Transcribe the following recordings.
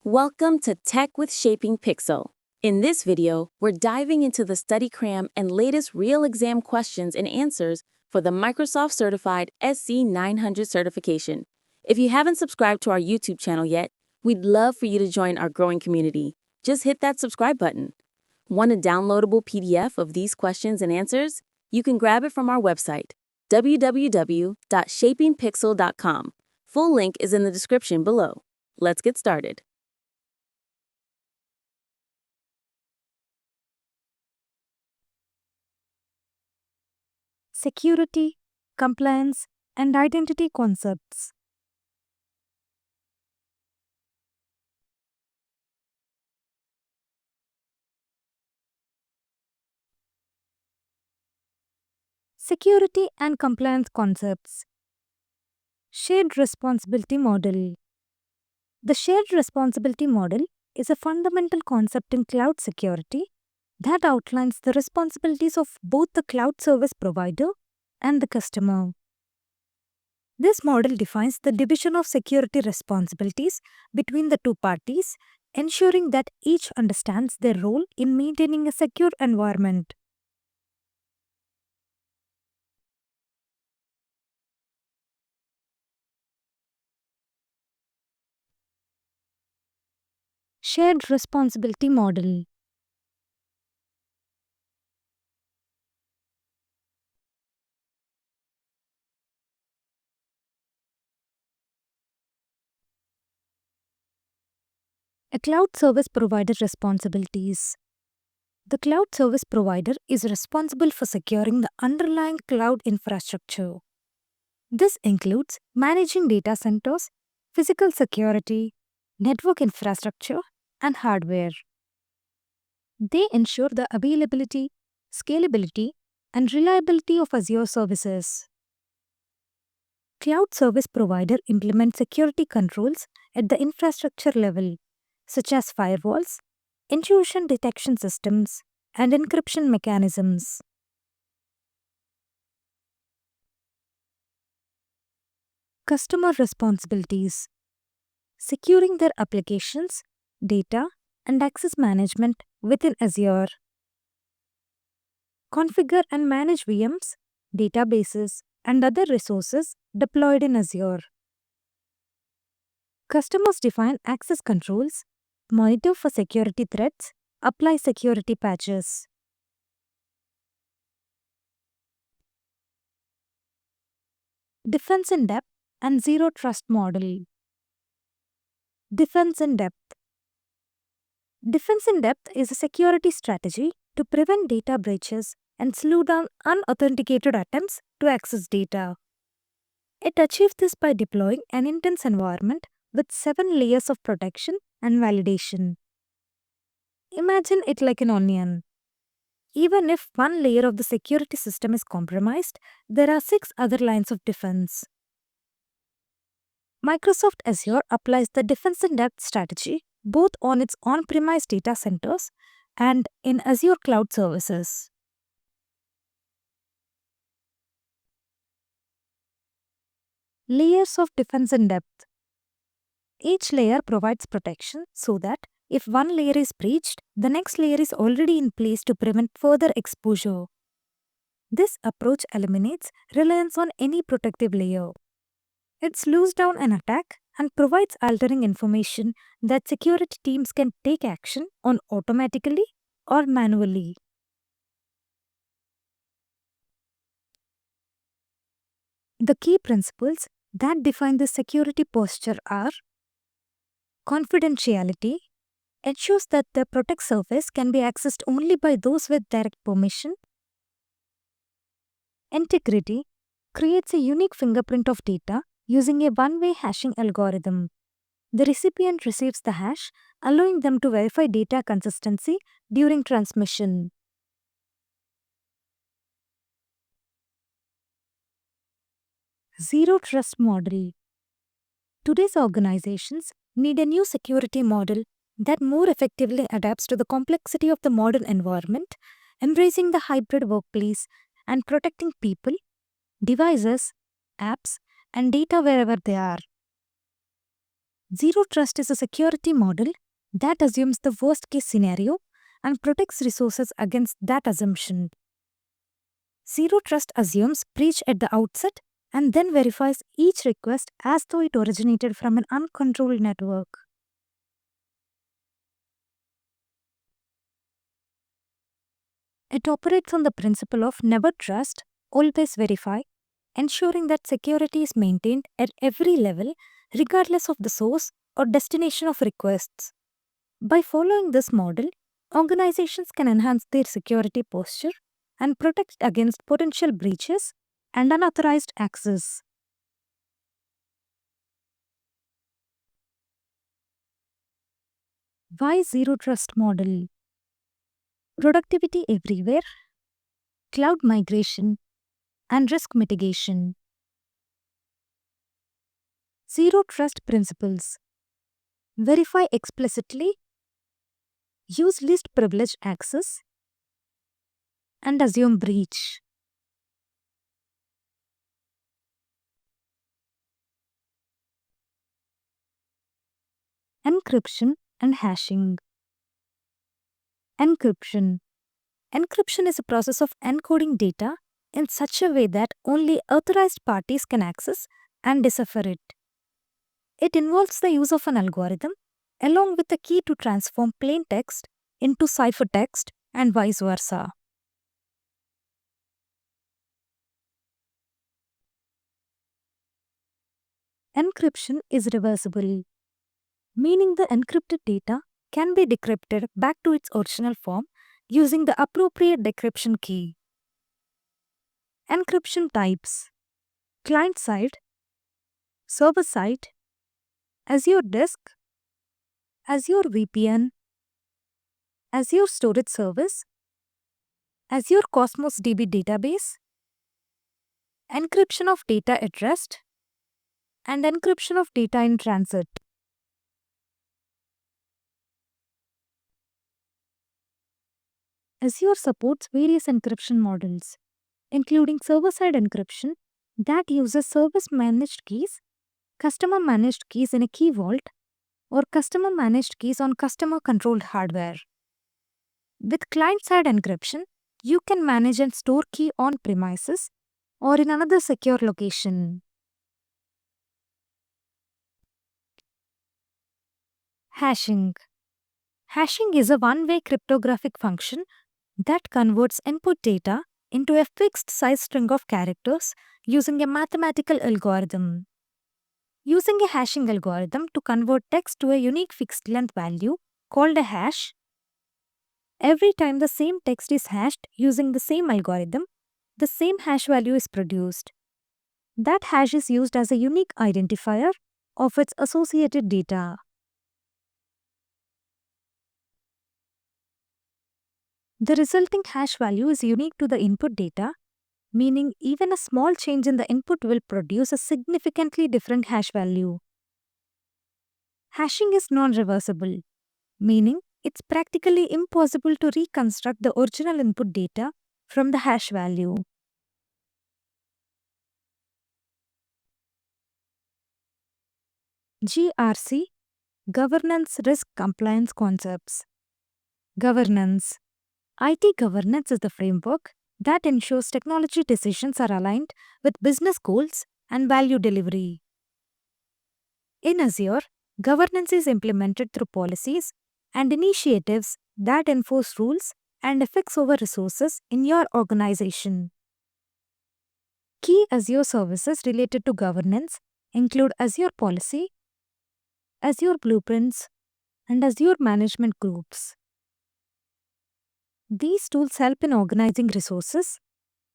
Welcome to Tech with Shaping Pixel. In this video, we're diving into the study Cram and latest real exam questions and answers for the Microsoft Certified SC-900 certification. If you haven't subscribed to our YouTube channel yet, we'd love for you to join our growing community. Just hit that subscribe button. Want a downloadable PDF of these questions and answers? You can grab it from our website, www.shapingpixel.com. Full link is in the description below. Let's get started. Security, compliance, and identity concepts. Security and compliance concepts. Shared responsibility model. The shared responsibility model is a fundamental concept in cloud security that outlines the responsibilities of both the cloud service provider and the customer. This model defines the division of security responsibilities between the two parties, ensuring that each understands their role in maintaining a secure environment. Shared responsibility model. A cloud service provider responsibilities. The cloud service provider is responsible for securing the underlying cloud infrastructure. This includes managing data centers, physical security, network infrastructure, and hardware. They ensure the availability, scalability, and reliability of Azure services. Cloud service provider implements security controls at the infrastructure level, such as firewalls, intrusion detection systems, and encryption mechanisms. Customer responsibilities. Securing their applications, data, and access management within Azure. Configure and manage VMs, databases, and other resources deployed in Azure. Customers define access controls, monitor for security threats, apply security patches. Defense in depth and zero trust model. Defense in depth. Defense in depth is a security strategy to prevent data breaches and slow down unauthenticated attempts to access data. It achieves this by deploying an intense environment with 7 layers of protection and validation. Imagine it like an onion. Even if one layer of the security system is compromised, there are 6 other lines of defense. Microsoft Azure applies the defense in depth strategy both on its on-premise data centers and in Azure cloud services. Layers of defense in depth. Each layer provides protection so that if one layer is breached, the next layer is already in place to prevent further exposure. This approach eliminates reliance on any protective layer. It slows down an attack and provides altering information that security teams can take action on automatically or manually. The key principles that define the security posture are: confidentiality ensures that the protect surface can be accessed only by those with direct permission. Integrity creates a unique fingerprint of data using a one-way hashing algorithm. The recipient receives the hash, allowing them to verify data consistency during transmission. Zero Trust Model. Today's organizations need a new security model that more effectively adapts to the complexity of the modern environment, embracing the hybrid workplace and protecting people, devices, apps, and data wherever they are. Zero Trust is a security model that assumes the worst case scenario and protects resources against that assumption. Zero Trust assumes breach at the outset and then verifies each request as though it originated from an uncontrolled network. It operates on the principle of never trust, always verify, ensuring that security is maintained at every level regardless of the source or destination of requests. By following this model, organizations can enhance their security posture and protect against potential breaches and unauthorized access. Why Zero Trust model? Productivity everywhere, cloud migration, and risk mitigation. Zero Trust principles. Verify explicitly, use least privileged access, and assume breach. Encryption and hashing. Encryption. Encryption is a process of encoding data in such a way that only authorized parties can access and decipher it. It involves the use of an algorithm along with a key to transform plain text into ciphertext and vice versa. Encryption is reversible, meaning the encrypted data can be decrypted back to its original form using the appropriate decryption key. Encryption types: client side, server side, Azure Disk, Azure VPN, Azure Storage Service, Azure Cosmos DB database, encryption of data at rest, and encryption of data in transit. Azure supports various encryption models, including server-side encryption that uses service-managed keys, customer-managed keys in a key vault, or customer-managed keys on customer-controlled hardware. With client-side encryption, you can manage and store key on premises or in another secure location. Hashing. Hashing is a one-way cryptographic function that converts input data into a fixed size string of characters using a mathematical algorithm. Using a hashing algorithm to convert text to a unique fixed length value called a hash, every time the same text is hashed using the same algorithm, the same hash value is produced. That hash is used as a unique identifier of its associated data. The resulting hash value is unique to the input data, meaning even a small change in the input will produce a significantly different hash value. Hashing is non-reversible, meaning it's practically impossible to reconstruct the original input data from the hash value. GRC, Governance Risk Compliance Concepts. Governance. IT governance is the framework that ensures technology decisions are aligned with business goals and value delivery. In Azure, governance is implemented through policies and initiatives that enforce rules and effects over resources in your organization. Key Azure services related to governance include Azure Policy, Azure Blueprints, and Azure Management Groups. These tools help in organizing resources,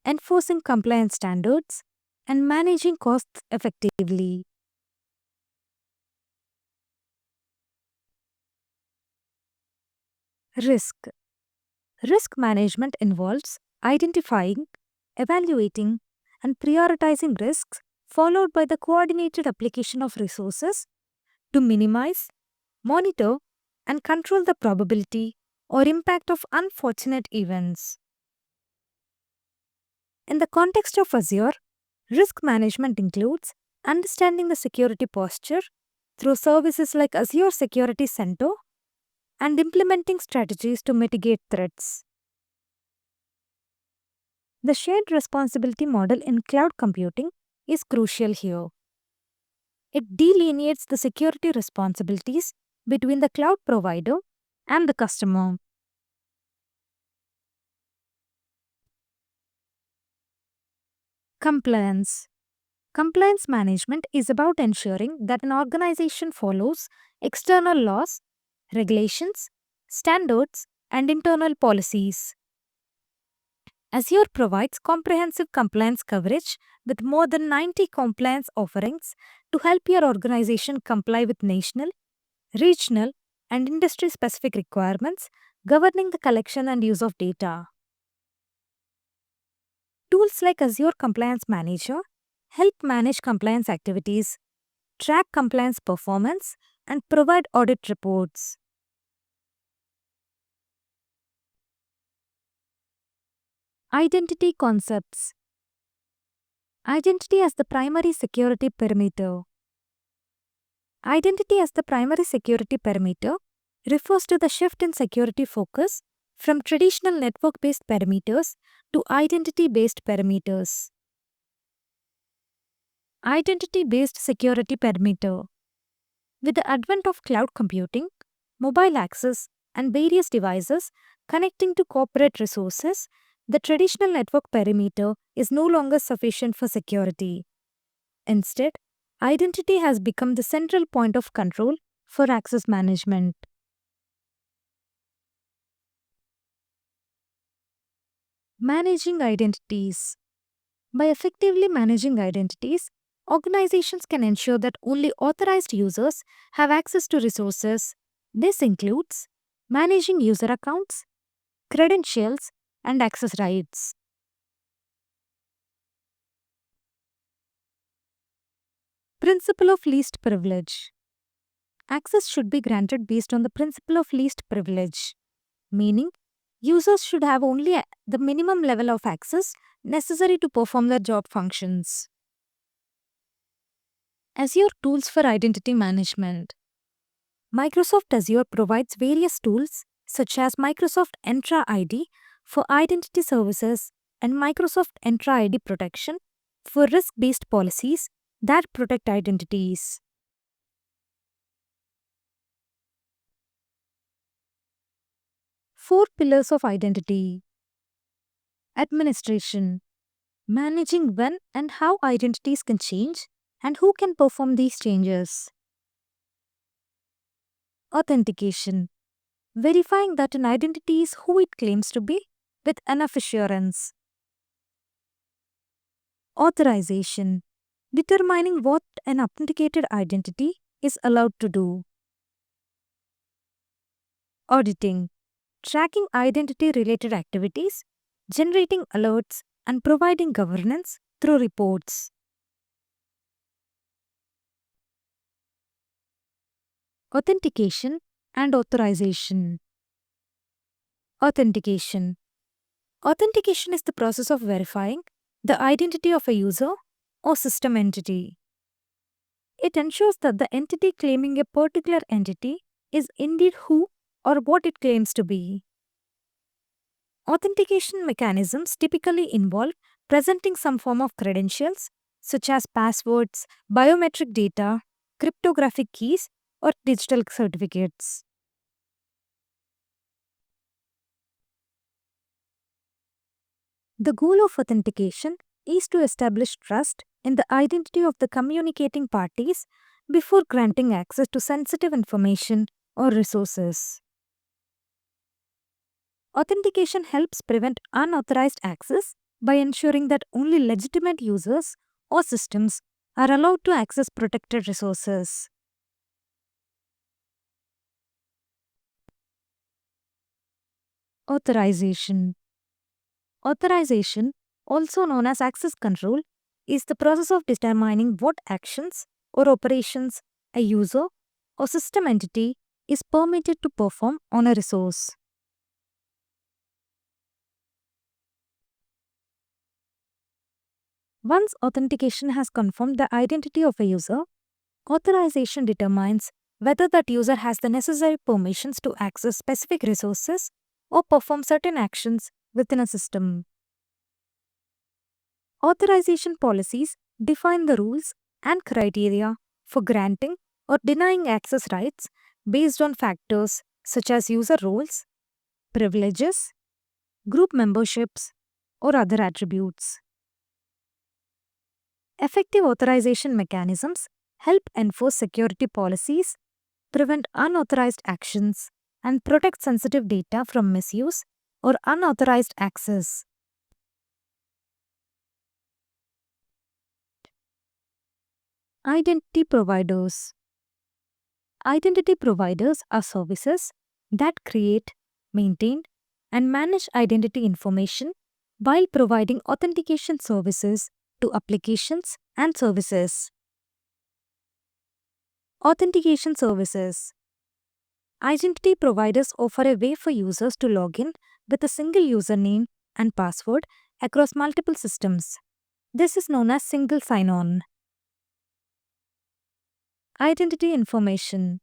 enforcing compliance standards, and managing costs effectively. Risk. Risk management involves identifying, evaluating, and prioritizing risks, followed by the coordinated application of resources to minimize, monitor, and control the probability or impact of unfortunate events. In the context of Azure, risk management includes understanding the security posture, through services like Azure Security Center and implementing strategies to mitigate threats. The shared responsibility model in cloud computing is crucial here. It delineates the security responsibilities between the cloud provider and the customer. Compliance. Compliance management is about ensuring that an organization follows external laws, regulations, standards, and internal policies. Azure provides comprehensive compliance coverage with more than 90 compliance offerings to help your organization comply with national, regional, and industry specific requirements governing the collection and use of data. Tools like Azure Compliance Manager help manage compliance activities, track compliance performance, and provide audit reports. Identity concepts. Identity as the primary security perimeter. Identity as the primary security perimeter refers to the shift in security focus from traditional network-based perimeters to identity-based perimeters. Identity-based security perimeter. With the advent of cloud computing, mobile access, and various devices connecting to corporate resources, the traditional network perimeter is no longer sufficient for security. Instead, identity has become the central point of control for access management. Managing identities. By effectively managing identities, organizations can ensure that only authorized users have access to resources. This includes managing user accounts, credentials, and access rights. Principle of least privilege. Access should be granted based on the principle of least privilege, meaning users should have only the minimum level of access necessary to perform their job functions. Azure tools for identity management. Microsoft Azure provides various tools such as Microsoft Entra ID for identity services and Microsoft Entra ID protection for risk-based policies that protect identities. Four pillars of identity. Administration. Managing when and how identities can change and who can perform these changes. Authentication. Verifying that an identity is who it claims to be with enough assurance. Authorization. Determining what an authenticated identity is allowed to do. Auditing. Tracking identity-related activities, generating alerts, and providing governance through reports. Authentication and authorization. Authentication. Authentication is the process of verifying the identity of a user or system entity. It ensures that the entity claiming a particular entity is indeed who or what it claims to be. Authentication mechanisms typically involve presenting some form of credentials, such as passwords, biometric data, cryptographic keys, or digital certificates. The goal of authentication is to establish trust in the identity of the communicating parties before granting access to sensitive information or resources. Authentication helps prevent unauthorized access by ensuring that only legitimate users or systems are allowed to access protected resources. Authorization. Authorization, also known as access control, is the process of determining what actions or operations a user or system entity is permitted to perform on a resource. Once authentication has confirmed the identity of a user, Authorization determines whether that user has the necessary permissions to access specific resources or perform certain actions within a system. Authorization policies define the rules and criteria for granting or denying access rights based on factors such as user roles, privileges, group memberships, or other attributes. Effective authorization mechanisms help enforce security policies, prevent unauthorized actions, and protect sensitive data from misuse or unauthorized access. Identity providers. Identity providers are services that create, maintain, and manage identity information while providing authentication services to applications and services. Authentication services. Identity providers offer a way for users to log in with a single username and password across multiple systems. This is known as single sign-on. Identity information.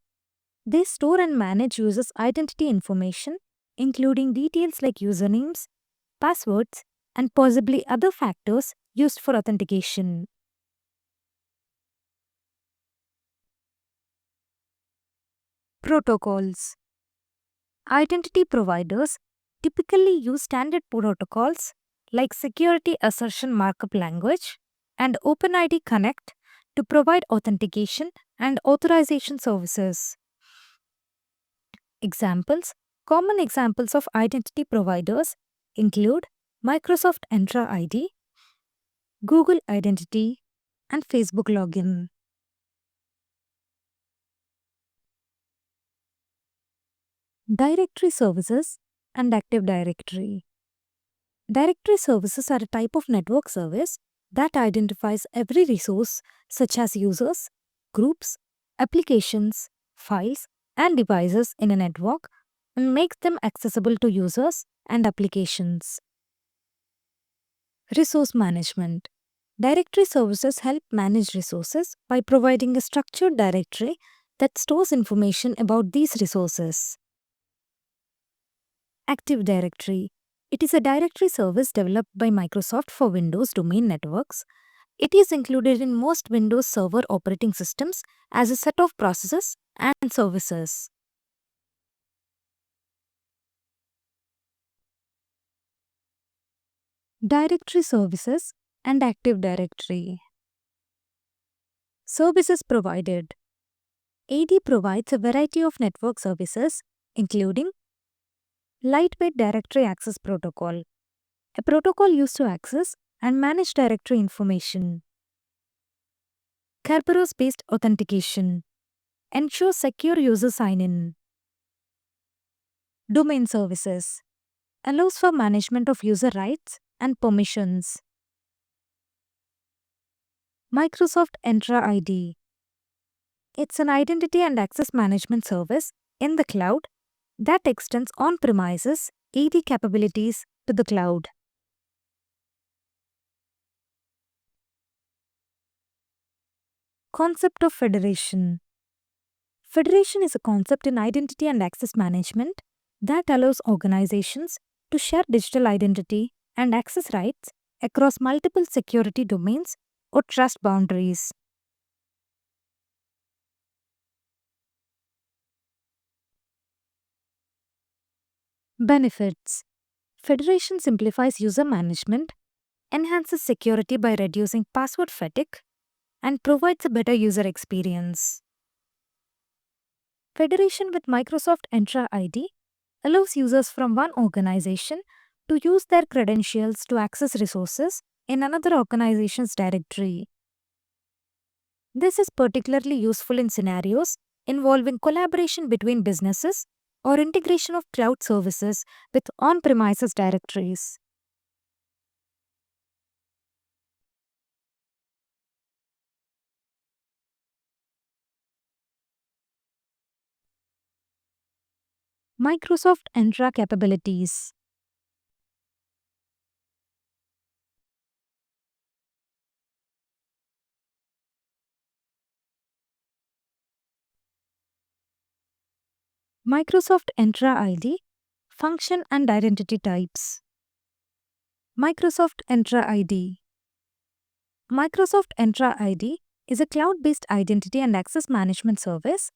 They store and manage users' identity information, including details like usernames, passwords, and possibly other factors used for authentication. Protocols. Identity providers typically use standard protocols like Security Assertion Markup Language and OpenID Connect to provide authentication and authorization services. Common examples of identity providers include Microsoft Entra ID, Google Identity, and Facebook Login. Directory services and Active Directory. Directory services are a type of network service that identifies every resource such as users, groups, applications, files, and devices in a network and makes them accessible to users and applications. Resource management. Directory services help manage resources by providing a structured directory that stores information about these resources. Active Directory. It is a directory service developed by Microsoft for Windows domain networks. It is included in most Windows Server operating systems as a set of processes and services. Directory services and Active Directory. Services provided. AD provides a variety of network services, including Lightweight Directory Access Protocol, a protocol used to access and manage directory information. Kerberos-based authentication ensures secure user sign-in. Domain services allows for management of user rights and permissions. Microsoft Entra ID. It's an identity and access management service in the cloud that extends on-premises AD capabilities to the cloud. Concept of federation. Federation is a concept in identity and access management that allows organizations to share digital identity and access rights across multiple security domains or trust boundaries. Benefits. Federation simplifies user management, enhances security by reducing password fatigue, and provides a better user experience. Federation with Microsoft Entra ID allows users from one organization to use their credentials to access resources in another organization's directory. This is particularly useful in scenarios involving collaboration between businesses or integration of cloud services with on-premises directories. Microsoft Entra capabilities. Microsoft Entra ID, function and identity types. Microsoft Entra ID. Microsoft Entra ID is a cloud-based identity and access management service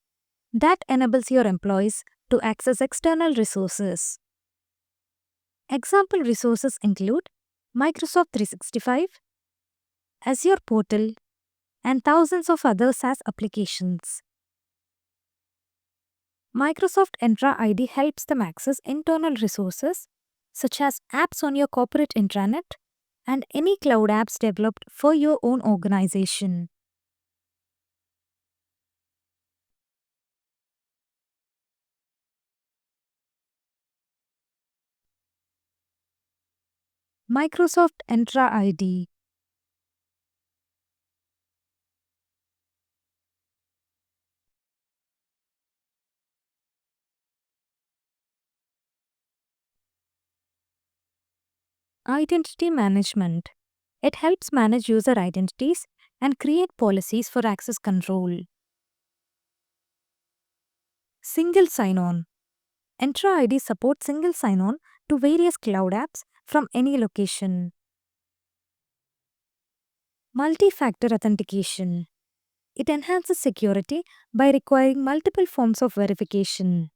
that enables your employees to access external resources. Example resources include Microsoft 365, Azure Portal, and thousands of other SaaS applications. Microsoft Entra ID helps them access internal resources such as apps on your corporate intranet and any cloud apps developed for your own organization. Microsoft Entra ID. Identity management. It helps manage user identities and create policies for access control. Single sign-on. Entra ID supports single sign-on to various cloud apps from any location. Multifactor authentication. It enhances security by requiring multiple forms of verification.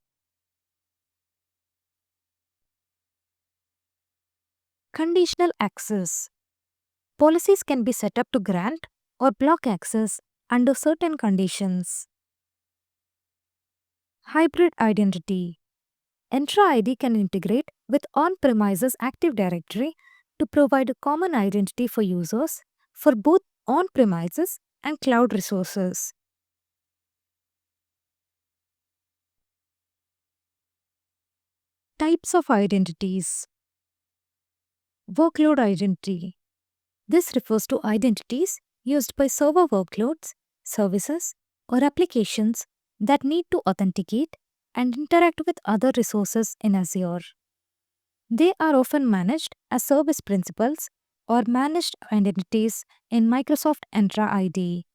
Conditional access. Policies can be set up to grant or block access under certain conditions. Hybrid identity. Entra ID can integrate with on-premises Active Directory to provide a common identity for users for both on-premises and cloud resources. Types of identities. Workload identity. This refers to identities used by server workloads, services, or applications that need to authenticate and interact with other resources in Azure. They are often managed as service principals or managed identities in Microsoft Entra ID.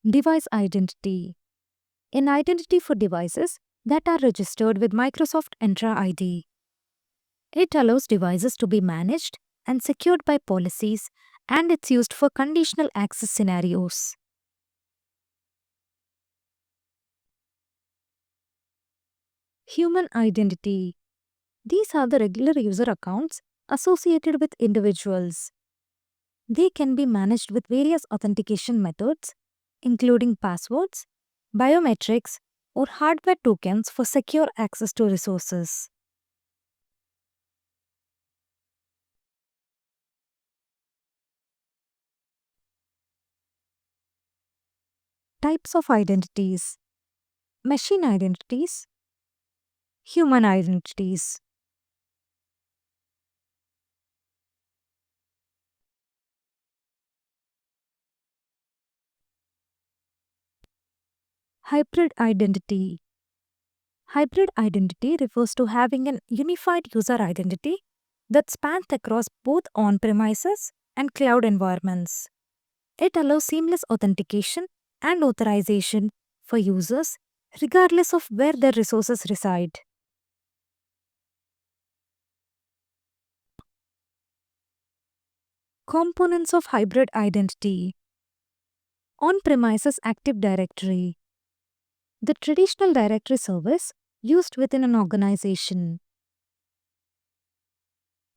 Device identity. An identity for devices that are registered with Microsoft Entra ID. It allows devices to be managed and secured by policies, and it's used for conditional access scenarios. Human identity. These are the regular user accounts associated with individuals. They can be managed with various authentication methods, including passwords, biometrics, or hardware tokens for secure access to resources. Types of identities. Machine identities, human identities. Hybrid identity. Hybrid identity refers to having an unified user identity that spans across both on-premises and cloud environments. It allows seamless authentication and authorization for users regardless of where their resources reside. Components of hybrid identity. On-premises Active Directory. The traditional directory service used within an organization.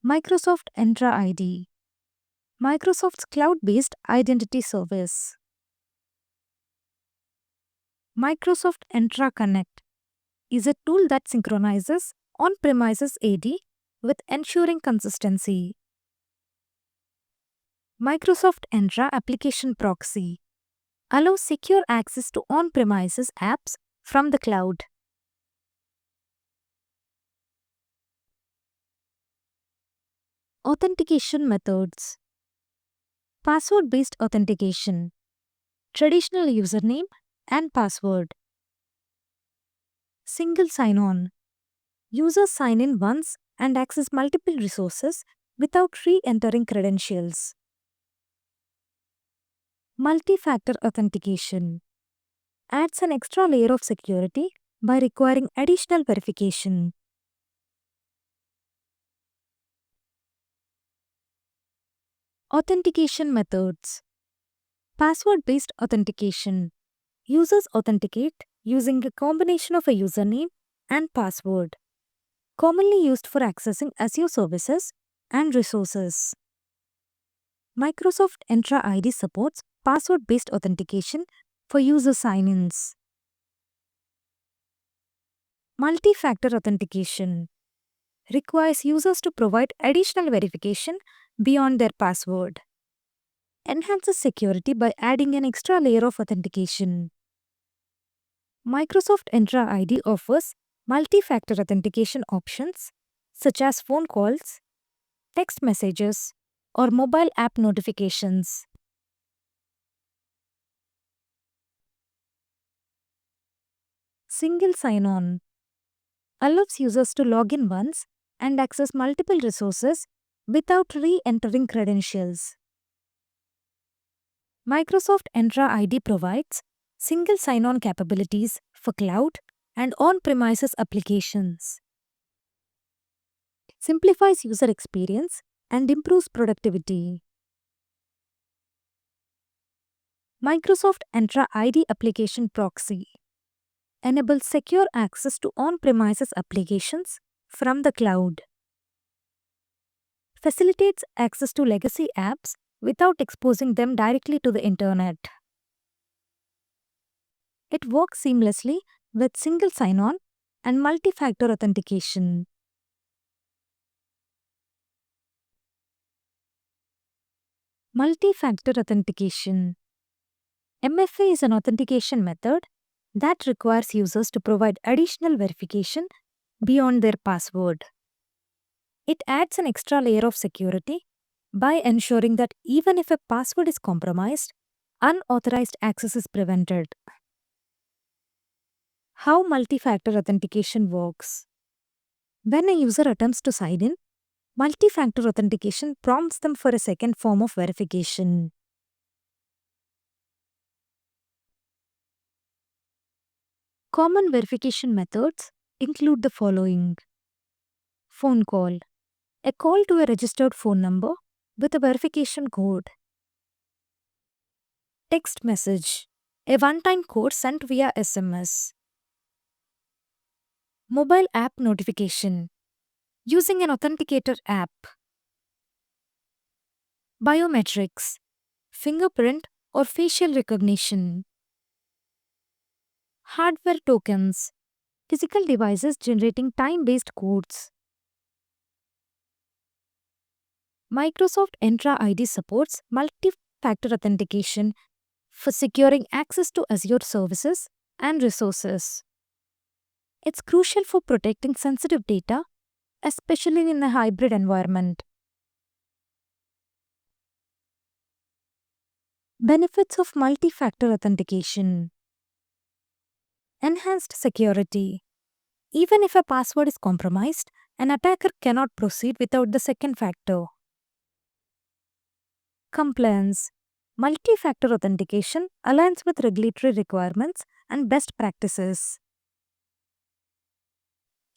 Microsoft Entra ID. Microsoft's cloud-based identity service. Microsoft Entra Connect is a tool that synchronizes on-premises AD with ensuring consistency. Microsoft Entra Application Proxy allows secure access to on-premises apps from the cloud. Authentication methods. Password-based authentication. Traditional username and password. Single sign-on. Users sign in once and access multiple resources without re-entering credentials. Multi-factor authentication. adds an extra layer of security by requiring additional verification. Authentication methods. Password-based authentication. Users authenticate using a combination of a username and password, commonly used for accessing Azure services and resources. Microsoft Entra ID supports password-based authentication for user sign-ins. Multi-factor authentication requires users to provide additional verification beyond their password. Enhances security by adding an extra layer of authentication. Microsoft Entra ID offers multi-factor authentication options such as phone calls, text messages, or mobile app notifications. Single sign-on allows users to log in once and access multiple resources without re-entering credentials. Microsoft Entra ID provides single sign-on capabilities for cloud and on-premises applications. It simplifies user experience and improves productivity. Microsoft Entra ID Application Proxy enables secure access to on-premises applications from the cloud. Facilitates access to legacy apps without exposing them directly to the internet. It works seamlessly with single sign-on and multi-factor authentication. Multi-factor authentication. MFA is an authentication method that requires users to provide additional verification beyond their password. It adds an extra layer of security by ensuring that even if a password is compromised, unauthorized access is prevented. How multi-factor authentication works. When a user attempts to sign in, multi-factor authentication prompts them for a second form of verification. Common verification methods include the following. Phone call. A call to a registered phone number with a verification code. Text message. A one-time code sent via SMS. Mobile app notification. Using an authenticator app. Biometrics. Fingerprint or facial recognition. Hardware tokens. Physical devices generating time-based codes. Microsoft Entra ID supports multi-factor authentication for securing access to Azure services and resources. It's crucial for protecting sensitive data, especially in a hybrid environment. Benefits of multi-factor authentication. Enhanced security. Even if a password is compromised, an attacker cannot proceed without the second factor. Compliance. Multi-factor authentication aligns with regulatory requirements and best practices.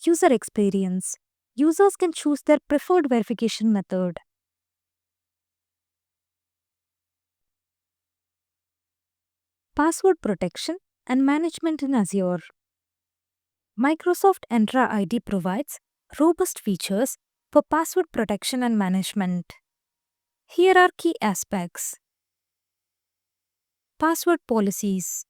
User experience. Users can choose their preferred verification method. Password protection and management in Azure. Microsoft Entra ID provides robust features for password protection and management. Here are key aspects. Password policies.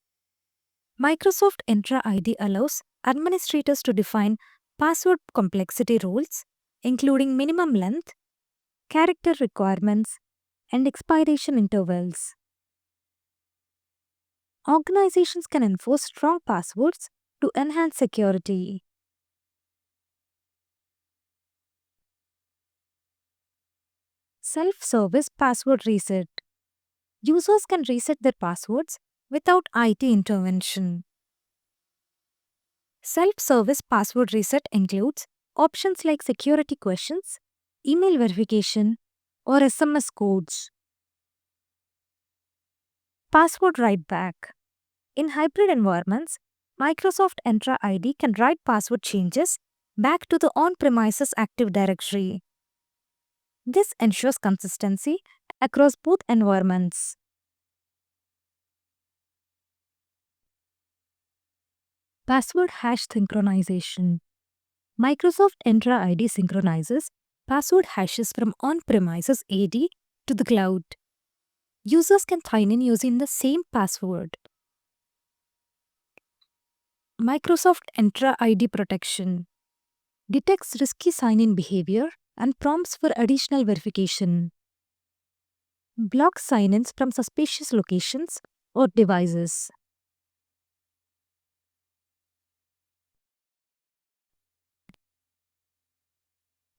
Microsoft Entra ID allows administrators to define password complexity rules, including minimum length, character requirements, and expiration intervals. Organizations can enforce strong passwords to enhance security. Self-service password reset. Users can reset their passwords without IT intervention. Self-service password reset includes options like security questions, email verification, or SMS codes. Password write back. In hybrid environments, Microsoft Entra ID can write password changes back to the on-premises Active Directory. This ensures consistency across both environments. Password hash synchronization. Microsoft Entra ID synchronizes password hashes from on-premises AD to the cloud. Users can sign in using the same password. Microsoft Entra ID protection detects risky sign-in behavior and prompts for additional verification. Blocks sign-ins from suspicious locations or devices.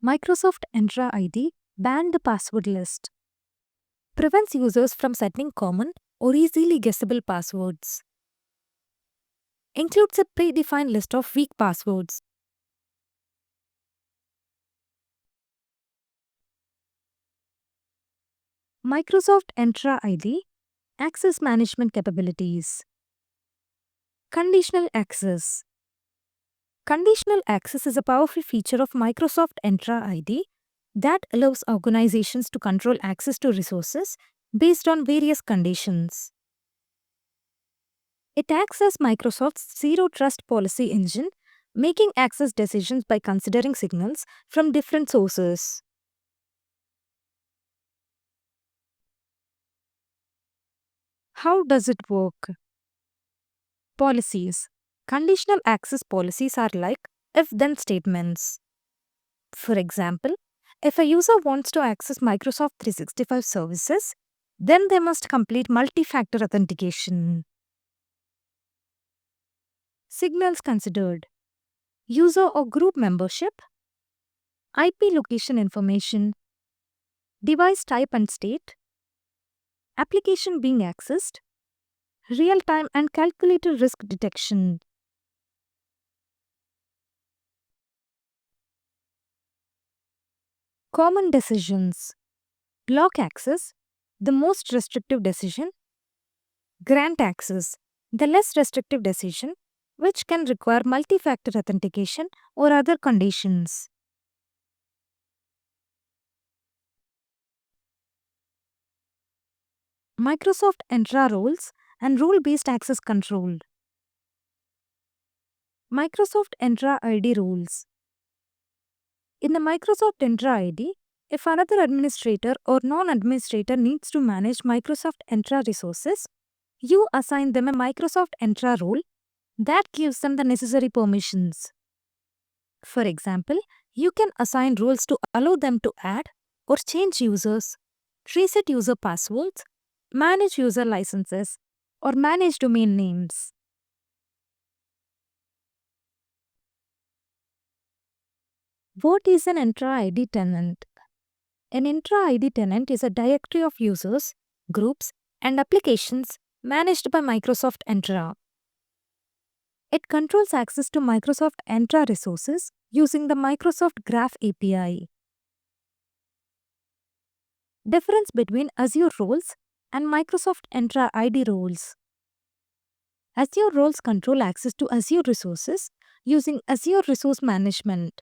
Microsoft Entra ID banned the password list. Prevents users from setting common or easily guessable passwords. Includes a predefined list of weak passwords. Microsoft Entra ID access management capabilities. Conditional access. Conditional access is a powerful feature of Microsoft Entra ID that allows organizations to control access to resources based on various conditions. It acts as Microsoft's zero trust policy engine, making access decisions by considering signals from different sources. How does it work? Policies. Conditional access policies are like if-then statements. For example, if a user wants to access Microsoft 365 services, then they must complete multi-factor authentication. Signals considered: user or group membership, IP location information, device type and state, application being accessed, real-time and calculated risk detection. Common decisions: block access, the most restrictive decision; grant access, the less restrictive decision, which can require multi-factor authentication or other conditions. Microsoft Entra roles and role-based access control. Microsoft Entra ID rules. In the Microsoft Entra ID, if another administrator or non-administrator needs to manage Microsoft Entra resources, you assign them a Microsoft Entra role that gives them the necessary permissions. For example, you can assign roles to allow them to add or change users, reset user passwords, manage user licenses, or manage domain names. What is an Entra ID tenant? An Entra ID tenant is a directory of users, groups, and applications managed by Microsoft Entra. It controls access to Microsoft Entra resources using the Microsoft Graph API. Difference between Azure roles and Microsoft Entra ID roles. Azure roles control access to Azure resources using Azure Resource Management.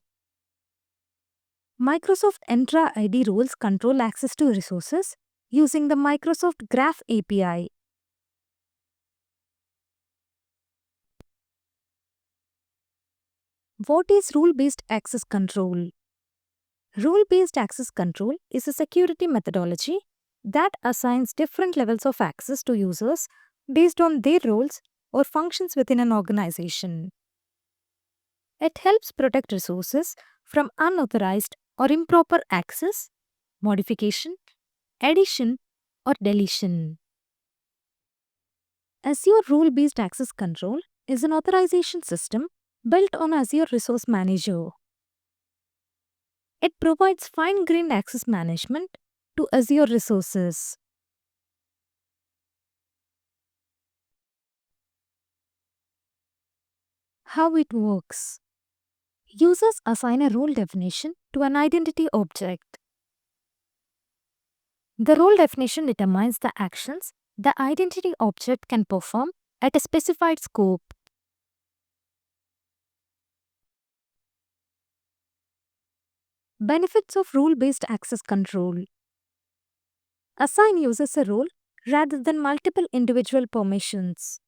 Microsoft Entra ID roles control access to resources using the Microsoft Graph API. What is rule-based access control? Rule-based access control is a security methodology that assigns different levels of access to users based on their roles or functions within an organization. It helps protect resources from unauthorized or improper access, modification, addition, or deletion. Azure Rule-Based Access Control is an authorization system built on Azure Resource Manager. It provides fine-grained access management to Azure resources. How it works. Users assign a role definition to an identity object. The role definition determines the actions the identity object can perform at a specified scope. Benefits of rule-based access control. Assign users a role rather than multiple individual permissions.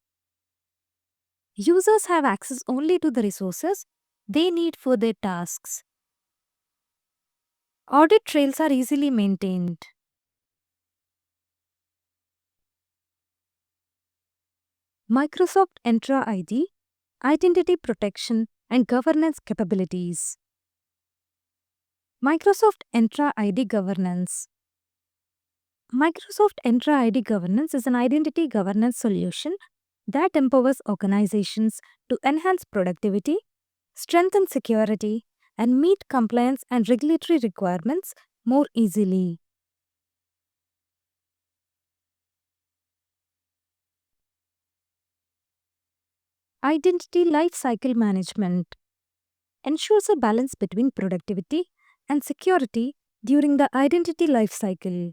Users have access only to the resources they need for their tasks. Audit trails are easily maintained. Microsoft Entra ID, identity protection and governance capabilities. Microsoft Entra ID governance. Microsoft Entra ID governance is an identity governance solution that empowers organizations to enhance productivity, strengthen security, and meet compliance and regulatory requirements more easily. Identity lifecycle management ensures a balance between productivity and security during the identity lifecycle.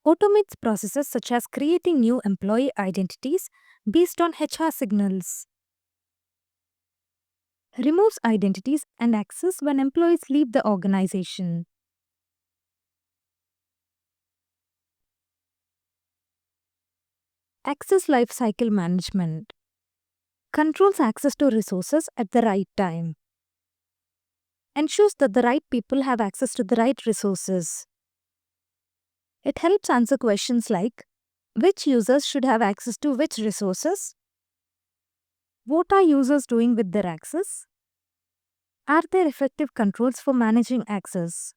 Automates processes such as creating new employee identities based on HR signals. Removes identities and access when employees leave the organization. Access lifecycle management controls access to resources at the right time. Ensures that the right people have access to the right resources. It helps answer questions like which users should have access to which resources? What are users doing with their access? Are there effective controls for managing access?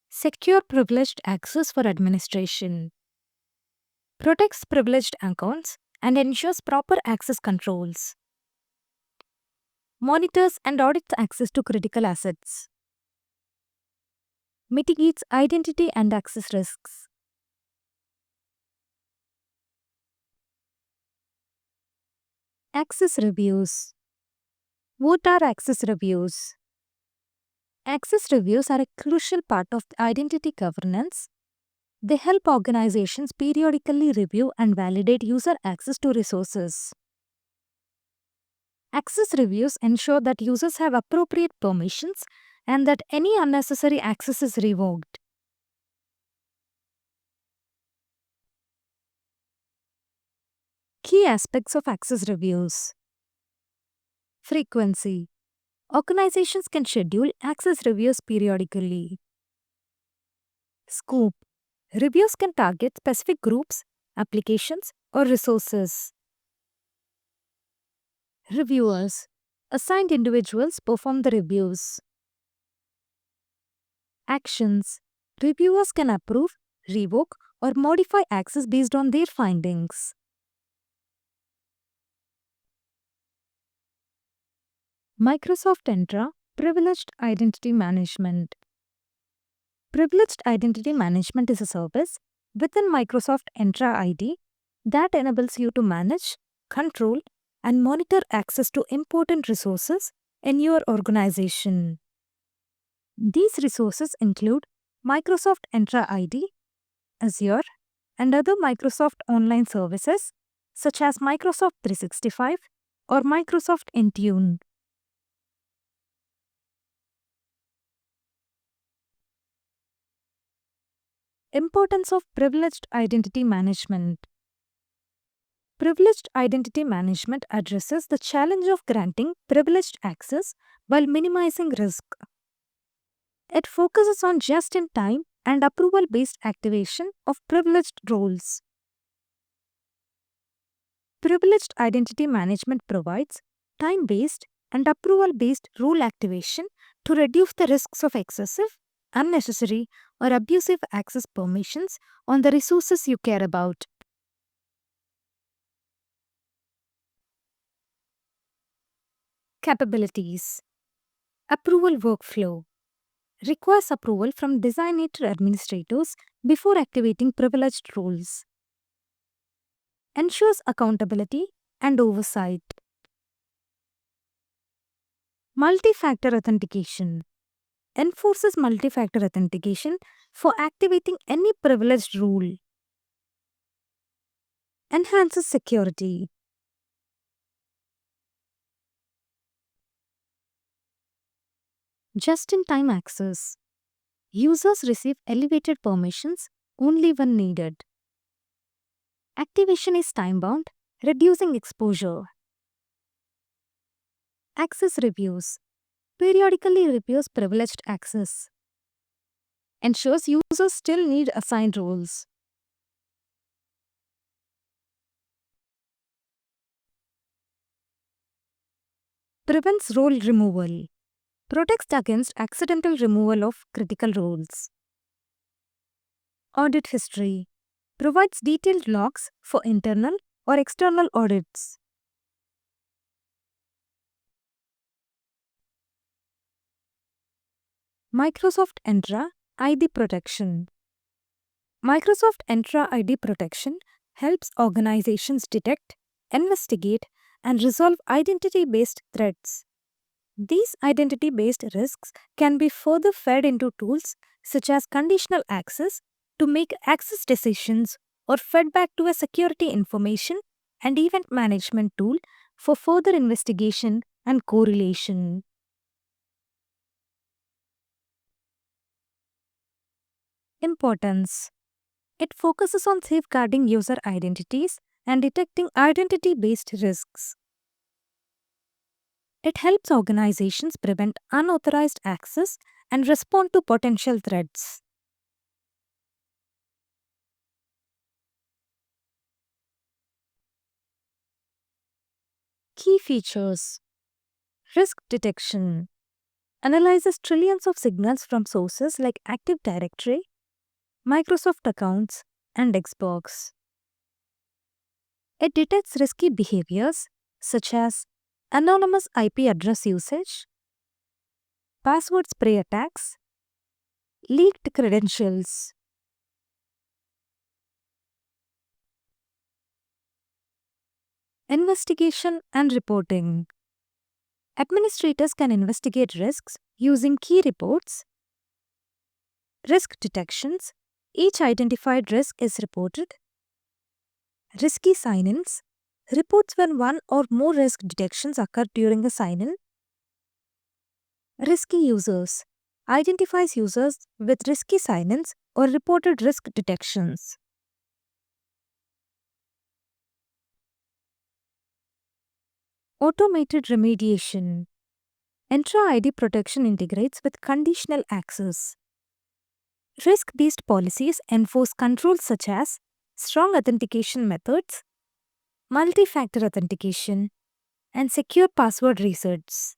Secure privileged access for administration. Protects privileged accounts and ensures proper access controls. Monitors and audits access to critical assets. Mitigates identity and access risks. Access reviews. What are access reviews? Access reviews are a crucial part of identity governance. They help organizations periodically review and validate user access to resources. Access reviews ensure that users have appropriate permissions and that any unnecessary access is revoked. Key aspects of access reviews. Frequency. Organizations can schedule access reviews periodically. Scope. Reviews can target specific groups, applications, or resources. Reviewers. Assigned individuals perform the reviews. Actions. Reviewers can approve, revoke, or modify access based on their findings. Microsoft Entra Privileged Identity Management. Privileged Identity Management is a service within Microsoft Entra ID that enables you to manage, control, and monitor access to important resources in your organization. These resources include Microsoft Entra ID, Azure, and other Microsoft online services such as Microsoft 365 or Microsoft Intune. Importance of Privileged Identity Management. Privileged Identity Management addresses the challenge of granting privileged access while minimizing risk. It focuses on just-in-time and approval-based activation of privileged roles. Privileged Identity Management provides time-based and approval-based rule activation to reduce the risks of excessive, unnecessary, or abusive access permissions on the resources you care about. Capabilities. Approval workflow. Requires approval from designated administrators before activating privileged roles. Ensures accountability and oversight. Multifactor authentication. enforces multi-factor authentication for activating any privileged rule, enhances security. Just-in-time access. Users receive elevated permissions only when needed. Activation is time-bound, reducing exposure. Access reviews. Periodically reviews privileged access. Ensures users still need assigned roles. Prevents role removal. Protects against accidental removal of critical roles. Audit history. Provides detailed logs for internal or external audits. Microsoft Entra ID protection. Microsoft Entra ID protection helps organizations detect, investigate, and resolve identity-based threats. These identity-based risks can be further fed into tools such as conditional access to make access decisions or fed back to a security information and event management tool for further investigation and correlation. Importance. It focuses on safeguarding user identities and detecting identity-based risks. It helps organizations prevent unauthorized access and respond to potential threats. Key features. Risk detection. Analyzes trillions of signals from sources like Active Directory, Microsoft accounts, and Xbox. It detects risky behaviors such as anonymous IP address usage, password spray attacks, leaked credentials. Investigation and reporting. Administrators can investigate risks using key reports, risk detections. Each identified risk is reported. Risky sign-ins. Reports when one or more risk detections occur during a sign-in. Risky users. Identifies users with risky sign-ins or reported risk detections. Automated remediation. Entra ID protection integrates with conditional access. Risk-based policies enforce controls such as strong authentication methods, multi-factor authentication, and secure password resets.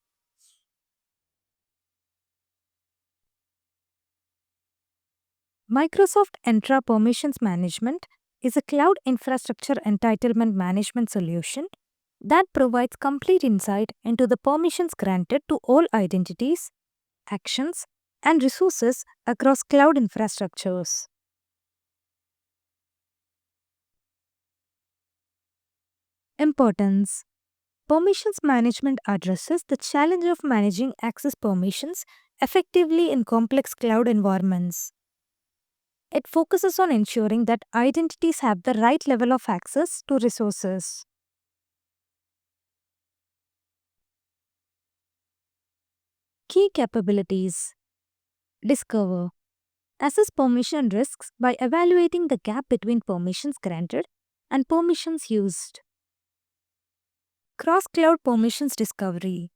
Microsoft Entra Permissions Management is a cloud infrastructure entitlement management solution that provides complete insight into the permissions granted to all identities, actions, and resources across cloud infrastructures. Importance. Permissions management addresses the challenge of managing access permissions effectively in complex cloud environments. It focuses on ensuring that identities have the right level of access to resources. Key capabilities. Discover. Assess permission risks by evaluating the gap between permissions granted and permissions used. Cross-cloud permissions discovery.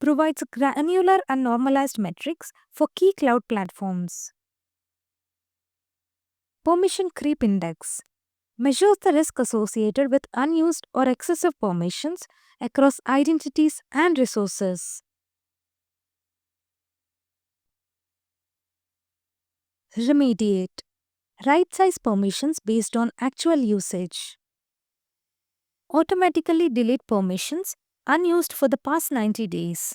Provides granular and normalized metrics for key cloud platforms. Permission creep index. Measures the risk associated with unused or excessive permissions across identities and resources. Remediate. Right-size permissions based on actual usage. Automatically delete permissions unused for the past 90 days.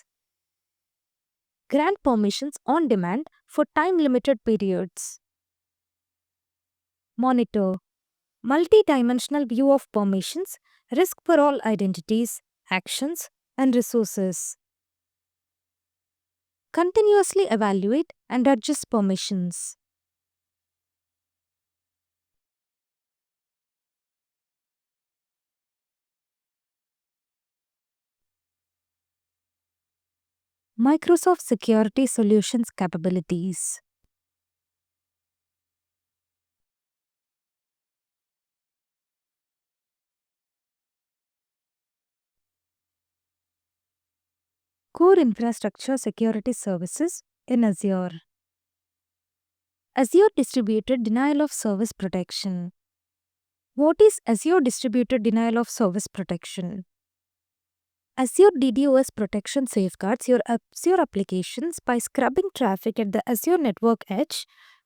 Grant permissions on demand for time-limited periods. Monitor. Multi-dimensional view of permissions, risk for all identities, actions, and resources. Continuously evaluate and adjust permissions. Microsoft Security Solutions capabilities. Core Infrastructure Security Services in Azure. Azure Distributed Denial of Service Protection. What is Azure Distributed Denial of Service Protection? Azure DDoS protection safeguards your Azure applications by scrubbing traffic at the Azure network edge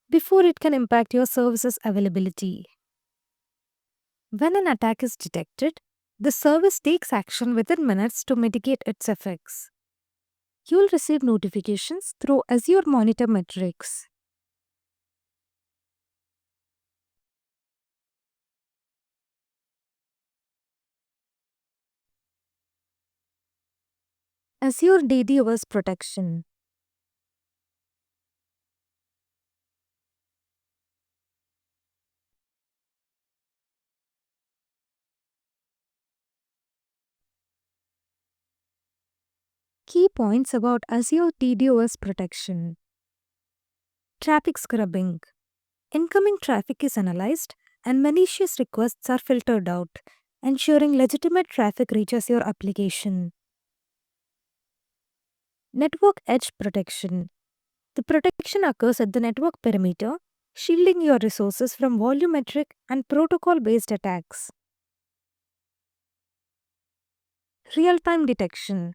before it can impact your service's availability. When an attack is detected, the service takes action within minutes to mitigate its effects. You'll receive notifications through Azure Monitor metrics. Azure DDoS protection. Key points about Azure DDoS protection. Traffic scrubbing. Incoming traffic is analyzed and malicious requests are filtered out, ensuring legitimate traffic reaches your application. Network edge protection. The protection occurs at the network perimeter, shielding your resources from volumetric and protocol-based attacks. Real-time detection.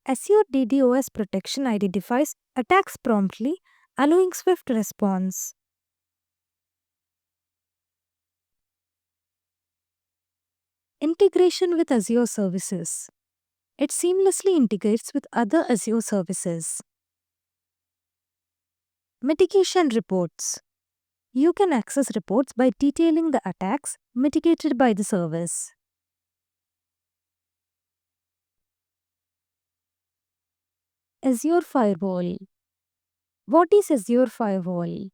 Azure DDoS protection identifies attacks promptly, allowing swift response. Integration with Azure services. It seamlessly integrates with other Azure services. Mitigation reports. You can access reports by detailing the attacks mitigated by the service. Azure Firewall. What is Azure Firewall?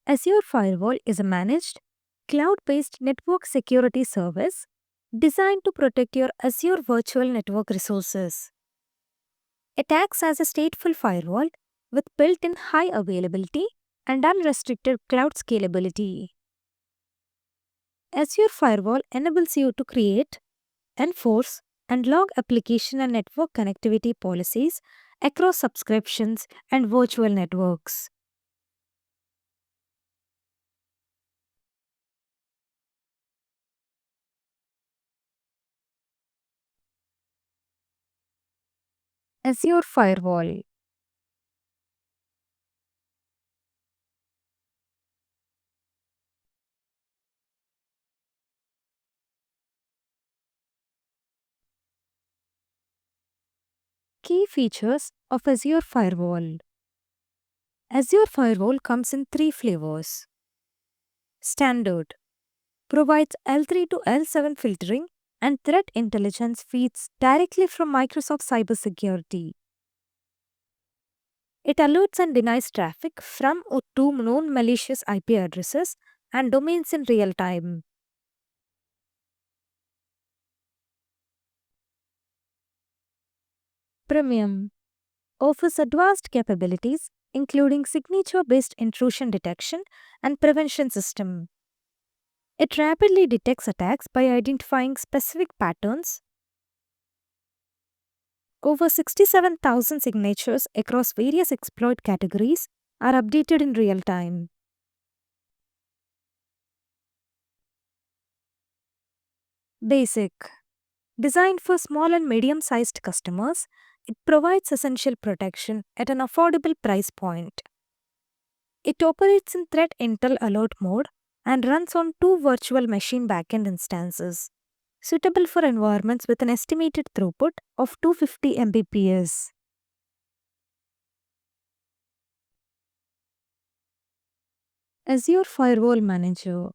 Azure Firewall is a managed, cloud-based network security service designed to protect your Azure virtual network resources. It acts as a stateful firewall with built-in high availability and unrestricted cloud scalability. Azure Firewall enables you to create, enforce, and log application and network connectivity policies across subscriptions and virtual networks. Azure Firewall. Key features of Azure Firewall. Azure Firewall comes in 3 flavors. Standard provides L3 to L7 filtering and threat intelligence feeds directly from Microsoft Cybersecurity. It alerts and denies traffic from or to known malicious IP addresses and domains in real time. Premium offers advanced capabilities including signature-based intrusion detection and prevention system. It rapidly detects attacks by identifying specific patterns. Over 67,000 signatures across various exploit categories are updated in real time. Basic. Designed for small and medium-sized customers, it provides essential protection at an affordable price point. It operates in Threat Intel Alert mode and runs on 2 virtual machine backend instances, suitable for environments with an estimated throughput of 250 Mbps. Azure Firewall Manager.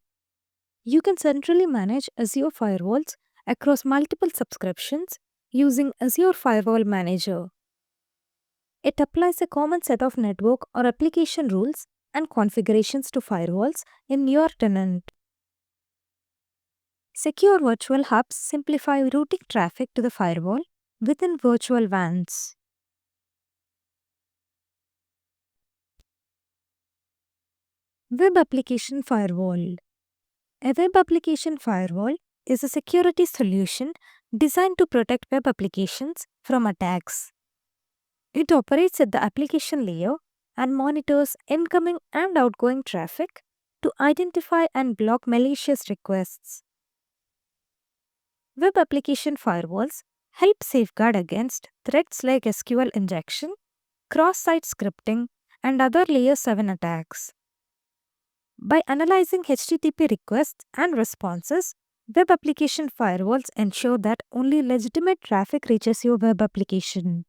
You can centrally manage Azure firewalls across multiple subscriptions using Azure Firewall Manager. It applies a common set of network or application rules and configurations to firewalls in your tenant. Secure virtual hubs simplify routing traffic to the firewall within virtual WANs. Web Application Firewall. A web application firewall is a security solution designed to protect web applications from attacks. It operates at the application layer and monitors incoming and outgoing traffic to identify and block malicious requests. Web application firewalls help safeguard against threats like SQL injection, cross-site scripting, and other Layer 7 attacks. By analyzing HTTP requests and responses, web application firewalls ensure that only legitimate traffic reaches your web application.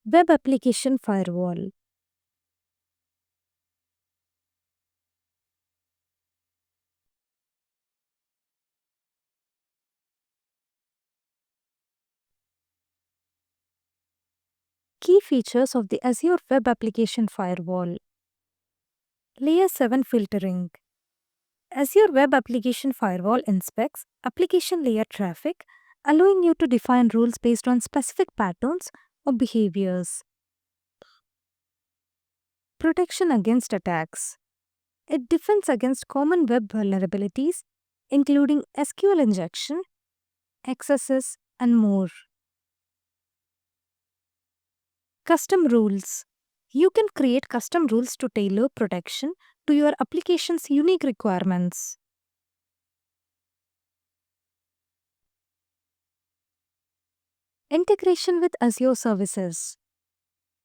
Web Application Firewall. Key features of the Azure Web Application Firewall. Layer 7 filtering. Azure Web Application Firewall inspects application layer traffic, allowing you to define rules based on specific patterns or behaviors. Protection against attacks. It defends against common web vulnerabilities, including SQL injection, excesses, and more. Custom rules. You can create custom rules to tailor protection to your application's unique requirements. Integration with Azure services.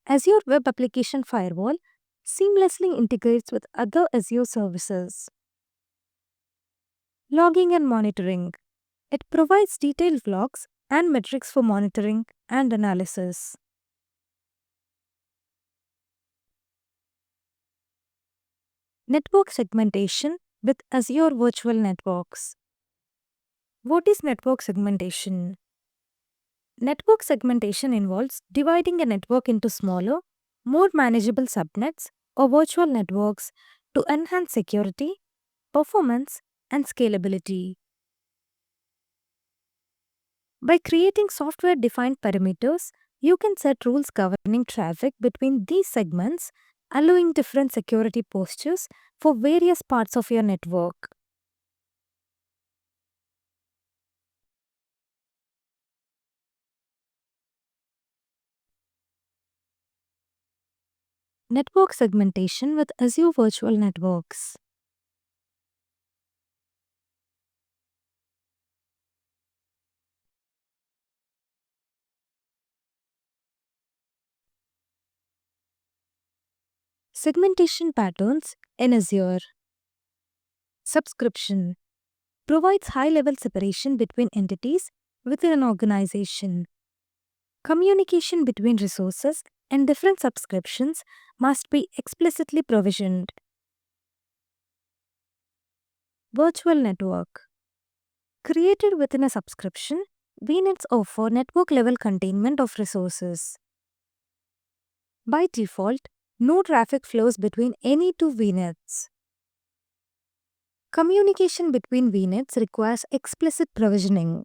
Azure Web Application Firewall seamlessly integrates with other Azure services. Logging and monitoring. It provides detailed logs and metrics for monitoring and analysis. Network segmentation with Azure Virtual Networks. What is network segmentation? Network segmentation involves dividing a network into smaller, more manageable subnets or virtual networks to enhance security, performance, and scalability. By creating software-defined perimeters, you can set rules governing traffic between these segments, allowing different security postures for various parts of your network. Network segmentation with Azure Virtual Networks. Segmentation patterns in Azure. Subscription provides high-level separation between entities within an organization. Communication between resources and different subscriptions must be explicitly provisioned. Virtual network. Created within a subscription, VNets offer network-level containment of resources. By default, no traffic flows between any two VNets. Communication between VNets requires explicit provisioning.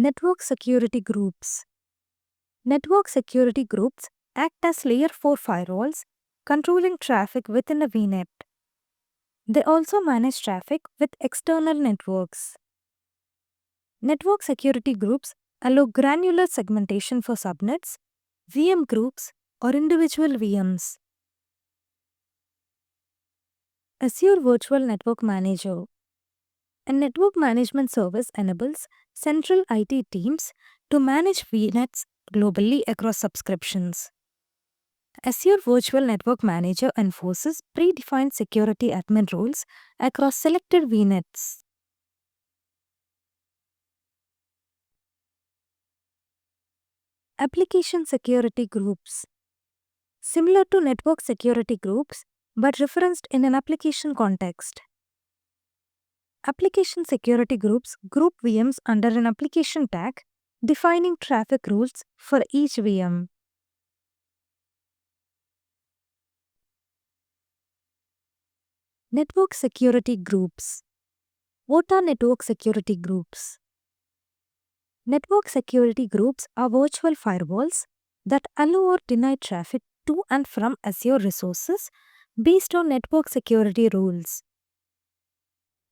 Network security groups. Network security groups act as layer 4 firewalls, controlling traffic within a VNet. They also manage traffic with external networks. Network security groups allow granular segmentation for subnets, VM groups, or individual VMs. Azure Virtual Network Manager. A network management service enables central IT teams to manage VNets globally across subscriptions. Azure Virtual Network Manager enforces predefined security admin roles across selected VNets. Application security groups. Similar to network security groups, but referenced in an application context. Application security groups group VMs under an application tag, defining traffic rules for each VM. Network security groups. What are network security groups? Network security groups are virtual firewalls that allow or deny traffic to and from Azure resources based on network security rules.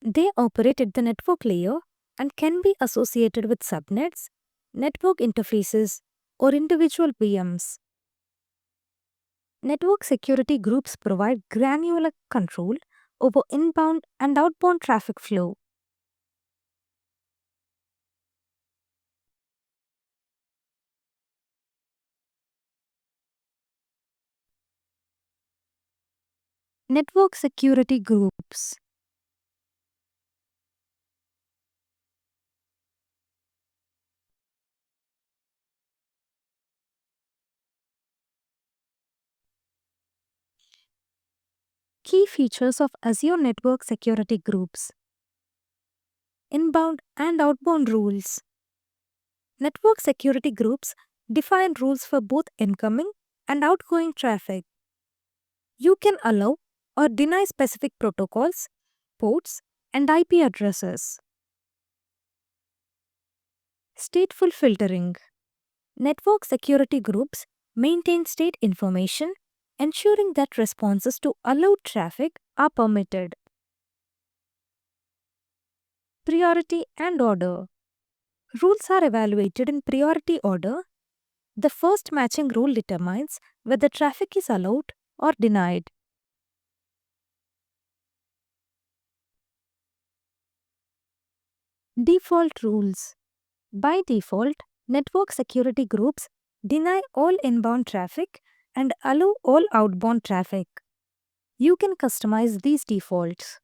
They operate at the network layer and can be associated with subnets, network interfaces, or individual VMs. Network security groups provide granular control over inbound and outbound traffic flow. Network security groups. Key features of Azure Network Security Groups. Inbound and outbound rules. Network security groups define rules for both incoming and outgoing traffic. You can allow or deny specific protocols, ports, and IP addresses. Stateful filtering. Network security groups maintain state information, ensuring that responses to allowed traffic are permitted. Priority and order. Rules are evaluated in priority order. The first matching rule determines whether traffic is allowed or denied. Default rules. By default, network security groups deny all inbound traffic and allow all outbound traffic. You can customize these defaults.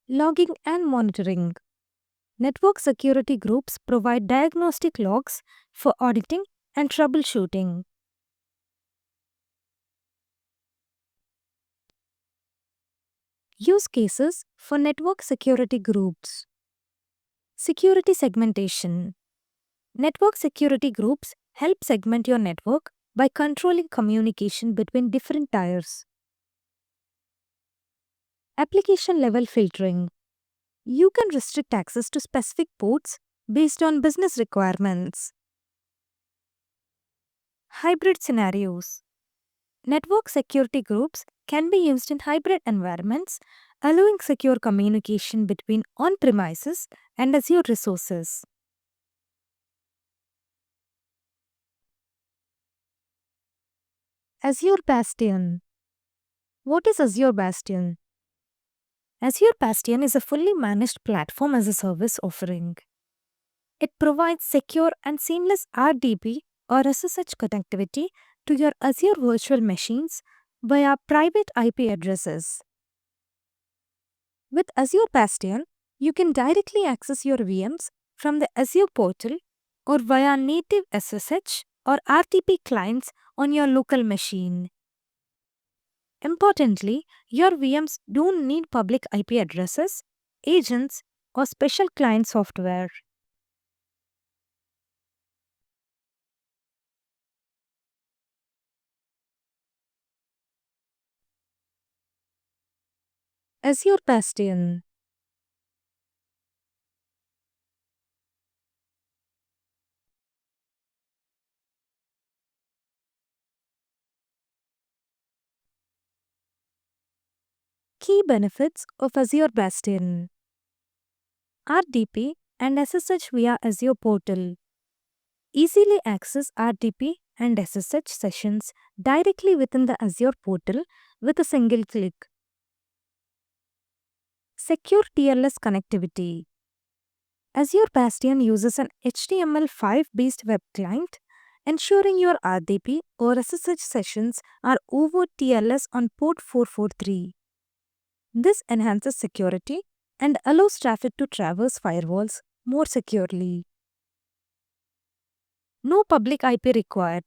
Logging and monitoring. Network security groups provide diagnostic logs for auditing and troubleshooting. Use cases for network security groups. Security segmentation. Network security groups help segment your network by controlling communication between different tiers. Application level filtering. You can restrict access to specific ports based on business requirements. Hybrid scenarios. Network security groups can be used in hybrid environments, allowing secure communication between on-premises and Azure resources. Azure Bastion. What is Azure Bastion? Azure Bastion is a fully managed platform as a service offering. It provides secure and seamless RDP or SSH connectivity to your Azure virtual machines via private IP addresses. With Azure Bastion, you can directly access your VMs from the Azure portal or via native SSH or RTP clients on your local machine. Importantly, your VMs don't need public IP addresses, agents, or special client software. Azure Bastion. Key benefits of Azure Bastion. RDP and SSH via Azure portal. Easily access RDP and SSH sessions directly within the Azure portal with a single click. Secure TLS connectivity. Azure Bastion uses an HTML5 based web client, ensuring your RDP or SSH sessions are over TLS on port 443. This enhances security and allows traffic to traverse firewalls more securely. No public IP required.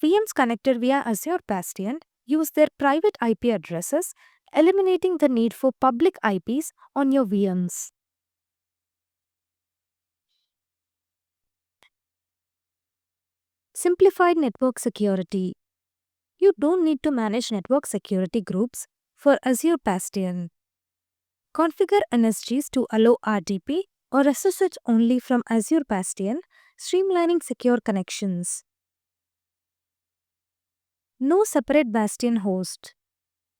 VMs connected via Azure Bastion use their private IP addresses, eliminating the need for public IPs on your VMs. Simplified network security. You don't need to manage network security groups for Azure Bastion. Configure NSGs to allow RDP or SSH only from Azure Bastion, streamlining secure connections. No separate Bastion host.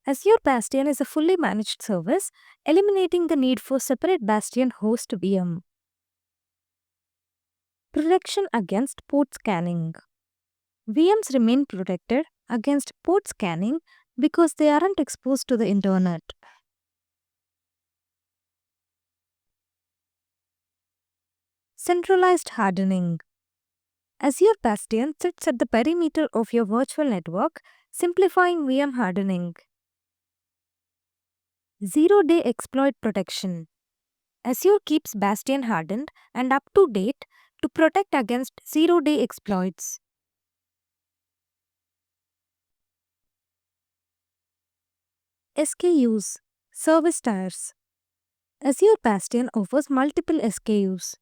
Azure Bastion is a fully managed service, eliminating the need for separate Bastion host VM. Protection against port scanning. VMs remain protected against port scanning because they aren't exposed to the internet. Centralized hardening. Azure Bastion sits at the perimeter of your virtual network, simplifying VM hardening. Zero-day exploit protection. Azure keeps Bastion hardened and up to date to protect against zero-day exploits. SKUs, service tiers. Azure Bastion offers multiple SKUs.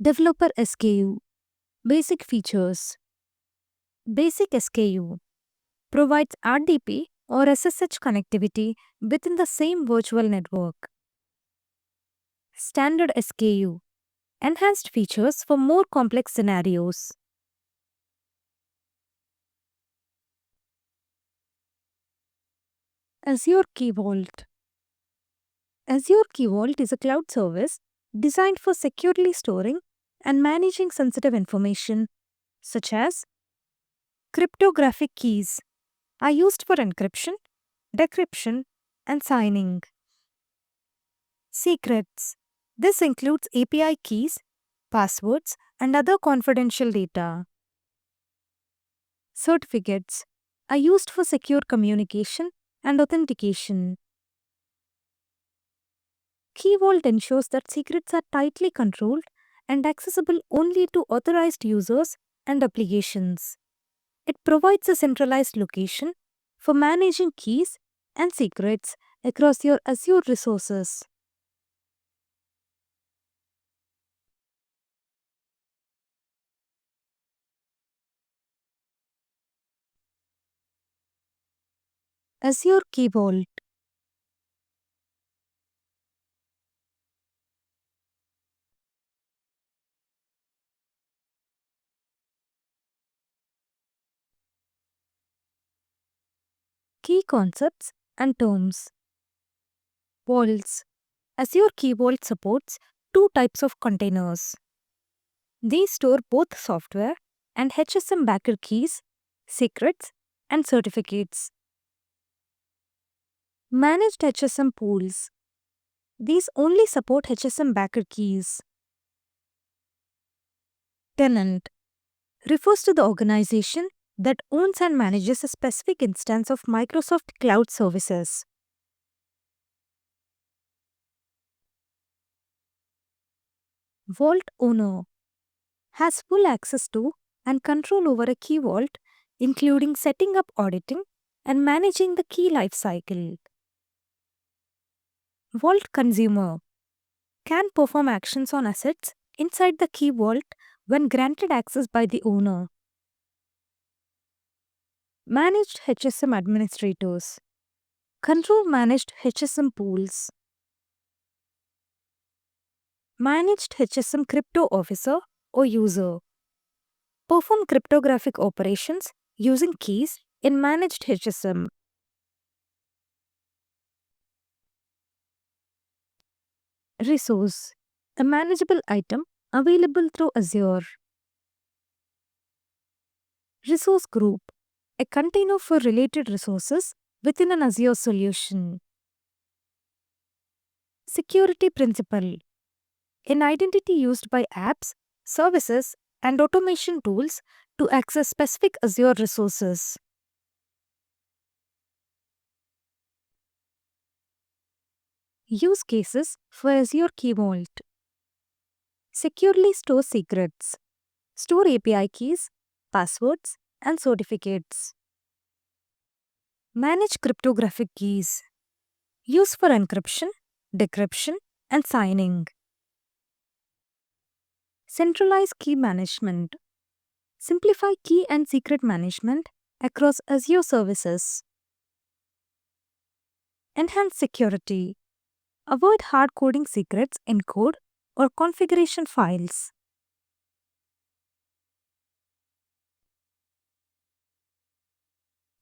Developer SKU, basic features. Basic SKU provides RDP or SSH connectivity within the same virtual network. Standard SKU, enhanced features for more complex scenarios. Azure Key Vault. Azure Key Vault is a cloud service designed for securely storing and managing sensitive information, such as cryptographic keys, are used for encryption, decryption, and signing. Secrets. This includes API keys, passwords, and other confidential data. Certificates are used for secure communication and authentication. Key Vault ensures that secrets are tightly controlled and accessible only to authorized users and applications. It provides a centralized location for managing keys and secrets across your Azure resources. Azure Key Vault. Key concepts and terms. Vaults. Azure Key Vault supports two types of containers. These store both software and HSM backer keys, secrets, and certificates. Managed HSM pools. These only support HSM backer keys. Tenant refers to the organization that owns and manages a specific instance of Microsoft Cloud Services. Vault owner has full access to and control over a key vault, including setting up auditing and managing the key lifecycle. Vault consumer can perform actions on assets inside the key vault when granted access by the owner. Managed HSM administrators control managed HSM pools. Managed HSM crypto officer or user perform cryptographic operations using keys in managed HSM. Resource, a manageable item available through Azure. Resource group, a container for related resources within an Azure solution. Security principle, an identity used by apps, services, and automation tools to access specific Azure resources. Use cases for Azure Key Vault. Securely store secrets. store API keys, passwords, and certificates. Manage cryptographic keys. Use for encryption, decryption, and signing. Centralize key management. Simplify key and secret management across Azure services. Enhance security. Avoid hard coding secrets in code or configuration files.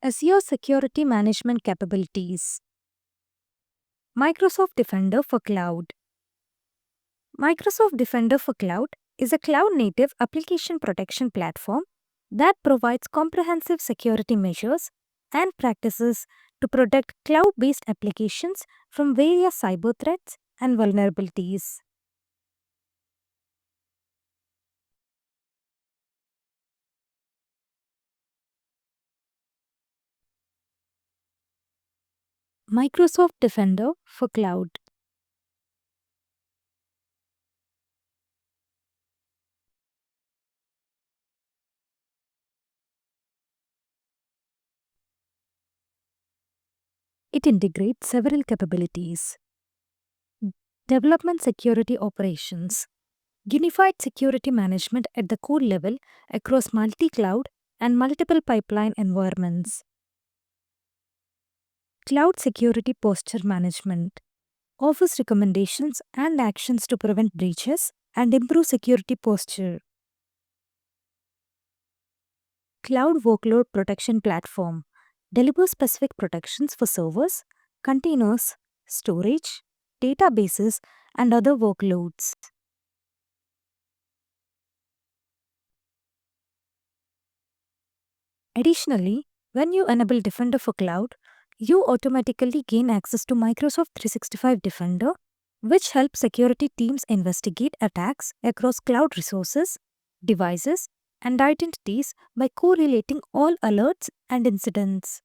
Azure security management capabilities. Microsoft Defender for Cloud. Microsoft Defender for Cloud is a cloud-native application protection platform that provides comprehensive security measures and practices to protect cloud-based applications from various cyber threats and vulnerabilities. Microsoft Defender for Cloud. It integrates several capabilities. Development security operations. Unified security management at the core level across multi-cloud and multiple pipeline environments. Cloud security posture management. Offers recommendations and actions to prevent breaches and improve security posture. Cloud Workload Protection Platform delivers specific protections for servers, containers, storage, databases, and other workloads. Additionally, when you enable Defender for Cloud, you automatically gain access to Microsoft 365 Defender, which helps security teams investigate attacks across cloud resources, devices, and identities by correlating all alerts and incidents.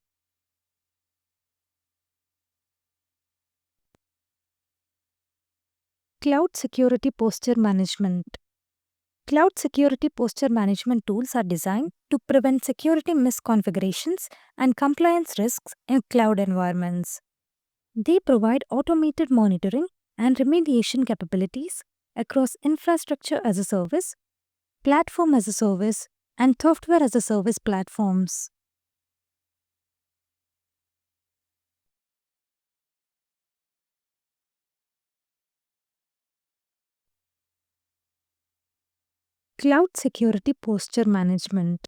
Cloud Security Posture Management. Cloud security posture management tools are designed to prevent security misconfigurations and compliance risks in cloud environments. They provide automated monitoring and remediation capabilities across infrastructure as a service, platform as a service, and software as a service platforms. Cloud security posture management.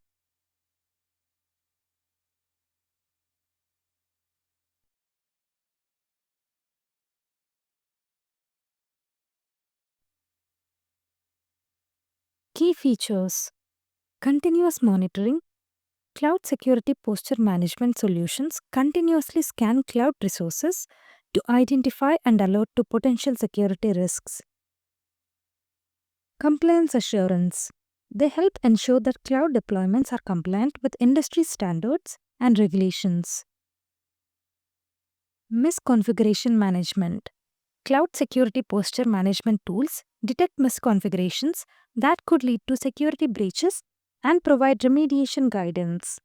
Key features: continuous monitoring. Cloud security posture management solutions continuously scan cloud resources to identify and alert to potential security risks. Compliance assurance. They help ensure that cloud deployments are compliant with industry standards and regulations. Misconfiguration management. Cloud security posture management tools detect misconfigurations that could lead to security breaches and provide remediation guidance.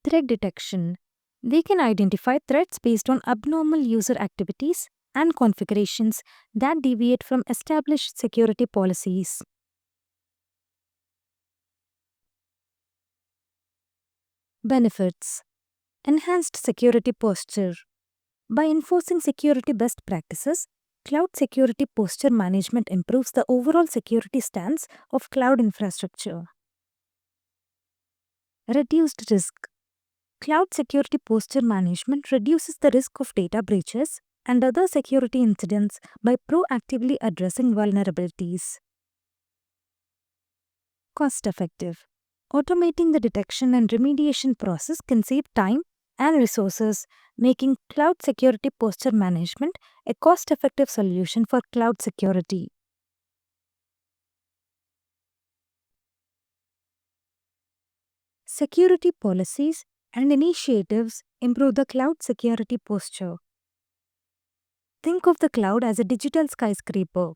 Threat detection. They can identify threats based on abnormal user activities and configurations that deviate from established security policies. Benefits: enhanced security posture. By enforcing security best practices, cloud security posture management improves the overall security stance of cloud infrastructure. Reduced risk. Cloud security posture management reduces the risk of data breaches and other security incidents by proactively addressing vulnerabilities. Cost effective. Automating the detection and remediation process can save time and resources, making cloud security posture management a cost-effective solution for cloud security. Security policies and initiatives improve the cloud security posture. Think of the cloud as a digital skyscraper.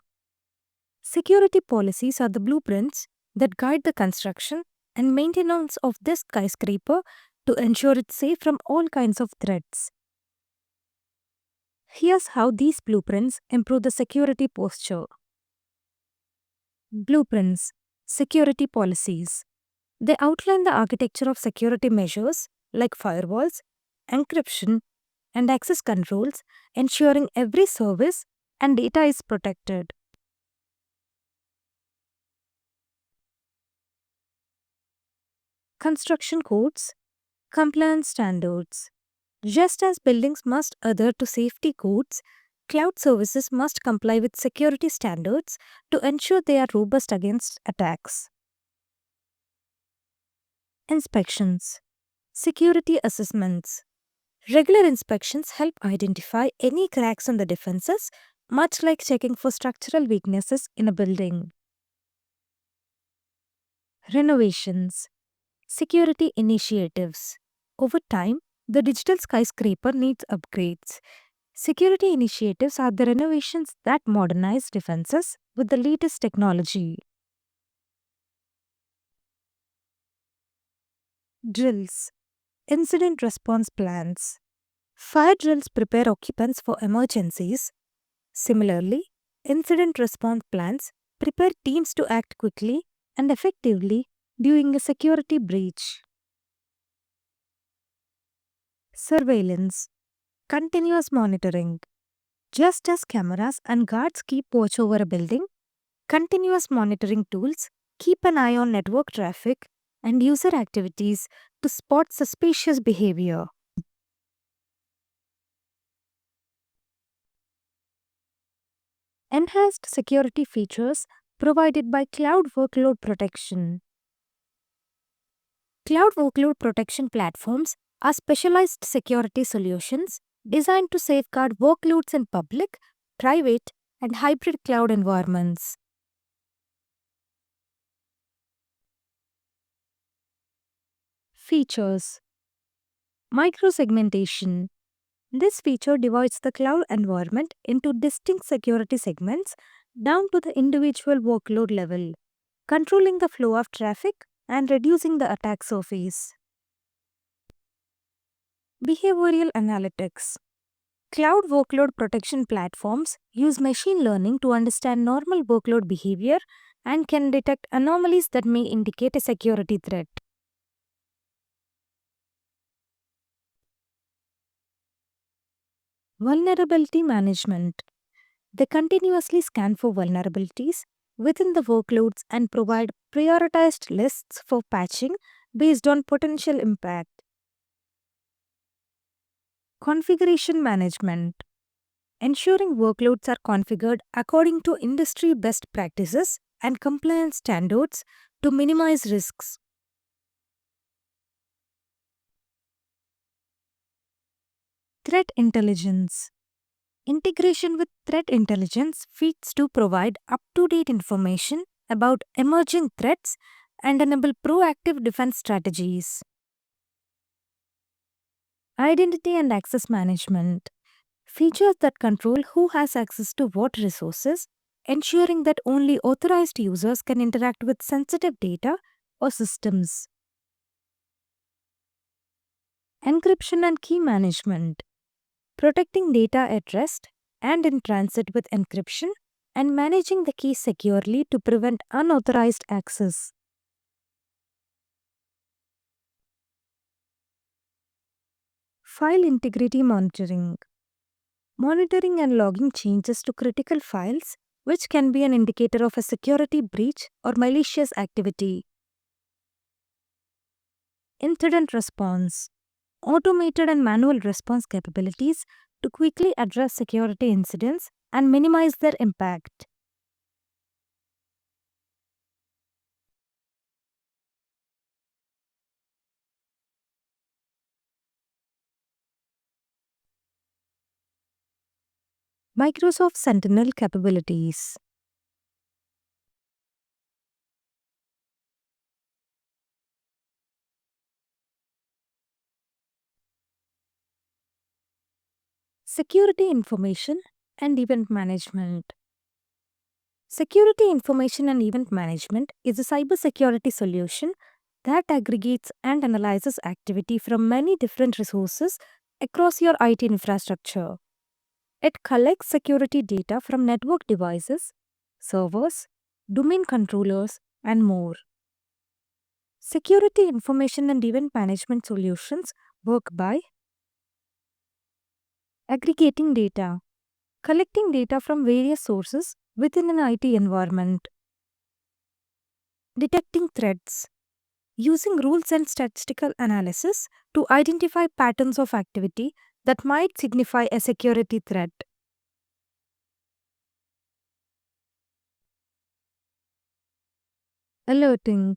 Security policies are the blueprints that guide the construction and maintenance of this skyscraper to ensure it's safe from all kinds of threats. Here's how these blueprints improve the security posture. Blueprints, security policies. They outline the architecture of security measures like firewalls, encryption, and access controls, ensuring every service and data is protected. Construction codes, compliance standards. Just as buildings must adhere to safety codes, cloud services must comply with security standards to ensure they are robust against attacks. Inspections, security assessments. Regular inspections help identify any cracks in the defenses, much like checking for structural weaknesses in a building. Renovations, security initiatives. Over time, the digital skyscraper needs upgrades. Security initiatives are the renovations that modernize defenses with the latest technology. Drills, incident response plans. Fire drills prepare occupants for emergencies. Similarly, incident response plans prepare teams to act quickly and effectively during a security breach. Surveillance, continuous monitoring. Just as cameras and guards keep watch over a building, continuous monitoring tools keep an eye on network traffic and user activities to spot suspicious behavior. Enhanced security features provided by cloud workload protection. Cloud workload protection platforms are specialized security solutions designed to safeguard workloads in public, private, and hybrid cloud environments. Features: microsegmentation. This feature divides the cloud environment into distinct security segments down to the individual workload level, controlling the flow of traffic and reducing the attack surface. Behavioral analytics. Cloud workload protection platforms use machine learning to understand normal workload behavior and can detect anomalies that may indicate a security threat. Vulnerability management. They continuously scan for vulnerabilities within the workloads and provide prioritized lists for patching based on potential impact. Configuration management. Ensuring workloads are configured according to industry best practices and compliance standards to minimize risks. Threat intelligence. Integration with threat intelligence feeds to provide up-to-date information about emerging threats and enable proactive defense strategies. Identity and access management. Features that control who has access to what resources, ensuring that only authorized users can interact with sensitive data or systems. Encryption and key management. Protecting data at rest and in transit with encryption and managing the keys securely to prevent unauthorized access. File integrity monitoring. Monitoring and logging changes to critical files, which can be an indicator of a security breach or malicious activity. Incident response. Automated and manual response capabilities to quickly address security incidents and minimize their impact. Microsoft Sentinel capabilities. Security information and event management. Security Information and Event Management is a cybersecurity solution that aggregates and analyzes activity from many different resources across your IT infrastructure. It collects security data from network devices, servers, domain controllers, and more. Security Information and Event Management solutions work by aggregating data, collecting data from various sources within an IT environment, detecting threats, using rules and statistical analysis to identify patterns of activity that might signify a security threat. Alerting,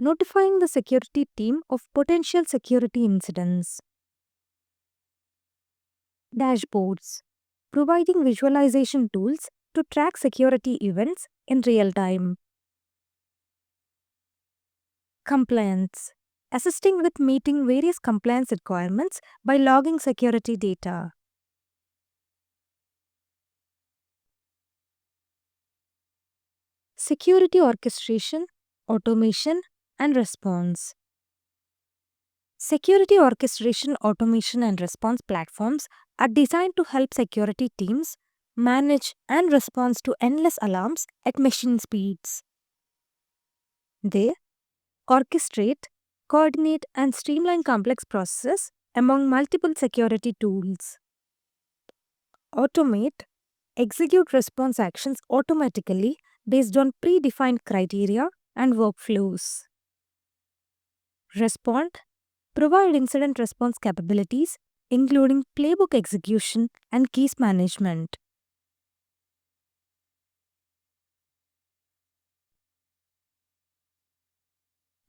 notifying the security team of potential security incidents. Dashboards, providing visualization tools to track security events in real time. Compliance, assisting with meeting various compliance requirements by logging security data. Security orchestration, automation, and response. Security orchestration, automation, and response platforms are designed to help security teams manage and respond to endless alarms at machine speeds. They orchestrate, coordinate, and streamline complex processes among multiple security tools. Automate, execute response actions automatically based on predefined criteria and workflows. Respond, provide incident response capabilities, including playbook execution and case management.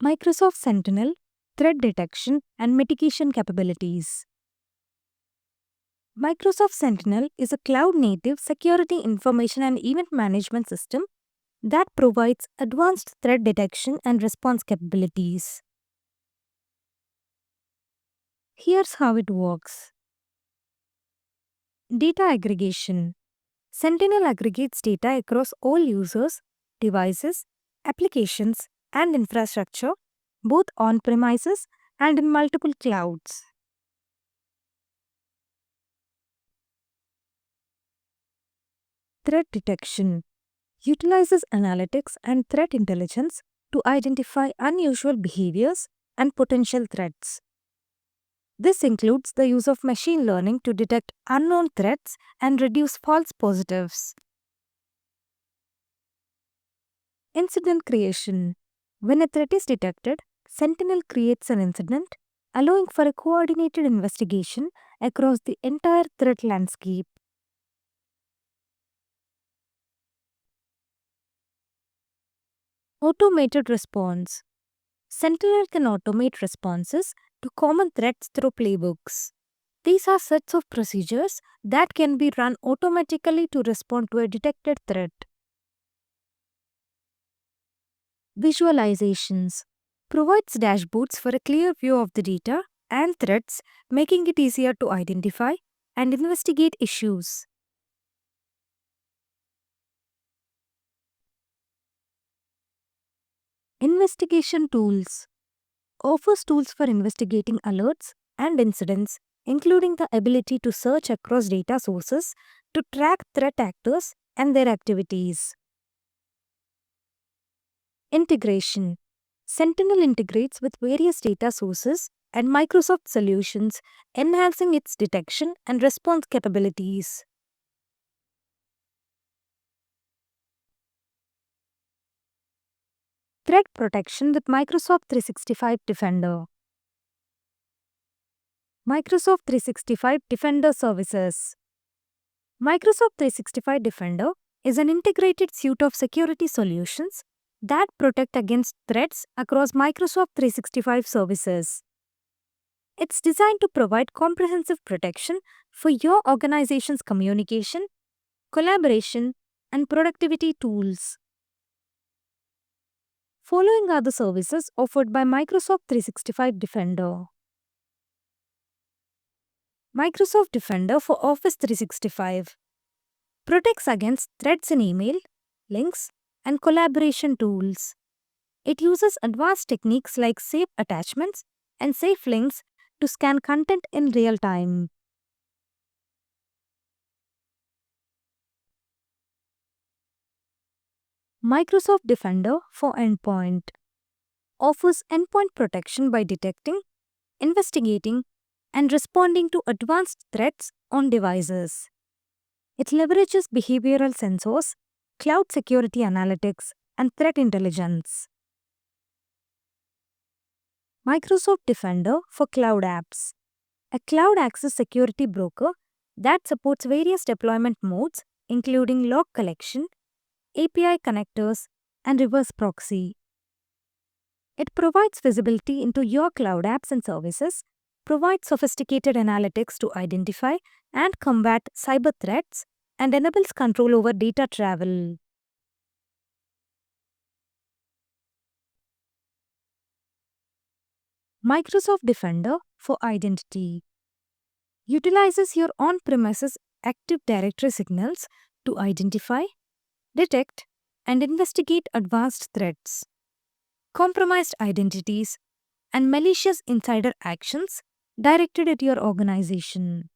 Microsoft Sentinel, threat detection and mitigation capabilities. Microsoft Sentinel is a cloud-native security information and event management system that provides advanced threat detection and response capabilities. Here's how it works. Data aggregation. Sentinel aggregates data across all users, devices, applications, and infrastructure, both on-premises and in multiple clouds. Threat detection utilizes analytics and threat intelligence to identify unusual behaviors and potential threats. This includes the use of machine learning to detect unknown threats and reduce false positives. Incident creation. When a threat is detected, Sentinel creates an incident, allowing for a coordinated investigation across the entire threat landscape. Automated response. Sentinel can automate responses to common threats through playbooks. These are sets of procedures that can be run automatically to respond to a detected threat. Visualizations provides dashboards for a clear view of the data and threats, making it easier to identify and investigate issues. Investigation tools offers tools for investigating alerts and incidents, including the ability to search across data sources to track threat actors and their activities. Integration. Sentinel integrates with various data sources and Microsoft solutions, enhancing its detection and response capabilities. Threat protection with Microsoft 365 Defender. Microsoft 365 Defender services. Microsoft 365 Defender is an integrated suite of security solutions that protect against threats across Microsoft 365 services. It's designed to provide comprehensive protection for your organization's communication, collaboration, and productivity tools. Following are the services offered by Microsoft 365 Defender. Microsoft Defender for Office 365 protects against threats in email, links, and collaboration tools. It uses advanced techniques like safe attachments and safe links to scan content in real time. Microsoft Defender for Endpoint offers endpoint protection by detecting, investigating, and responding to advanced threats on devices. It leverages behavioral sensors, cloud security analytics, and threat intelligence. Microsoft Defender for Cloud Apps, a cloud access security broker that supports various deployment modes, including log collection, API connectors, and reverse proxy. It provides visibility into your cloud apps and services, provides sophisticated analytics to identify and combat cyber threats, and enables control over data travel. Microsoft Defender for Identity utilizes your on-premises Active Directory signals to identify, detect, and investigate advanced threats, compromised identities, and malicious insider actions directed at your organization.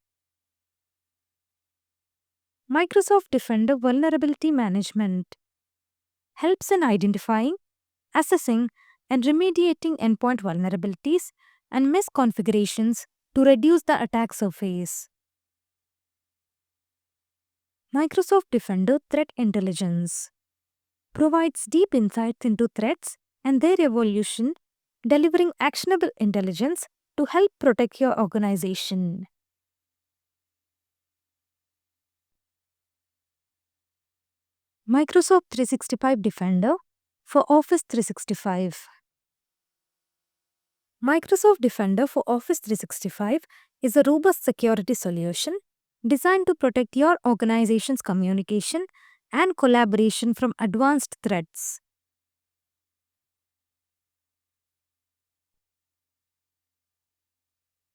Microsoft Defender Vulnerability Management helps in identifying, assessing, and remediating endpoint vulnerabilities and misconfigurations to reduce the attack surface. Microsoft Defender Threat Intelligence provides deep insights into threats and their evolution, delivering actionable intelligence to help protect your organization. Microsoft 365 Defender for Office 365. Microsoft Defender for Office 365 is a robust security solution designed to protect your organization's communication and collaboration from advanced threats.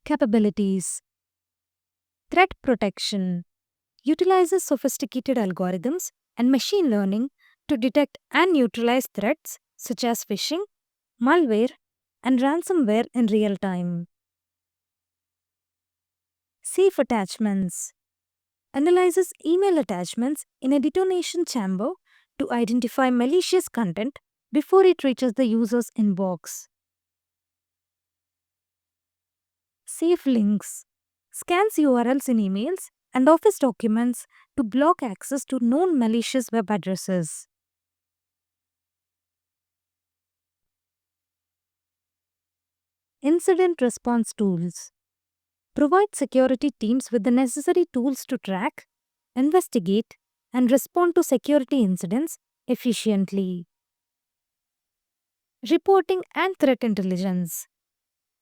Capabilities: Threat protection utilizes sophisticated algorithms and machine learning to detect and neutralize threats such as phishing, malware, and ransomware in real time. Safe attachments analyzes email attachments in a detonation chamber to identify malicious content before it reaches the user's inbox. Safe links scans URLs in emails and Office documents to block access to known malicious web addresses. Incident response tools provide security teams with the necessary tools to track, investigate, and respond to security incidents efficiently. Reporting and threat intelligence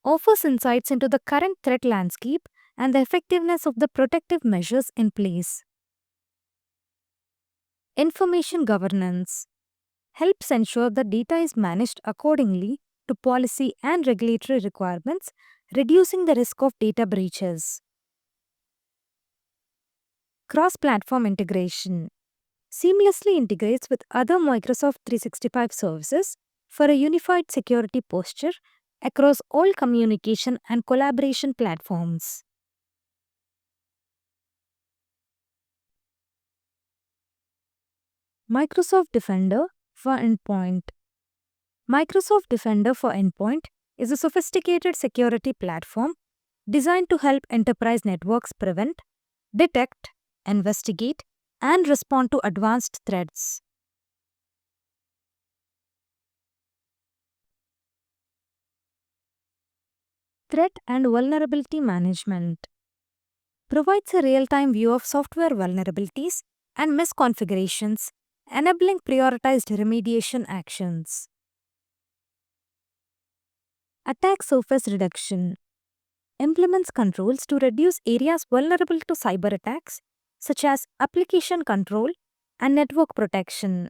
offers insights into the current threat landscape and the effectiveness of the protective measures in place. Information governance helps ensure that data is managed accordingly to policy and regulatory requirements, reducing the risk of data breaches. Cross-platform integration seamlessly integrates with other Microsoft 365 services for a unified security posture across all communication and collaboration platforms. Microsoft Defender for Endpoint. Microsoft Defender for Endpoint is a sophisticated security platform designed to help enterprise networks prevent, detect, investigate, and respond to advanced threats. Threat and vulnerability management provides a real-time view of software vulnerabilities and misconfigurations, enabling prioritized remediation actions. Attack surface reduction implements controls to reduce areas vulnerable to cyber attacks, such as application control and network protection.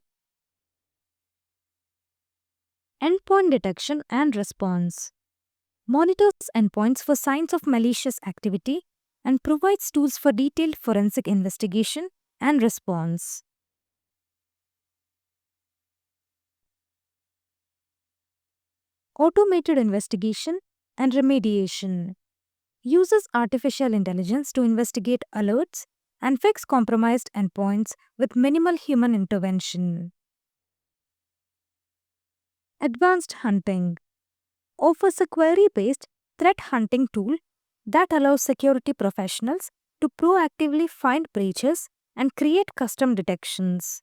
Endpoint detection and response monitors endpoints for signs of malicious activity and provides tools for detailed forensic investigation and response. automated investigation and remediation. Uses artificial intelligence to investigate alerts and fix compromised endpoints with minimal human intervention. Advanced hunting offers a query-based threat hunting tool that allows security professionals to proactively find breaches and create custom detections.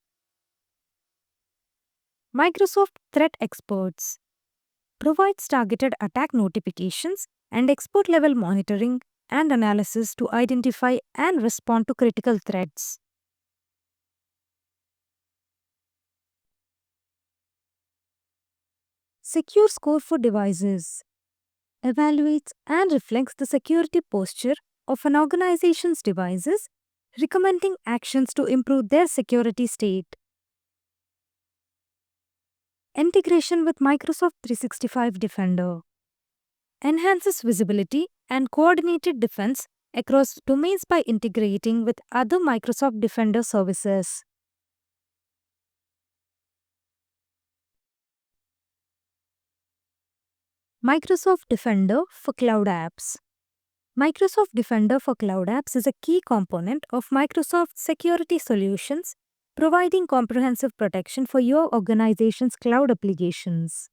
Microsoft Threat Experts provides targeted attack notifications and expert-level monitoring and analysis to identify and respond to critical threats. Secure Score for Devices evaluates and reflects the security posture of an organization's devices, recommending actions to improve their security state. Integration with Microsoft 365 Defender enhances visibility and coordinated defense across domains by integrating with other Microsoft Defender services. Microsoft Defender for Cloud Apps. Microsoft Defender for Cloud Apps is a key component of Microsoft's security solutions, providing comprehensive protection for your organization's cloud applications.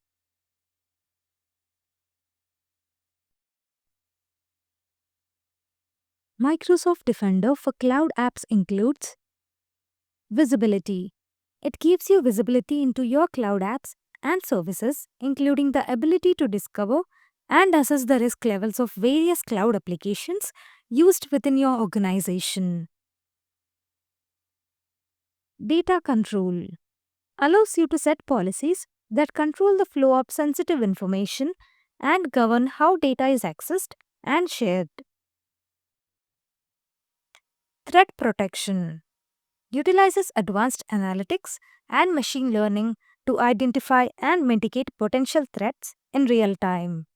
Microsoft Defender for Cloud Apps includes visibility. It gives you visibility into your cloud apps and services, including the ability to discover and assess the risk levels of various cloud applications used within your organization. Data control allows you to set policies that control the flow of sensitive information and govern how data is accessed and shared. Threat protection utilizes advanced analytics and machine learning to identify and mitigate potential threats in real time.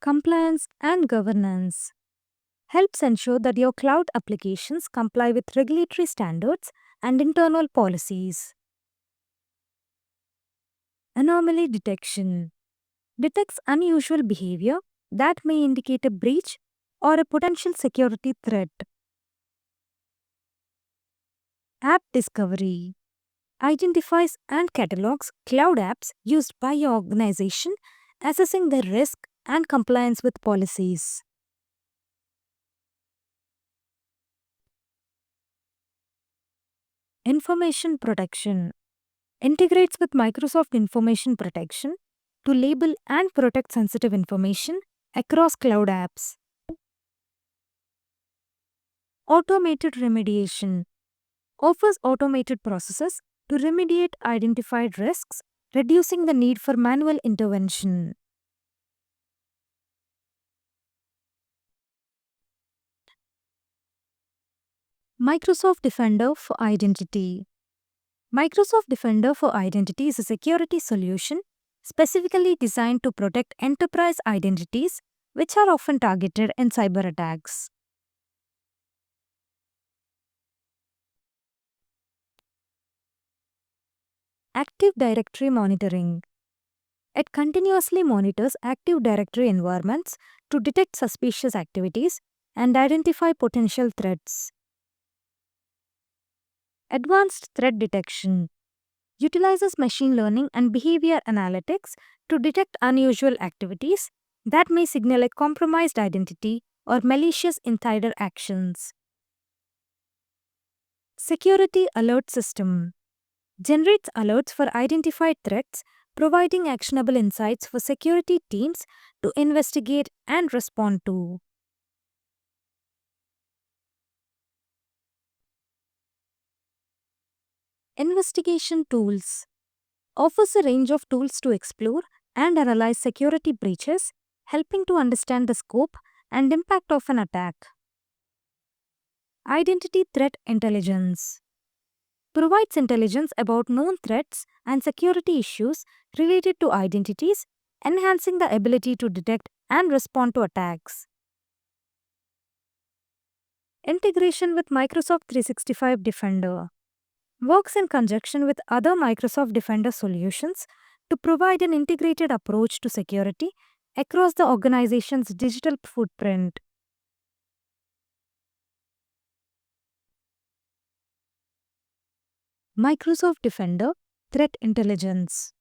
Compliance and governance helps ensure that your cloud applications comply with regulatory standards and internal policies. Anomaly detection detects unusual behavior that may indicate a breach or a potential security threat. App discovery identifies and catalogs cloud apps used by your organization, assessing their risk and compliance with policies. Information protection integrates with Microsoft Information Protection to label and protect sensitive information across cloud apps. Automated remediation offers automated processes to remediate identified risks, reducing the need for manual intervention. Microsoft Defender for Identity. Microsoft Defender for Identity is a security solution specifically designed to protect enterprise identities, which are often targeted in cyber attacks. Active Directory monitoring. It continuously monitors Active Directory environments to detect suspicious activities and identify potential threats. Advanced Threat Detection utilizes machine learning and behavior analytics to detect unusual activities that may signal a compromised identity or malicious insider actions. Security Alert System generates alerts for identified threats, providing actionable insights for security teams to investigate and respond to. Investigation Tools offers a range of tools to explore and analyze security breaches, helping to understand the scope and impact of an attack. Identity Threat Intelligence provides intelligence about known threats and security issues related to identities, enhancing the ability to detect and respond to attacks. Integration with Microsoft 365 Defender works in conjunction with other Microsoft Defender solutions to provide an integrated approach to security across the organization's digital footprint. Microsoft Defender Threat Intelligence.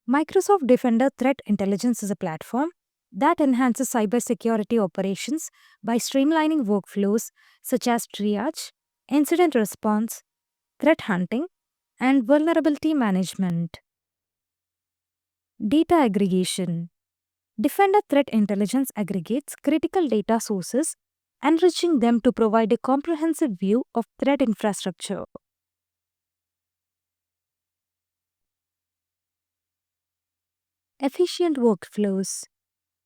Microsoft Defender Threat Intelligence is a platform that enhances cybersecurity operations by streamlining workflows such as triage, incident response, threat hunting, and vulnerability management. Data aggregation. Defender Threat Intelligence aggregates critical data sources, enriching them to provide a comprehensive view of threat infrastructure. Efficient workflows.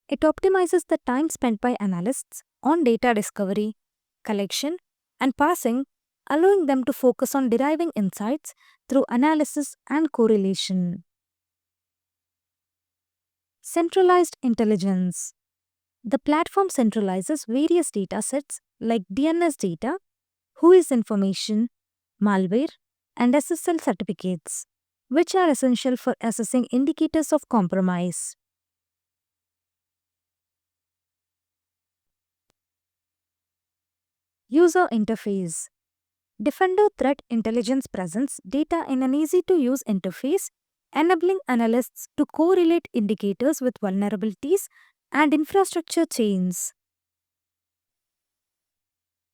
It optimizes the time spent by analysts on data discovery, collection, and parsing, allowing them to focus on deriving insights through analysis and correlation. Centralized intelligence. The platform centralizes various datasets like DNS data, whois information, malware, and SSL certificates, which are essential for assessing indicators of compromise. User interface. Defender Threat Intelligence presents data in an easy-to-use interface, enabling analysts to correlate indicators with vulnerabilities and infrastructure chains.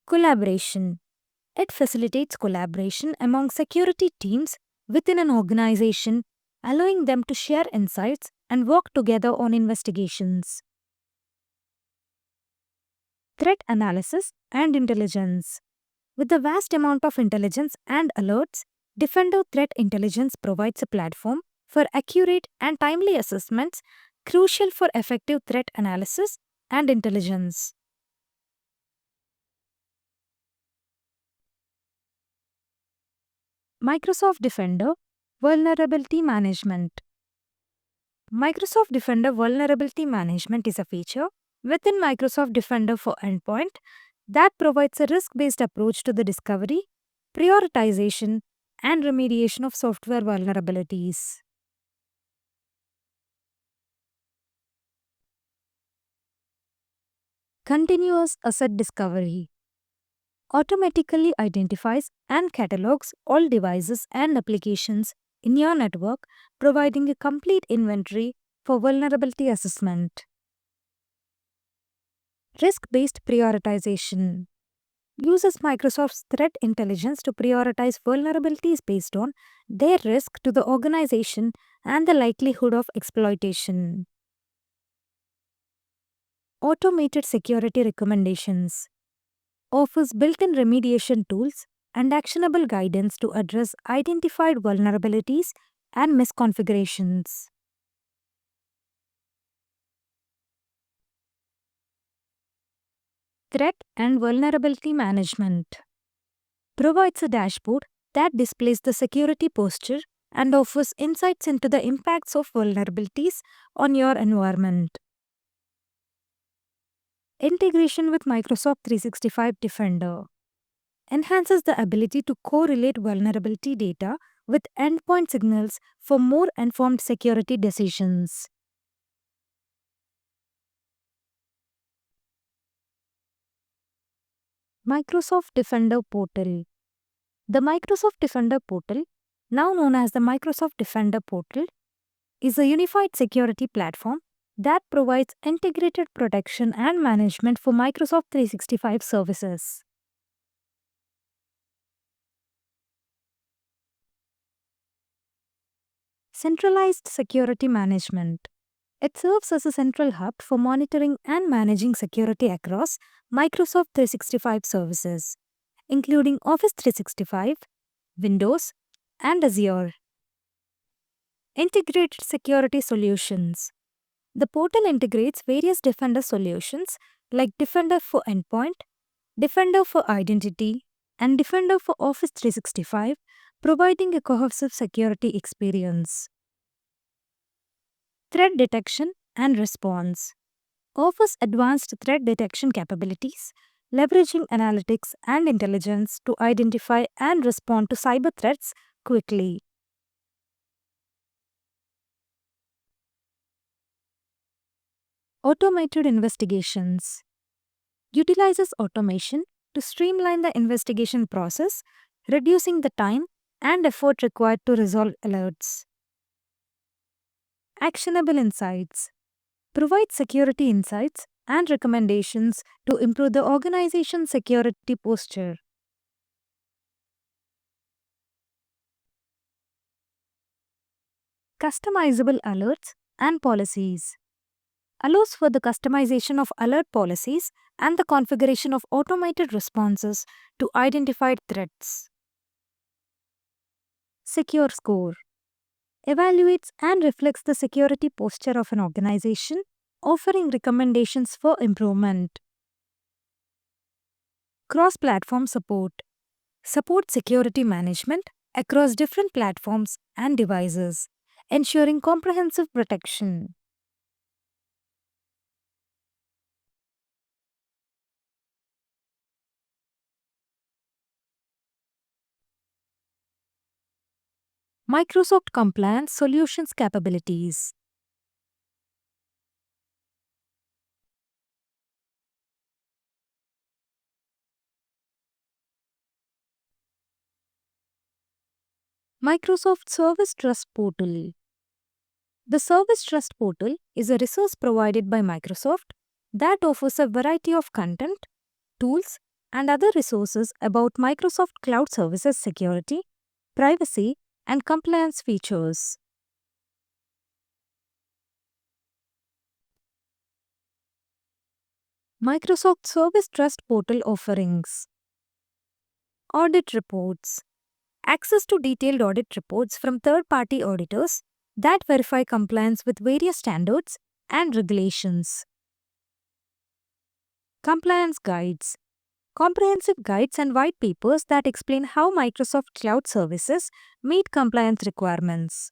Collaboration. It facilitates collaboration among security teams within an organization, allowing them to share insights and work together on investigations. Threat analysis and intelligence. With the vast amount of intelligence and alerts, Defender Threat Intelligence provides a platform for accurate and timely assessments crucial for effective threat analysis and intelligence. Microsoft Defender Vulnerability Management. Microsoft Defender Vulnerability Management is a feature within Microsoft Defender for Endpoint that provides a risk-based approach to the discovery, prioritization, and remediation of software vulnerabilities. Continuous Asset Discovery automatically identifies and catalogs all devices and applications in your network, providing a complete inventory for vulnerability assessment. Risk-based prioritization uses Microsoft's threat intelligence to prioritize vulnerabilities based on their risk to the organization and the likelihood of exploitation. Automated security recommendations offers built-in remediation tools and actionable guidance to address identified vulnerabilities and misconfigurations. Threat and Vulnerability Management provides a dashboard that displays the security posture and offers insights into the impacts of vulnerabilities on your environment. Integration with Microsoft 365 Defender enhances the ability to correlate vulnerability data with endpoint signals for more informed security decisions. Microsoft Defender Portal. The Microsoft Defender Portal, now known as the Microsoft Defender Portal, is a unified security platform that provides integrated protection and management for Microsoft 365 services. Centralized Security Management. It serves as a central hub for monitoring and managing security across Microsoft 365 services, including Office 365, Windows, and Azure. Integrated Security Solutions. The portal integrates various Defender solutions like Defender for Endpoint, Defender for Identity, and Defender for Office 365, providing a cohesive security experience. Threat Detection and Response offers advanced threat detection capabilities leveraging analytics and intelligence to identify and respond to cyber threats quickly. Automated investigations utilizes automation to streamline the investigation process, reducing the time and effort required to resolve alerts. Actionable insights provide security insights and recommendations to improve the organization's security posture. Customizable alerts and policies allows for the customization of alert policies and the configuration of automated responses to identified threats. Secure Score evaluates and reflects the security posture of an organization, offering recommendations for improvement. Cross-platform support supports security management across different platforms and devices, ensuring comprehensive protection. Microsoft Compliance Solutions capabilities. Microsoft Service Trust Portal. The Service Trust Portal is a resource provided by Microsoft that offers a variety of content, tools, and other resources about Microsoft Cloud Services security, privacy, and compliance features. Microsoft Service Trust Portal offerings. Audit reports. Access to detailed audit reports from third-party auditors that verify compliance with various standards and regulations. Compliance guides. Comprehensive guides and white papers that explain how Microsoft Cloud Services meet compliance requirements.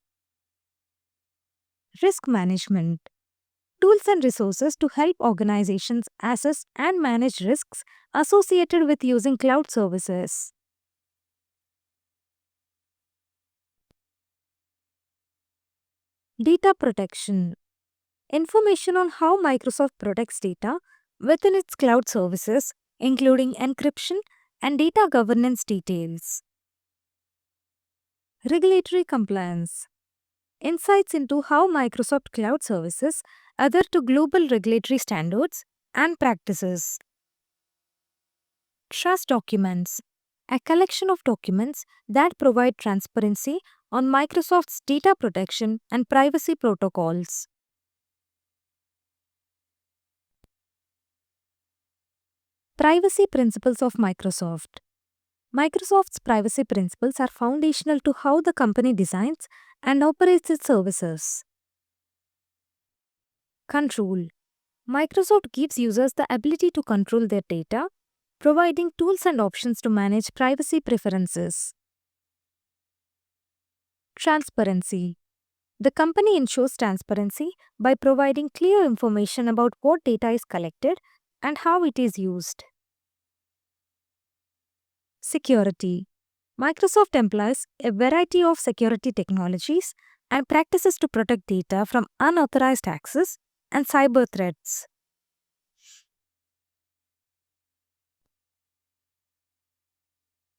Risk management. Tools and resources to help organizations assess and manage risks associated with using cloud services. Data protection. Information on how Microsoft protects data within its cloud services, including encryption and data governance details. Regulatory compliance. Insights into how Microsoft Cloud Services adhere to global regulatory standards and practices. Trust documents. A collection of documents that provide transparency on Microsoft's data protection and privacy protocols. Privacy principles of Microsoft. Microsoft's privacy principles are foundational to how the company designs and operates its services. Control. Microsoft gives users the ability to control their data, providing tools and options to manage privacy preferences. Transparency. The company ensures transparency by providing clear information about what data is collected and how it is used. Security. Microsoft employs a variety of security technologies and practices to protect data from unauthorized access and cyber threats.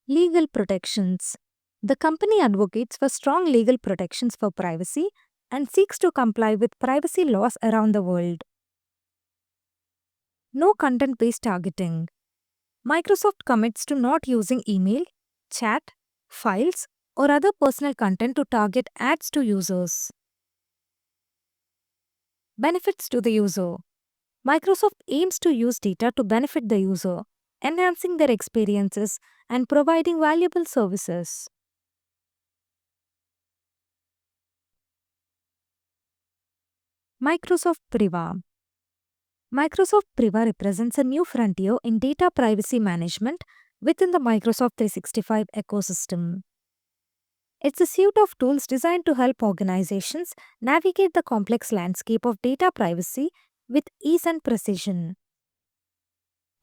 Legal protections. The company advocates for strong legal protections for privacy and seeks to comply with privacy laws around the world. No content-based targeting. Microsoft commits to not using email, chat, files, or other personal content to target ads to users. Benefits to the user. Microsoft aims to use data to benefit the user, enhancing their experiences and providing valuable services. Microsoft Priva. Microsoft Priva represents a new frontier in data privacy management within the Microsoft 365 ecosystem. It's a suite of tools designed to help organizations navigate the complex landscape of data privacy with ease and precision.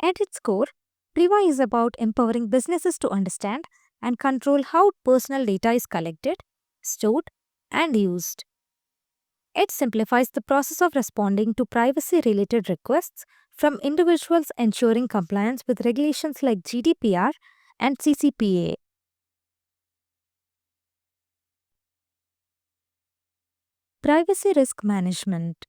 At its core, Priva is about empowering businesses to understand and control how personal data is collected, stored, and used. It simplifies the process of responding to privacy related requests from individuals ensuring compliance with regulations like GDPR and CCPA. Privacy risk management.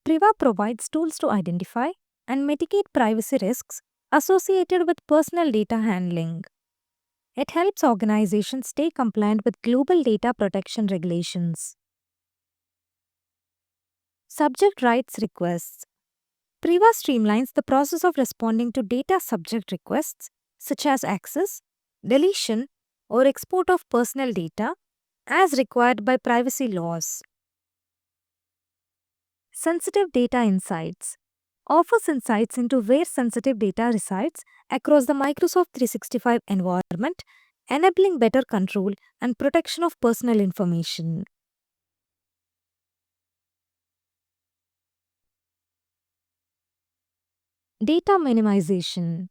Priva provides tools to identify and mitigate privacy risks associated with personal data handling. It helps organizations stay compliant with global data protection regulations. Subject rights requests. Priva streamlines the process of responding to data subject requests such as access, deletion, or export of personal data as required by privacy laws. Sensitive data insights offers insights into where sensitive data resides across the Microsoft 365 environment, enabling better control and protection of personal information. Data minimization.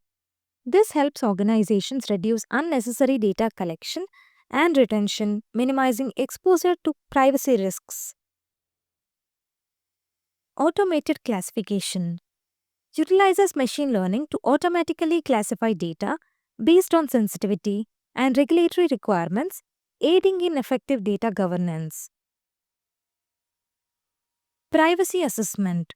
This helps organizations reduce unnecessary data collection and retention, minimizing exposure to privacy risks. Automated classification utilizes machine learning to automatically classify data based on sensitivity and regulatory requirements, aiding in effective data governance. Privacy assessment.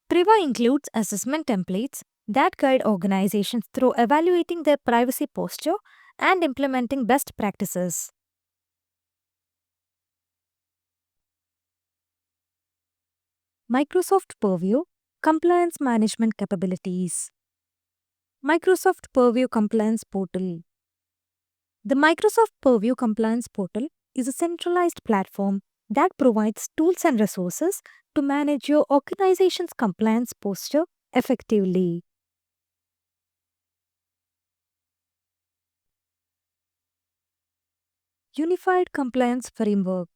Priva includes assessment templates that guide organizations through evaluating their privacy posture and implementing best practices. Microsoft Purview Compliance Management Capabilities. Microsoft Purview Compliance Portal. The Microsoft Purview Compliance Portal is a centralized platform that provides tools and resources to manage your organization's compliance posture effectively. Unified Compliance Framework.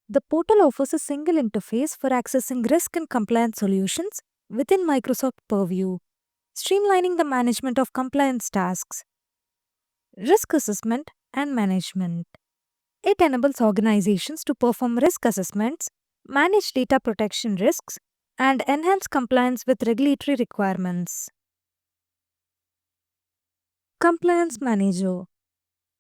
The portal offers a single interface for accessing risk and compliance solutions within Microsoft Purview, streamlining the management of compliance tasks, risk assessment, and management. It enables organizations to perform risk assessments, manage data protection risks, and enhance compliance with regulatory requirements. Compliance Manager.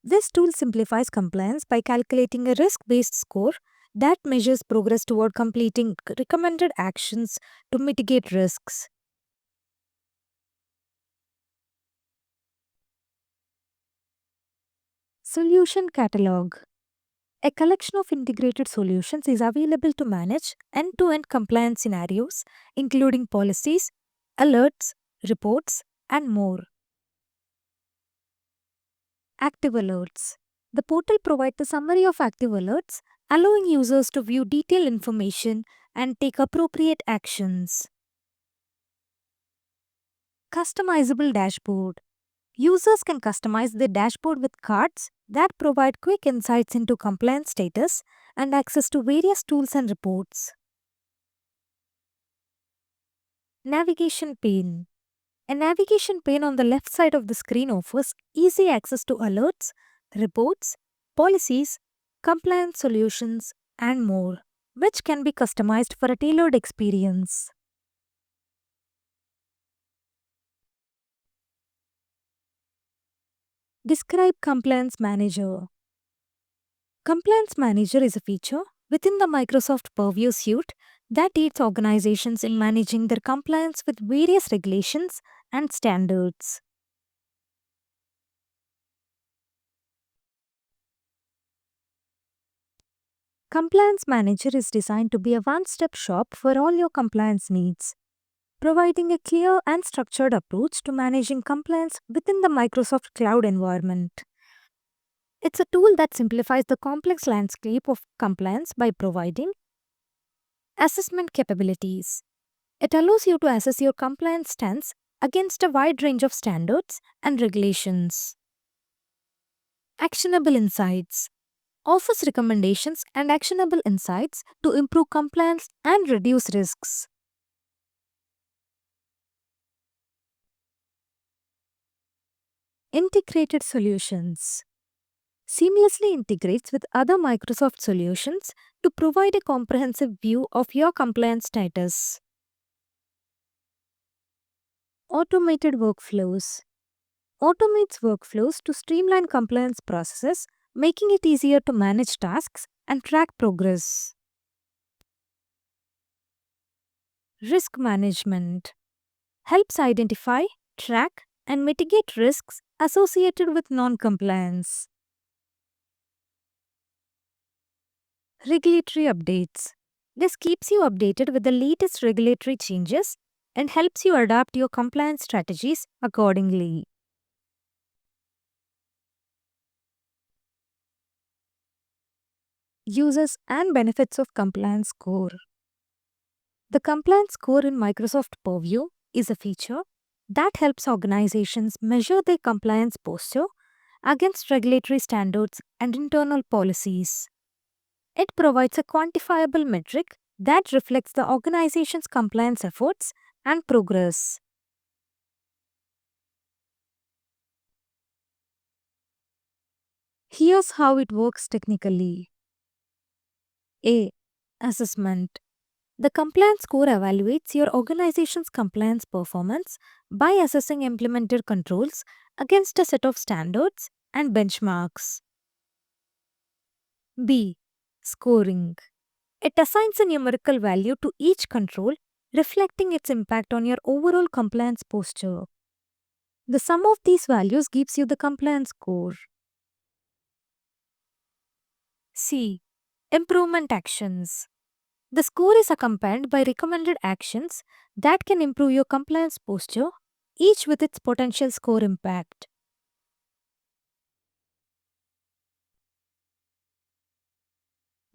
This tool simplifies compliance by calculating a risk-based score that measures progress toward completing recommended actions to mitigate risks. Solution Catalog. A collection of integrated solutions is available to manage end-to-end compliance scenarios, including policies, alerts, reports, and more. Active Alerts. The portal provides a summary of active alerts, allowing users to view detailed information and take appropriate actions. Customizable Dashboard. Users can customize their dashboard with cards that provide quick insights into compliance status and access to various tools and reports. Navigation pane. A navigation pane on the left side of the screen offers easy access to alerts, reports, policies, compliance solutions, and more, which can be customized for a tailored experience. Describe Compliance Manager. Compliance Manager is a feature within the Microsoft Purview suite that aids organizations in managing their compliance with various regulations and standards. Compliance Manager is designed to be a one-stop shop for all your compliance needs, providing a clear and structured approach to managing compliance within the Microsoft Cloud environment. It's a tool that simplifies the complex landscape of compliance by providing assessment capabilities. It allows you to assess your compliance stance against a wide range of standards and regulations. Actionable Insights offers recommendations and actionable insights to improve compliance and reduce risks. Integrated solutions. Seamlessly integrates with other Microsoft solutions to provide a comprehensive view of your compliance status. Automated workflows. Automates workflows to streamline compliance processes, making it easier to manage tasks and track progress. Risk management. Helps identify, track, and mitigate risks associated with non-compliance. Regulatory updates. This keeps you updated with the latest regulatory changes and helps you adapt your compliance strategies accordingly. Uses and benefits of Compliance Score. The Compliance Score in Microsoft Purview is a feature that helps organizations measure their compliance posture against regulatory standards and internal policies. It provides a quantifiable metric that reflects the organization's compliance efforts and progress. Here's how it works technically. A. Assessment. The compliance score evaluates your organization's compliance performance by assessing implemented controls against a set of standards and benchmarks. B. Scoring. It assigns a numerical value to each control, reflecting its impact on your overall compliance posture. The sum of these values gives you the compliance score. C. Improvement actions. The score is accompanied by recommended actions that can improve your compliance posture, each with its potential score impact.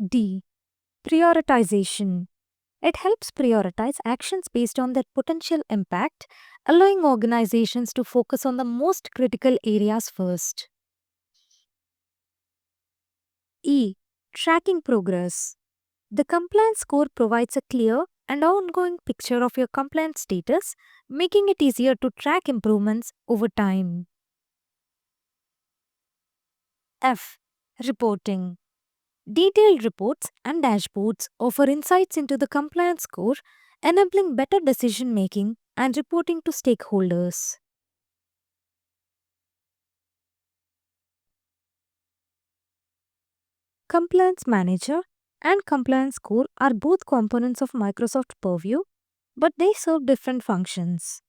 D. Prioritization. It helps prioritize actions based on their potential impact, allowing organizations to focus on the most critical areas first. E. Tracking progress. The compliance score provides a clear and ongoing picture of your compliance status, making it easier to track improvements over time. F. Reporting. Detailed reports and dashboards offer insights into the compliance score, enabling better decision making and reporting to stakeholders. Compliance Manager and Compliance Score are both components of Microsoft Purview, but they serve different functions.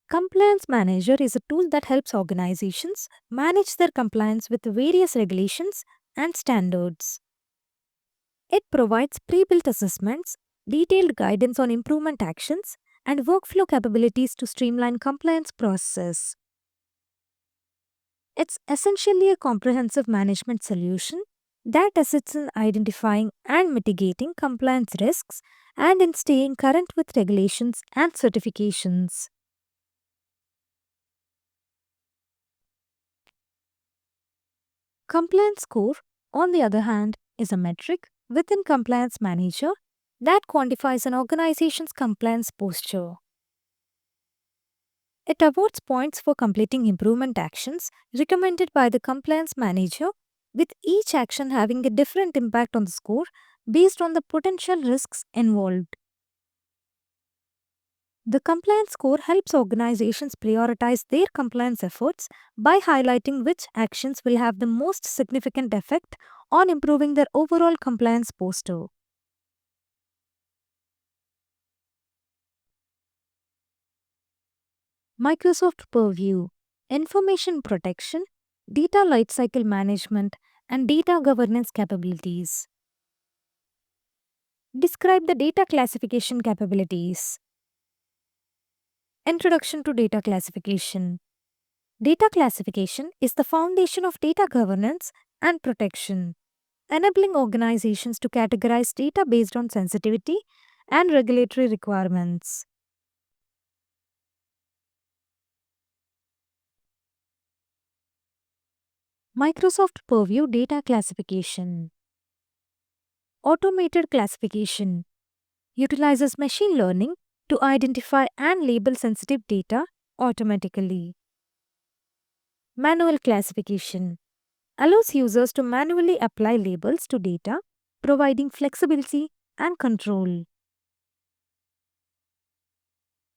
Compliance Manager is a tool that helps organizations manage their compliance with various regulations and standards. It provides pre-built assessments, detailed guidance on improvement actions, and workflow capabilities to streamline compliance processes. It's essentially a comprehensive management solution that assists in identifying and mitigating compliance risks and in staying current with regulations and certifications. Compliance Score, on the other hand, is a metric within Compliance Manager that quantifies an organization's compliance posture. It awards points for completing improvement actions recommended by the Compliance Manager, with each action having a different impact on the score based on the potential risks involved. The compliance score helps organizations prioritize their compliance efforts by highlighting which actions will have the most significant effect on improving their overall compliance posture. Microsoft Purview, Information Protection, Data Lifecycle Management, and Data Governance capabilities. Describe the data classification capabilities. Introduction to data classification. Data classification is the foundation of data governance and protection, enabling organizations to categorize data based on sensitivity and regulatory requirements. Microsoft Purview Data Classification. Automated classification utilizes machine learning to identify and label sensitive data automatically. Manual classification allows users to manually apply labels to data, providing flexibility and control.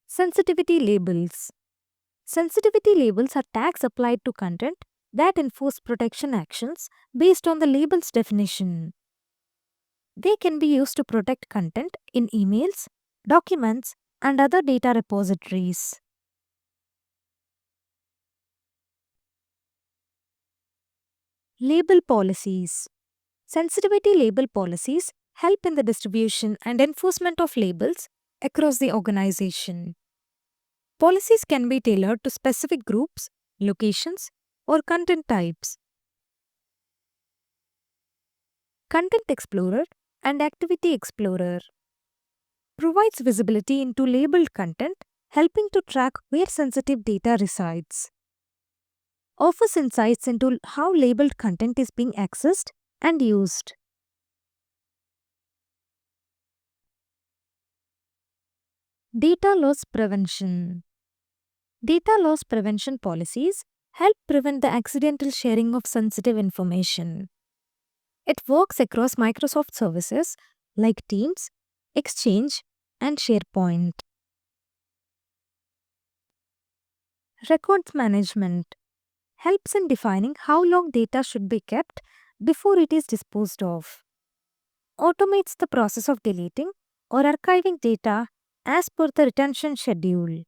Sensitivity labels. Sensitivity labels are tags applied to content that enforce protection actions based on the label's definition. They can be used to protect content in emails, documents, and other data repositories. Label policies. Sensitivity label policies help in the distribution and enforcement of labels across the organization. Policies can be tailored to specific groups, locations, or content types. Content Explorer and Activity Explorer provides visibility into labeled content, helping to track where sensitive data resides. Offers insights into how labeled content is being accessed and used. Data loss prevention. Data loss prevention policies help prevent the accidental sharing of sensitive information. It works across Microsoft services like Teams, Exchange, and SharePoint. Records management helps in defining how long data should be kept before it is disposed of. Automates the process of deleting or archiving data as per the retention schedule.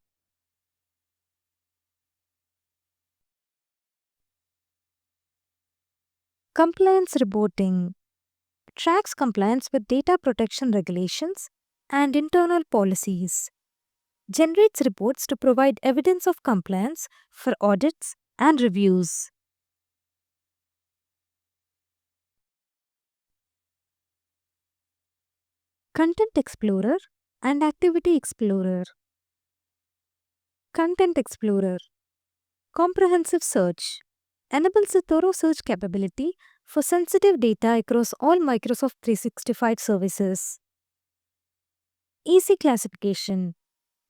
Compliance reporting tracks compliance with data protection regulations and internal policies. Generates reports to provide evidence of compliance for audits and reviews. Content Explorer and Activity Explorer. Content Explorer comprehensive search enables a thorough search capability for sensitive data across all Microsoft 365 services. Easy classification.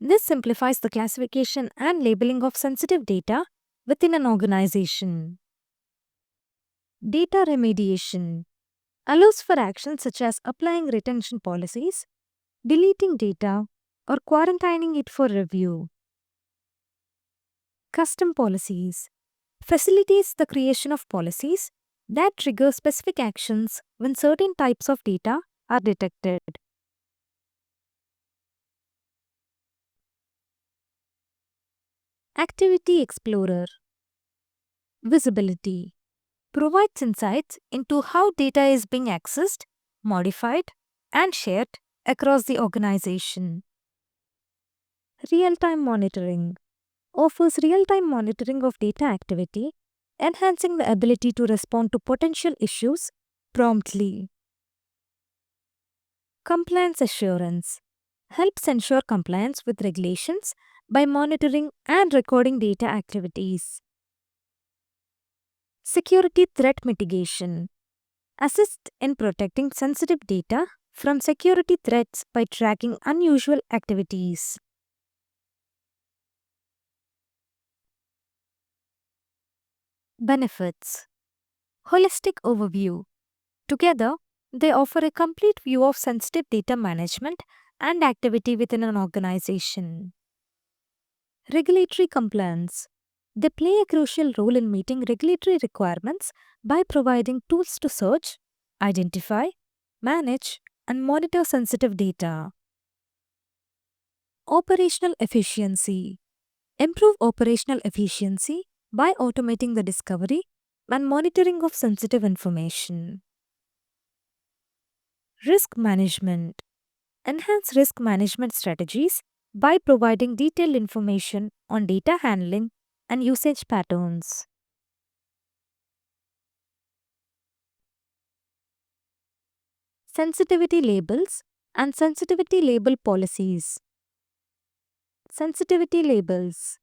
This simplifies the classification and labeling of sensitive data within an organization. Data remediation allows for actions such as applying retention policies, deleting data, or quarantining it for review. Custom policies facilitates the creation of policies that trigger specific actions when certain types of data are detected. Activity Explorer visibility provides insights into how data is being accessed, modified, and shared across the organization. Real-time monitoring offers real-time monitoring of data activity, enhancing the ability to respond to potential issues promptly. Compliance assurance helps ensure compliance with regulations by monitoring and recording data activities. Security threat mitigation assists in protecting sensitive data from security threats by tracking unusual activities. Benefits holistic overview. Together, they offer a complete view of sensitive data management and activity within an organization. Regulatory compliance. They play a crucial role in meeting regulatory requirements by providing tools to search, identify, manage, and monitor sensitive data. Operational efficiency. Improve operational efficiency by automating the discovery and monitoring of sensitive information. Risk management. Enhance risk management strategies by providing detailed information on data handling and usage patterns. Sensitivity labels and sensitivity label policies. Sensitivity labels.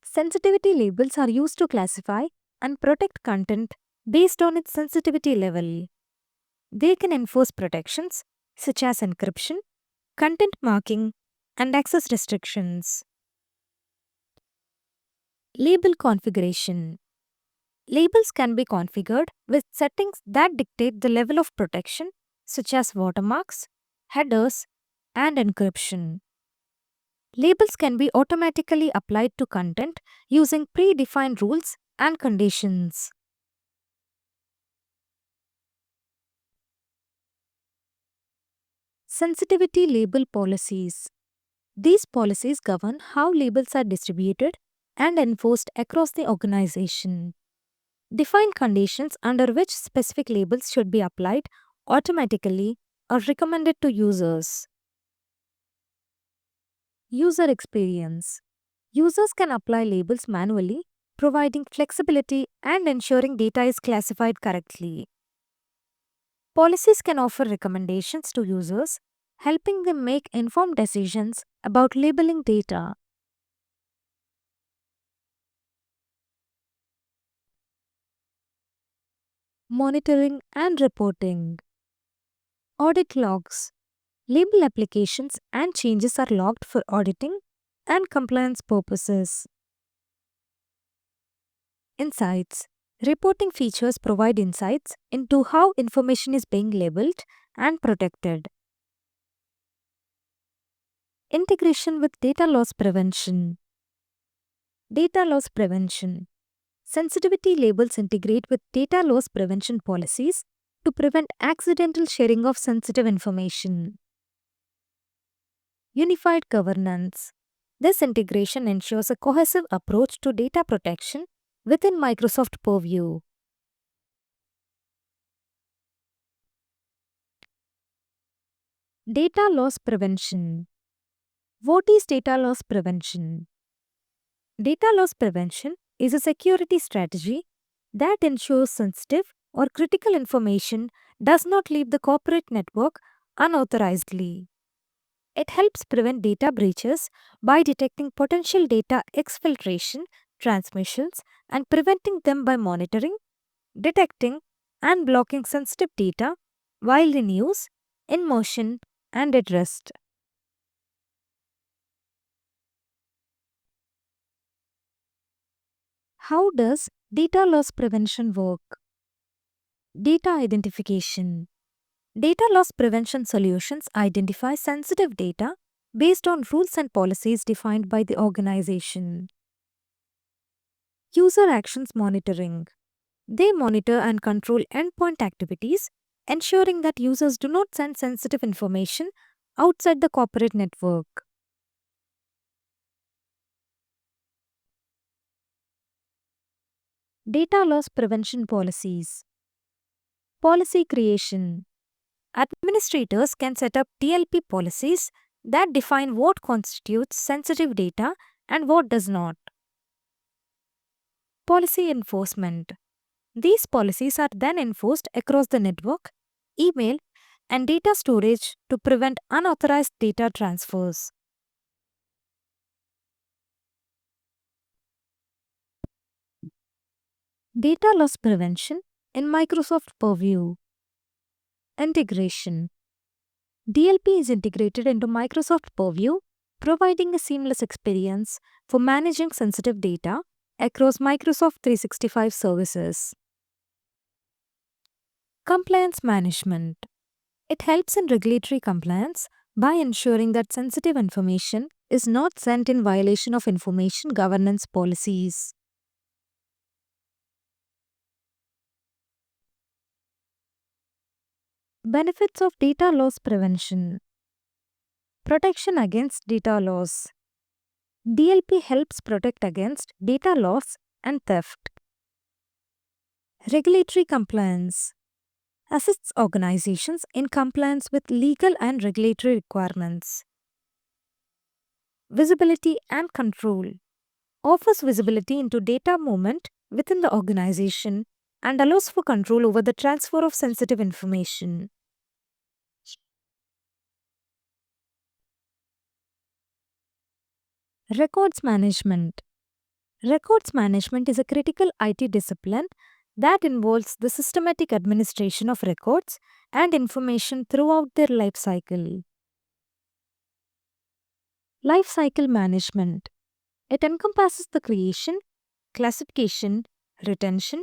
Sensitivity labels are used to classify and protect content based on its sensitivity level. They can enforce protections such as encryption, content marking, and access restrictions. Label configuration. Labels can be configured with settings that dictate the level of protection, such as watermarks, headers, and encryption. Labels can be automatically applied to content using predefined rules and conditions. Sensitivity label policies. These policies govern how labels are distributed and enforced across the organization. Define conditions under which specific labels should be applied automatically or recommended to users. User experience. Users can apply labels manually, providing flexibility and ensuring data is classified correctly. Policies can offer recommendations to users, helping them make informed decisions about labeling data. Monitoring and reporting. Audit logs. Label applications and changes are logged for auditing and compliance purposes. Insights. Reporting features provide insights into how information is being labeled and protected. Integration with data loss prevention. Data loss prevention. Sensitivity labels integrate with data loss prevention policies to prevent accidental sharing of sensitive information. Unified governance. This integration ensures a cohesive approach to data protection within Microsoft purview. Data loss prevention. What is data loss prevention? Data loss prevention is a security strategy that ensures sensitive or critical information does not leave the corporate network unauthorizedly. It helps prevent data breaches by detecting potential data exfiltration, transmissions, and preventing them by monitoring, detecting, and blocking sensitive data while in use, in motion, and at rest. How does data loss prevention work? Data identification. Data loss prevention solutions identify sensitive data based on rules and policies defined by the organization. User actions monitoring. They monitor and control endpoint activities, ensuring that users do not send sensitive information outside the corporate network. Data loss prevention policies. Policy creation. Administrators can set up DLP policies that define what constitutes sensitive data and what does not. Policy enforcement. These policies are then enforced across the network, email, and data storage to prevent unauthorized data transfers. Data loss prevention in Microsoft Purview. Integration. DLP is integrated into Microsoft Purview, providing a seamless experience for managing sensitive data across Microsoft 365 services. Compliance management. It helps in regulatory compliance by ensuring that sensitive information is not sent in violation of information governance policies. Benefits of data loss prevention. Protection against data loss. DLP helps protect against data loss and theft. Regulatory compliance. Assists organizations in compliance with legal and regulatory requirements. Visibility and control. Offers visibility into data movement within the organization and allows for control over the transfer of sensitive information. Records management. Records management is a critical IT discipline that involves the systematic administration of records and information throughout their life cycle. Life cycle management. It encompasses the creation, classification, retention,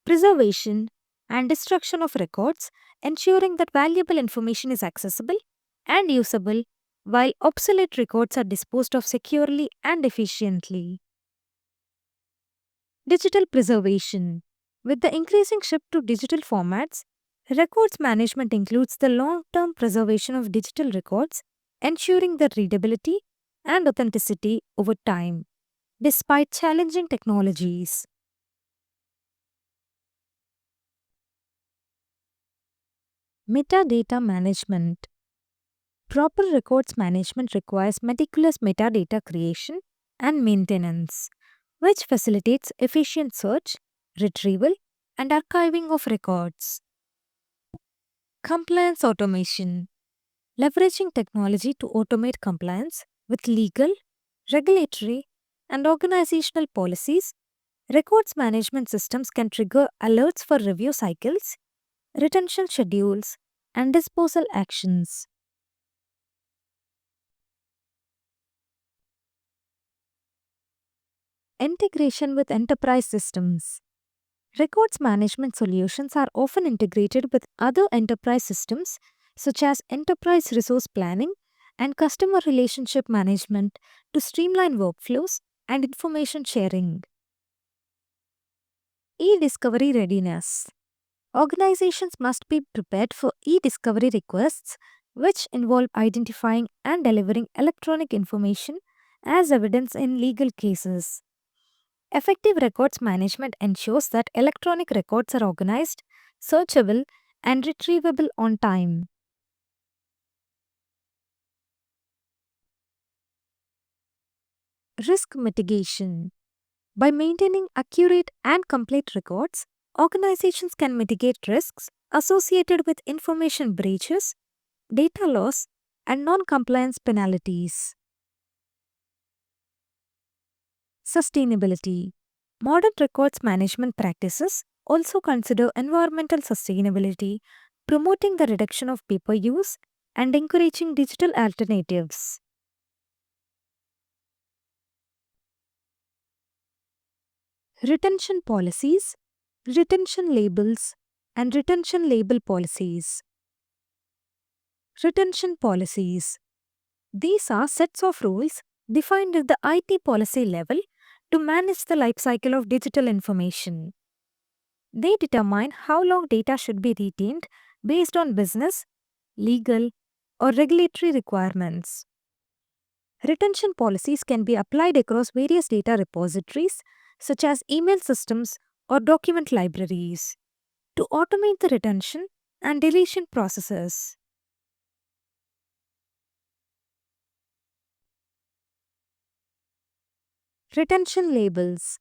preservation, and destruction of records, ensuring that valuable information is accessible and usable while obsolete records are disposed of securely and efficiently. Digital preservation. With the increasing shift to digital formats, records management includes the long term preservation of digital records, ensuring their readability and authenticity over time, despite challenging technologies. Metadata management. Proper records management requires meticulous metadata creation and maintenance, which facilitates efficient search, retrieval, and archiving of records. Compliance automation. Leveraging technology to automate compliance with legal, regulatory, and organizational policies, records management systems can trigger alerts for review cycles, retention schedules, and disposal actions. Integration with enterprise systems. Records management solutions are often integrated with other enterprise systems such as enterprise resource planning and customer relationship management to streamline workflows and information sharing. E-discovery readiness. Organizations must be prepared for e-discovery requests, which involve identifying and delivering electronic information as evidence in legal cases. Effective records management ensures that electronic records are organized, searchable, and retrievable on time. Risk mitigation. By maintaining accurate and complete records, organizations can mitigate risks associated with information breaches, data loss, and non-compliance penalties. Sustainability. Modern records management practices also consider environmental sustainability, promoting the reduction of paper use and encouraging digital alternatives. Retention policies, retention labels, and retention label policies. Retention policies. These are sets of rules defined at the IT policy level to manage the lifecycle of digital information. They determine how long data should be retained based on business, legal, or regulatory requirements. Retention policies can be applied across various data repositories, such as email systems or document libraries, to automate the retention and deletion processes. Retention labels.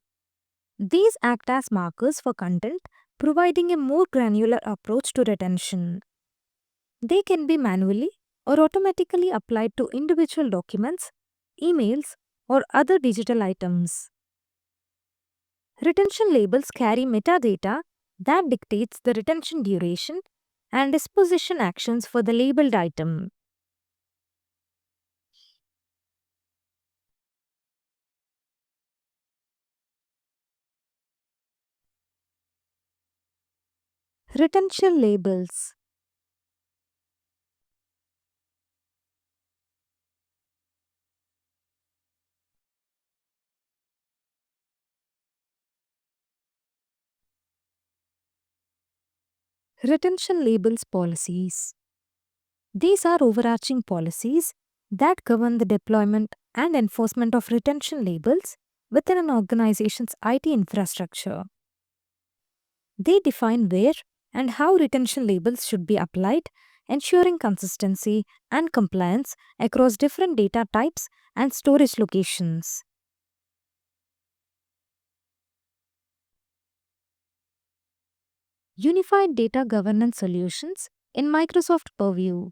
These act as markers for content, providing a more granular approach to retention. They can be manually or automatically applied to individual documents, emails, or other digital items. Retention labels carry metadata that dictates the retention duration and disposition actions for the labeled item. Retention labels. Retention labels policies. These are overarching policies that govern the deployment and enforcement of retention labels within an organization's IT infrastructure. They define where and how retention labels should be applied, ensuring consistency and compliance across different data types and storage locations. Unified Data Governance Solutions in Microsoft Purview.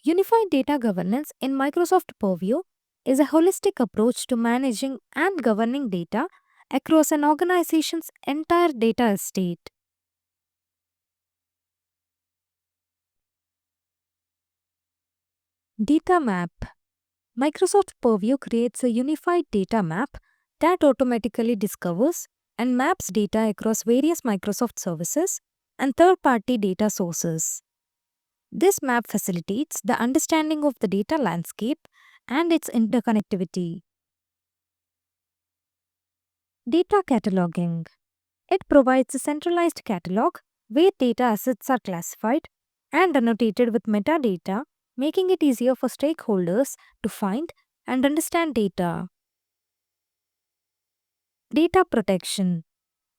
Unified Data Governance in Microsoft Purview is a holistic approach to managing and governing data across an organization's entire data estate. Data Map. Microsoft Purview creates a unified data map that automatically discovers and maps data across various Microsoft services and third-party data sources. This map facilitates the understanding of the data landscape and its interconnectivity. Data cataloging. It provides a centralized catalog where data assets are classified and annotated with metadata, making it easier for stakeholders to find and understand data. Data protection.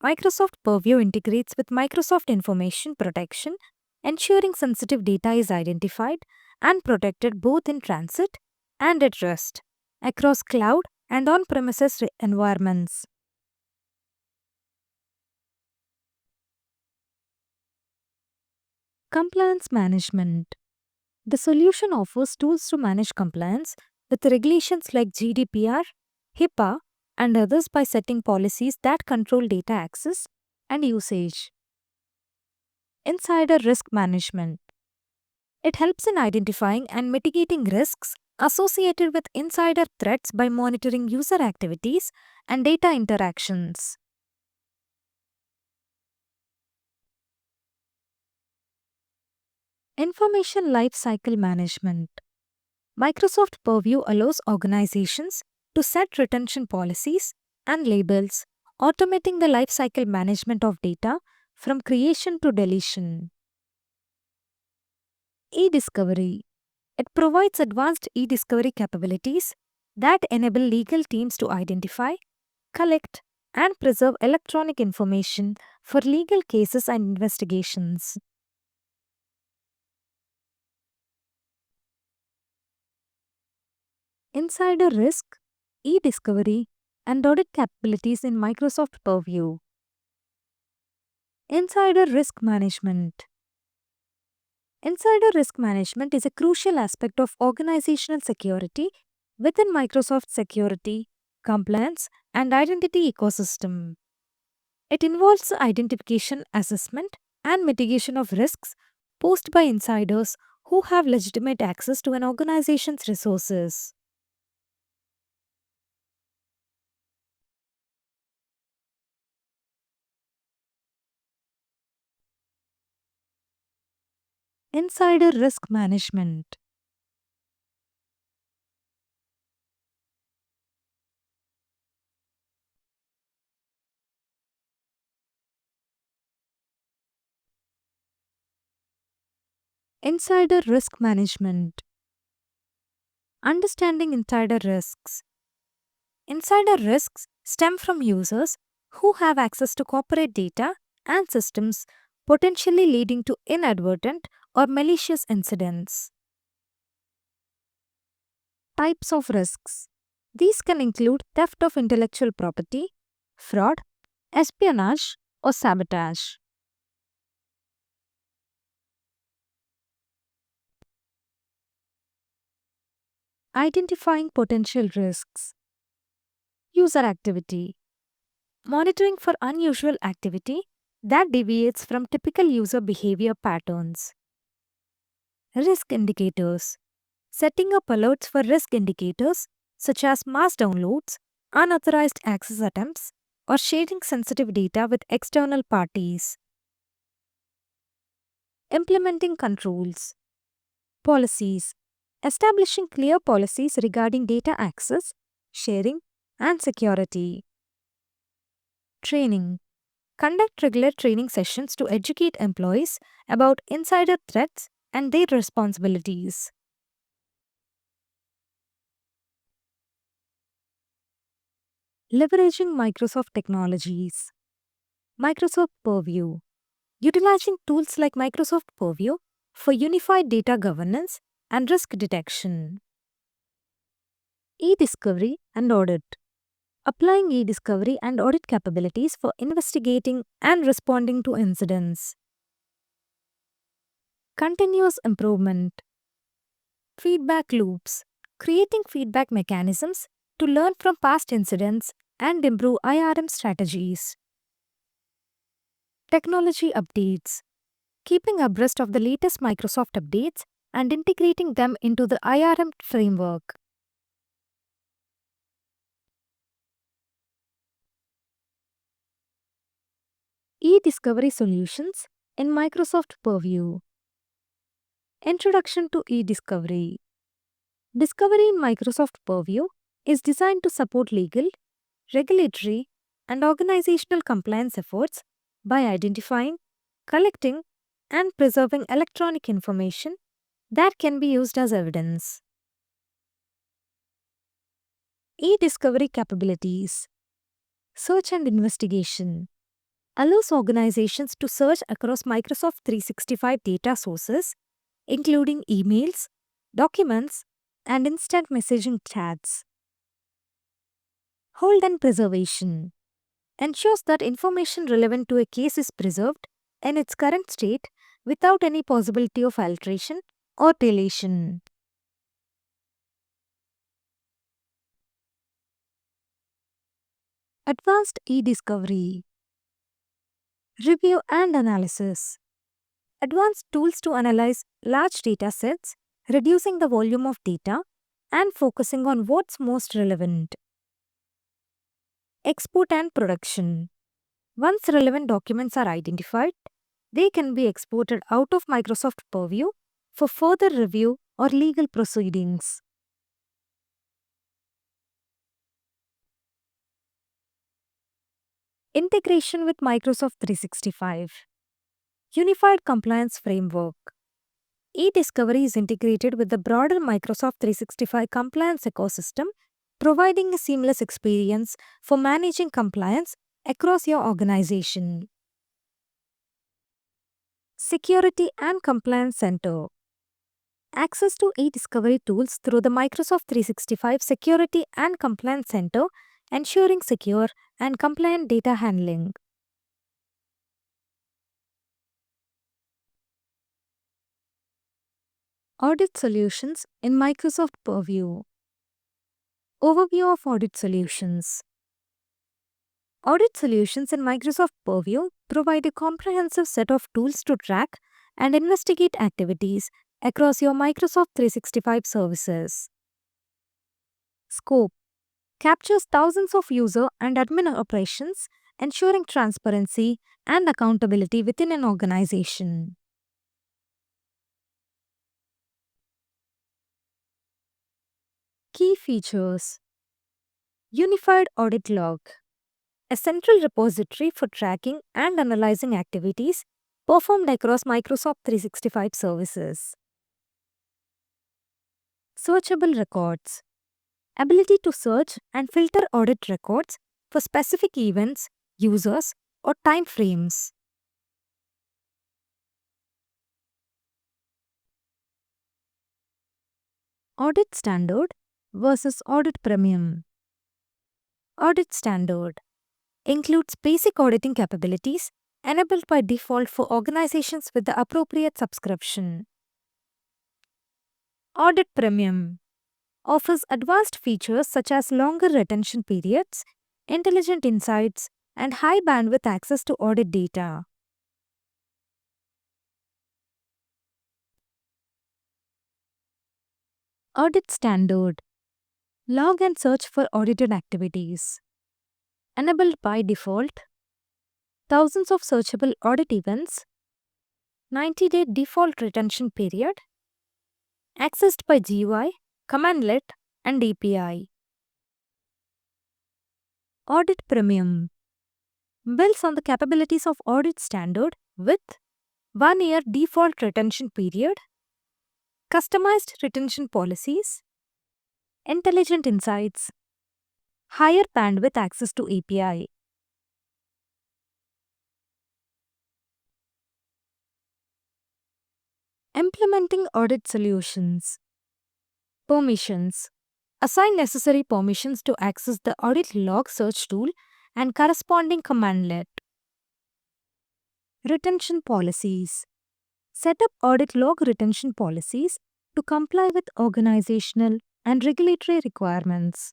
Microsoft Purview integrates with Microsoft Information Protection, ensuring sensitive data is identified and protected both in transit and at rest across cloud and on-premises environments. Compliance management. The solution offers tools to manage compliance with regulations like GDPR, HIPAA, and others by setting policies that control data access and usage. Insider risk management. It helps in identifying and mitigating risks associated with insider threats by monitoring user activities and data interactions. Information lifecycle management. Microsoft Purview allows organizations to set retention policies and labels, automating the lifecycle management of data from creation to deletion. E-discovery. It provides advanced e-discovery capabilities that enable legal teams to identify, collect, and preserve electronic information for legal cases and investigations. Insider risk, e-discovery, and audit capabilities in Microsoft Purview. Insider risk management. Insider risk management is a crucial aspect of organizational security within Microsoft's security, compliance, and identity ecosystem. It involves the identification, assessment, and mitigation of risks posed by insiders who have legitimate access to an organization's resources. Insider risk management. Insider risk management. Understanding insider risks. Insider risks stem from users who have access to corporate data and systems, potentially leading to inadvertent or malicious incidents. Types of risks. These can include theft of intellectual property, fraud, espionage, or sabotage. Identifying potential risks. User activity. Monitoring for unusual activity that deviates from typical user behavior patterns. Risk indicators. Setting up alerts for risk indicators such as mass downloads, unauthorized access attempts, or sharing sensitive data with external parties. Implementing controls. Policies. Establishing clear policies regarding data access, sharing, and security. Training. Conduct regular training sessions to educate employees about insider threats and their responsibilities. Leveraging Microsoft technologies. Microsoft Purview. Utilizing tools like Microsoft Purview for unified data governance and risk detection. E-discovery and audit. Applying e-discovery and audit capabilities for investigating and responding to incidents. Continuous improvement. Feedback loops. Creating feedback mechanisms to learn from past incidents and improve IRM strategies. Technology updates. Keeping abreast of the latest Microsoft updates and integrating them into the IRM framework. E-discovery solutions in Microsoft Purview. Introduction to e-discovery. Discovery in Microsoft Purview is designed to support legal, regulatory, and organizational compliance efforts by identifying, collecting, and preserving electronic information that can be used as evidence. E-discovery capabilities. Search and investigation allows organizations to search across Microsoft 365 data sources, including emails, documents, and instant messaging chats. Hold and preservation ensures that information relevant to a case is preserved in its current state without any possibility of alteration or deletion. Advanced e-discovery. Review and analysis. Advanced tools to analyze large data sets, reducing the volume of data and focusing on what's most relevant. Export and production. Once relevant documents are identified, they can be exported out of Microsoft Purview for further review or legal proceedings. Integration with Microsoft 365. Unified Compliance Framework. E-discovery is integrated with the broader Microsoft 365 compliance ecosystem, providing a seamless experience for managing compliance across your organization. Security and Compliance Center. Access to e-discovery tools through the Microsoft 365 Security and Compliance Center, ensuring secure and compliant data handling. Audit solutions in Microsoft Purview. Overview of audit solutions. Audit solutions in Microsoft Purview provide a comprehensive set of tools to track and investigate activities across your Microsoft 365 services. Scope captures thousands of user and admin operations, ensuring transparency and accountability within an organization. Key features. Unified Audit Log, a central repository for tracking and analyzing activities performed across Microsoft 365 services. Searchable records, ability to search and filter audit records for specific events, users, or time frames. Audit Standard versus Audit Premium. Audit Standard includes basic auditing capabilities enabled by default for organizations with the appropriate subscription. Audit Premium offers advanced features such as longer retention periods, intelligent insights, and high bandwidth access to audit data. Audit Standard log and search for audited activities. Enabled by default, thousands of searchable audit events, 90-day default retention period, accessed by GUI, commandlet, and API. Audit Premium builds on the capabilities of Audit Standard with 1-year default retention period, customized retention policies, intelligent insights, higher bandwidth access to API. Implementing audit solutions. Permissions. Assign necessary permissions to access the audit log search tool and corresponding commandlet. Retention policies. Set up audit log retention policies to comply with organizational and regulatory requirements.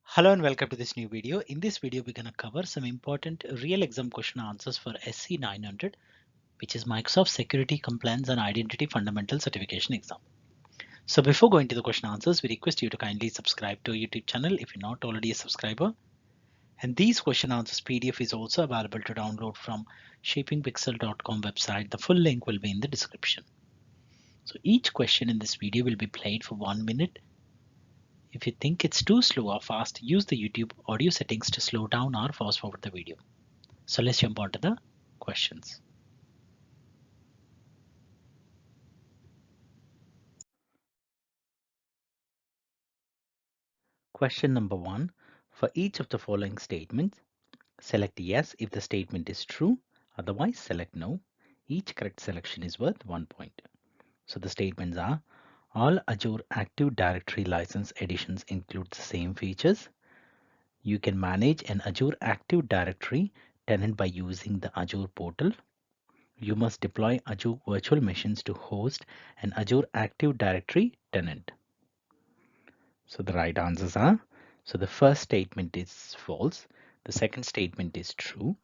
Hello and welcome to this new video. In this video, we're going to cover some important real exam question answers for SC-900, which is Microsoft Security Compliance and Identity Fundamental Certification exam. So before going to the question answers, we request you to kindly subscribe to our YouTube channel if you're not already a subscriber. And these question answers PDF is also available to download from shapingpixel.com website. The full link will be in the description. So each question in this video will be played for 1 minute. If you think it's too slow or fast, use the YouTube audio settings to slow down or fast forward the video. So let's jump on to the questions. Question number 1. For each of the following statements, select yes if the statement is true, otherwise select no. Each correct selection is worth 1 point. So the statements are: all Azure Active Directory license editions include the same features. You can manage an Azure Active Directory tenant by using the Azure portal. You must deploy Azure virtual machines to host an Azure Active Directory tenant. So the right answers are, so the first statement is false, the second statement is true,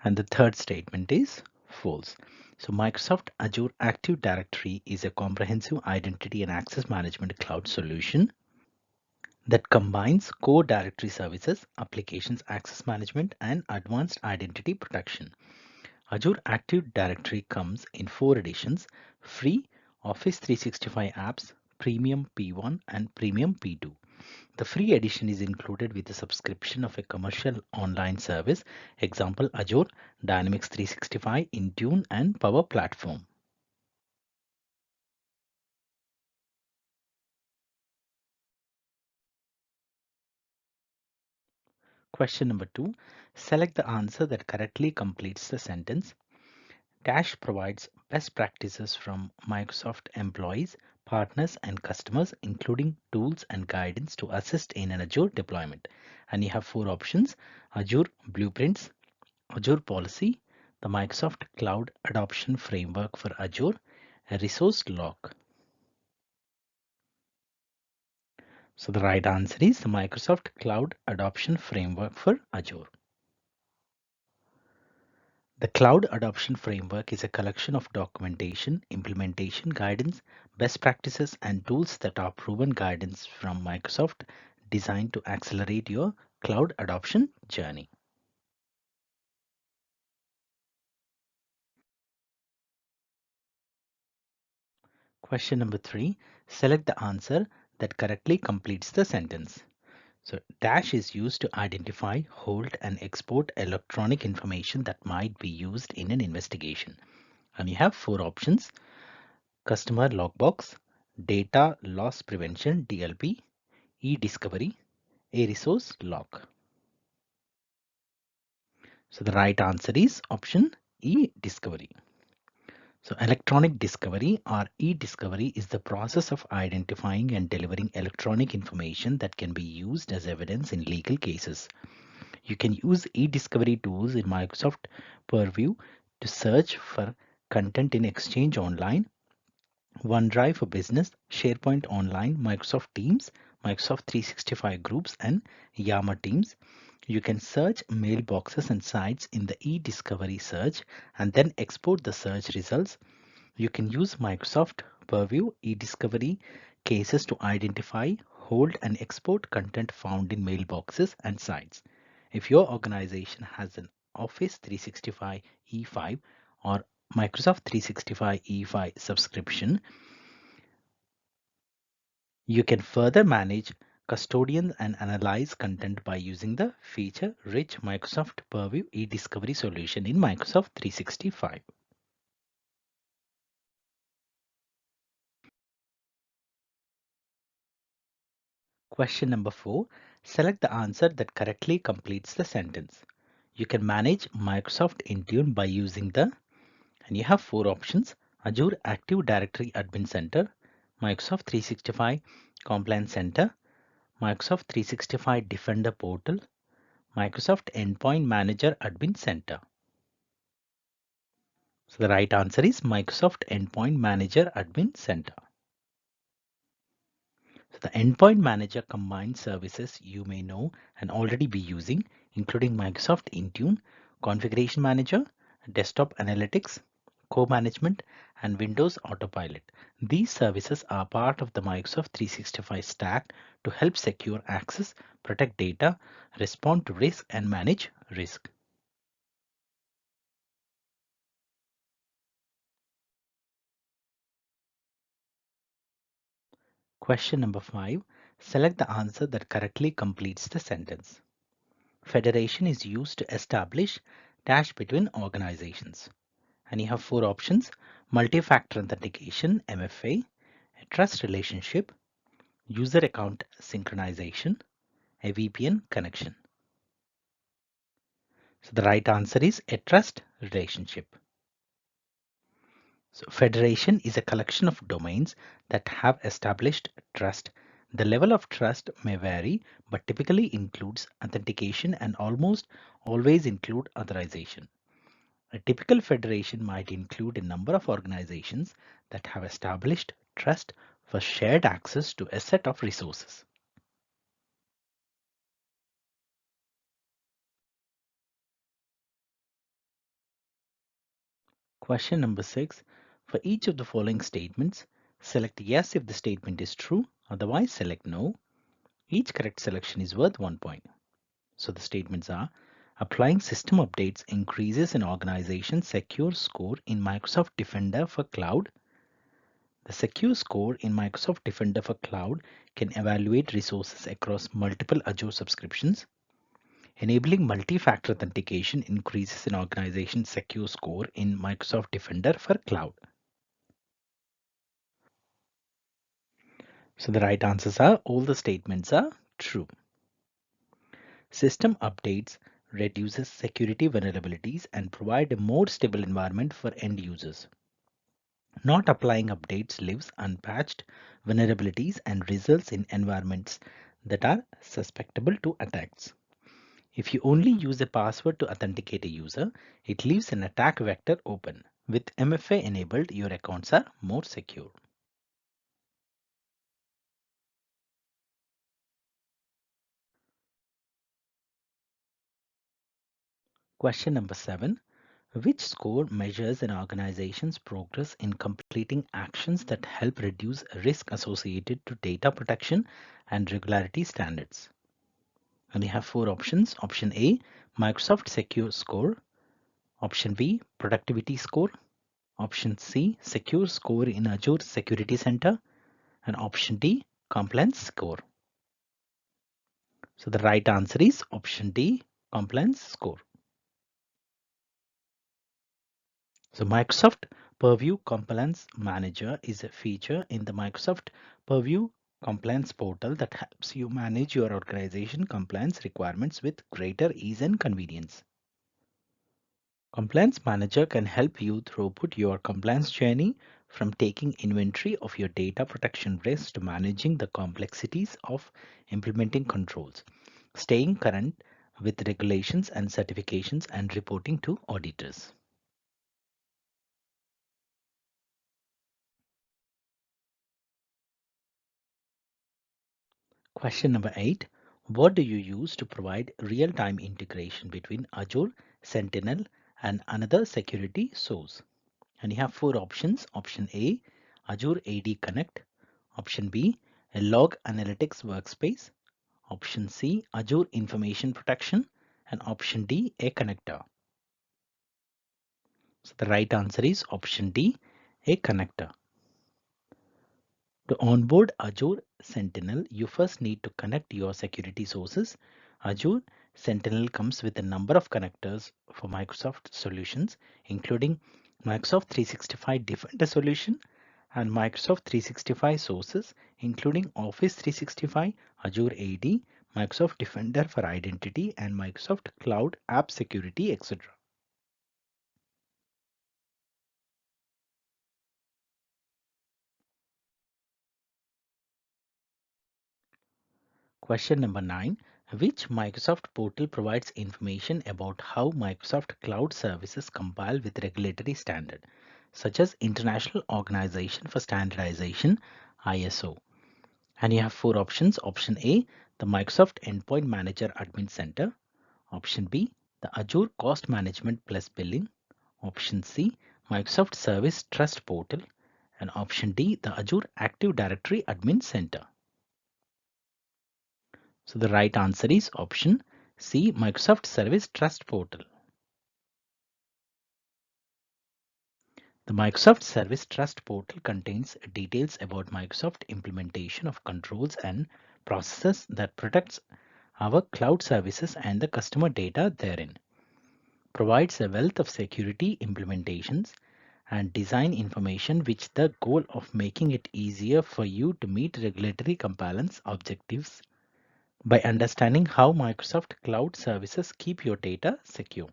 and the third statement is false. So Microsoft Azure Active Directory is a comprehensive identity and access management cloud solution that combines core directory services, applications access management, and advanced identity protection. Azure Active Directory comes in 4 editions: free, Office 365 apps, Premium P1 and Premium P2. The free edition is included with the subscription of a commercial online service, example Azure Dynamics 365, Intune and Power Platform. Question number 2. Select the answer that correctly completes the sentence. Dash provides best practices from Microsoft employees, partners, and customers, including tools and guidance to assist in an Azure deployment. And you have 4 options: Azure Blueprints, Azure Policy, the Microsoft Cloud Adoption Framework for Azure, a resource log. So the right answer is the Microsoft Cloud Adoption Framework for Azure. The Cloud Adoption Framework is a collection of documentation, implementation guidance, best practices, and tools that are proven guidance from Microsoft designed to accelerate your cloud adoption journey. Question number 3. Select the answer that correctly completes the sentence. So dash is used to identify, hold, and export electronic information that might be used in an investigation. And you have 4 options: customer logbox, data loss prevention DLP, e-discovery, a resource log. So the right answer is option e-discovery. So electronic discovery or e-discovery is the process of identifying and delivering electronic information that can be used as evidence in legal cases. You can use e-discovery tools in Microsoft Purview to search for content in Exchange Online, OneDrive for Business, SharePoint Online, Microsoft Teams, Microsoft 365 Groups, and Yammer Teams. You can search mailboxes and sites in the e-discovery search and then export the search results. You can use Microsoft Purview e-discovery cases to identify, hold, and export content found in mailboxes and sites. If your organization has an Office 365 E5 or Microsoft 365 E5 subscription, you can further manage, custodian, and analyze content by using the feature-rich Microsoft Purview e-discovery solution in Microsoft 365. Question number 4. Select the answer that correctly completes the sentence. You can manage Microsoft Intune by using the, and you have 4 options: Azure Active Directory Admin Center, Microsoft 365 Compliance Center, Microsoft 365 Defender Portal, Microsoft Endpoint Manager Admin Center. So the right answer is Microsoft Endpoint Manager Admin Center. So the Endpoint Manager combines services you may know and already be using, including Microsoft Intune, Configuration Manager, Desktop Analytics, co-management, and Windows Autopilot. These services are part of the Microsoft 365 stack to help secure access, protect data, respond to risk, and manage risk. Question number 5. Select the answer that correctly completes the sentence. Federation is used to establish dash between organizations. And you have 4 options: multi-factor authentication, MFA, a trust relationship, user account synchronization, a VPN connection. So the right answer is a trust relationship. So federation is a collection of domains that have established trust. The level of trust may vary, but typically includes authentication and almost always include authorization. A typical federation might include a number of organizations that have established trust for shared access to a set of resources. Question number 6. For each of the following statements, select yes if the statement is true, otherwise select no. Each correct selection is worth 1 point. So the statements are: applying system updates increases an organization's secure score in Microsoft Defender for Cloud. The secure score in Microsoft Defender for Cloud can evaluate resources across multiple Azure subscriptions. Enabling multi-factor authentication increases an organization's secure score in Microsoft Defender for Cloud. So the right answers are all the statements are true. System updates reduces security vulnerabilities and provide a more stable environment for end users. Not applying updates leaves unpatched vulnerabilities and results in environments that are susceptible to attacks. If you only use a password to authenticate a user, it leaves an attack vector open. With MFA enabled, your accounts are more secure. Question number 7. Which score measures an organization's progress in completing actions that help reduce risk associated to data protection and regularity standards? And we have 4 options. Option A, Microsoft Secure Score. Option B, Productivity Score. Option C, Secure Score in Azure Security Center. And option D, Compliance Score. So the right answer is option D, Compliance Score. So Microsoft Purview Compliance Manager is a feature in the Microsoft Purview Compliance portal that helps you manage your organization compliance requirements with greater ease and convenience. Compliance Manager can help you throughput your compliance journey from taking inventory of your data protection risks to managing the complexities of implementing controls, staying current with regulations and certifications, and reporting to auditors. Question number 8. What do you use to provide real-time integration between Azure, Sentinel, and another security source? And you have 4 options. Option A, Azure AD Connect. Option B, a log analytics workspace. Option C, Azure Information Protection. And option D, a connector. So the right answer is option D, a connector. To onboard Azure Sentinel, you first need to connect your security sources. Azure Sentinel comes with a number of connectors for Microsoft solutions, including Microsoft 365 Defender solution and Microsoft 365 sources, including Office 365, Azure AD, Microsoft Defender for Identity, and Microsoft Cloud App Security, etc. Question number 9. Which Microsoft portal provides information about how Microsoft Cloud Services compile with regulatory standard, such as International Organization for Standardization, ISO? And you have 4 options. Option A, the Microsoft Endpoint Manager Admin Center. Option B, the Azure Cost Management Plus Billing. Option C, Microsoft Service Trust Portal, and option D, the Azure Active Directory Admin Center. So the right answer is option C, Microsoft Service Trust Portal. The Microsoft Service Trust Portal contains details about Microsoft implementation of controls and processes that protects our cloud services and the customer data therein, provides a wealth of security implementations and design information with the goal of making it easier for you to meet regulatory compliance objectives by understanding how Microsoft Cloud services keep your data secure.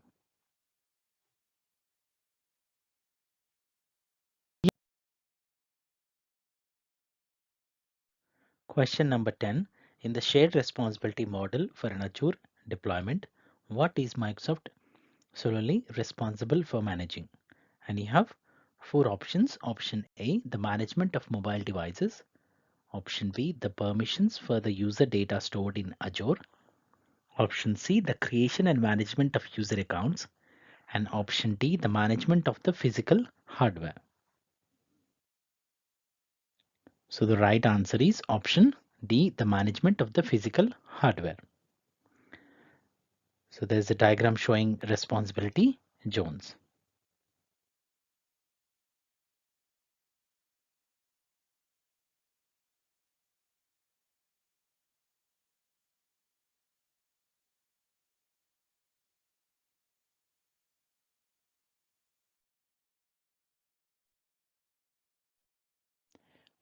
Question number 10. In the shared responsibility model for an Azure deployment, what is Microsoft solely responsible for managing? And you have four options. Option A, the management of mobile devices. Option B, the permissions for the user data stored in Azure. Option C, the creation and management of user accounts. And option D, the management of the physical hardware. So the right answer is option D, the management of the physical hardware. So there's a diagram showing responsibility zones.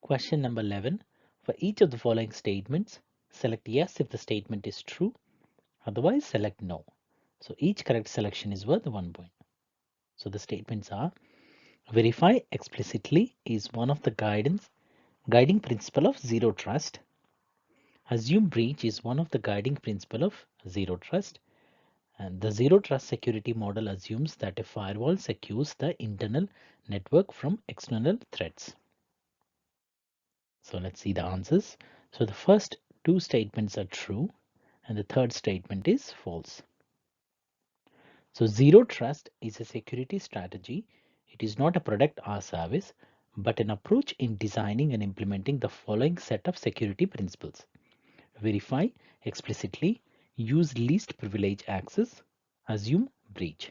Question number 11. For each of the following statements, select yes if the statement is true, otherwise select no. So each correct selection is worth 1 point. So the statements are: verify explicitly is one of the guiding principle of zero trust. Assume breach is one of the guiding principle of zero trust. And the zero trust security model assumes that a firewall secures the internal network from external threats. So let's see the answers. So the first two statements are true and the third statement is false. So zero trust is a security strategy. It is not a product or service, but an approach in designing and implementing the following set of security principles. Verify explicitly, use least privilege access, assume breach.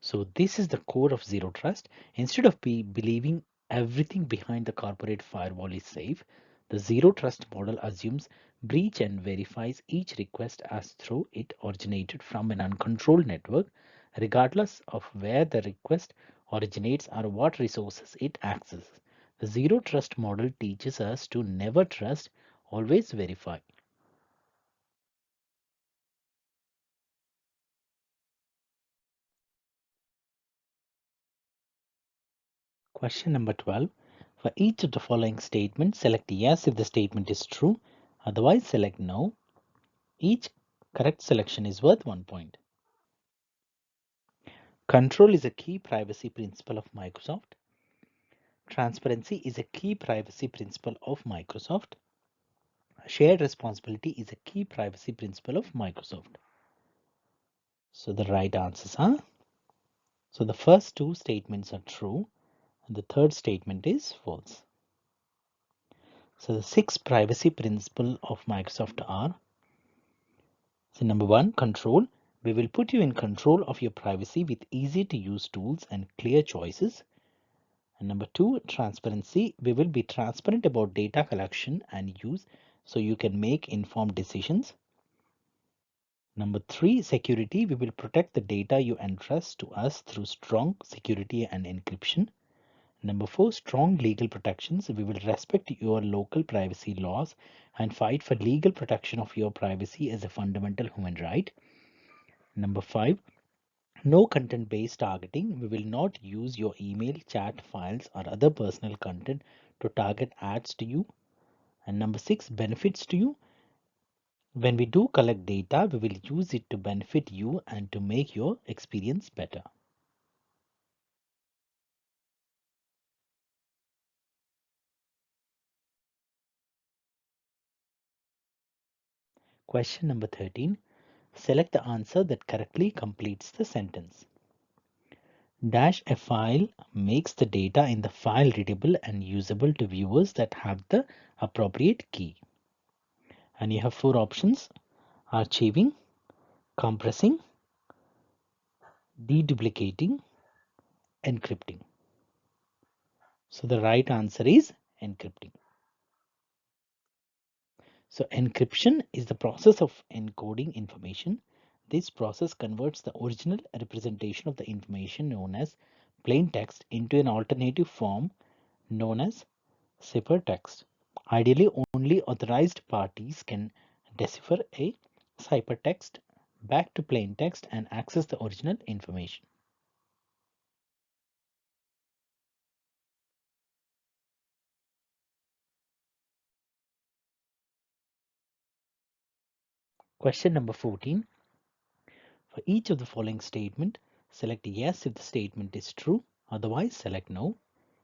So this is the core of zero trust. Instead of believing everything behind the corporate firewall is safe, the zero trust model assumes breach and verifies each request as though it originated from an uncontrolled network, regardless of where the request originates or what resources it accesses. The zero trust model teaches us to never trust, always verify. Question number 12. For each of the following statements, select yes if the statement is true, otherwise select no. Each correct selection is worth 1 point. Control is a key privacy principle of Microsoft. Transparency is a key privacy principle of Microsoft. Shared responsibility is a key privacy principle of Microsoft. So the right answers are, so the first two statements are true and the third statement is false. So the six privacy principles of Microsoft are: so number one, control. We will put you in control of your privacy with easy to use tools and clear choices. And number two, transparency. We will be transparent about data collection and use so you can make informed decisions. Number three, security. We will protect the data you entrust to us through strong security and encryption. Number four, strong legal protections. We will respect your local privacy laws and fight for legal protection of your privacy as a fundamental human right. Number five, no content-based targeting. We will not use your email, chat files, or other personal content to target ads to you. And number six, benefits to you. When we do collect data, we will use it to benefit you and to make your experience better. Question number 13. Select the answer that correctly completes the sentence. Dash a file makes the data in the file readable and usable to viewers that have the appropriate key. And you have four options: archiving, compressing, deduplicating, encrypting. So the right answer is encrypting. So encryption is the process of encoding information. This process converts the original representation of the information known as plain text into an alternative form known as ciphertext. Ideally, only authorized parties can decipher a ciphertext back to plain text and access the original information. Question number 14. For each of the following statement, select yes if the statement is true, otherwise select no.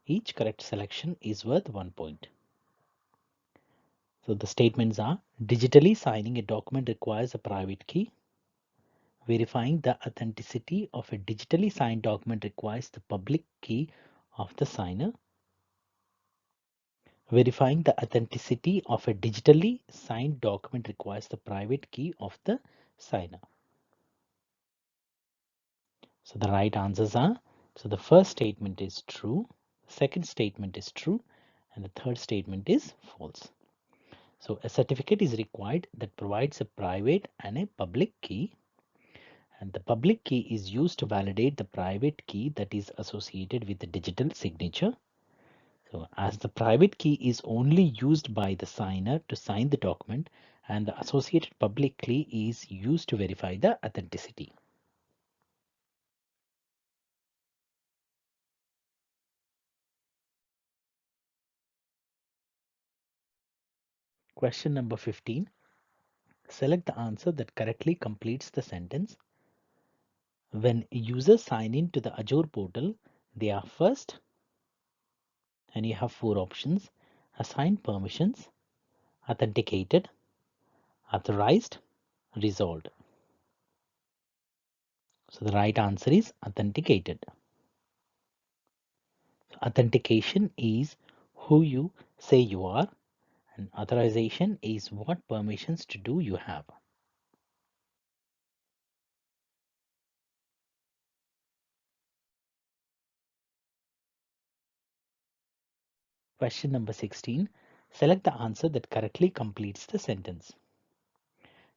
Each correct selection is worth 1 point. So the statements are: digitally signing a document requires a private key. Verifying the authenticity of a digitally signed document requires the public key of the signer. Verifying the authenticity of a digitally signed document requires the private key of the signer. So the right answers are, so the first statement is true, the second statement is true, and the third statement is false. So a certificate is required that provides a private and a public key, and the public key is used to validate the private key that is associated with the digital signature. So as the private key is only used by the signer to sign the document, and the associated public key is used to verify the authenticity. Question number 15. Select the answer that correctly completes the sentence. When users sign in to the Azure portal, they are first, and you have four options: assigned permissions, authenticated, authorized, resolved. So the right answer is authenticated. Authentication is who you say you are, and authorization is what permissions to do you have. Question number 16. Select the answer that correctly completes the sentence.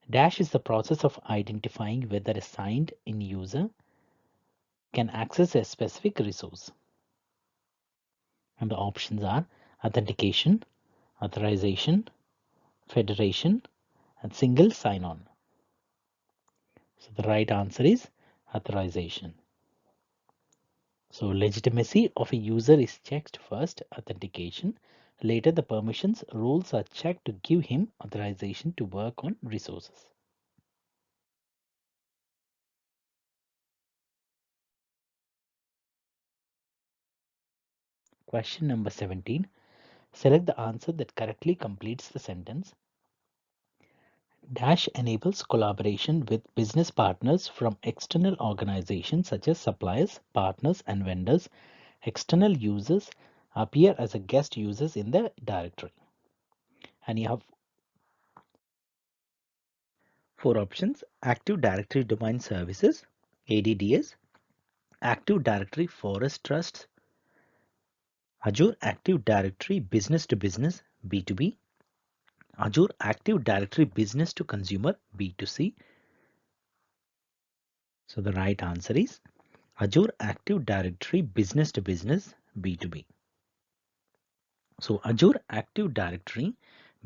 Dash is the process of identifying whether a signed in user can access a specific resource. And the options are authentication, authorization, federation, and single sign-on. So the right answer is authorization. So legitimacy of a user is checked first, authentication. Later, the permissions rules are checked to give him authorization to work on resources. Question number 17. Select the answer that correctly completes the sentence. Dash enables collaboration with business partners from external organizations such as suppliers, partners, and vendors. External users appear as a guest users in the directory. And you have four options: Active Directory Domain Services, ADDS, Active Directory Forest Trusts, Azure Active Directory Business to Business, B2B, Azure Active Directory Business to Consumer, B2C. So the right answer is Azure Active Directory Business to Business, B2B. So Azure Active Directory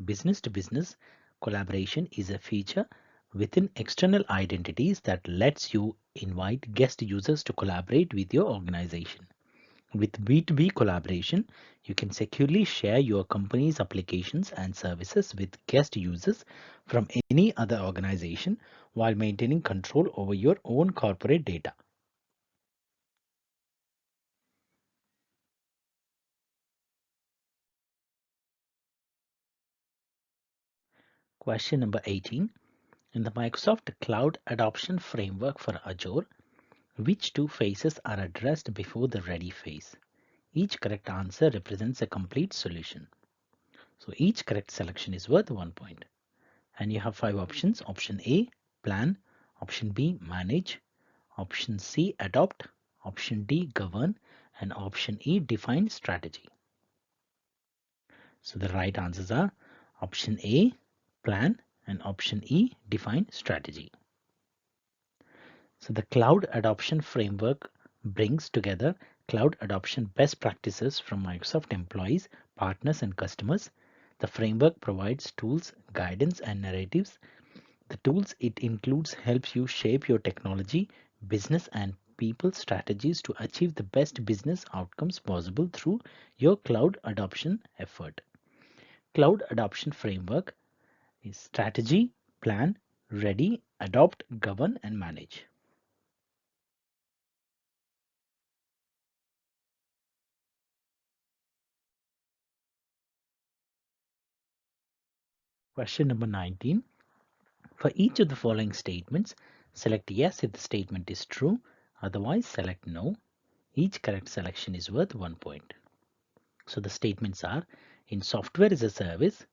Business to Business collaboration is a feature within external identities that lets you invite guest users to collaborate with your organization. With B2B collaboration, you can securely share your company's applications and services with guest users from any other organization while maintaining control over your own corporate data. Question number 18. In the Microsoft Cloud Adoption Framework for Azure, Which two phases are addressed before the ready phase? Each correct answer represents a complete solution. So each correct selection is worth 1 point. And you have 5 options. Option A, plan. Option B, manage. Option C, adopt. Option D, govern. And option E, define strategy. So the right answers are option A, plan, and option E, define strategy. So the cloud adoption framework brings together cloud adoption best practices from Microsoft employees, partners, and customers. The framework provides tools, guidance, and narratives. The tools it includes helps you shape your technology, business, and people strategies to achieve the best business outcomes possible through your cloud adoption effort. Cloud adoption framework is strategy, plan, ready, adopt, govern, and manage. Question number 19. For each of the following statements, select yes if the statement is true, otherwise select no. Each correct selection is worth 1 point. So the statements are: in software as a service,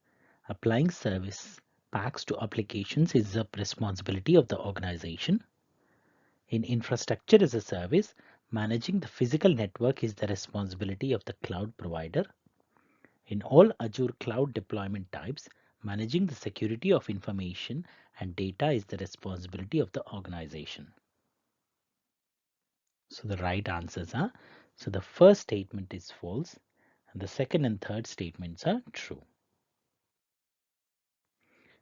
applying service packs to applications is the responsibility of the organization. In infrastructure as a service, managing the physical network is the responsibility of the cloud provider. In all Azure cloud deployment types, managing the security of information and data is the responsibility of the organization. So the right answers are, so the first statement is false and the second and third statements are true.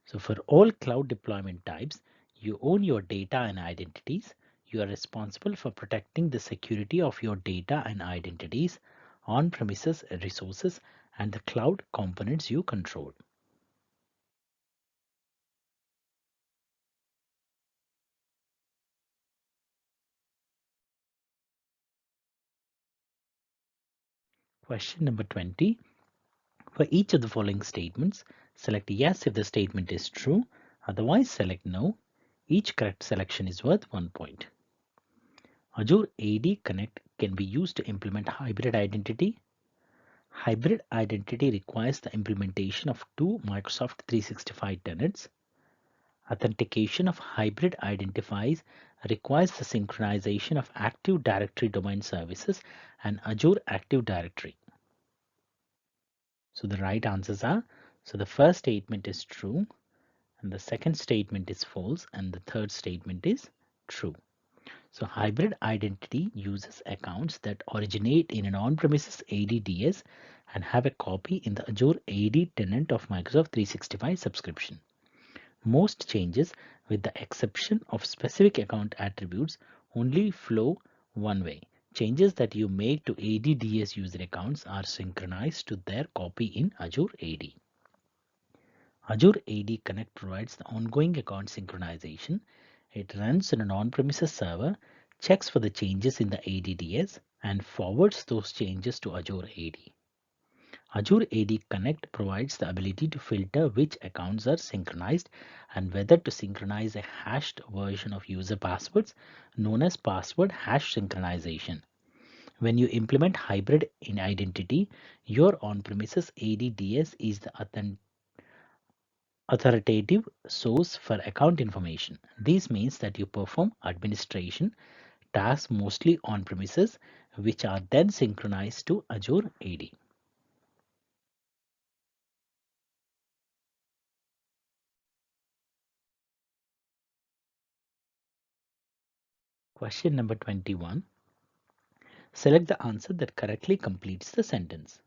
So for all cloud deployment types, you own your data and identities. You are responsible for protecting the security of your data and identities, on-premises resources, and the cloud components you control. Question number 20. For each of the following statements, select yes if the statement is true, otherwise select no. Each correct selection is worth 1 point. Azure AD Connect can be used to implement hybrid identity. Hybrid identity requires the implementation of two Microsoft 365 tenants. Authentication of hybrid identifiers requires the synchronization of Active Directory domain services and Azure Active Directory. So the right answers are, so the first statement is true, and the second statement is false, and the third statement is true. So hybrid identity uses accounts that originate in an on-premises ADDS and have a copy in the Azure AD tenant of Microsoft 365 subscription. Most changes, with the exception of specific account attributes, only flow one way. Changes that you make to ADDS user accounts are synchronized to their copy in Azure AD. Azure AD Connect provides the ongoing account synchronization. It runs on an on-premises server, checks for the changes in the ADDS, and forwards those changes to Azure AD. Azure AD Connect provides the ability to filter which accounts are synchronized and whether to synchronize a hashed version of user passwords known as password hash synchronization. When you implement hybrid in identity, your on-premises ADDS is the authoritative source for account information. This means that you perform administration tasks mostly on premises, which are then synchronized to Azure AD. Question number 21. Select the answer that correctly completes the sentence.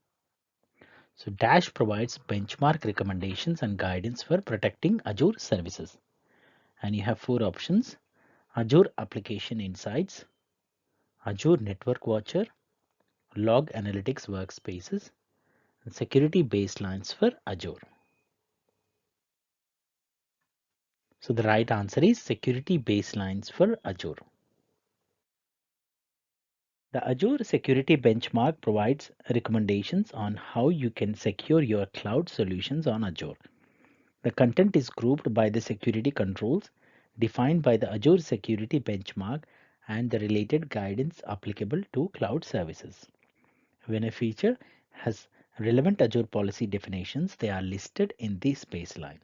So Dash provides benchmark recommendations and guidance for protecting Azure services. And you have 4 options: Azure Application Insights, Azure Network Watcher, Log Analytics Workspaces, and Security Baselines for Azure. So the right answer is Security Baselines for Azure. The Azure Security Benchmark provides recommendations on how you can secure your cloud solutions on Azure. The content is grouped by the security controls defined by the Azure Security Benchmark and the related guidance applicable to cloud services. When a feature has relevant Azure policy definitions, they are listed in this baseline.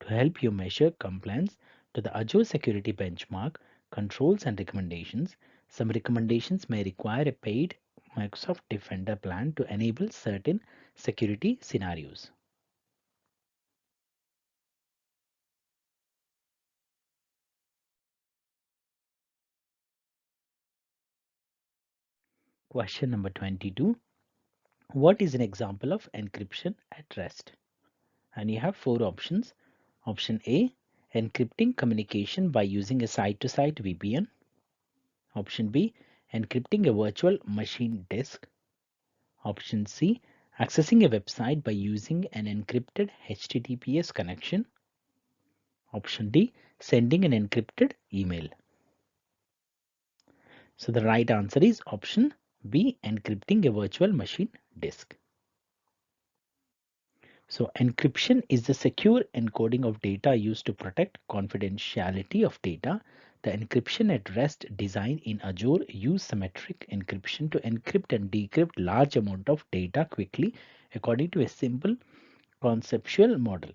To help you measure compliance to the Azure security benchmark, controls and recommendations, some recommendations may require a paid Microsoft Defender plan to enable certain security scenarios. Question number 22. What is an example of encryption at rest? And you have four options. Option A, encrypting communication by using a site-to-site VPN. Option B, encrypting a virtual machine disk. Option C, accessing a website by using an encrypted HTTPS connection. Option D, sending an encrypted email. So the right answer is option B, encrypting a virtual machine disk. So encryption is the secure encoding of data used to protect confidentiality of data. The encryption at rest design in Azure use symmetric encryption to encrypt and decrypt large amount of data quickly according to a simple conceptual model.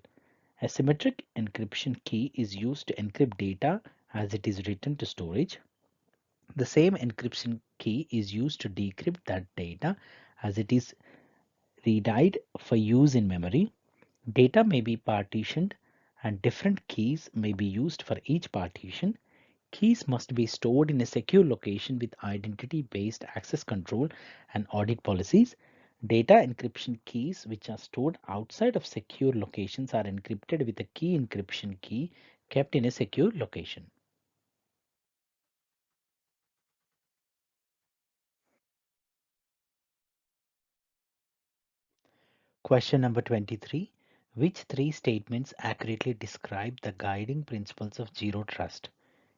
A symmetric encryption key is used to encrypt data as it is written to storage. The same encryption key is used to decrypt that data as it is read for use in memory. Data may be partitioned and different keys may be used for each partition. Keys must be stored in a secure location with identity-based access control and audit policies. Data encryption keys which are stored outside of secure locations are encrypted with a key encryption key kept in a secure location. Question number 23. Which three statements accurately describe the guiding principles of zero trust?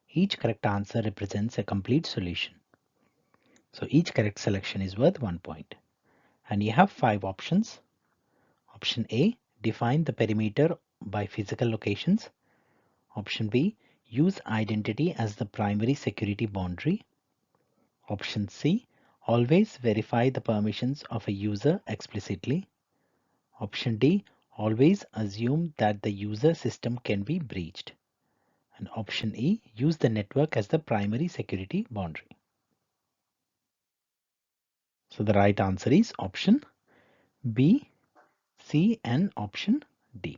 Each correct answer represents a complete solution. So each correct selection is worth 1 point. And you have 5 options. Option A, define the perimeter by physical locations. Option B, use identity as the primary security boundary. Option C, always verify the permissions of a user explicitly. Option D, always assume that the user system can be breached. And option E, use the network as the primary security boundary. So the right answer is option B, C, and option D.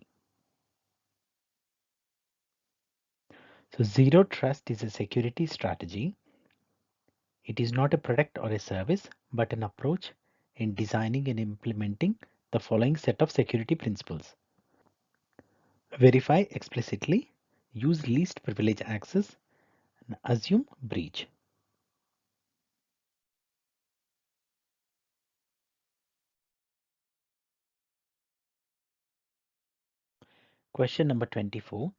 So zero trust is a security strategy. It is not a product or a service, but an approach in designing and implementing the following set of security principles. Verify explicitly, use least privilege access, and assume breach. Question number 24.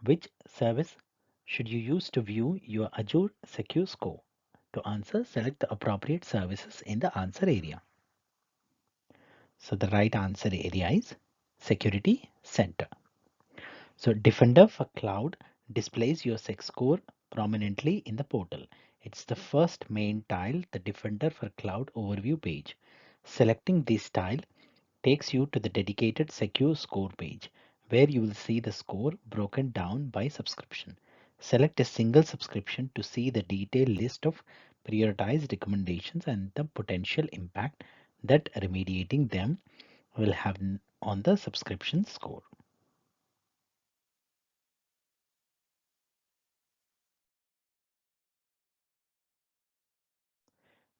Which service should you use to view your Azure Secure Score? To answer, select the appropriate services in the answer area. So the right answer area is Security Center. So Defender for Cloud displays your SEC score prominently in the portal. It's the first main tile, the Defender for Cloud overview page. Selecting this tile takes you to the dedicated secure score page where you will see the score broken down by subscription. Select a single subscription to see the detailed list of prioritized recommendations and the potential impact that remediating them will have on the subscription score.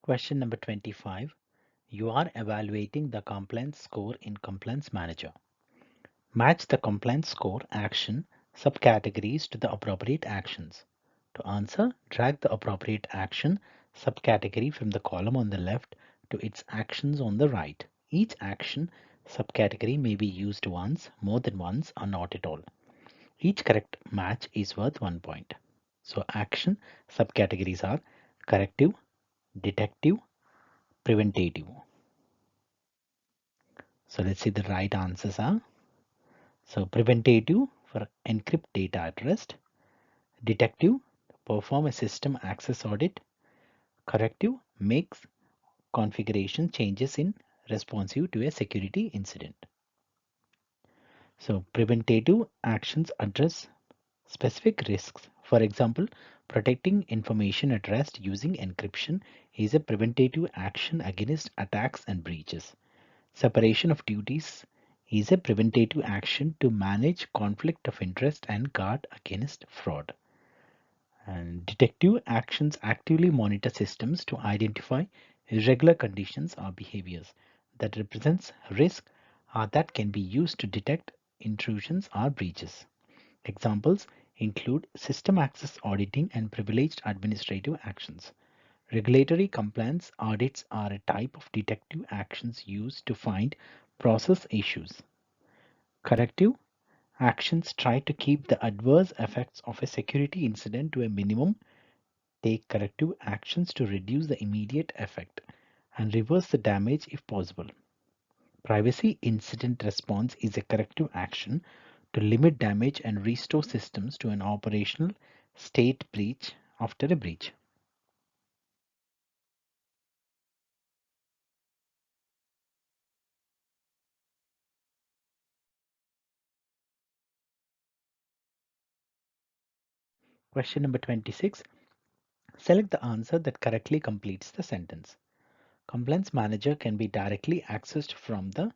Question number 25. You are evaluating the compliance score in Compliance Manager. Match the compliance score action subcategories to the appropriate actions. To answer, drag the appropriate action subcategory from the column on the left to its actions on the right. Each action subcategory may be used once, more than once, or not at all. Each correct match is worth 1 point. So action subcategories are corrective, detective, preventative. So let's see the right answers are. So preventative for encrypt data at rest, detective perform a system access audit. Corrective, makes configuration changes in responsive to a security incident. So preventative actions address specific risks. For example, protecting information at rest using encryption is a preventative action against attacks and breaches. Separation of duties is a preventative action to manage conflict of interest and guard against fraud. And detective actions actively monitor systems to identify irregular conditions or behaviors that represents risk or that can be used to detect intrusions or breaches. Examples include system access auditing and privileged administrative actions. Regulatory compliance audits are a type of detective actions used to find process issues. Corrective actions try to keep the adverse effects of a security incident to a minimum, take corrective actions to reduce the immediate effect, and reverse the damage if possible. Privacy incident response is a corrective action to limit damage and restore systems to an operational state breach after a breach. Question number 26. Select the answer that correctly completes the sentence. Compliance Manager can be directly accessed from the,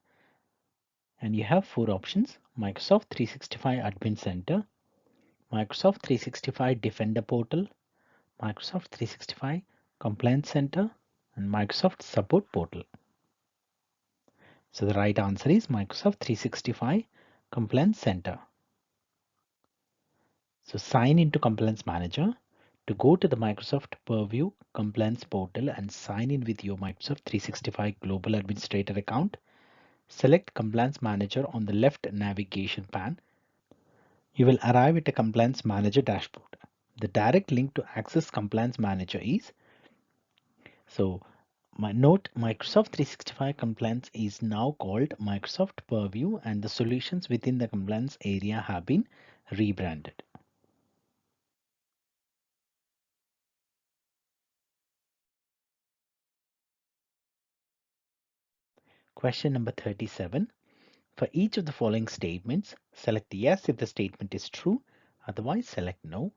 and you have four options: Microsoft 365 Admin Center, Microsoft 365 Defender Portal, Microsoft 365 Compliance Center, and Microsoft Support Portal. So the right answer is Microsoft 365 Compliance Center. So sign into Compliance Manager. To go to the Microsoft Purview Compliance Portal and sign in with your Microsoft 365 Global Administrator account, select Compliance Manager on the left navigation pane. You will arrive at a Compliance Manager dashboard. The direct link to access Compliance Manager is, so my note, Microsoft 365 Compliance is now called Microsoft Purview and the solutions within the compliance area have been rebranded. Question number 37. For each of the following statements, select yes if the statement is true, otherwise select no.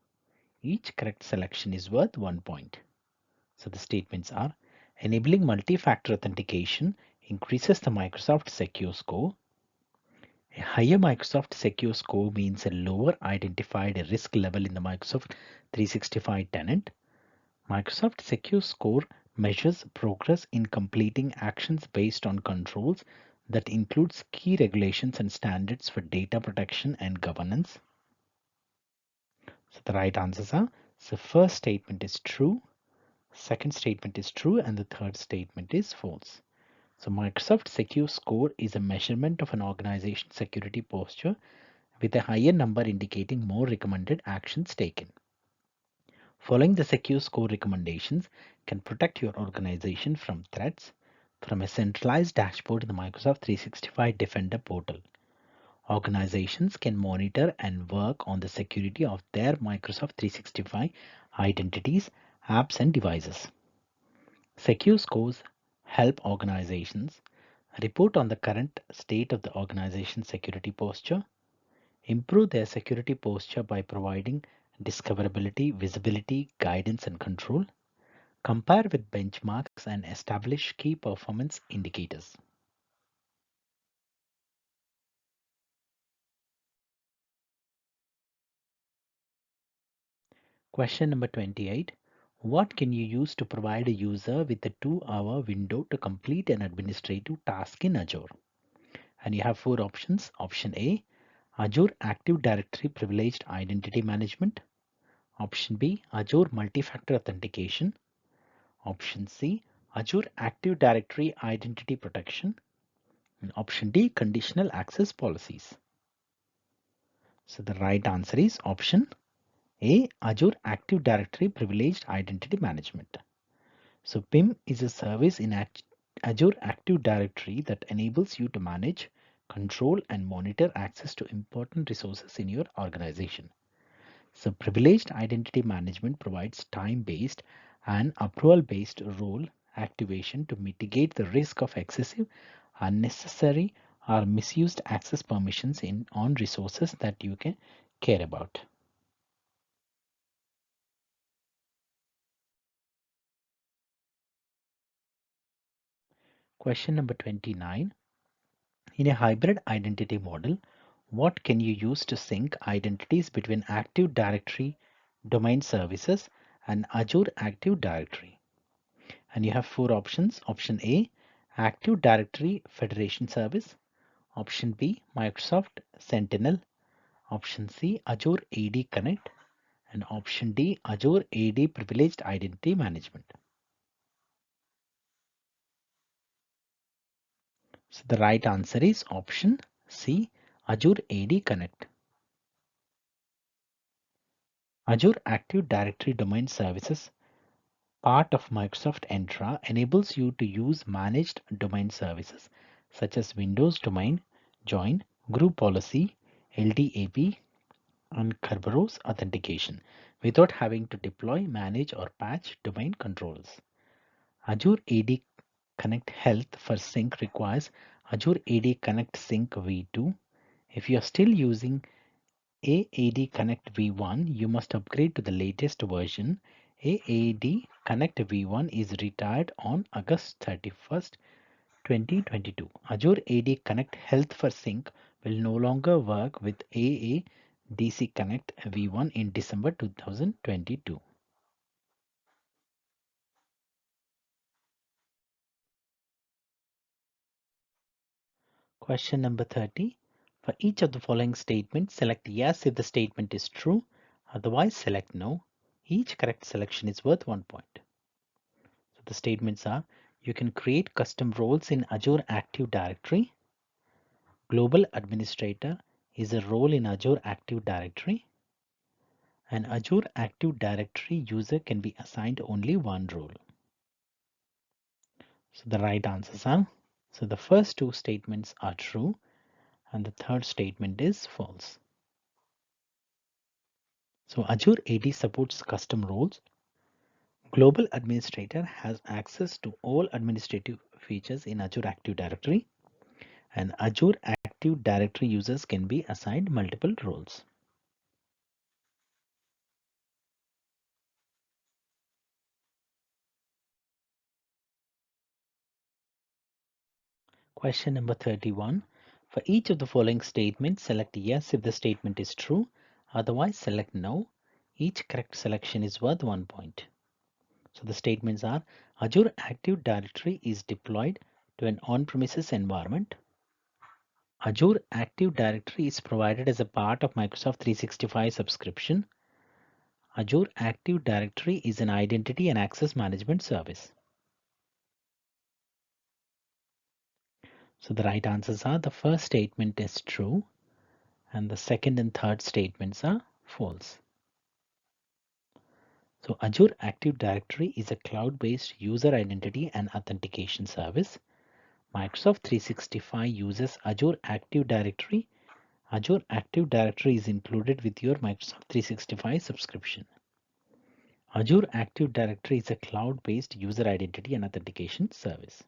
Each correct selection is worth 1 point. So the statements are: enabling multi-factor authentication increases the Microsoft Secure score. A higher Microsoft Secure score means a lower identified risk level in the Microsoft 365 tenant. Microsoft Secure Score measures progress in completing actions based on controls that includes key regulations and standards for data protection and governance. So the right answers are, so first statement is true, second statement is true, and the third statement is false. So Microsoft Secure Score is a measurement of an organization's security posture with a higher number indicating more recommended actions taken. Following the secure score recommendations can protect your organization from threats from a centralized dashboard in the Microsoft 365 Defender portal. Organizations can monitor and work on the security of their Microsoft 365 identities, apps, and devices. Secure scores help organizations report on the current state of the organization's security posture, improve their security posture by providing discoverability, visibility, guidance, and control, compare with benchmarks, and establish key performance indicators. Question number 28. What can you use to provide a user with a 2-hour window to complete an administrative task in Azure? And you have four options. Option A, Azure Active Directory Privileged Identity Management. Option B, Azure Multifactor Authentication. Option C, Azure Active Directory Identity Protection. And option D, Conditional Access Policies. So the right answer is option A, Azure Active Directory Privileged Identity Management. So PIM is a service in Azure Active Directory that enables you to manage, control, and monitor access to important resources in your organization. So privileged identity management provides time-based and approval-based role activation to mitigate the risk of excessive, unnecessary, or misused access permissions on resources that you can care about. Question number 29. In a hybrid identity model, what can you use to sync identities between Active Directory domain services and Azure Active Directory? And you have four options. Option A, Active Directory Federation Service. Option B, Microsoft Sentinel. Option C, Azure AD Connect. And option D, Azure AD Privileged Identity Management. So the right answer is option C, Azure AD Connect. Azure Active Directory Domain Services, part of Microsoft Entra, enables you to use managed domain services such as Windows Domain, Join, Group Policy, LDAP, and Kerberos Authentication without having to deploy, manage, or patch domain controls. Azure AD Connect Health for Sync requires Azure AD Connect Sync v2. If you are still using AAD Connect V1, you must upgrade to the latest version. AAD Connect V1 is retired on August 31st, 2022. Azure AD Connect Health for Sync will no longer work with AADC Connect V1 in December 2022. Question number 30. For each of the following statements, select yes if the statement is true, otherwise select no. Each correct selection is worth 1 point. So the statements are: you can create custom roles in Azure Active Directory. Global Administrator is a role in Azure Active Directory. An Azure Active Directory user can be assigned only one role. So the right answers are, so the first two statements are true and the third statement is false. So Azure AD supports custom roles. Global Administrator has access to all administrative features in Azure Active Directory, and Azure Active Directory users can be assigned multiple roles. Question number 31. For each of the following statements, select yes if the statement is true, otherwise select no. Each correct selection is worth 1 point. So the statements are: Azure Active Directory is deployed to an on-premises environment. Azure Active Directory is provided as a part of Microsoft 365 subscription. Azure Active Directory is an identity and access management service. So the right answers are: the first statement is true and the second and third statements are false. So Azure Active Directory is a cloud-based user identity and authentication service. Microsoft 365 uses Azure Active Directory. Azure Active Directory is included with your Microsoft 365 subscription. Azure Active Directory is a cloud-based user identity and authentication service.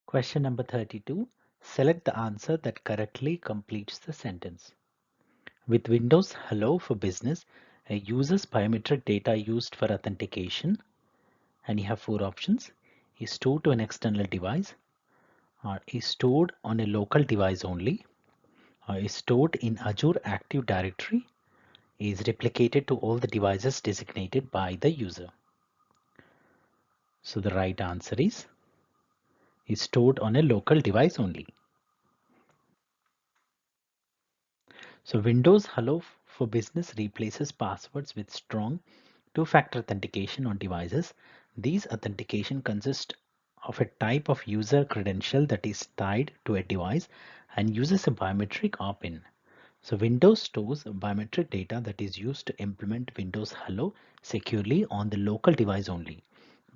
Question number 32. Select the answer that correctly completes the sentence. With Windows Hello for Business, a user's biometric data used for authentication, and you have four options: is stored to an external device, or is stored on a local device only, or is stored in Azure Active Directory, is replicated to all the devices designated by the user. So the right answer is stored on a local device only. So Windows Hello for Business replaces passwords with strong two-factor authentication on devices. These authentication consist of a type of user credential that is tied to a device and uses a biometric PIN. So Windows stores biometric data that is used to implement Windows Hello securely on the local device only.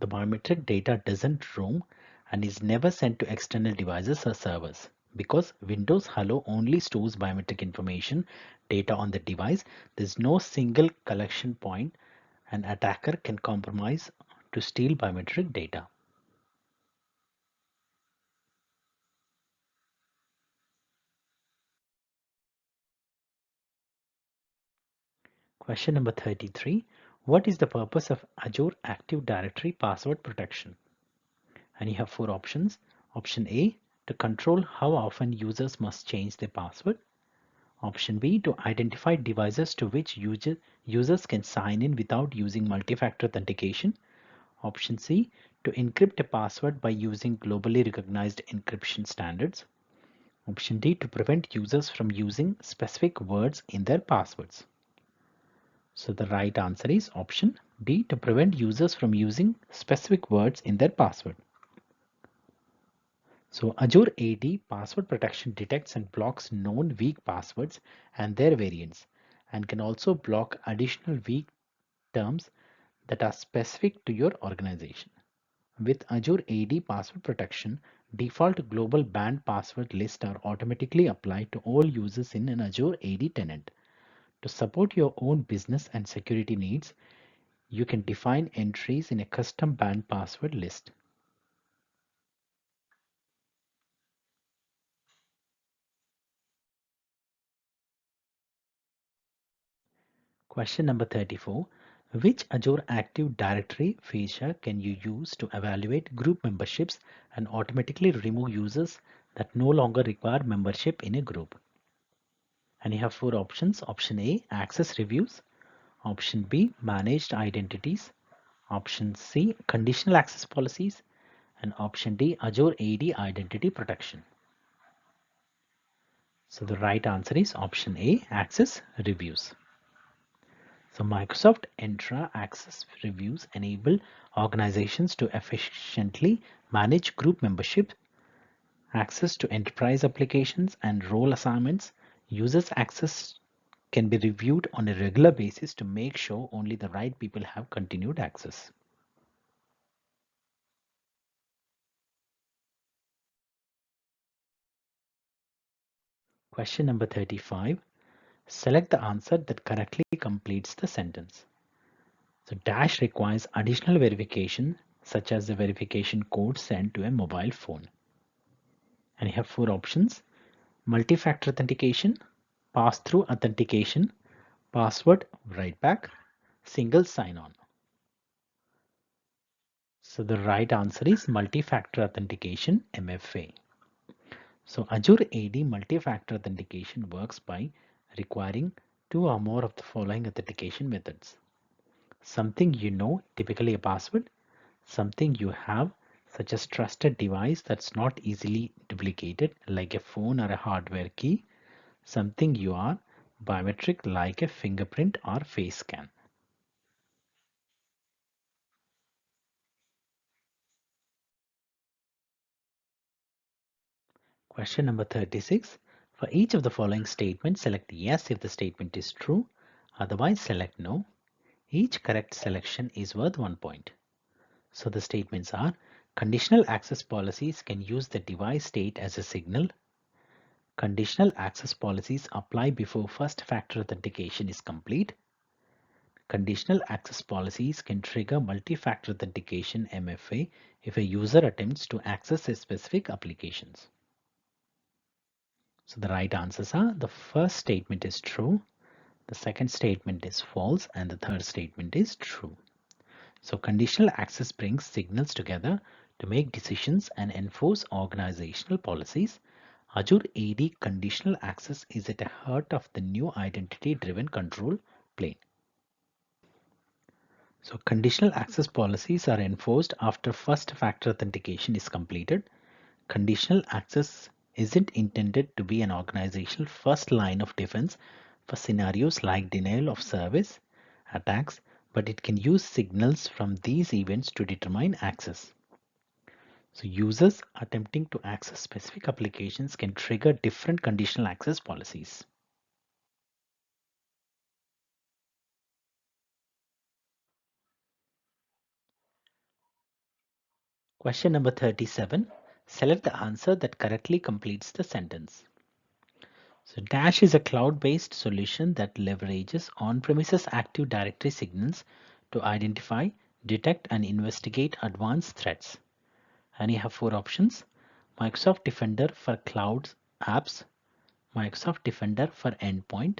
The biometric data doesn't roam and is never sent to external devices or servers. Because Windows Hello only stores biometric information data on the device, there's no single collection point an attacker can compromise to steal biometric data. Question number 33. What is the purpose of Azure Active Directory password protection? And you have four options. Option A, to control how often users must change their password. Option B, to identify devices to which users can sign in without using multi-factor authentication. Option C, to encrypt a password by using globally recognized encryption standards. Option D, to prevent users from using specific words in their passwords. So the right answer is option D, to prevent users from using specific words in their password. So Azure AD password protection detects and blocks known weak passwords and their variants, and can also block additional weak terms that are specific to your organization. With Azure AD password protection, default global banned password lists are automatically applied to all users in an Azure AD tenant. To support your own business and security needs, you can define entries in a custom banned password list. Question number 34. Which Azure Active Directory feature can you use to evaluate group memberships and automatically remove users that no longer require membership in a group? And you have four options. Option A, access reviews. Option B, managed identities. Option C, conditional access policies. And option D, Azure AD identity protection. So the right answer is option A, access reviews. So Microsoft Entra access reviews enable organizations to efficiently manage group membership, access to enterprise applications, and role assignments. Users' access can be reviewed on a regular basis to make sure only the right people have continued access. Question number 35. Select the answer that correctly completes the sentence. So Dash requires additional verification, such as the verification code sent to a mobile phone. And you have four options: multi-factor authentication, pass-through authentication, password write-back, single sign-on. So the right answer is multi-factor authentication, MFA. So Azure AD multi-factor authentication works by requiring two or more of the following authentication methods. Something you know, typically a password; something you have, such as trusted device that's not easily duplicated, like a phone or a hardware key; something you are, biometric, like a fingerprint or face scan. Question number 36. For each of the following statements, select yes if the statement is true, otherwise select no. Each correct selection is worth 1 point. So the statements are: conditional access policies can use the device state as a signal. Conditional access policies apply before first factor authentication is complete. Conditional access policies can trigger multi-factor authentication MFA if a user attempts to access a specific applications. So the right answers are: the first statement is true, the second statement is false, and the third statement is true. So conditional access brings signals together to make decisions and enforce organizational policies. Azure AD conditional access is at the heart of the new identity-driven control plane. So conditional access policies are enforced after first factor authentication is completed. Conditional access isn't intended to be an organizational first line of defense for scenarios like denial of service attacks, but it can use signals from these events to determine access. So users attempting to access specific applications can trigger different conditional access policies. Question number 37. Select the answer that correctly completes the sentence. So Dash is a cloud-based solution that leverages on-premises Active Directory signals to identify, detect, and investigate advanced threats. And you have four options: Microsoft Defender for cloud apps, Microsoft Defender for endpoint,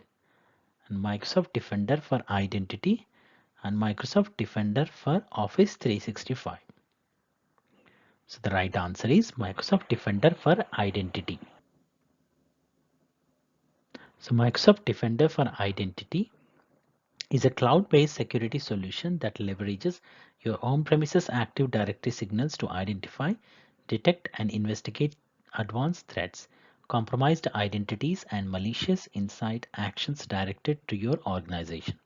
and Microsoft Defender for identity, and Microsoft Defender for Office 365. So the right answer is Microsoft Defender for identity. So Microsoft Defender for identity is a cloud-based security solution that leverages your on-premises Active Directory signals to identify, detect, and investigate advanced threats, compromised identities, and malicious inside actions directed to your organization.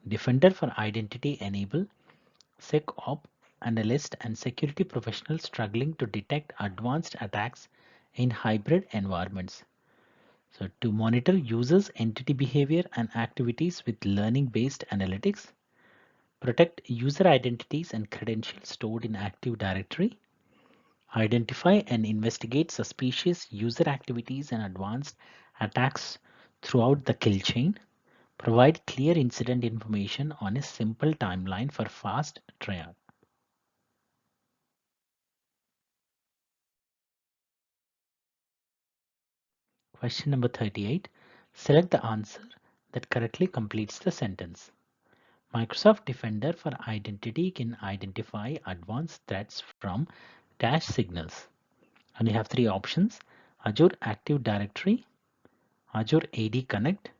Defender for Identity enable SecOps analysts and security professionals struggling to detect advanced attacks in hybrid environments. So to monitor users' entity behavior and activities with learning-based analytics, protect user identities and credentials stored in Active Directory, identify and investigate suspicious user activities and advanced attacks throughout the kill chain, provide clear incident information on a simple timeline for fast triage. Question number 38. Select the answer that correctly completes the sentence. Microsoft Defender for Identity can identify advanced threats from dash signals. And you have three options: Azure Active Directory, Azure AD Connect,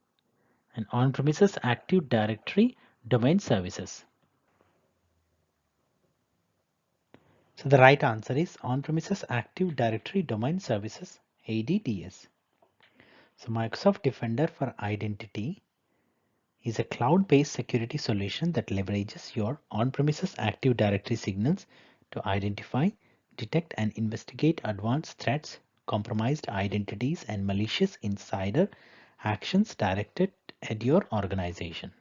and on-premises Active Directory domain services. So the right answer is on-premises Active Directory domain services, ADDS. So Microsoft Defender for Identity is a cloud-based security solution that leverages your on-premises Active Directory signals to identify, detect, and investigate advanced threats, compromised identities, and malicious insider actions directed at your organization.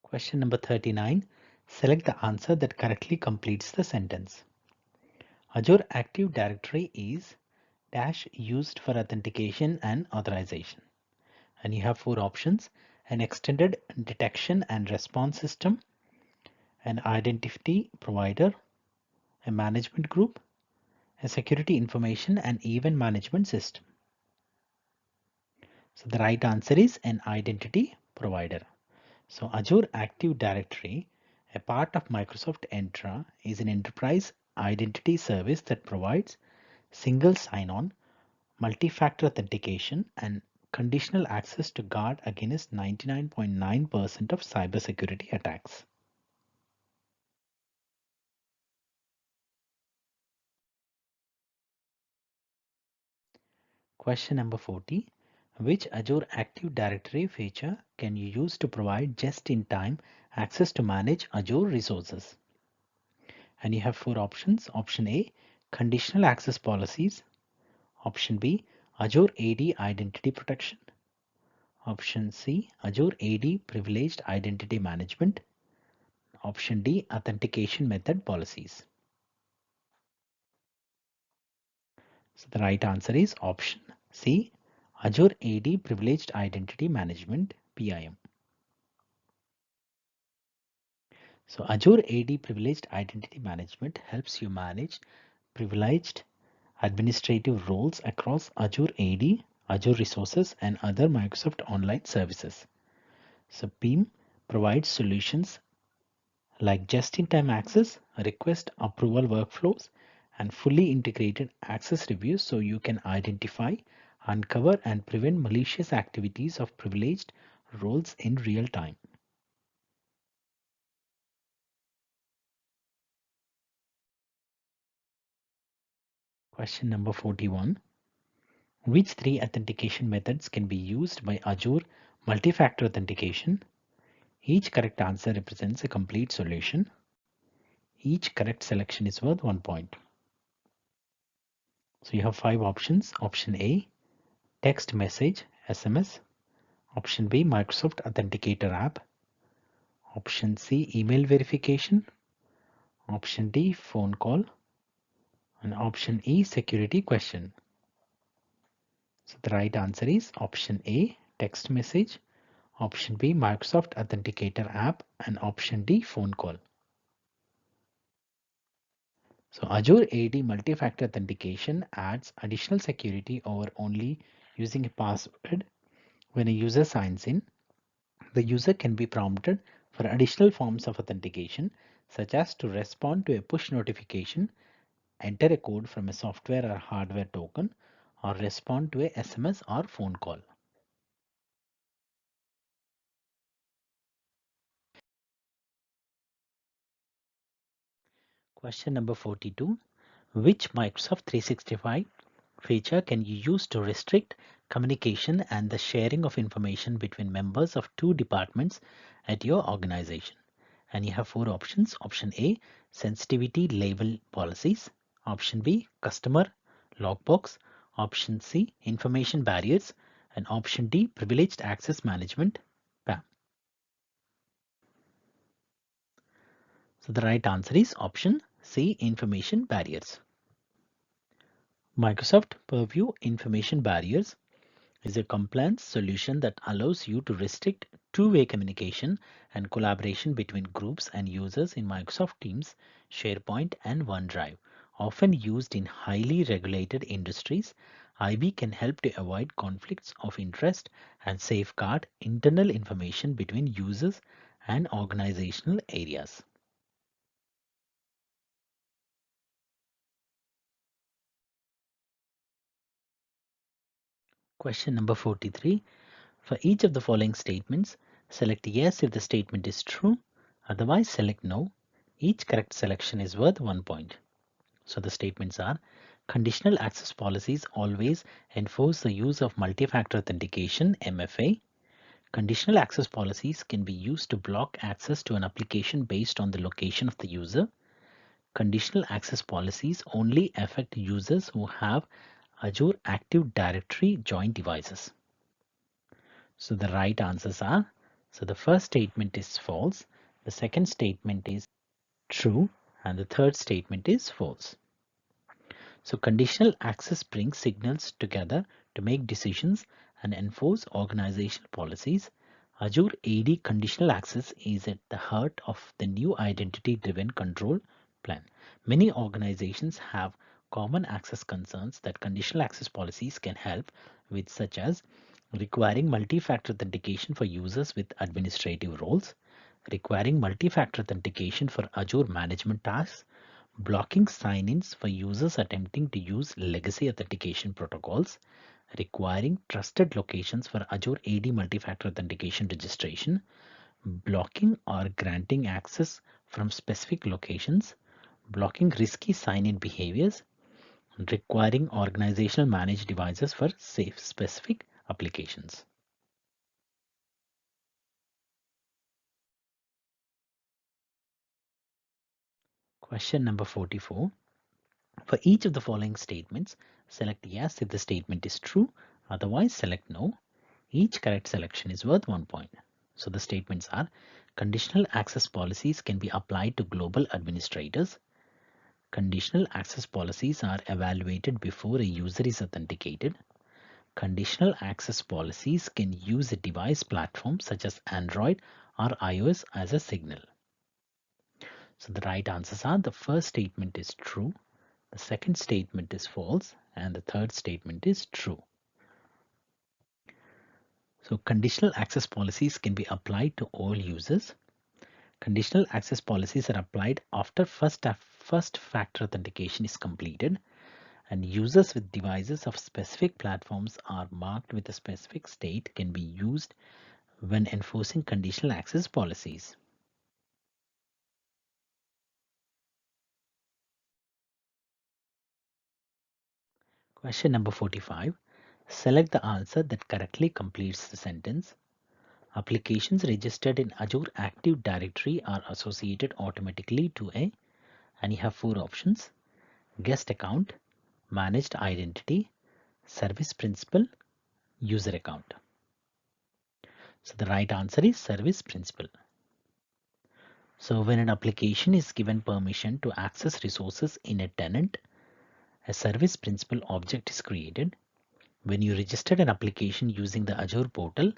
Question number 39. Select the answer that correctly completes the sentence. Azure Active Directory is dash used for authentication and authorization. And you have four options: an extended detection and response system, an identity provider, a management group, a security information and event management system. So the right answer is an identity provider. So Azure Active Directory, a part of Microsoft Entra, is an enterprise identity service that provides single sign-on, multi-factor authentication, and conditional access to guard against 99.9% of cybersecurity attacks. Question number 40. Which Azure Active Directory feature can you use to provide just-in-time access to manage Azure resources? And you have four options. Option A, conditional access policies. Option B, Azure AD identity protection. Option C, Azure AD privileged identity management. Option D, authentication method policies. So the right answer is option C, Azure AD privileged identity management, PIM. So Azure AD privileged identity management helps you manage privileged administrative roles across Azure AD, Azure resources, and other Microsoft Online services. So PIM provides solutions like just-in-time access, request approval workflows, and fully integrated access reviews so you can identify, uncover, and prevent malicious activities of privileged roles in real time. Question number 41. Which three authentication methods can be used by Azure Multifactor Authentication? Each correct answer represents a complete solution. Each correct selection is worth 1 point. So you have five options. Option A, text message, SMS. Option B, Microsoft Authenticator app. Option C, email verification. Option D, phone call. And option E, security question. So the right answer is option A, text message. Option B, Microsoft Authenticator app. And option D, phone call. So Azure AD multi-factor authentication adds additional security over only using a password. When a user signs in, the user can be prompted for additional forms of authentication, such as to respond to a push notification, enter a code from a software or hardware token, or respond to a SMS or phone call. Question number 42. Which Microsoft 365 feature can you use to restrict communication and the sharing of information between members of two departments at your organization? And you have four options. Option A, sensitivity label policies. Option B, customer logbox. Option C, information barriers. And option D, privileged access management, PAM. So the right answer is option C, information barriers. Microsoft Purview Information Barriers is a compliance solution that allows you to restrict two-way communication and collaboration between groups and users in Microsoft Teams, SharePoint, and OneDrive. Often used in highly regulated industries, IB can help to avoid conflicts of interest and safeguard internal information between users and organizational areas. Question number 43. For each of the following statements, select yes if the statement is true, otherwise select no. Each correct selection is worth 1 point. So the statements are: conditional access policies always enforce the use of multi-factor authentication (MFA). Conditional access policies can be used to block access to an application based on the location of the user. Conditional access policies only affect users who have Azure Active Directory joint devices. So the right answers are, so the first statement is false, the second statement is true, and the third statement is false. So conditional access brings signals together to make decisions and enforce organizational policies. Azure AD conditional access is at the heart of the new identity-driven control plan. Many organizations have common access concerns that conditional access policies can help with, such as requiring multi-factor authentication for users with administrative roles, requiring multi-factor authentication for Azure management tasks, blocking sign-ins for users attempting to use legacy authentication protocols, requiring trusted locations for Azure AD multi-factor authentication registration, blocking or granting access from specific locations, blocking risky sign-in behaviors, requiring organizational managed devices for safe specific applications. Question number 44. For each of the following statements, select yes if the statement is true, otherwise select no. Each correct selection is worth 1 point. So the statements are: conditional access policies can be applied to global administrators. Conditional access policies are evaluated before a user is authenticated. Conditional access policies can use a device platform such as Android or iOS as a signal. So the right answers are: the first statement is true, the second statement is false, and the third statement is true. So conditional access policies can be applied to all users. Conditional access policies are applied after first factor authentication is completed, and users with devices of specific platforms are marked with a specific state can be used when enforcing conditional access policies. Question number 45. Select the answer that correctly completes the sentence. Applications registered in Azure Active Directory are associated automatically to a, and you have four options: guest account, managed identity, service principal, user account. So the right answer is service principal. So when an application is given permission to access resources in a tenant, a service principal object is created. When you registered an application using the Azure portal,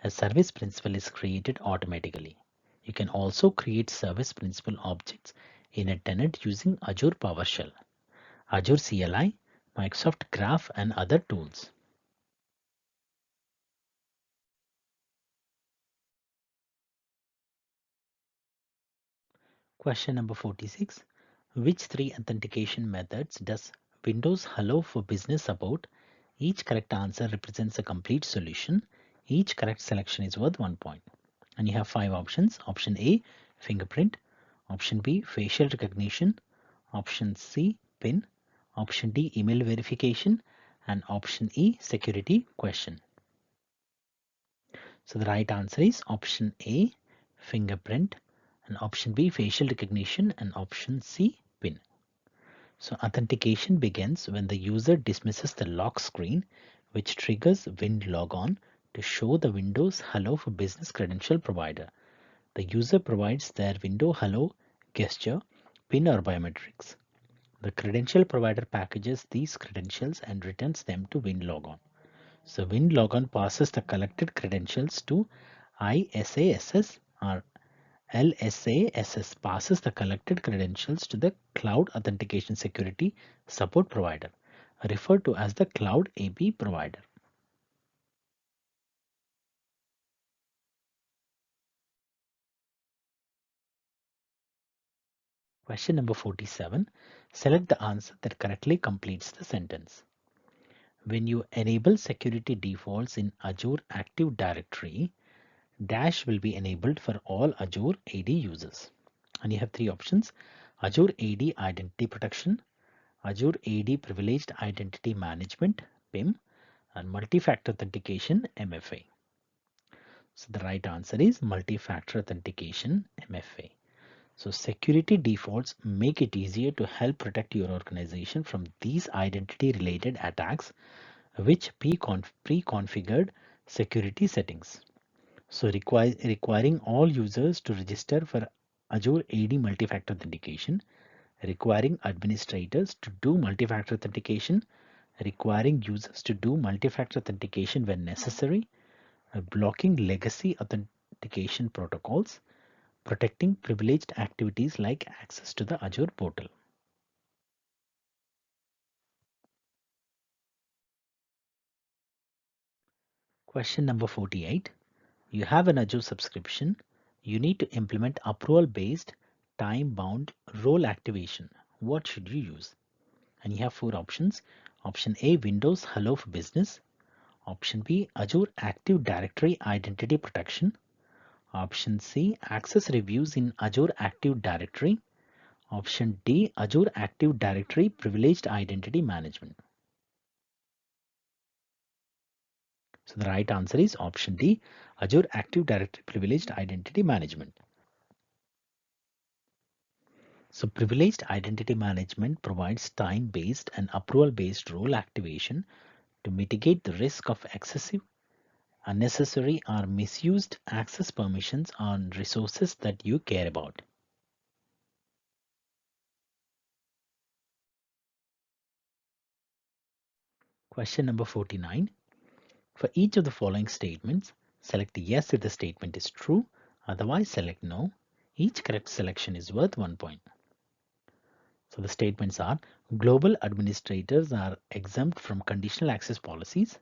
a service principal is created automatically. You can also create service principal objects in a tenant using Azure PowerShell, Azure CLI, Microsoft Graph, and other tools. Question number 46. Which three authentication methods does Windows allow for business support? Each correct answer represents a complete solution. Each correct selection is worth 1 point. And you have 5 options. Option A, fingerprint. Option B, facial recognition. Option C, PIN. Option D, email verification. And option E, security question. So the right answer is option A, fingerprint, and option B, facial recognition, and option C, PIN. So authentication begins when the user dismisses the lock screen, which triggers Win Logon to show the Windows Hello for Business credential provider. The user provides their window hello gesture, PIN or biometrics. The credential provider packages these credentials and returns them to WinLogon. So WinLogon passes the collected credentials to ISASS or LSASS passes the collected credentials to the Cloud Authentication Security Support Provider, referred to as the Cloud AP provider. Question number 47. Select the answer that correctly completes the sentence. When you enable security defaults in Azure Active Directory, Dash will be enabled for all Azure AD users. And you have 3 options: Azure AD Identity Protection, Azure AD Privileged Identity Management, PIM, and Multi-Factor Authentication, MFA. So the right answer is Multi-Factor Authentication, MFA. So security defaults make it easier to help protect your organization from these identity related attacks which pre-configured security settings. So requiring all users to register for Azure AD multi-factor authentication, requiring administrators to do multi-factor authentication, requiring users to do multi-factor authentication when necessary, blocking legacy authentication protocols, protecting privileged activities like access to the Azure portal. Question number 48. You have an Azure subscription. You need to implement approval-based, time-bound role activation. What should you use? And you have 4 options. Option A, Windows Hello for Business. Option B, Azure Active Directory Identity Protection. Option C, Access Reviews in Azure Active Directory. Option D, Azure Active Directory Privileged Identity Management. So the right answer is option D, Azure Active Directory Privileged Identity Management. So privileged identity management provides time-based and approval-based role activation to mitigate the risk of excessive, unnecessary, or misused access permissions on resources that you care about. Question number 49. For each of the following statements, select yes if the statement is true, otherwise select no. Each correct selection is worth 1 point. So the statements are: global administrators are exempt from conditional access policies.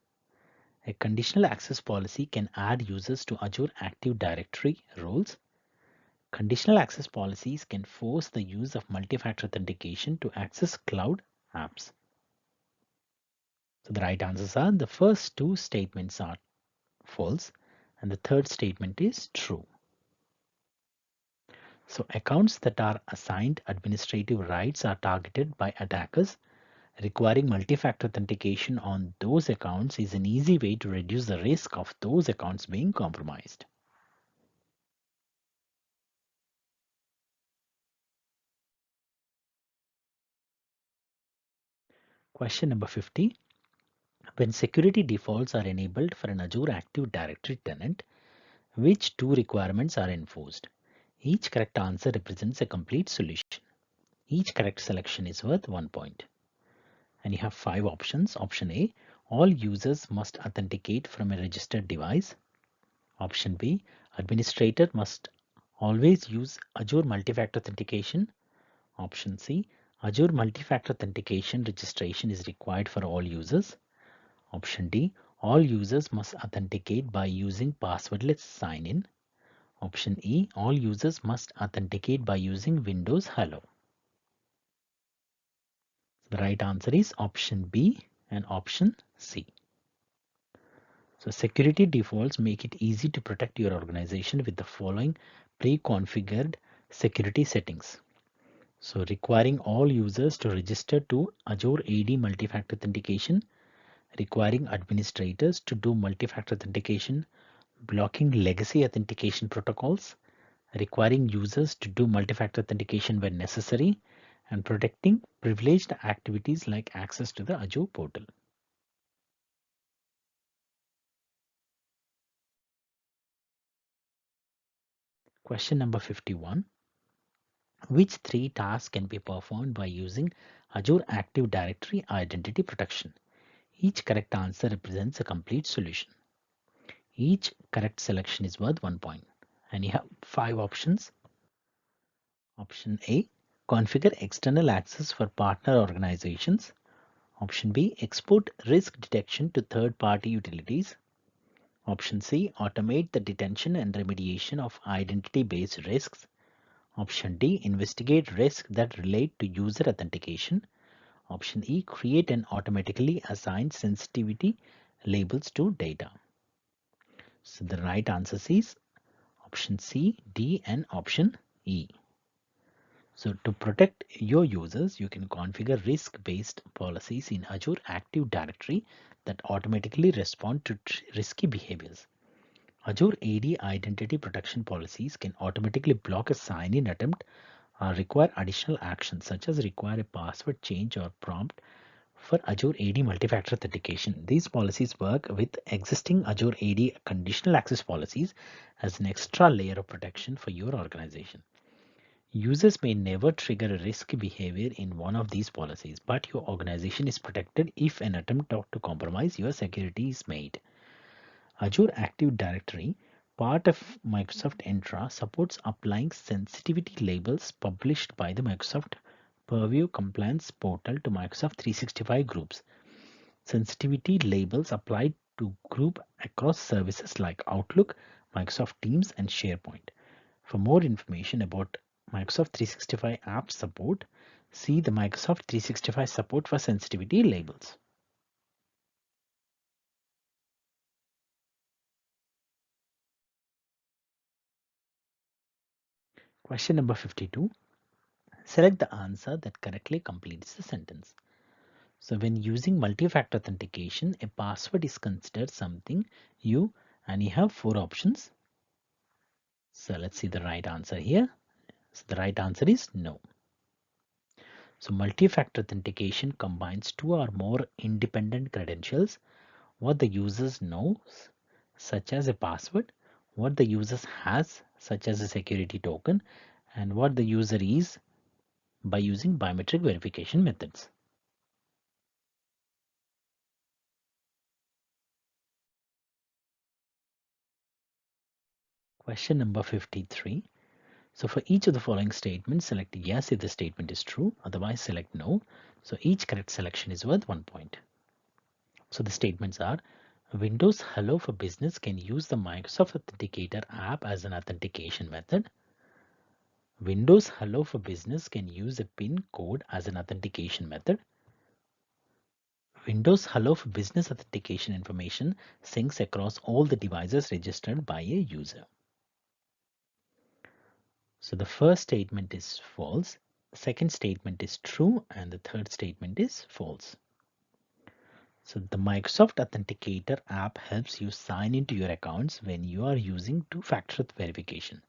A conditional access policy can add users to Azure Active Directory roles. Conditional access policies can force the use of multi-factor authentication to access cloud apps. So the right answers are: the first 2 statements are false and the third statement is true. So accounts that are assigned administrative rights are targeted by attackers. Requiring multi-factor authentication on those accounts is an easy way to reduce the risk of those accounts being compromised. Question number 50. When security defaults are enabled for an Azure Active Directory tenant, Which two requirements are enforced? Each correct answer represents a complete solution. Each correct selection is worth 1 point. And you have 5 options. Option A, all users must authenticate from a registered device. Option B, administrator must always use Azure Multifactor Authentication. Option C, Azure Multifactor Authentication registration is required for all users. Option D, all users must authenticate by using passwordless sign-in. Option E, all users must authenticate by using Windows Hello. The right answer is option B and option C. So security defaults make it easy to protect your organization with the following pre-configured security settings. So requiring all users to register to Azure AD multi-factor authentication, requiring administrators to do multi-factor authentication, blocking legacy authentication protocols, requiring users to do multi-factor authentication when necessary, and protecting privileged activities like access to the Azure portal. Question number 51. Which three tasks can be performed by using Azure Active Directory Identity Protection? Each correct answer represents a complete solution. Each correct selection is worth 1 point. And you have 5 options. Option A, configure external access for partner organizations. Option B, export risk detection to third-party utilities. Option C, automate the detection and remediation of identity-based risks. Option D, investigate risks that relate to user authentication. Option E, create and automatically assign sensitivity labels to data. So the right answer is option C, D, and option E. So to protect your users, you can configure risk-based policies in Azure Active Directory that automatically respond to risky behaviors. Azure AD identity protection policies can automatically block a sign-in attempt or require additional actions such as require a password change or prompt for Azure AD multi-factor authentication. These policies work with existing Azure AD conditional access policies as an extra layer of protection for your organization. Users may never trigger a risky behavior in one of these policies, but your organization is protected if an attempt to compromise your security is made. Azure Active Directory, part of Microsoft Entra, supports applying sensitivity labels published by the Microsoft Purview Compliance Portal to Microsoft 365 groups. Sensitivity labels apply to group across services like Outlook, Microsoft Teams, and SharePoint. For more information about Microsoft 365 app support, see the Microsoft 365 support for sensitivity labels. Question number 52. Select the answer that correctly completes the sentence. So when using multi-factor authentication, a password is considered something and you have 4 options. So let's see the right answer here. So the right answer is no. So multi-factor authentication combines 2 or more independent credentials, what the users knows, such as a password, what the user has, such as a security token, and what the user is by using biometric verification methods. Question number 53. So for each of the following statements, select yes if the statement is true, otherwise select no. So each correct selection is worth 1 point. So the statements are: Windows Hello for Business can use the Microsoft Authenticator app as an authentication method. Windows Hello for Business can use a PIN code as an authentication method. Windows Hello for Business authentication information syncs across all the devices registered by a user. So the first statement is false, the second statement is true, and the third statement is false. So the Microsoft Authenticator app helps you sign into your accounts when you are using two-factor verification.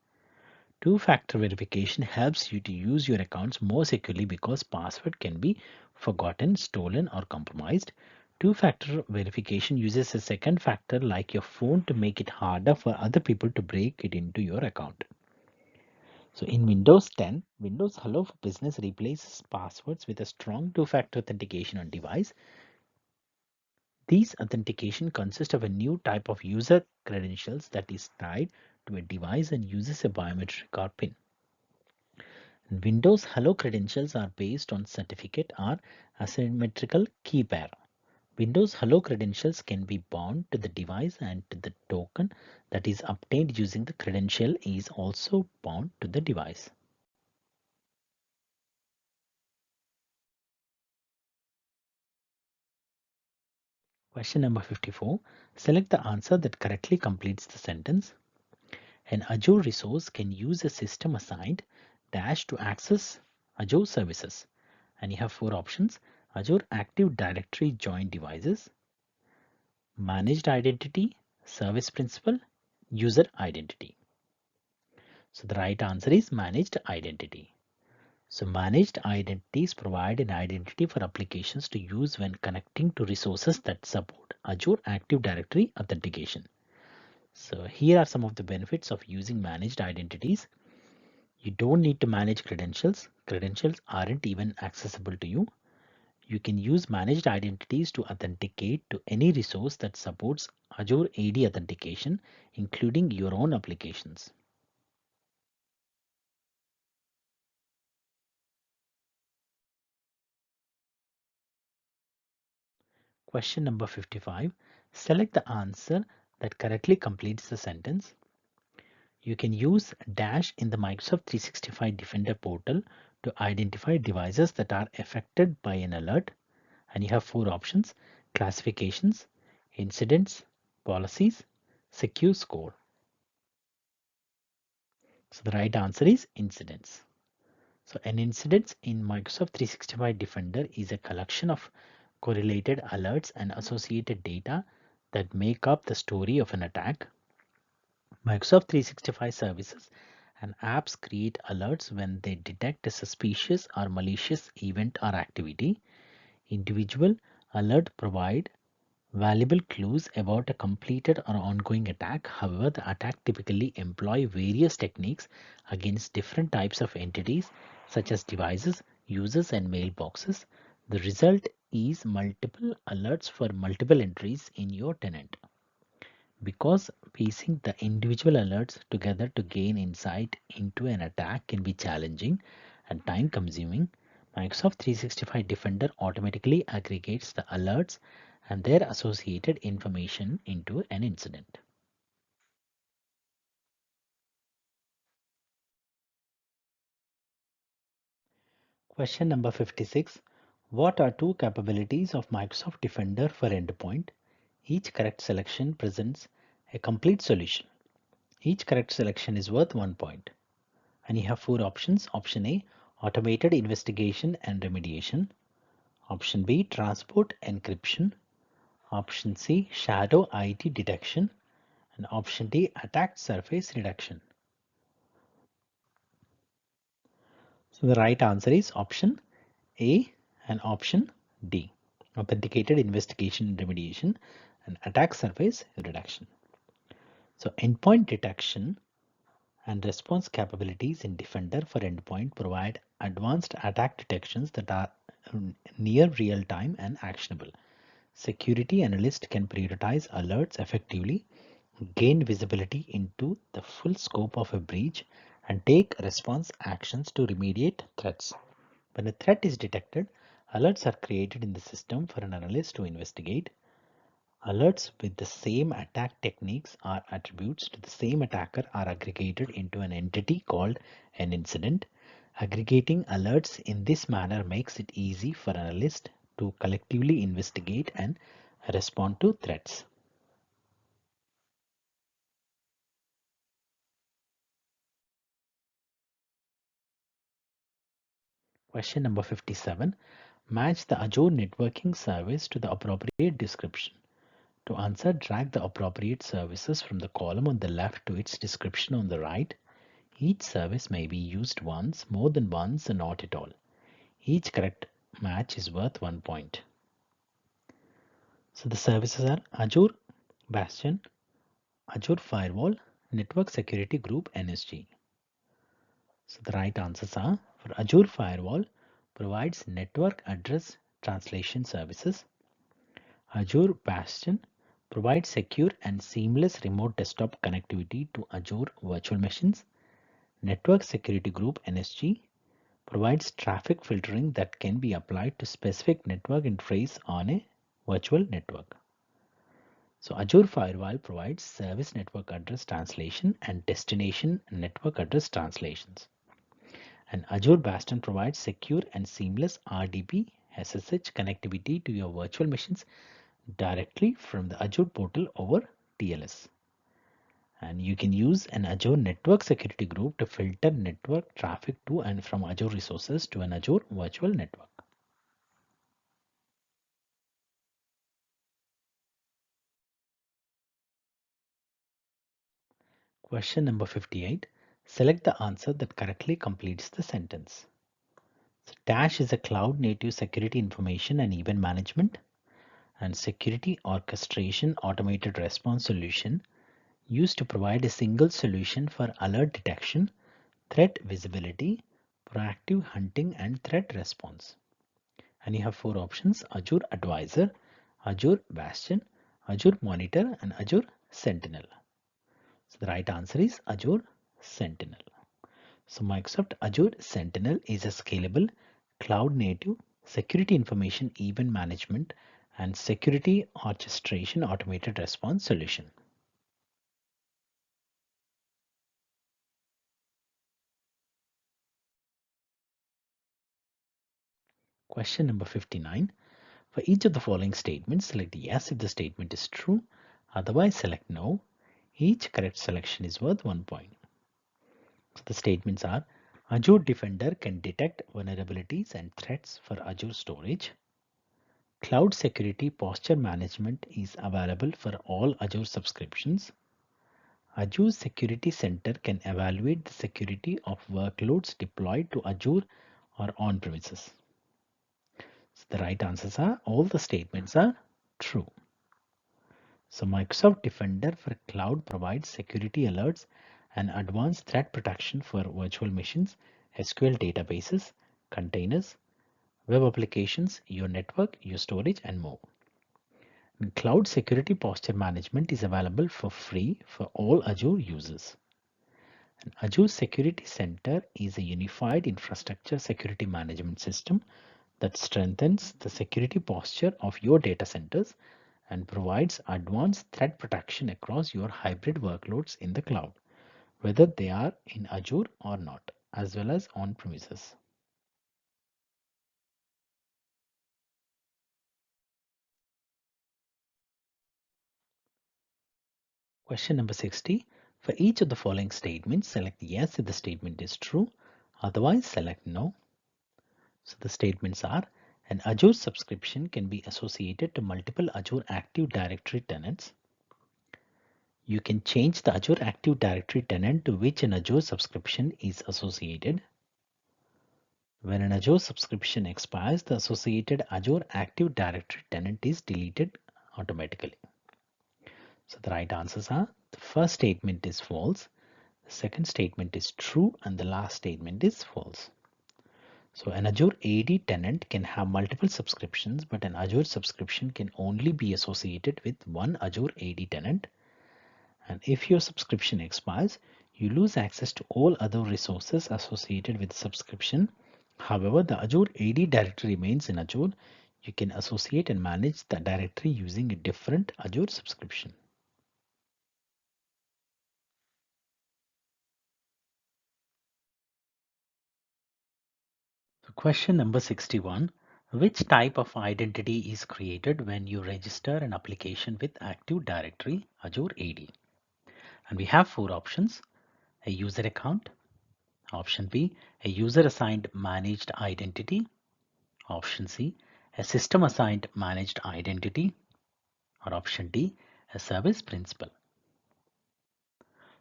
Two-factor verification helps you to use your accounts more securely because password can be forgotten, stolen, or compromised. Two-factor verification uses a second factor like your phone to make it harder for other people to break it into your account. So in Windows 10, Windows Hello for Business replaces passwords with a strong two-factor authentication on device. These authentication consist of a new type of user credentials that is tied to a device and uses a biometric or PIN. Windows Hello credentials are based on certificate or asymmetrical key pair. Windows Hello credentials can be bound to the device and the token that is obtained using the credential is also bound to the device. Question number 54. Select the answer that correctly completes the sentence. An Azure resource can use a system assigned dash to access Azure services. And you have four options: Azure Active Directory joint devices, managed identity, service principal, user identity. So the right answer is managed identity. So managed identities provide an identity for applications to use when connecting to resources that support Azure Active Directory authentication. So here are some of the benefits of using managed identities. You don't need to manage credentials. Credentials aren't even accessible to you. You can use managed identities to authenticate to any resource that supports Azure AD authentication, including your own applications. Question number 55. Select the answer that correctly completes the sentence. You can use dash in the Microsoft 365 Defender portal to identify devices that are affected by an alert. And you have four options: classifications, incidents, policies, secure score. So the right answer is incidents. So an incident in Microsoft 365 Defender is a collection of correlated alerts and associated data that make up the story of an attack. Microsoft 365 services and apps create alerts when they detect a suspicious or malicious event or activity. Individual alert provide valuable clues about a completed or ongoing attack. However, the attack typically employ various techniques against different types of entities such as devices, users, and mailboxes. The result is multiple alerts for multiple entries in your tenant. Because piecing the individual alerts together to gain insight into an attack can be challenging and time consuming, Microsoft 365 Defender automatically aggregates the alerts and their associated information into an incident. Question number 56. What are two capabilities of Microsoft Defender for Endpoint? Each correct selection presents a complete solution. Each correct selection is worth 1 point. And you have four options. Option A, automated investigation and remediation. Option B, transport encryption. Option C, shadow IT detection. And option D, attack surface reduction. So the right answer is option A and option D, authenticated investigation and remediation and attack surface reduction. So endpoint detection and response capabilities in Defender for Endpoint provide advanced attack detections that are near real time and actionable. Security analysts can prioritize alerts effectively, gain visibility into the full scope of a breach, and take response actions to remediate threats. When a threat is detected, alerts are created in the system for an analyst to investigate. Alerts with the same attack techniques or attributes to the same attacker are aggregated into an entity called an incident. Aggregating alerts in this manner makes it easy for analysts to collectively investigate and respond to threats. Question number 57. Match the Azure networking service to the appropriate description. To answer, drag the appropriate services from the column on the left to its description on the right. Each service may be used once, more than once, and not at all. Each correct match is worth 1 point. So the services are Azure Bastion, Azure Firewall, Network Security Group NSG. So the right answers are for Azure Firewall provides network address translation services. Azure Bastion provides secure and seamless remote desktop connectivity to Azure virtual machines. Network Security Group NSG provides traffic filtering that can be applied to specific network interface on a virtual network. So Azure Firewall provides service network address translation and destination network address translations. And Azure Bastion provides secure and seamless RDP SSH connectivity to your virtual machines directly from the Azure portal over TLS. And you can use an Azure Network Security Group to filter network traffic to and from Azure resources to an Azure virtual network. Question number 58. Select the answer that correctly completes the sentence. So Dash is a cloud-native security information and event management and security orchestration automated response solution used to provide a single solution for alert detection, threat visibility, proactive hunting, and threat response. And you have four options: Azure Advisor, Azure Bastion, Azure Monitor, and Azure Sentinel. So the right answer is Azure Sentinel. So Microsoft Azure Sentinel is a scalable, cloud-native security information event management and security orchestration automated response solution. Question number 59. For each of the following statements, select yes if the statement is true, otherwise select no. Each correct selection is worth 1 point. So the statements are: Azure Defender can detect vulnerabilities and threats for Azure storage. Cloud Security Posture Management is available for all Azure subscriptions. Azure Security Center can evaluate the security of workloads deployed to Azure or on-premises. So the right answers are all the statements are true. So Microsoft Defender for Cloud provides security alerts and advanced threat protection for virtual machines, SQL databases, containers, web applications, your network, your storage, and more. And Cloud Security Posture Management is available for free for all Azure users. And Azure Security Center is a unified infrastructure security management system that strengthens the security posture of your data centers and provides advanced threat protection across your hybrid workloads in the cloud, whether they are in Azure or not, as well as on premises. Question number 60. For each of the following statements, select yes if the statement is true, otherwise select no. So the statements are: an Azure subscription can be associated to multiple Azure Active Directory tenants. You can change the Azure Active Directory tenant to which an Azure subscription is associated. When an Azure subscription expires, the associated Azure Active Directory tenant is deleted automatically. So the right answers are: the first statement is false, the second statement is true, and the last statement is false. So an Azure AD tenant can have multiple subscriptions, but an Azure subscription can only be associated with one Azure AD tenant. And if your subscription expires, you lose access to all other resources associated with the subscription. However, the Azure AD directory remains in Azure. You can associate and manage the directory using a different Azure subscription. So question number 61. Which type of identity is created when you register an application with Active Directory Azure AD? And we have four options: a user account, option B, a user assigned managed identity, option C, a system assigned managed identity, or option D, a service principal.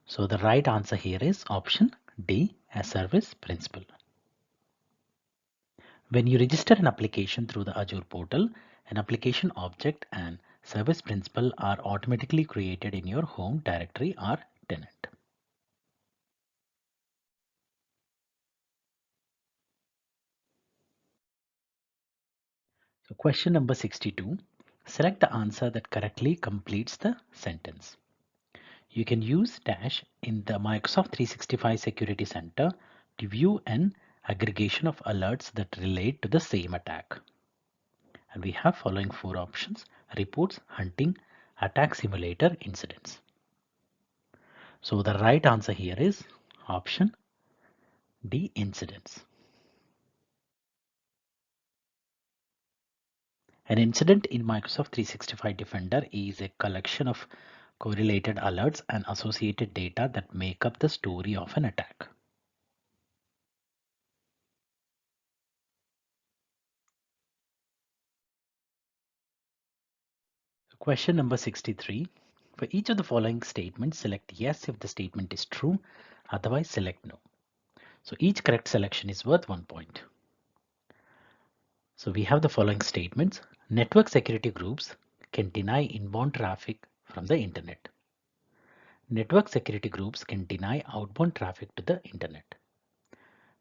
So the right answer here is option D, a service principal. When you register an application through the Azure portal, an application object and service principal are automatically created in your home directory or tenant. So question number 62. Select the answer that correctly completes the sentence. You can use dash in the Microsoft 365 Security Center to view an aggregation of alerts that relate to the same attack. And we have following four options: reports, hunting, attack simulator, incidents. So the right answer here is option D, incidents. An incident in Microsoft 365 Defender is a collection of correlated alerts and associated data that make up the story of an attack. Question number 63. For each of the following statements, select yes if the statement is true, otherwise select no. So each correct selection is worth 1 point. So we have the following statements. Network security groups can deny inbound traffic from the internet. Network security groups can deny outbound traffic to the internet.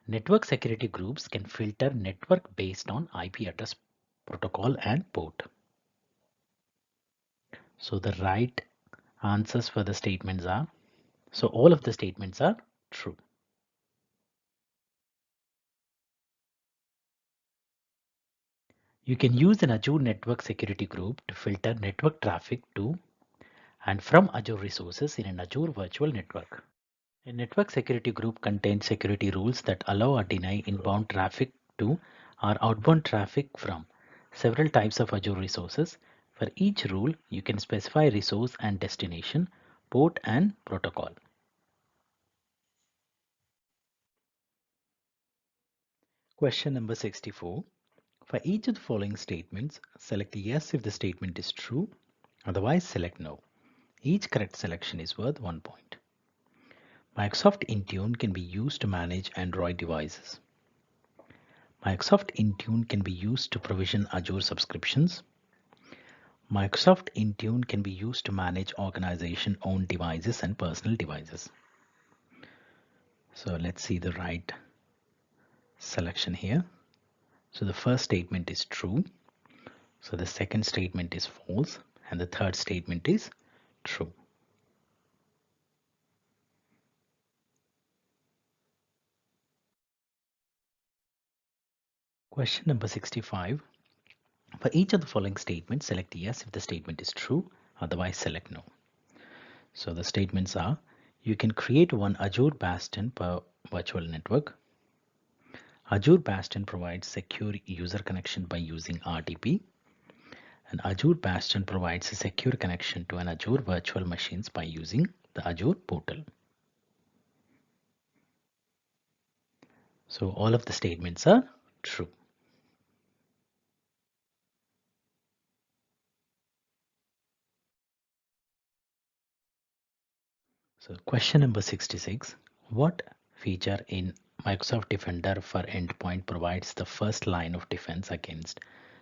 Network security groups can filter network based on IP address, protocol and port. So the right answers for the statements are, so all of the statements are true. You can use an Azure network security group to filter network traffic to and from Azure resources in an Azure virtual network. A network security group contains security rules that allow or deny inbound traffic to or outbound traffic from several types of Azure resources. For each rule, you can specify resource and destination, port and protocol. Question number 64. For each of the following statements, select yes if the statement is true, otherwise select no. Each correct selection is worth 1 point. Microsoft Intune can be used to manage Android devices. Microsoft Intune can be used to provision Azure subscriptions. Microsoft Intune can be used to manage organization-owned devices and personal devices. So let's see the right selection here. So the first statement is true. So the second statement is false. And the third statement is true. Question number 65. For each of the following statements, select yes if the statement is true, otherwise select no. So the statements are, you can create one Azure Bastion per virtual network. Azure Bastion provides secure user connection by using RDP. And Azure Bastion provides a secure connection to an Azure virtual machines by using the Azure portal. So all of the statements are true. So question number 66. What feature in Microsoft Defender for Endpoint provides the first line of defense against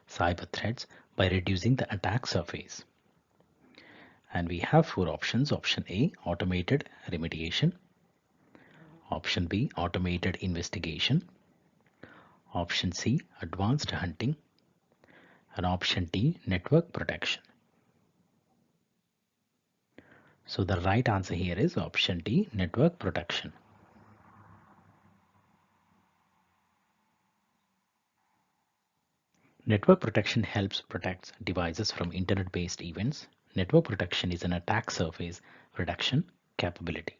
cyber threats by reducing the attack surface? And we have four options. Option A, automated remediation. Option B, automated investigation. Option C, advanced hunting. And option D, network protection. So the right answer here is option D, network protection. Network protection helps protect devices from internet-based events. Network protection is an attack surface reduction capability.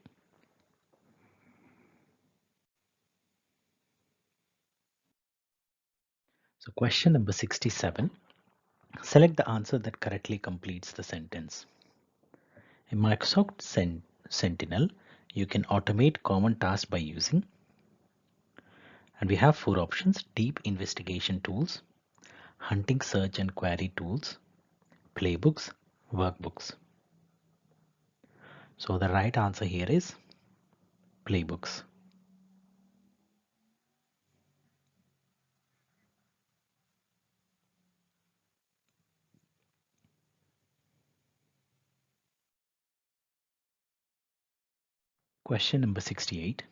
So question number 67. Select the answer that correctly completes the sentence. In Microsoft Sentinel, you can automate common tasks by using, and we have four options: deep investigation tools, hunting search and query tools, playbooks, workbooks. So the right answer here is playbooks. Question number 68.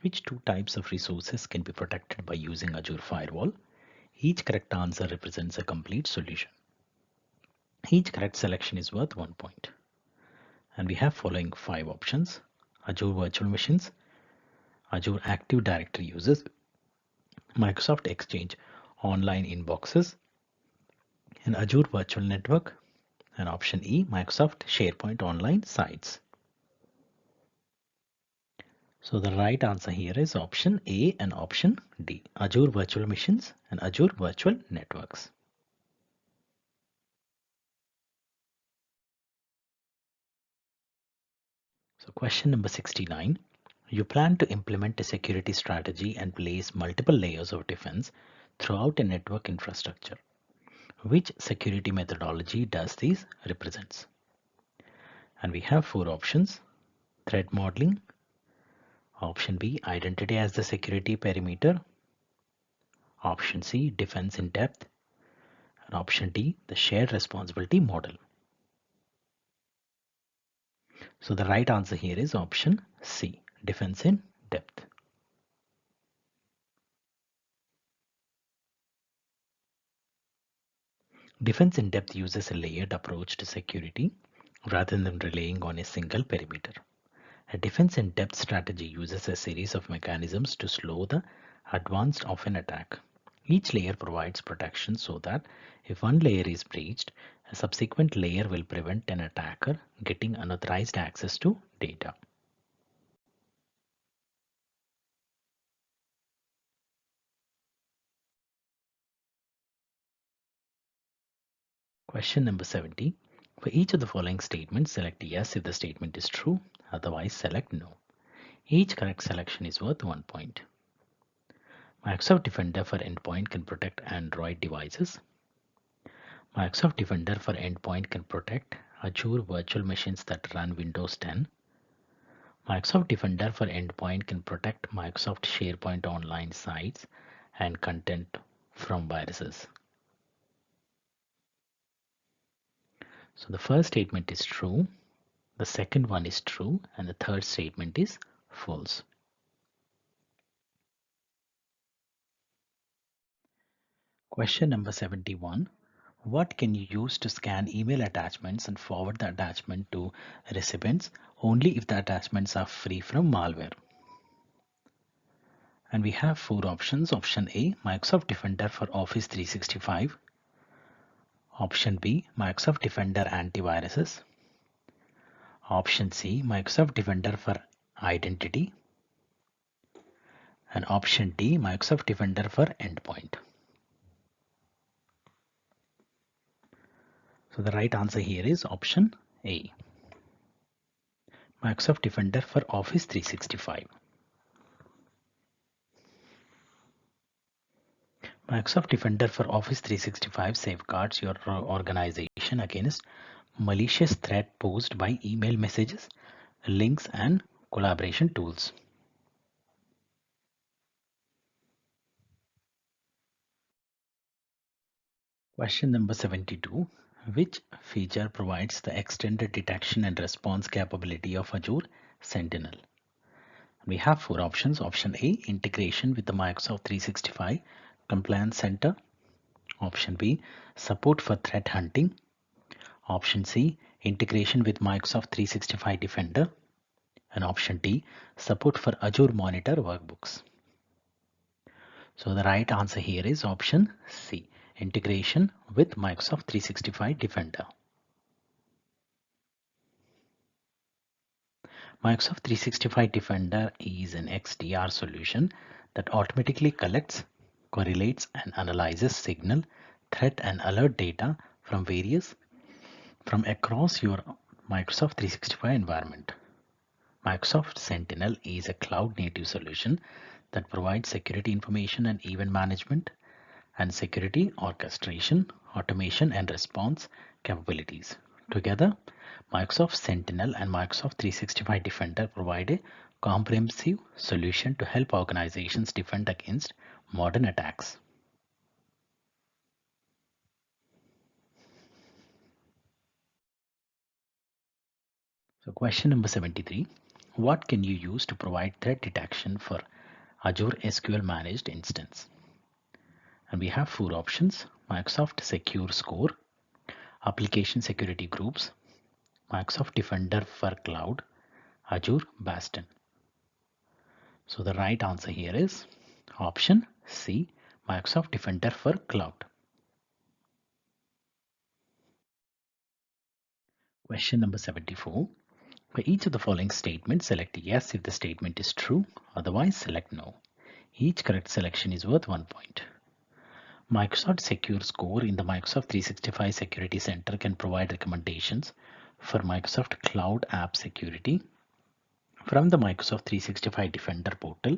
Which two types of resources can be protected by using Azure Firewall? Each correct answer represents a complete solution. Each correct selection is worth 1 point. And we have following 5 options: Azure Virtual Machines, Azure Active Directory users, Microsoft Exchange online inboxes, and Azure Virtual Network, and option E, Microsoft SharePoint online sites. So the right answer here is option A and option D, Azure Virtual Machines and Azure Virtual Networks. So question number 69. You plan to implement a security strategy and place multiple layers of defense throughout a network infrastructure. Which security methodology does this represents? And we have 4 options: threat modeling, option B, identity as the security perimeter, option C, defense in depth, and option D, the shared responsibility model. So the right answer here is option C, defense in depth. Defense in depth uses a layered approach to security rather than relying on a single perimeter. A defense in depth strategy uses a series of mechanisms to slow the advance of an attack. Each layer provides protection so that if one layer is breached, a subsequent layer will prevent an attacker getting unauthorized access to data. Question number 70. For each of the following statements, select yes if the statement is true, otherwise select no. Each correct selection is worth 1 point. Microsoft Defender for Endpoint can protect Android devices. Microsoft Defender for Endpoint can protect Azure virtual machines that run Windows 10. Microsoft Defender for Endpoint can protect Microsoft SharePoint online sites and content from viruses. So the first statement is true, the second one is true, and the third statement is false. Question number 71. What can you use to scan email attachments and forward the attachment to recipients only if the attachments are free from malware? And we have 4 options. Option A, Microsoft Defender for Office 365. Option B, Microsoft Defender antiviruses. Option C, Microsoft Defender for Identity. And option D, Microsoft Defender for Endpoint. So the right answer here is option A, Microsoft Defender for Office 365. Microsoft Defender for Office 365 safeguards your organization against malicious threat posed by email messages, links, and collaboration tools. Question number 72. Which feature provides the extended detection and response capability of Azure Sentinel? We have 4 options. Option A, integration with the Microsoft 365 Compliance Center. Option B, support for threat hunting. Option C, integration with Microsoft 365 Defender. And option D, support for Azure Monitor workbooks. So the right answer here is option C, integration with Microsoft 365 Defender. Microsoft 365 Defender is an XDR solution that automatically collects, correlates, and analyzes signal, threat, and alert data from across your Microsoft 365 environment. Microsoft Sentinel is a cloud-native solution that provides security information and event management and security orchestration, automation, and response capabilities. Together, Microsoft Sentinel and Microsoft 365 Defender provide a comprehensive solution to help organizations defend against modern attacks. So question number 73. What can you use to provide threat detection for Azure SQL managed instance? And we have four options: Microsoft Secure Score, Application Security Groups, Microsoft Defender for Cloud, Azure Bastion. So the right answer here is option C, Microsoft Defender for Cloud. Question number 74. For each of the following statements, select yes if the statement is true, otherwise select no. Each correct selection is worth 1 point. Microsoft Secure Score in the Microsoft 365 Security Center can provide recommendations for Microsoft Cloud App Security. From the Microsoft 365 Defender portal,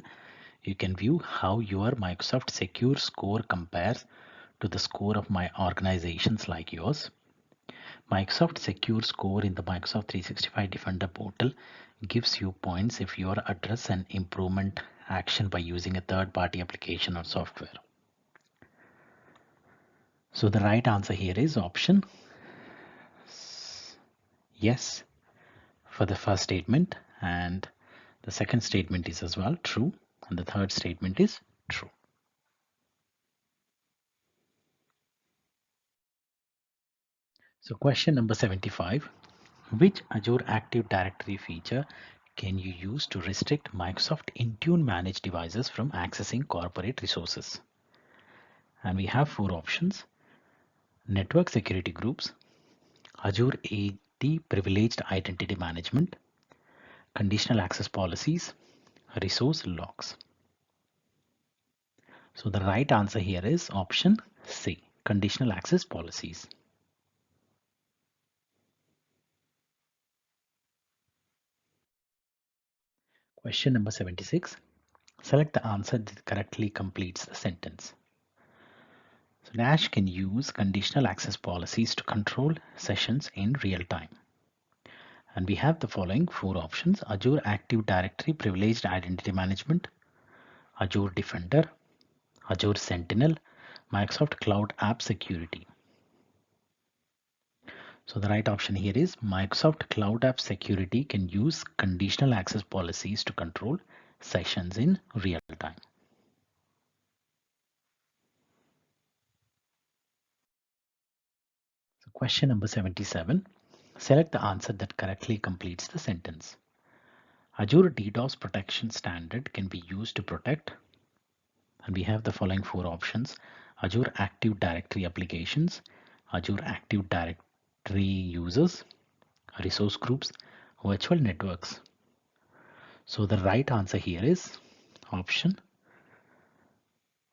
you can view how your Microsoft Secure Score compares to the score of my organizations like yours. Microsoft Secure Score in the Microsoft 365 Defender portal gives you points if you address an improvement action by using a third-party application or software. So the right answer here is option yes for the first statement, and the second statement is as well true, and the third statement is true. So question number 75. Which Azure Active Directory feature can you use to restrict Microsoft Intune managed devices from accessing corporate resources? And we have four options: Network Security Groups, Azure AD Privileged Identity Management, Conditional Access Policies, Resource Logs. So the right answer here is option C, Conditional Access Policies. Question number 76. Select the answer that correctly completes the sentence. So Dash can use conditional access policies to control sessions in real time. And we have the following four options: Azure Active Directory Privileged Identity Management, Azure Defender, Azure Sentinel, Microsoft Cloud App Security. So the right option here is Microsoft Cloud App Security can use conditional access policies to control sessions in real time. So question number 77. Select the answer that correctly completes the sentence. Azure DDoS protection standard can be used to protect, and we have the following four options: Azure Active Directory applications, Azure Active Directory users, resource groups, virtual networks. So the right answer here is option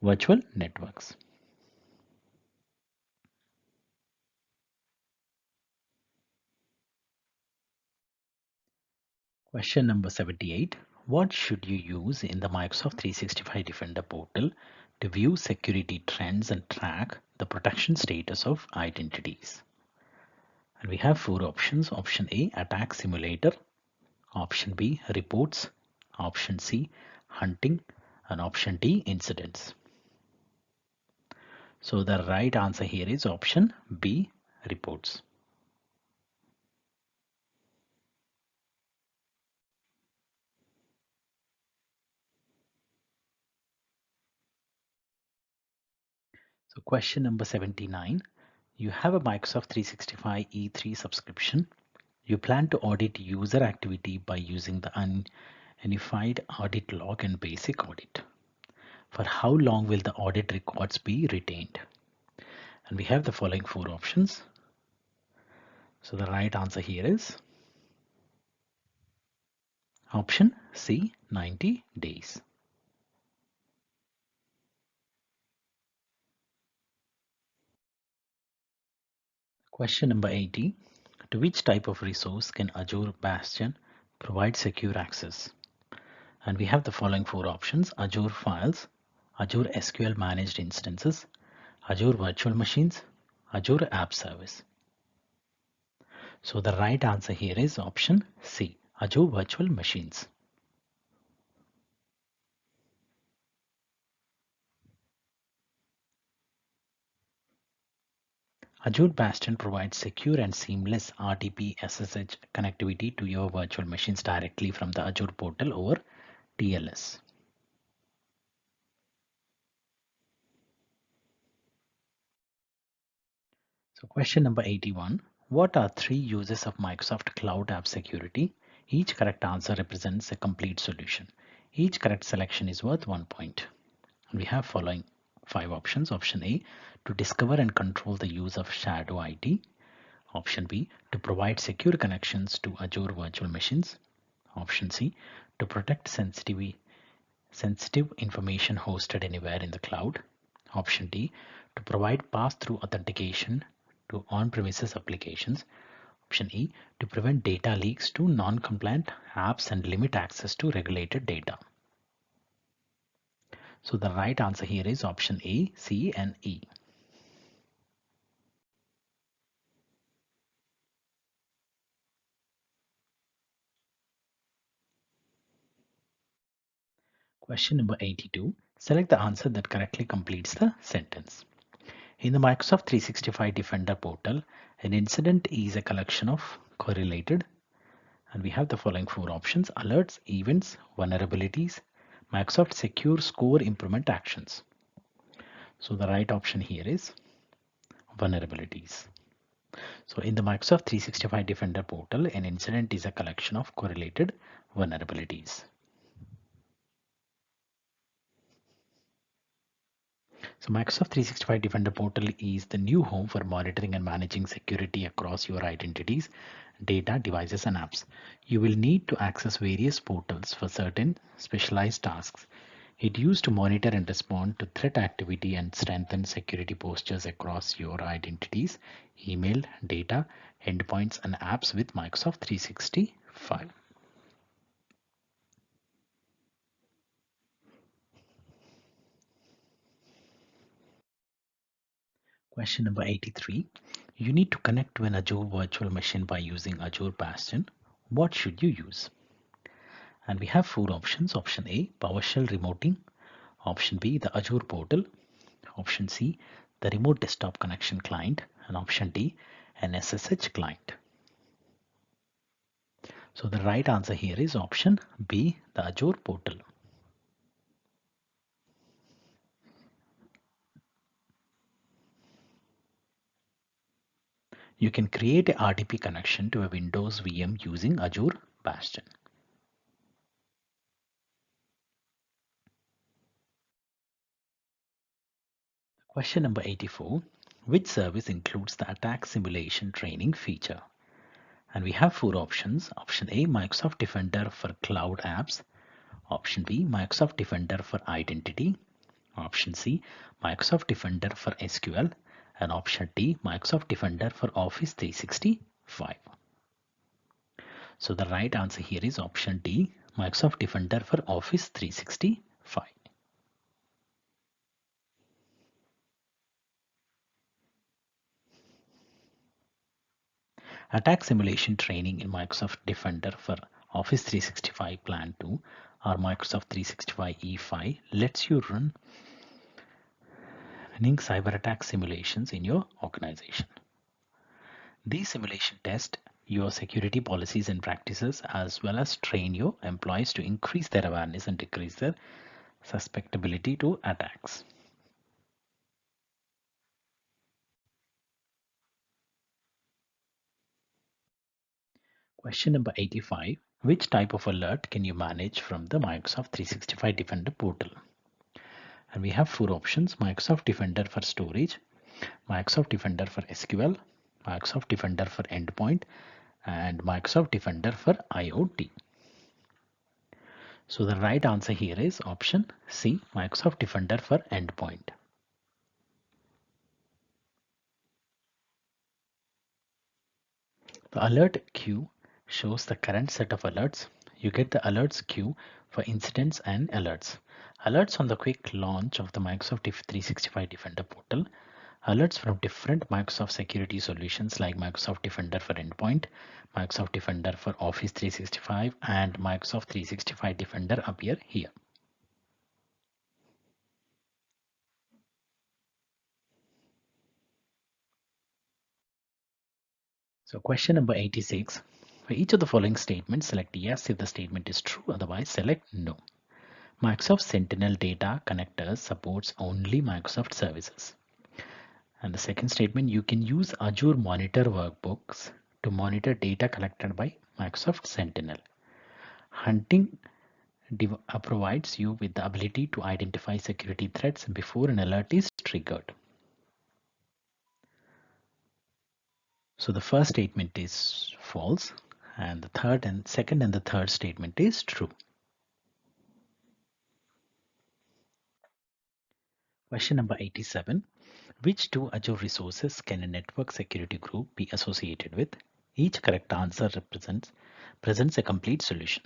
virtual networks. Question number 78. What should you use in the Microsoft 365 Defender portal to view security trends and track the protection status of identities? And we have four options. Option A, Attack Simulator. Option B, Reports. Option C, Hunting. And option D, Incidents. So the right answer here is option B, Reports. So question number 79. You have a Microsoft 365 E3 subscription. You plan to audit user activity by using the unified audit log and basic audit. For how long will the audit records be retained? And we have the following four options. So the right answer here is option C, 90 days. Question number 80. To which type of resource can Azure Bastion provide secure access? And we have the following four options: Azure Files, Azure SQL Managed Instances, Azure Virtual Machines, Azure App Service. So the right answer here is option C, Azure Virtual Machines. Azure Bastion provides secure and seamless RDP SSH connectivity to your virtual machines directly from the Azure portal over TLS. So question number 81. What are three uses of Microsoft Cloud App Security? Each correct answer represents a complete solution. Each correct selection is worth 1 point. We have following 5 options. Option A, to discover and control the use of shadow IT. Option B, to provide secure connections to Azure virtual machines. Option C, to protect sensitive information hosted anywhere in the cloud. Option D, to provide pass-through authentication to on-premises applications. Option E, to prevent data leaks to non-compliant apps and limit access to regulated data. So the right answer here is option A, C, and E. Question number 82. Select the answer that correctly completes the sentence. In the Microsoft 365 Defender portal, an incident is a collection of correlated, and we have the following 4 options: alerts, events, vulnerabilities, Microsoft Secure Score Improvement Actions. So the right option here is vulnerabilities. So in the Microsoft 365 Defender portal, an incident is a collection of correlated vulnerabilities. So Microsoft 365 Defender portal is the new home for monitoring and managing security across your identities, data, devices, and apps. You will need to access various portals for certain specialized tasks. It used to monitor and respond to threat activity and strengthen security postures across your identities, email, data, endpoints, and apps with Microsoft 365. Question number 83. You need to connect to an Azure virtual machine by using Azure Bastion. What should you use? And we have 4 options. Option A, PowerShell remoting. Option B, the Azure portal. Option C, the remote desktop connection client. And option D, an SSH client. So the right answer here is option B, the Azure portal. You can create a RDP connection to a Windows VM using Azure Bastion. Question number 84. Which service includes the attack simulation training feature? And we have 4 options. Option A, Microsoft Defender for cloud apps. Option B, Microsoft Defender for identity. Option C, Microsoft Defender for SQL. And option D, Microsoft Defender for Office 365. So the right answer here is option D, Microsoft Defender for Office 365. Attack simulation training in Microsoft Defender for Office 365 Plan 2 or Microsoft 365 E5 lets you run running cyber attack simulations in your organization. These simulations test your security policies and practices as well as train your employees to increase their awareness and decrease their susceptibility to attacks. Question number 85. Which type of alert can you manage from the Microsoft 365 Defender portal? And we have 4 options: Microsoft Defender for storage, Microsoft Defender for SQL, Microsoft Defender for endpoint, and Microsoft Defender for IoT. So the right answer here is option C, Microsoft Defender for endpoint. The alert queue shows the current set of alerts. You get the alerts queue for incidents and alerts. Alerts on the quick launch of the Microsoft 365 Defender portal. Alerts from different Microsoft security solutions like Microsoft Defender for Endpoint, Microsoft Defender for Office 365, and Microsoft 365 Defender appear here. So question number 86. For each of the following statements, select yes if the statement is true, otherwise select no. Microsoft Sentinel data connectors supports only Microsoft services. And the second statement, you can use Azure Monitor workbooks to monitor data collected by Microsoft Sentinel. Hunting provides you with the ability to identify security threats before an alert is triggered. So the first statement is false, and the second and the third statement is true. Question number 87. Which two Azure resources can a network security group be associated with? Each correct answer presents a complete solution.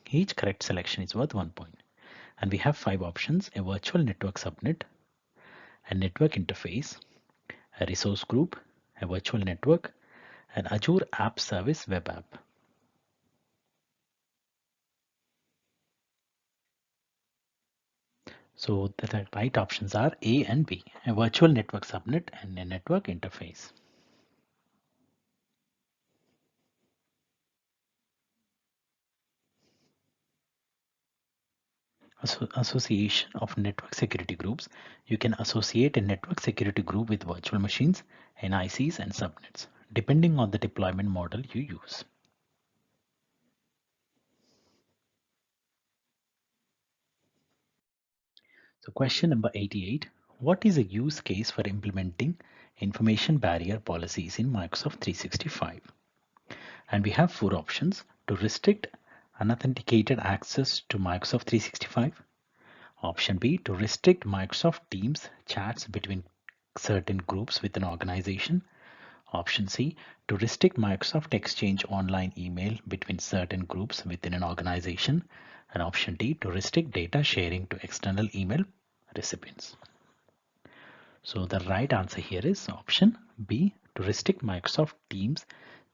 Each correct selection is worth 1 point. And we have 5 options: a virtual network subnet, a network interface, a resource group, a virtual network, an Azure App Service web app. So the right options are A and B, a virtual network subnet and a network interface. Association of network security groups. You can associate a network security group with virtual machines, NICs, and subnets, depending on the deployment model you use. So question number 88. What is a use case for implementing information barrier policies in Microsoft 365? And we have 4 options: to restrict unauthenticated access to Microsoft 365. Option B, to restrict Microsoft Teams chats between certain groups within an organization. Option C, to restrict Microsoft Exchange online email between certain groups within an organization. And option D, to restrict data sharing to external email recipients. So the right answer here is option B, to restrict Microsoft Teams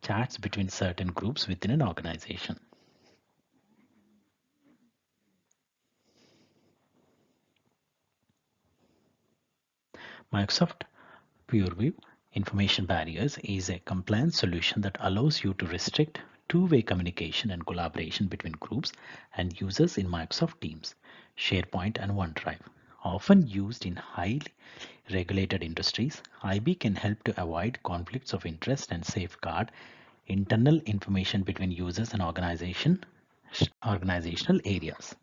chats between certain groups within an organization. Microsoft Purview Information Barriers is a compliance solution that allows you to restrict two-way communication and collaboration between groups and users in Microsoft Teams, SharePoint, and OneDrive. Often used in highly regulated industries, IB can help to avoid conflicts of interest and safeguard internal information between users and organizational areas.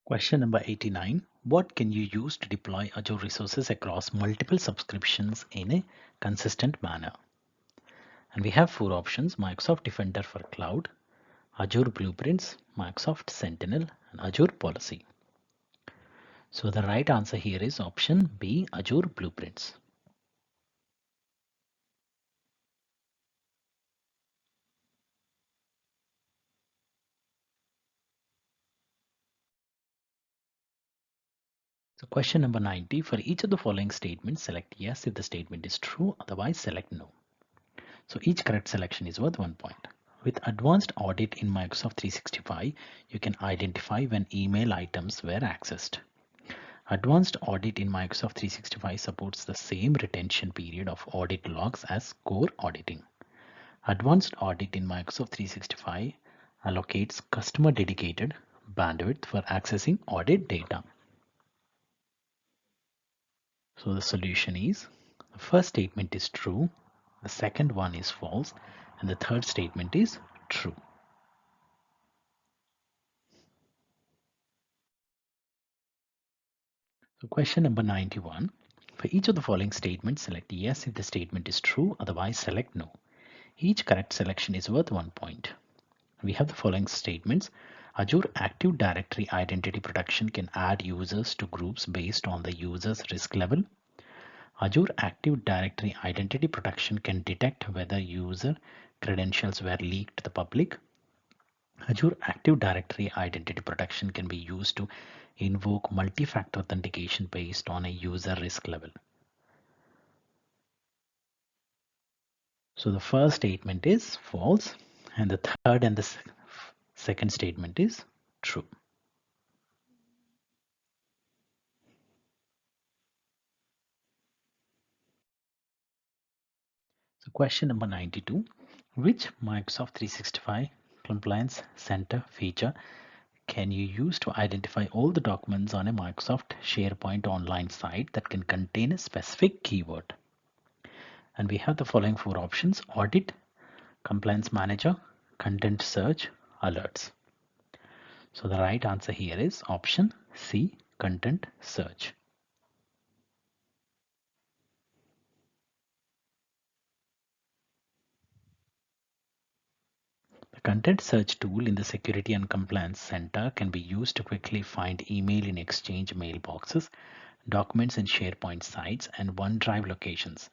Question number 89. What can you use to deploy Azure resources across multiple subscriptions in a consistent manner? And we have 4 options: Microsoft Defender for Cloud, Azure Blueprints, Microsoft Sentinel, and Azure Policy. So the right answer here is option B, Azure Blueprints. So question number 90. For each of the following statements, select yes if the statement is true, otherwise select no. So each correct selection is worth 1 point. With advanced audit in Microsoft 365, you can identify when email items were accessed. Advanced audit in Microsoft 365 supports the same retention period of audit logs as core auditing. Advanced audit in Microsoft 365 allocates customer dedicated bandwidth for accessing audit data. So the solution is: the first statement is true, the second one is false, and the third statement is true. So question number 91. For each of the following statements, select yes if the statement is true, otherwise select no. Each correct selection is worth 1 point. We have the following statements. Azure Active Directory Identity Protection can add users to groups based on the user's risk level. Azure Active Directory Identity Protection can detect whether user credentials were leaked to the public. Azure Active Directory Identity Protection can be used to invoke multi-factor authentication based on a user risk level. So the first statement is false, and the third and the second statement is true. So question number 92. Which Microsoft 365 Compliance Center feature can you use to identify all the documents on a Microsoft SharePoint online site that can contain a specific keyword? And we have the following four options: Audit, Compliance Manager, Content Search, Alerts. So the right answer here is option C, Content Search. The Content Search tool in the Security and Compliance Center can be used to quickly find email in Exchange mailboxes, documents in SharePoint sites, and OneDrive locations,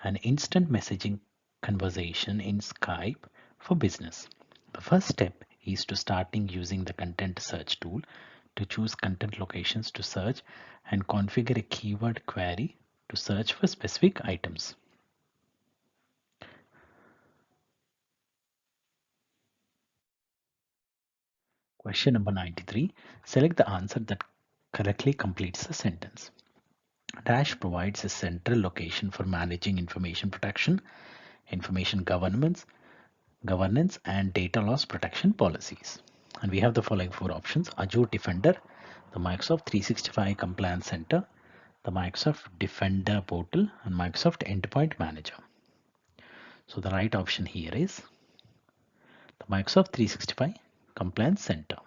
and instant messaging conversation in Skype for business. The first step is to starting using the Content Search tool to choose content locations to search and configure a keyword query to search for specific items. Question number 93. Select the answer that correctly completes the sentence. Dash provides a central location for managing information protection, information governance, and data loss protection policies. And we have the following four options: Azure Defender, the Microsoft 365 Compliance Center, the Microsoft Defender Portal, and Microsoft Endpoint Manager. So the right option here is the Microsoft 365 Compliance Center.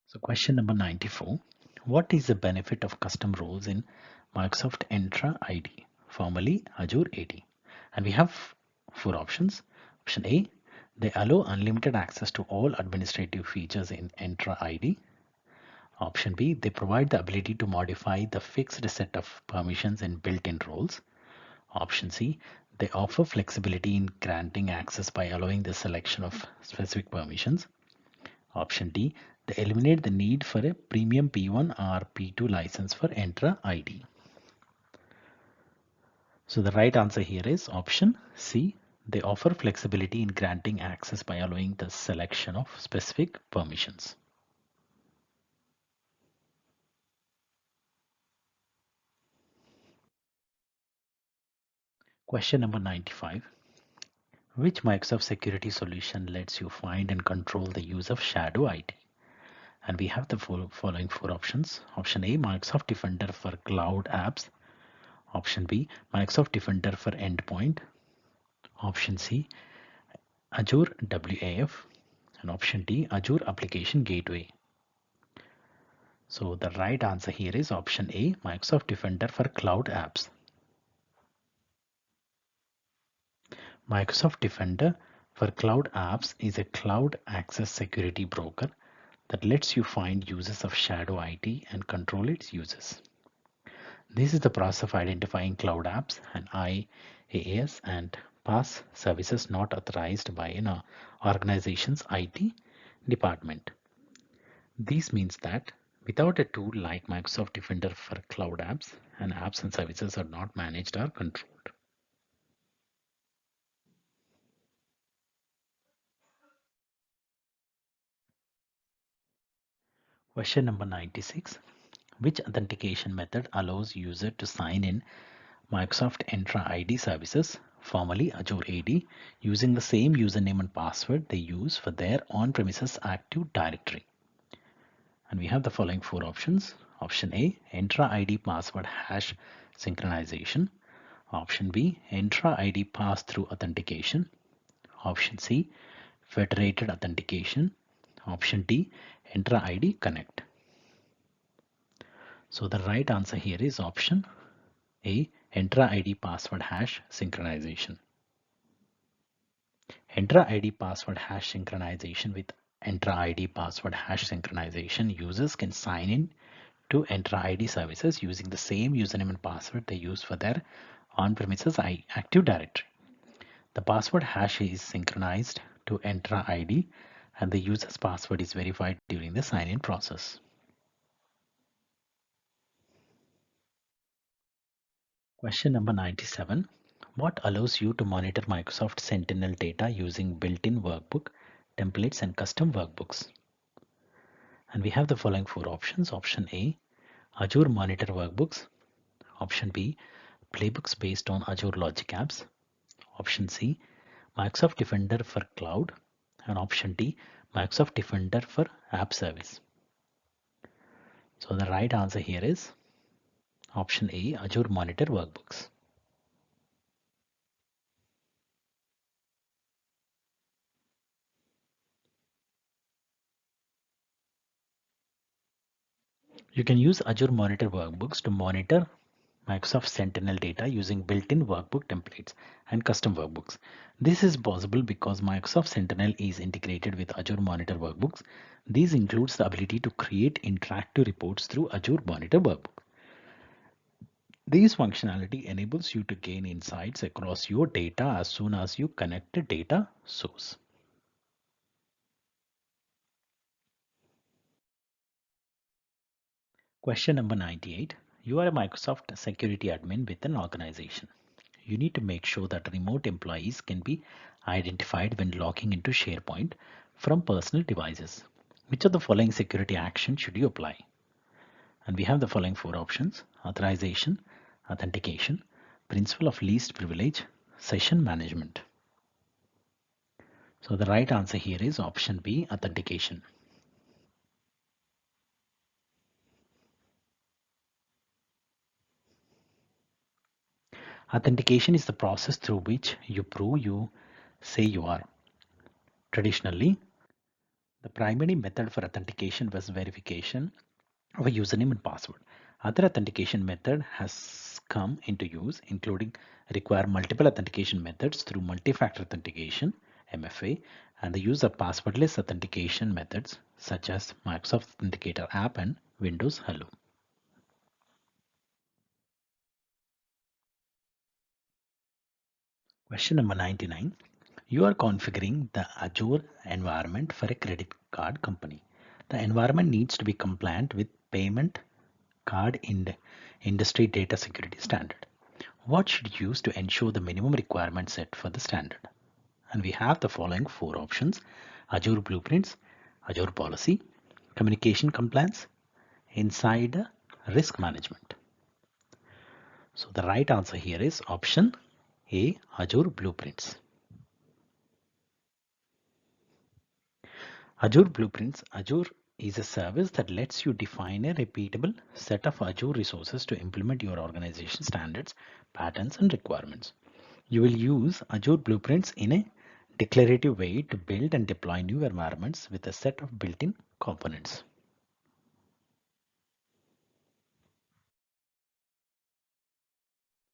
So question number 94. What is the benefit of custom roles in Microsoft Entra ID, formerly Azure AD? And we have four options. Option A, they allow unlimited access to all administrative features in Entra ID. Option B, they provide the ability to modify the fixed set of permissions in built-in roles. Option C, they offer flexibility in granting access by allowing the selection of specific permissions. Option D, they eliminate the need for a premium P1 or P2 license for Entra ID. So the right answer here is option C. They offer flexibility in granting access by allowing the selection of specific permissions. Question number 95. Which Microsoft security solution lets you find and control the use of shadow ID? And we have the following four options. Option A, Microsoft Defender for cloud apps. Option B, Microsoft Defender for endpoint. Option C, Azure WAF. And option D, Azure Application Gateway. So the right answer here is option A, Microsoft Defender for cloud apps. Microsoft Defender for cloud apps is a cloud access security broker that lets you find users of shadow IT and control its users. This is the process of identifying cloud apps and IaaS and PaaS services not authorized by an organization's IT department. This means that without a tool like Microsoft Defender for cloud apps, and apps and services are not managed or controlled. Question number 96. Which authentication method allows user to sign in Microsoft Entra ID services, formerly Azure AD, using the same username and password they use for their on-premises Active Directory? And we have the following four options. Option A, Entra ID password hash synchronization. Option B, Entra ID pass-through authentication. Option C, federated authentication. Option D, Entra ID Connect. So the right answer here is option A, Entra ID password hash synchronization. Entra ID password hash synchronization with Entra ID password hash synchronization, users can sign in to Entra ID services using the same username and password they use for their on-premises Active Directory. The password hash is synchronized to Entra ID and the user's password is verified during the sign-in process. Question number 97. What allows you to monitor Microsoft Sentinel data using built-in workbook, templates, and custom workbooks? And we have the following four options. Option A, Azure Monitor Workbooks. Option B, playbooks based on Azure Logic Apps. Option C, Microsoft Defender for Cloud. And option D, Microsoft Defender for App Service. So the right answer here is option A, Azure Monitor Workbooks. You can use Azure Monitor Workbooks to monitor Microsoft Sentinel data using built-in workbook templates and custom workbooks. This is possible because Microsoft Sentinel is integrated with Azure Monitor Workbooks. This includes the ability to create interactive reports through Azure Monitor Workbook. This functionality enables you to gain insights across your data as soon as you connect a data source. Question number 98. You are a Microsoft security admin with an organization. You need to make sure that remote employees can be identified when logging into SharePoint from personal devices. Which of the following security actions should you apply? And we have the following four options: authorization, authentication, principle of least privilege, session management. So the right answer here is option B, authentication. Authentication is the process through which you prove you say you are. Traditionally, the primary method for authentication was verification of a username and password. Other authentication method has come into use, including require multiple authentication methods through multi-factor authentication (MFA) and the use of passwordless authentication methods such as Microsoft Authenticator app and Windows Hello. Question number 99. You are configuring the Azure environment for a credit card company. The environment needs to be compliant with payment card industry data security standard. What should you use to ensure the minimum requirement set for the standard? And we have the following four options: Azure Blueprints, Azure Policy, Communication Compliance, Insider Risk Management. So the right answer here is option A, Azure Blueprints. Azure Blueprints. Azure is a service that lets you define a repeatable set of Azure resources to implement your organization standards, patterns, and requirements. You will use Azure Blueprints in a declarative way to build and deploy new environments with a set of built-in components.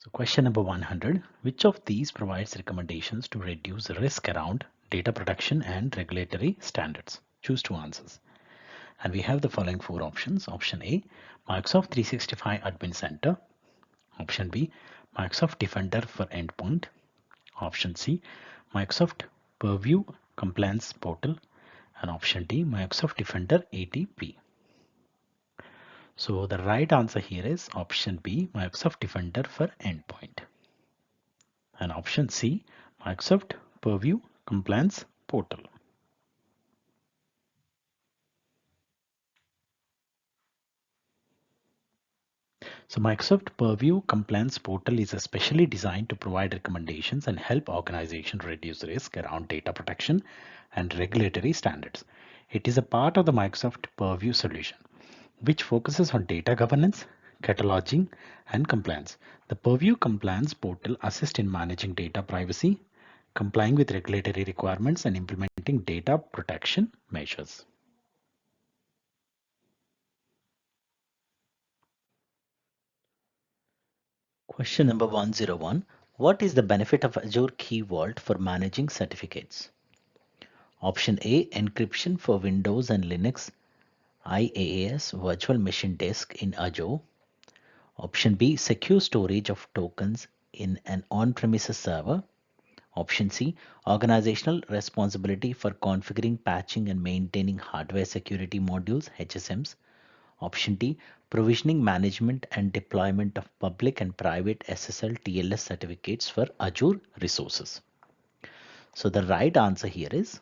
So question number 100. Which of these provides recommendations to reduce risk around data protection and regulatory standards? Choose two answers. And we have the following four options. Option A, Microsoft 365 Admin Center. Option B, Microsoft Defender for Endpoint. Option C, Microsoft Purview Compliance Portal. And option D, Microsoft Defender ATP. So the right answer here is option B, Microsoft Defender for Endpoint. And option C, Microsoft Purview Compliance Portal. So Microsoft Purview Compliance Portal is especially designed to provide recommendations and help organizations reduce risk around data protection and regulatory standards. It is a part of the Microsoft Purview solution, which focuses on data governance, cataloging, and compliance. The Purview Compliance Portal assists in managing data privacy, complying with regulatory requirements, and implementing data protection measures. Question number 101. What is the benefit of Azure Key Vault for managing certificates? Option A, encryption for Windows and Linux IaaS virtual machine disk in Azure. Option B, secure storage of tokens in an on-premises server. Option C, organizational responsibility for configuring, patching, and maintaining hardware security modules, HSMs. Option D, provisioning, management, and deployment of public and private SSL TLS certificates for Azure resources. So the right answer here is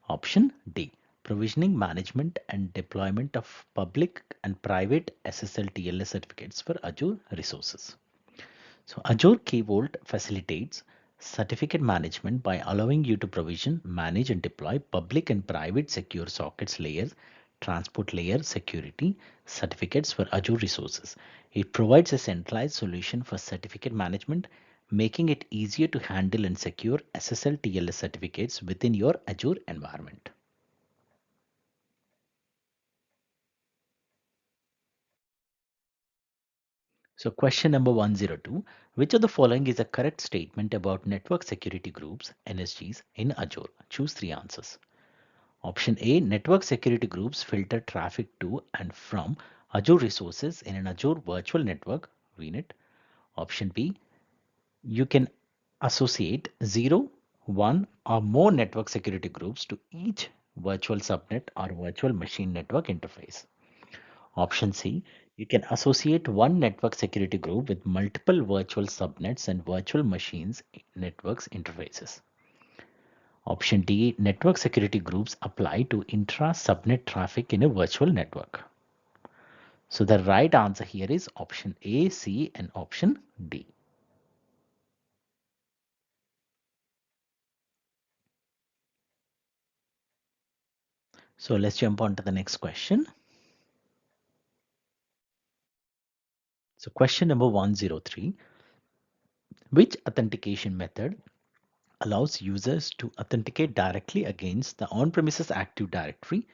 option D, provisioning, management, and deployment of public and private SSL TLS certificates for Azure resources. So Azure Key Vault facilitates certificate management by allowing you to provision, manage, and deploy public and private secure sockets layers, transport layer security certificates for Azure resources. It provides a centralized solution for certificate management, making it easier to handle and secure SSL TLS certificates within your Azure environment. So question number 102, which of the following is a correct statement about network security groups, NSGs, in Azure? Choose three answers. Option A, network security groups filter traffic to and from Azure resources in an Azure virtual network, VNet. Option B, you can associate 0, 1 or more network security groups to each virtual subnet or virtual machine network interface. Option C, you can associate one network security group with multiple virtual subnets and virtual machines networks interfaces. Option D, network security groups apply to intra-subnet traffic in a virtual network. So the right answer here is option A, C, and option D. So let's jump on to the next question. So question number 103, which authentication method allows users to authenticate directly against the on-premises Active Directory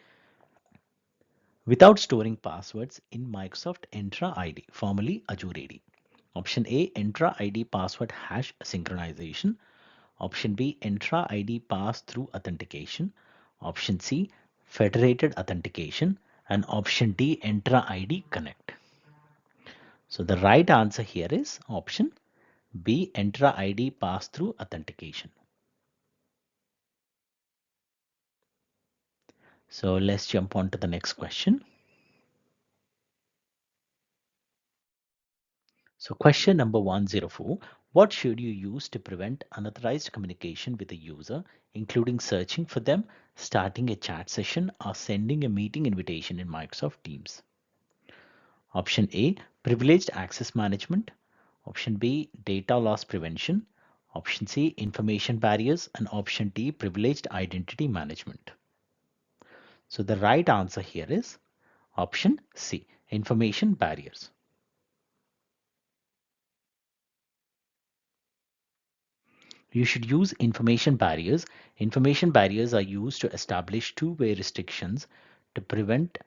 without storing passwords in Microsoft Entra ID, formerly Azure AD? Option A, Entra ID password hash synchronization. Option B, Entra ID pass-through authentication. Option C, federated authentication. And option D, Entra ID connect. So the right answer here is option B, Entra ID pass-through authentication. So let's jump on to the next question. So question number 104, what should you use to prevent unauthorized communication with a user, including searching for them, starting a chat session, or sending a meeting invitation in Microsoft Teams? Option A, privileged access management. Option B, data loss prevention. Option C, information barriers. And option D, privileged identity management. So the right answer here is option C, information barriers. You should use information barriers. Information barriers are used to establish two-way restrictions to prevent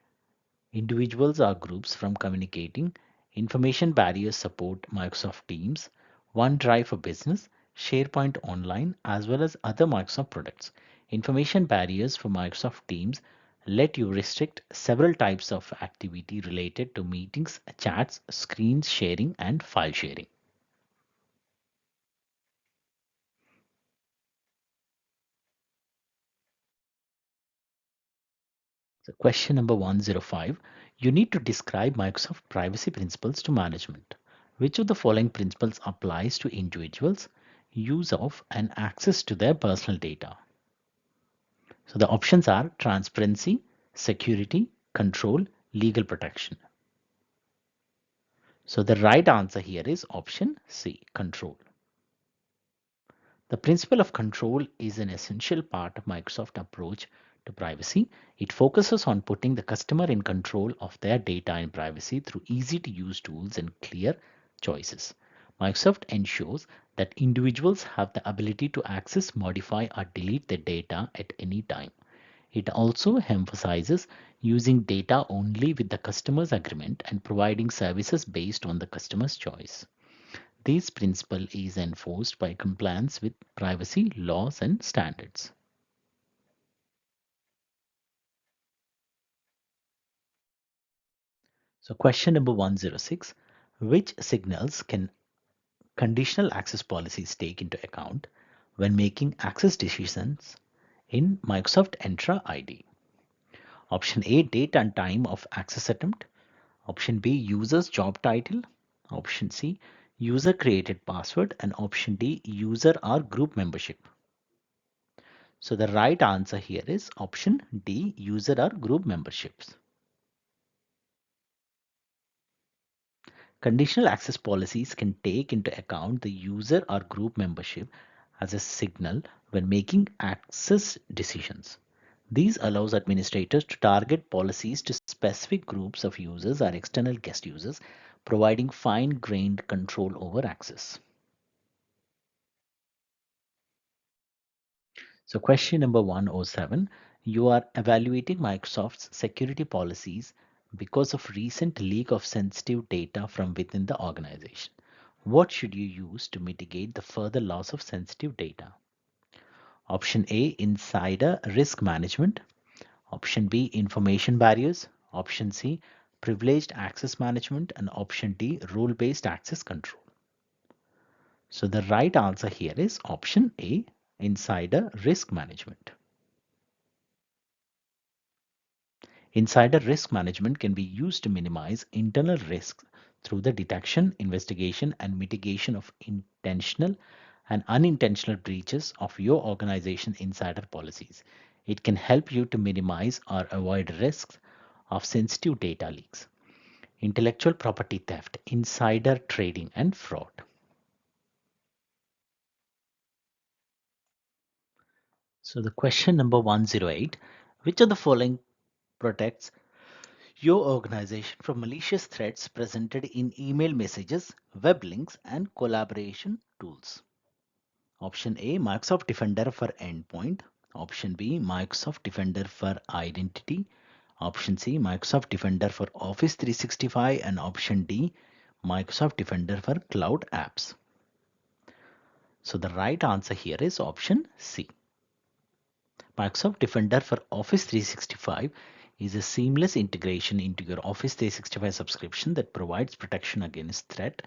individuals or groups from communicating. Information barriers support Microsoft Teams, OneDrive for Business, SharePoint Online, as well as other Microsoft products. Information barriers for Microsoft Teams let you restrict several types of activity related to meetings, chats, screen sharing, and file sharing. So question number 105, you need to describe Microsoft privacy principles to management. Which of the following principles applies to individuals' use of and access to their personal data? So the options are transparency, security, control, legal protection. So the right answer here is option C, control. The principle of control is an essential part of Microsoft's approach to privacy. It focuses on putting the customer in control of their data and privacy through easy to use tools and clear choices. Microsoft ensures that individuals have the ability to access, modify, or delete their data at any time. It also emphasizes using data only with the customer's agreement and providing services based on the customer's choice. This principle is enforced by compliance with privacy laws and standards. So question number 106, which signals can conditional access policies take into account when making access decisions in Microsoft Entra ID? Option A, date and time of access attempt. Option B, user's job title. Option C, user created password. And option D, user or group membership. So the right answer here is option D, user or group memberships. Conditional access policies can take into account the user or group membership as a signal when making access decisions. These allows administrators to target policies to specific groups of users or external guest users, providing fine-grained control over access. So question number 107, you are evaluating Microsoft's security policies because of recent leak of sensitive data from within the organization. What should you use to mitigate the further loss of sensitive data? Option A, insider risk management. Option B, information barriers. Option C, privileged access management. And option D, role-based access control. So the right answer here is option A, insider risk management. Insider risk management can be used to minimize internal risks through the detection, investigation, and mitigation of intentional and unintentional breaches of your organization's insider policies. It can help you to minimize or avoid risks of sensitive data leaks, intellectual property theft, insider trading, and fraud. So the question number 108, which of the following protects your organization from malicious threats presented in email messages, web links, and collaboration tools? Option A, Microsoft Defender for Endpoint. Option B, Microsoft Defender for Identity. Option C, Microsoft Defender for Office 365. And option D, Microsoft Defender for Cloud Apps. So the right answer here is option C. Microsoft Defender for Office 365 is a seamless integration into your Office 365 subscription that provides protection against threats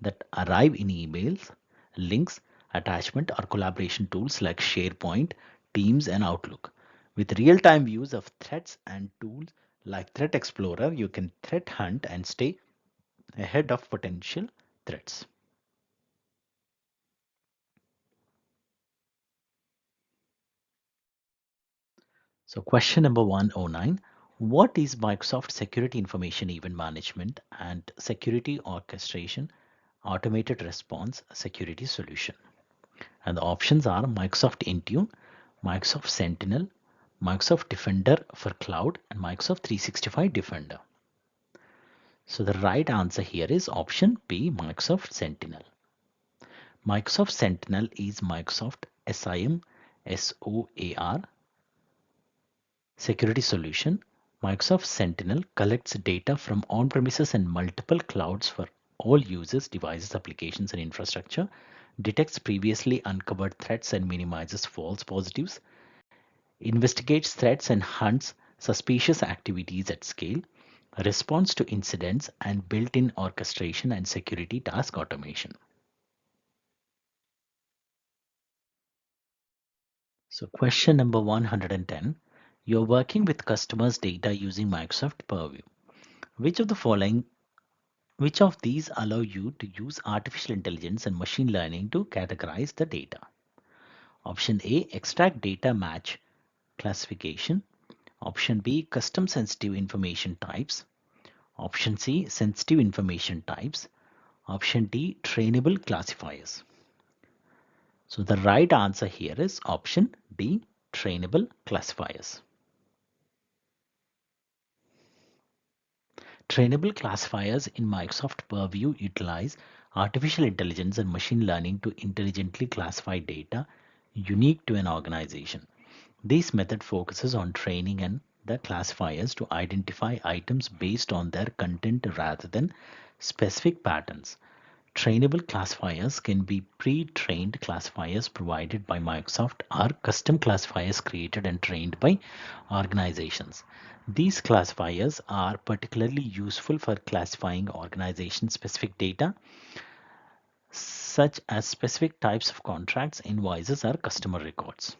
that arrive in emails, links, attachment, or collaboration tools like SharePoint, Teams, and Outlook. With real-time views of threats and tools like Threat Explorer, you can threat hunt and stay ahead of potential threats. So question number 109, what is Microsoft Security Information Event Management and Security Orchestration Automated Response Security Solution? And the options are Microsoft Intune, Microsoft Sentinel, Microsoft Defender for Cloud, and Microsoft 365 Defender. So the right answer here is option B, Microsoft Sentinel. Microsoft Sentinel is Microsoft SIM security solution. Microsoft Sentinel collects data from on-premises and multiple clouds for all users, devices, applications, and infrastructure, detects previously uncovered threats and minimizes false positives, investigates threats and hunts suspicious activities at scale, responds to incidents, and built-in orchestration and security task automation. So question number 110, you're working with customers' data using Microsoft Purview. Which of the following Which of these allow you to use artificial intelligence and machine learning to categorize the data? Option A, extract data match classification. Option B, custom sensitive information types. Option C, sensitive information types. Option D, trainable classifiers. So the right answer here is option D, trainable classifiers. Trainable classifiers in Microsoft Purview utilize artificial intelligence and machine learning to intelligently classify data unique to an organization. This method focuses on training and the classifiers to identify items based on their content rather than specific patterns. Trainable classifiers can be pre-trained classifiers provided by Microsoft or custom classifiers created and trained by organizations. These classifiers are particularly useful for classifying organization-specific data, such as specific types of contracts, invoices, or customer records.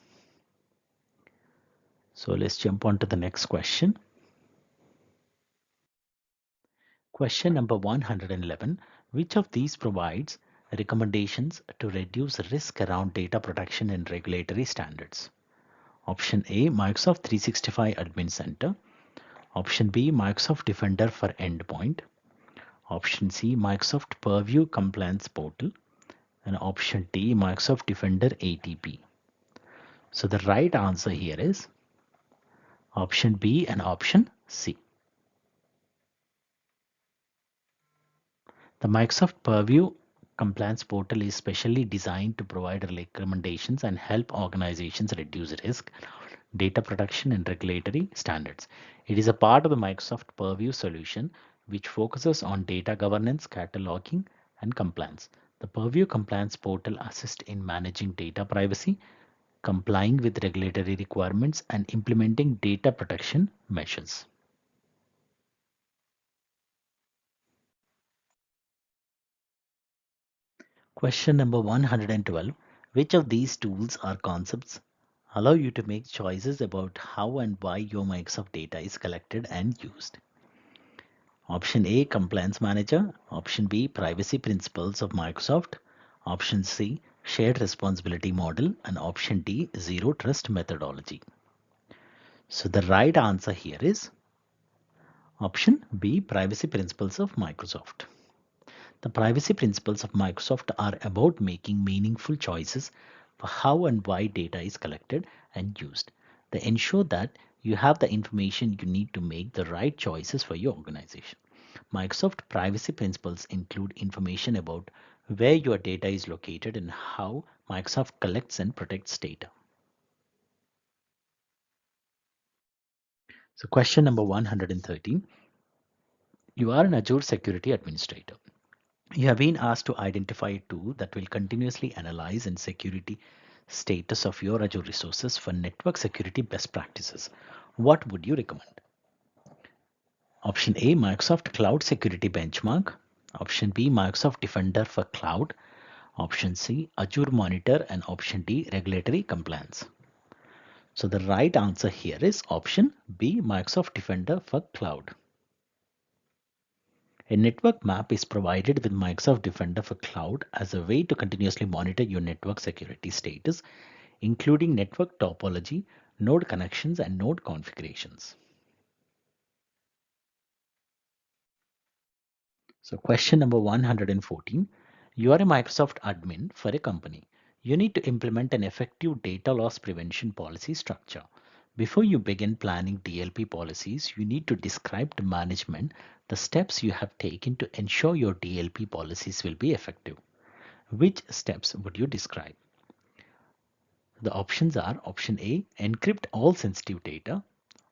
So let's jump on to the next question. Question number 111. Which of these provides recommendations to reduce risk around data protection and regulatory standards? Option A, Microsoft 365 Admin Center. Option B, Microsoft Defender for Endpoint. Option C, Microsoft Purview Compliance Portal. And option D, Microsoft Defender ATP. So the right answer here is option B and option C. The Microsoft Purview Compliance Portal is specially designed to provide recommendations and help organizations reduce risk, data protection, and regulatory standards. It is a part of the Microsoft Purview solution, which focuses on data governance, cataloging, and compliance. The Purview Compliance Portal assists in managing data privacy, complying with regulatory requirements, and implementing data protection measures. Question number 112. Which of these tools or concepts allow you to make choices about how and why your Microsoft data is collected and used? Option A, Compliance Manager. Option B, Privacy Principles of Microsoft. Option C, Shared Responsibility Model. And option D, Zero Trust Methodology. So the right answer here is option B, Privacy Principles of Microsoft. The privacy principles of Microsoft are about making meaningful choices for how and why data is collected and used. They ensure that you have the information you need to make the right choices for your organization. Microsoft privacy principles include information about where your data is located and how Microsoft collects and protects data. So question number 113. You are an Azure Security Administrator. You have been asked to identify a tool that will continuously analyze and security status of your Azure resources for network security best practices. What would you recommend? Option A, Microsoft Cloud Security Benchmark. Option B, Microsoft Defender for Cloud. Option C, Azure Monitor. And option D, Regulatory Compliance. So the right answer here is option B, Microsoft Defender for Cloud. A network map is provided with Microsoft Defender for Cloud as a way to continuously monitor your network security status, including network topology, node connections, and node configurations. So question number 114. You are a Microsoft admin for a company. You need to implement an effective data loss prevention policy structure. Before you begin planning DLP policies, you need to describe to management the steps you have taken to ensure your DLP policies will be effective. Which steps would you describe? The options are option A, encrypt all sensitive data.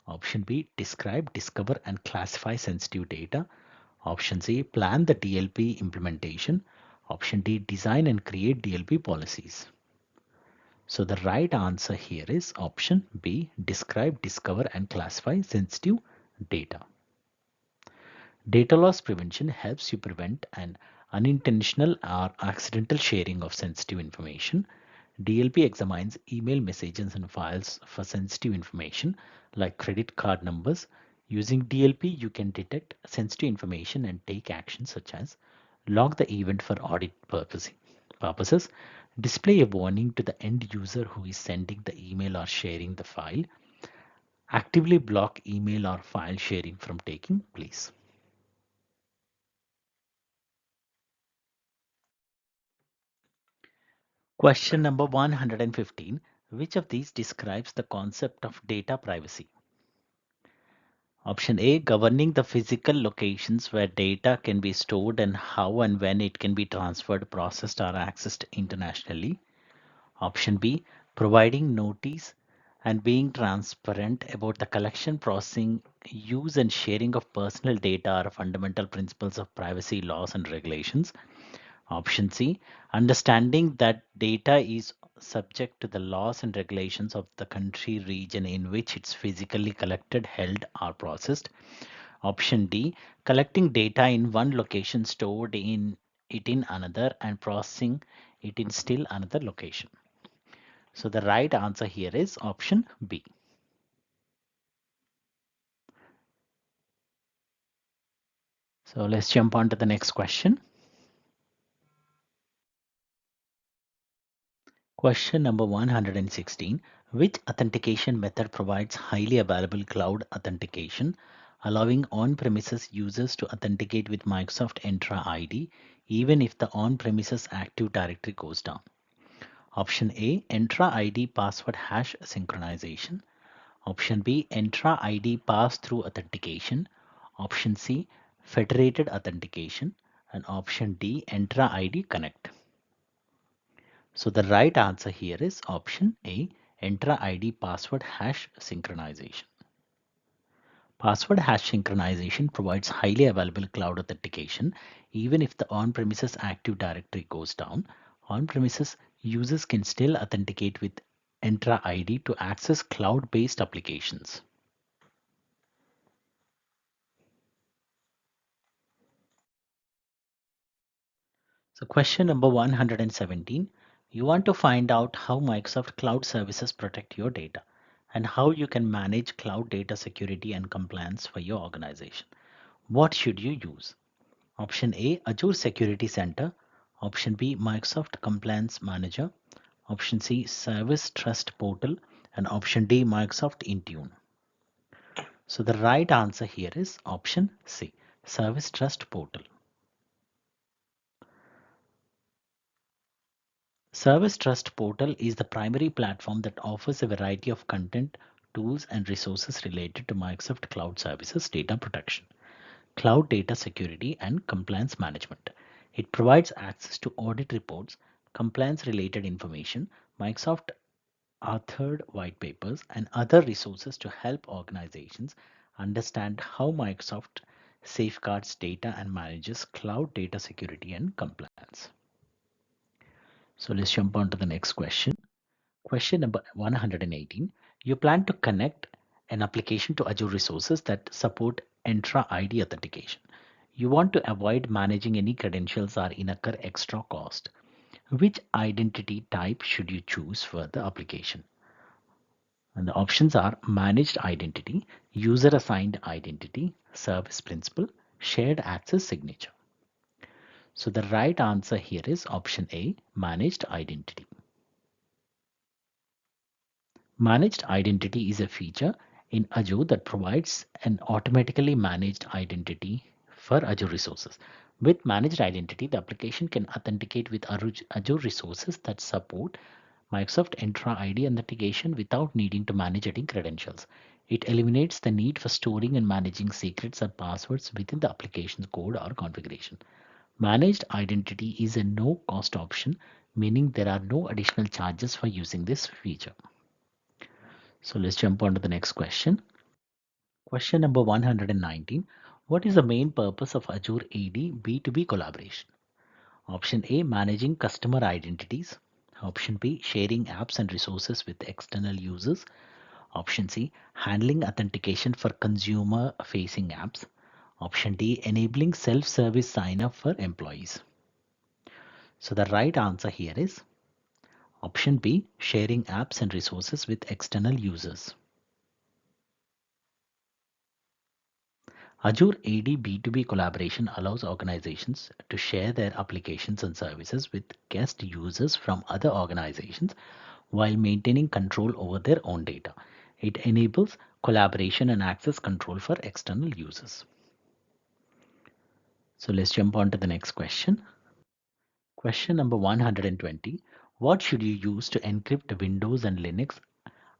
Option B, describe, discover, and classify sensitive data. Option C, plan the DLP implementation. Option D, design and create DLP policies. So the right answer here is option B, describe, discover, and classify sensitive data. Data loss prevention helps you prevent an unintentional or accidental sharing of sensitive information. DLP examines email messages and files for sensitive information like credit card numbers. Using DLP, you can detect sensitive information and take actions such as log the event for audit purposes, display a warning to the end user who is sending the email or sharing the file, actively block email or file sharing from taking place. Question number 115. Which of these describes the concept of data privacy? Option A, governing the physical locations where data can be stored and how and when it can be transferred, processed, or accessed internationally. Option B, providing notice and being transparent about the collection, processing, use, and sharing of personal data are fundamental principles of privacy laws and regulations. Option C, understanding that data is subject to the laws and regulations of the country, region in which it's physically collected, held, or processed. Option D, collecting data in one location, stored in it in another, and processing it in still another location. So the right answer here is option B. So let's jump on to the next question. Question number 116. Which authentication method provides highly available cloud authentication, allowing on-premises users to authenticate with Microsoft Entra ID even if the on-premises Active Directory goes down? Option A, Entra ID password hash synchronization. Option B, Entra ID pass-through authentication. Option C, federated authentication. And option D, Entra ID connect. So the right answer here is option A, Entra ID password hash synchronization. Password hash synchronization provides highly available cloud authentication. Even if the on-premises Active Directory goes down, on-premises users can still authenticate with Entra ID to access cloud-based applications. So question number 117, you want to find out how Microsoft Cloud Services protect your data and how you can manage cloud data security and compliance for your organization. What should you use? Option A, Azure Security Center. Option B, Microsoft Compliance Manager. Option C, Service Trust Portal. And option D, Microsoft Intune. So the right answer here is option C, Service Trust Portal. Service Trust Portal is the primary platform that offers a variety of content, tools, and resources related to Microsoft Cloud Services data protection, cloud data security, and compliance management. It provides access to audit reports, compliance related information, Microsoft authored white papers, and other resources to help organizations understand how Microsoft safeguards data and manages cloud data security and compliance. So let's jump on to the next question. Question number 118. You plan to connect an application to Azure resources that support Entra ID authentication. You want to avoid managing any credentials or incur extra cost. Which identity type should you choose for the application? And the options are managed identity, user assigned identity, service principal, shared access signature. So the right answer here is option A, managed identity. Managed identity is a feature in Azure that provides an automatically managed identity for Azure resources. With managed identity, the application can authenticate with Azure resources that support Microsoft Entra ID authentication without needing to manage any credentials. It eliminates the need for storing and managing secrets or passwords within the application's code or configuration. Managed identity is a no-cost option, meaning there are no additional charges for using this feature. So let's jump on to the next question. Question number 119. What is the main purpose of Azure AD B2B collaboration? Option A, managing customer identities. Option B, sharing apps and resources with external users. Option C, handling authentication for consumer facing apps. Option D, enabling self-service sign-up for employees. So the right answer here is option B, sharing apps and resources with external users. Azure AD B2B collaboration allows organizations to share their applications and services with guest users from other organizations while maintaining control over their own data. It enables collaboration and access control for external users. So let's jump on to the next question. Question number 120. What should you use to encrypt Windows and Linux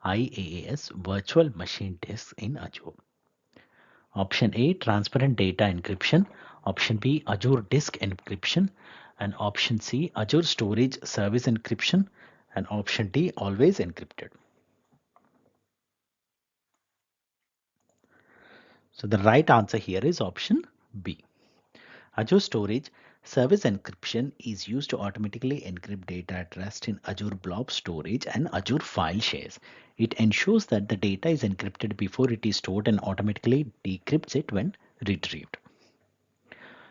IaaS virtual machine disks in Azure? Option A, transparent data encryption. Option B, Azure disk encryption. And option C, Azure storage service encryption. And option D, always encrypted. So the right answer here is option B. Azure Storage Service Encryption is used to automatically encrypt data at rest in Azure Blob Storage and Azure File Shares. It ensures that the data is encrypted before it is stored and automatically decrypts it when retrieved.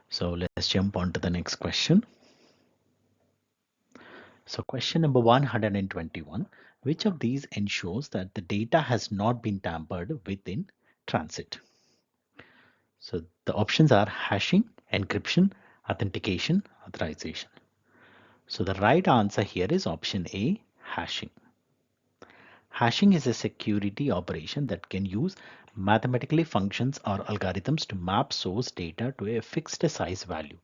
So let's jump on to the next question. So question number 121. Which of these ensures that the data has not been tampered with in transit? So the options are hashing, encryption, authentication, authorization. So the right answer here is option A, hashing. Hashing is a security operation that can use mathematically functions or algorithms to map source data to a fixed size value.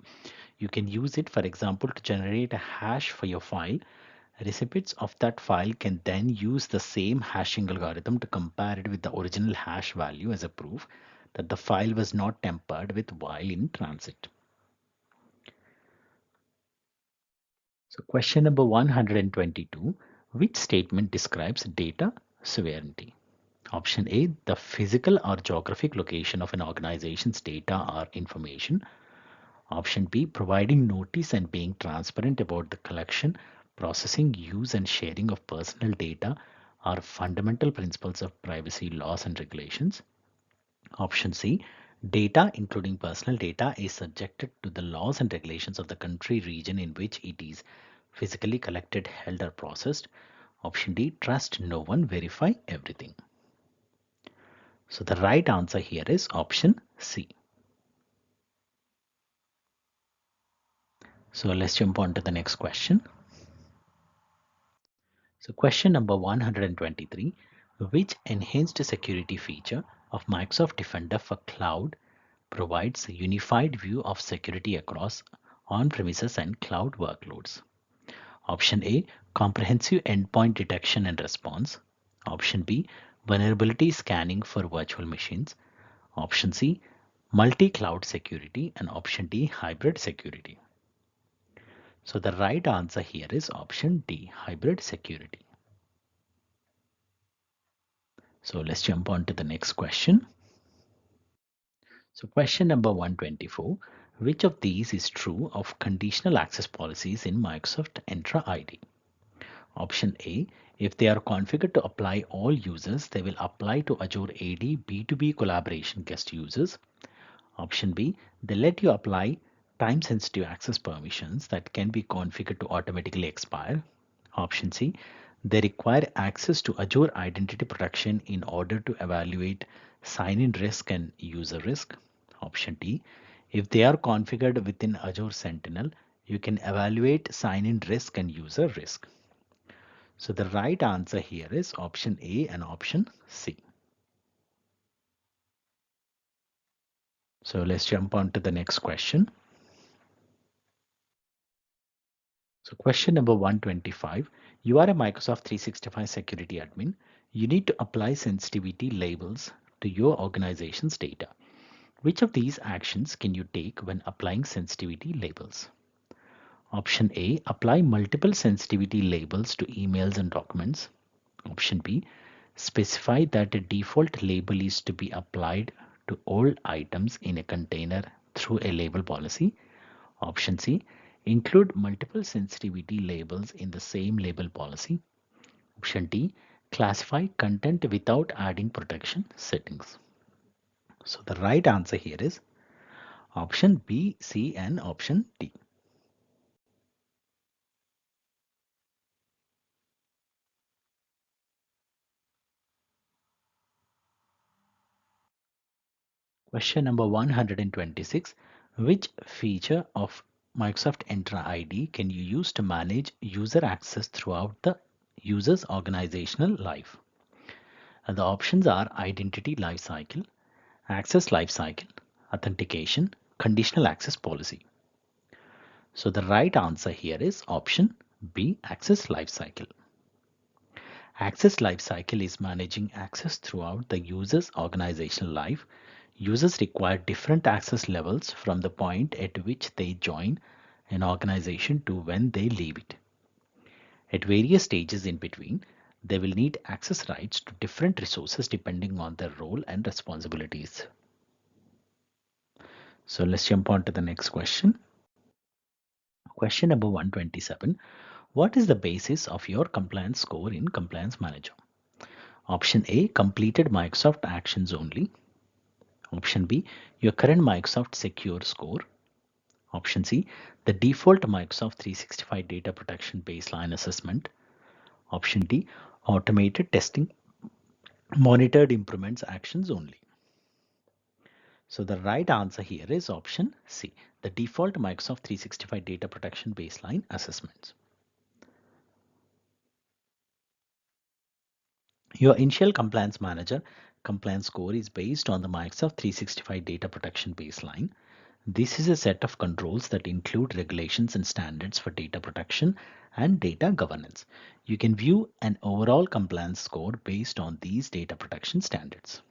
You can use it, for example, to generate a hash for your file. Recipients of that file can then use the same hashing algorithm to compare it with the original hash value as a proof that the file was not tampered with while in transit. So question number 122, which statement describes data sovereignty? Option A, the physical or geographic location of an organization's data or information. Option B, providing notice and being transparent about the collection, processing, use, and sharing of personal data are fundamental principles of privacy laws and regulations. Option C, data, including personal data, is subjected to the laws and regulations of the country, region in which it is physically collected, held, or processed. Option D, trust no one, verify everything. So the right answer here is option C. So let's jump on to the next question. So question number 123, which enhanced security feature of Microsoft Defender for Cloud provides a unified view of security across on-premises and cloud workloads? Option A, comprehensive endpoint detection and response. Option B, vulnerability scanning for virtual machines. Option C, multi-cloud security, and option D, hybrid security. So the right answer here is option D, hybrid security. So let's jump on to the next question. So question number 124, which of these is true of conditional access policies in Microsoft Entra ID? Option A, if they are configured to apply all users, they will apply to Azure AD B2B collaboration guest users. Option B, they let you apply time-sensitive access permissions that can be configured to automatically expire. Option C, they require access to Azure Identity Protection in order to evaluate sign-in risk and user risk. Option D, if they are configured within Azure Sentinel, you can evaluate sign-in risk and user risk. So the right answer here is option A and option C. So let's jump on to the next question. So question number 125, you are a Microsoft 365 security admin. You need to apply sensitivity labels to your organization's data. Which of these actions can you take when applying sensitivity labels? Option A, apply multiple sensitivity labels to emails and documents. Option B, specify that a default label is to be applied to all items in a container through a label policy. Option C, include multiple sensitivity labels in the same label policy. Option D, classify content without adding protection settings. So the right answer here is option B, C, and option D. Question number 126. Which feature of Microsoft Entra ID can you use to manage user access throughout the user's organizational life? And the options are identity lifecycle, access lifecycle, authentication, conditional access policy. So the right answer here is option B, access lifecycle. Access lifecycle is managing access throughout the user's organizational life. Users require different access levels from the point at which they join an organization to when they leave it. At various stages in between, they will need access rights to different resources depending on their role and responsibilities. So let's jump on to the next question. Question number 127. What is the basis of your compliance score in Compliance Manager? Option A, completed Microsoft actions only. Option B, your current Microsoft Secure score. Option C, the default Microsoft 365 data protection baseline assessment. Option D, automated testing, monitored improvements actions only. So the right answer here is option C, the default Microsoft 365 data protection baseline assessments. Your initial compliance manager compliance score is based on the Microsoft 365 data protection baseline. This is a set of controls that include regulations and standards for data protection and data governance. You can view an overall compliance score based on these data protection standards.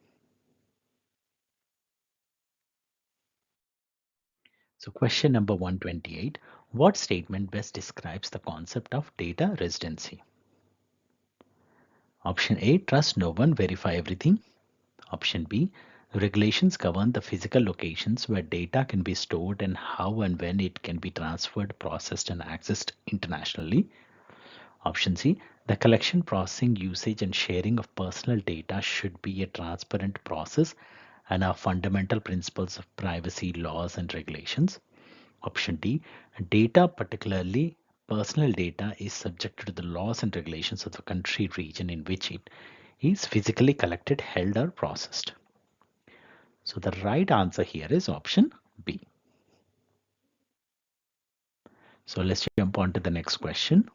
So question number 128, what statement best describes the concept of data residency? Option A, trust no one, verify everything. Option B, regulations govern the physical locations where data can be stored and how and when it can be transferred, processed, and accessed internationally. Option C, the collection, processing, usage, and sharing of personal data should be a transparent process and are fundamental principles of privacy laws and regulations. Option D, data, particularly personal data, is subject to the laws and regulations of the country region in which it is physically collected, held, or processed. So the right answer here is option B. So let's jump on to the next question.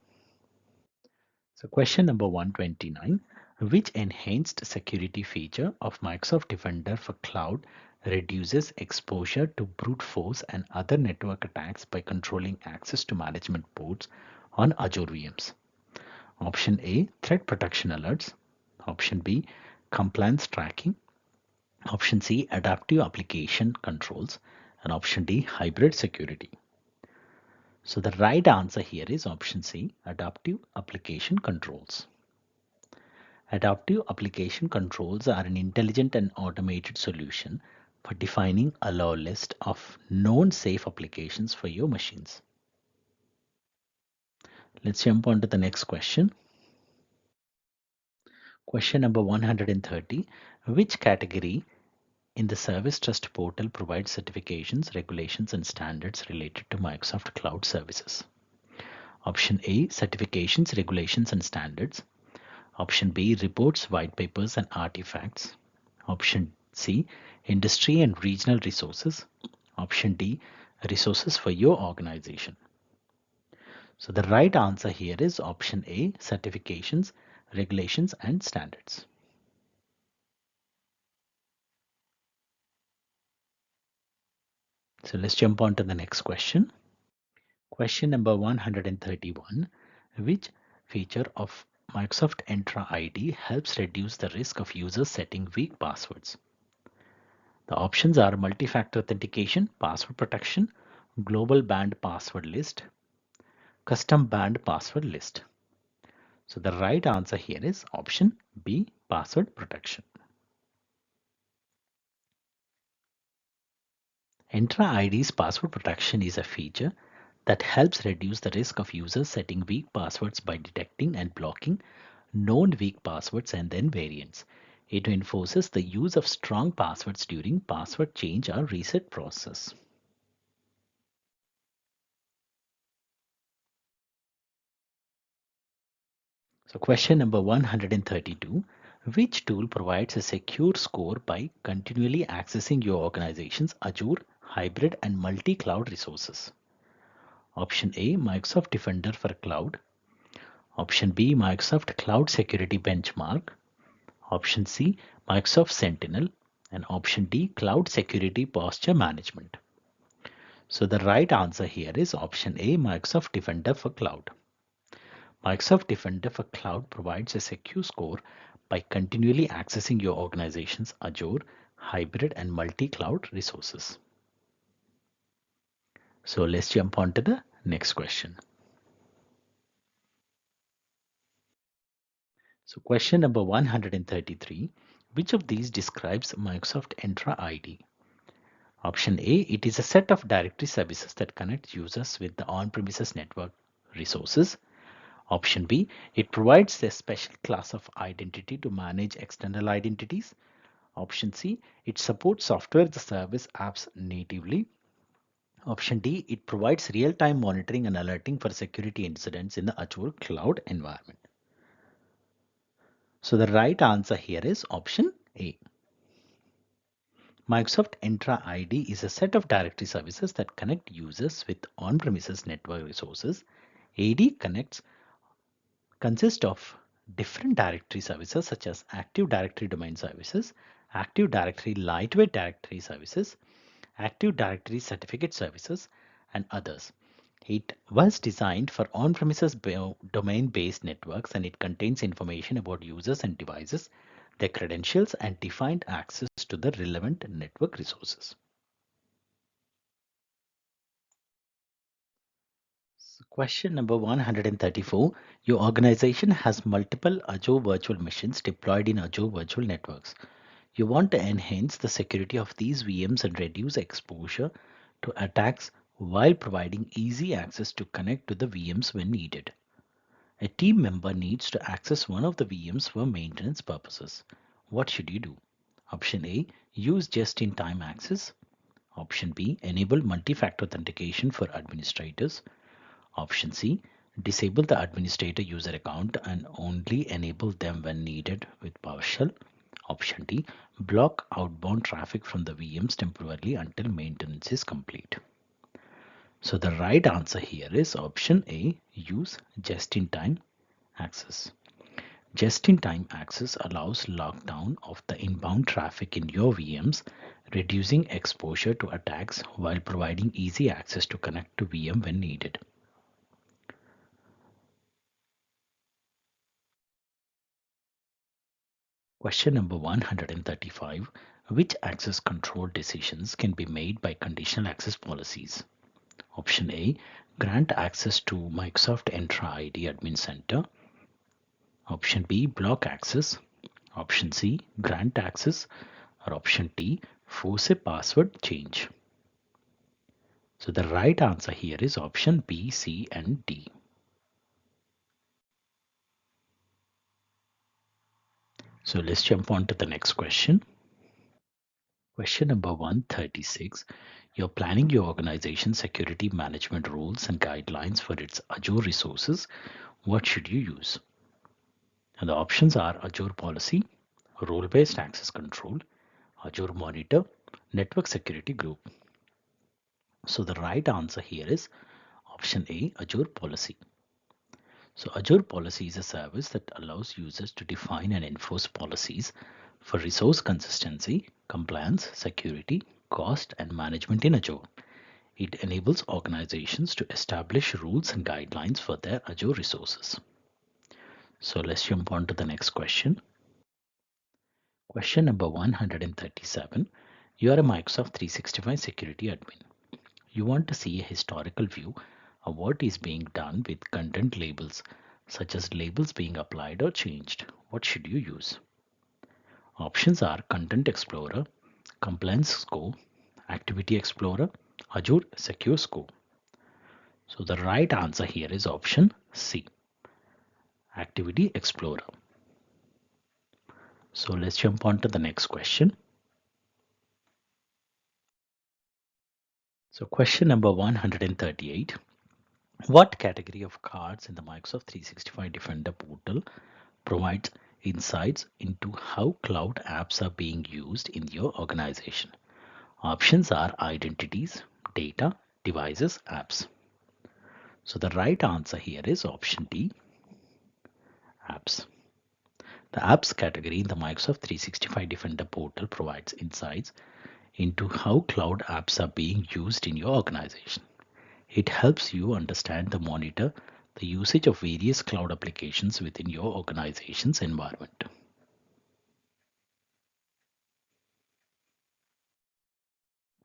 So question number 129, which enhanced security feature of Microsoft Defender for Cloud reduces exposure to brute force and other network attacks by controlling access to management ports on Azure VMs? Option A, threat protection alerts. Option B, compliance tracking. Option C, adaptive application controls. And option D, hybrid security. So the right answer here is option C, adaptive application controls. Adaptive application controls are an intelligent and automated solution for defining a allow list of known safe applications for your machines. Let's jump on to the next question. Question number 130. Which category in the Service Trust portal provides certifications, regulations, and standards related to Microsoft Cloud Services? Option A, certifications, regulations, and standards. Option B, reports, white papers, and artifacts. Option C, industry and regional resources. Option D, resources for your organization. So the right answer here is option A, certifications, regulations, and standards. So let's jump on to the next question. Question number 131. Which feature of Microsoft Entra ID helps reduce the risk of users setting weak passwords? The options are multi-factor authentication, password protection, global banned password list, custom banned password list. So the right answer here is option B, password protection. Entra ID's password protection is a feature that helps reduce the risk of users setting weak passwords by detecting and blocking known weak passwords and then variants. It enforces the use of strong passwords during password change or reset process. So question number 132. Which tool provides a secure score by continually accessing your organization's Azure, hybrid, and multi-cloud resources? Option A, Microsoft Defender for Cloud. Option B, Microsoft Cloud Security Benchmark. Option C, Microsoft Sentinel. And option D, Cloud Security Posture Management. So the right answer here is option A, Microsoft Defender for Cloud. Microsoft Defender for Cloud provides a secure score by continually accessing your organization's Azure, hybrid, and multi-cloud resources. So let's jump on to the next question. So question number 133. Which of these describes Microsoft Entra ID? Option A, it is a set of directory services that connect users with the on-premises network resources. Option B, it provides a special class of identity to manage external identities. Option C, it supports software as a service apps natively. Option D, it provides real-time monitoring and alerting for security incidents in the Azure cloud environment. So the right answer here is option A. Microsoft Entra ID is a set of directory services that connect users with on-premises network resources. AD consists of different directory services such as Active Directory Domain Services, Active Directory Lightweight Directory Services, Active Directory Certificate Services, and others. It was designed for on-premises domain-based networks, and it contains information about users and devices, their credentials, and defined access to the relevant network resources. Question number 134. Your organization has multiple Azure virtual machines deployed in Azure virtual networks. You want to enhance the security of these VMs and reduce exposure to attacks while providing easy access to connect to the VMs when needed. A team member needs to access one of the VMs for maintenance purposes. What should you do? Option A, use just-in-time access. Option B, enable multi-factor authentication for administrators. Option C, disable the administrator user account and only enable them when needed with PowerShell. Option D, block outbound traffic from the VMs temporarily until maintenance is complete. So the right answer here is option A, use just-in-time access. Just-in-time access allows lockdown of the inbound traffic in your VMs, reducing exposure to attacks while providing easy access to connect to VM when needed. Question number 135. Which access control decisions can be made by conditional access policies? Option A, grant access to Microsoft Entra ID Admin Center. Option B, block access. Option C, grant access. Or option D, force a password change. So the right answer here is option B, C, and D. So let's jump on to the next question. Question number 136. You're planning your organization security management rules and guidelines for its Azure resources. What should you use? And the options are Azure Policy, Role-Based Access Control, Azure Monitor, Network Security Group. So the right answer here is option A, Azure Policy. So Azure Policy is a service that allows users to define and enforce policies for resource consistency, compliance, security, cost, and management in Azure. It enables organizations to establish rules and guidelines for their Azure resources. So let's jump on to the next question. Question number 137. You are a Microsoft 365 security admin. You want to see a historical view of what is being done with content labels, such as labels being applied or changed. What should you use? Options are Content Explorer, Compliance Score, Activity Explorer, Azure Secure Score. So the right answer here is option C, Activity Explorer. So let's jump on to the next question. So question number 138. What category of cards in the Microsoft 365 Defender portal provides insights into how cloud apps are being used in your organization? Options are identities, data, devices, apps. So the right answer here is option D, apps. The apps category in the Microsoft 365 Defender portal provides insights into how cloud apps are being used in your organization. It helps you understand and monitor the usage of various cloud applications within your organization's environment.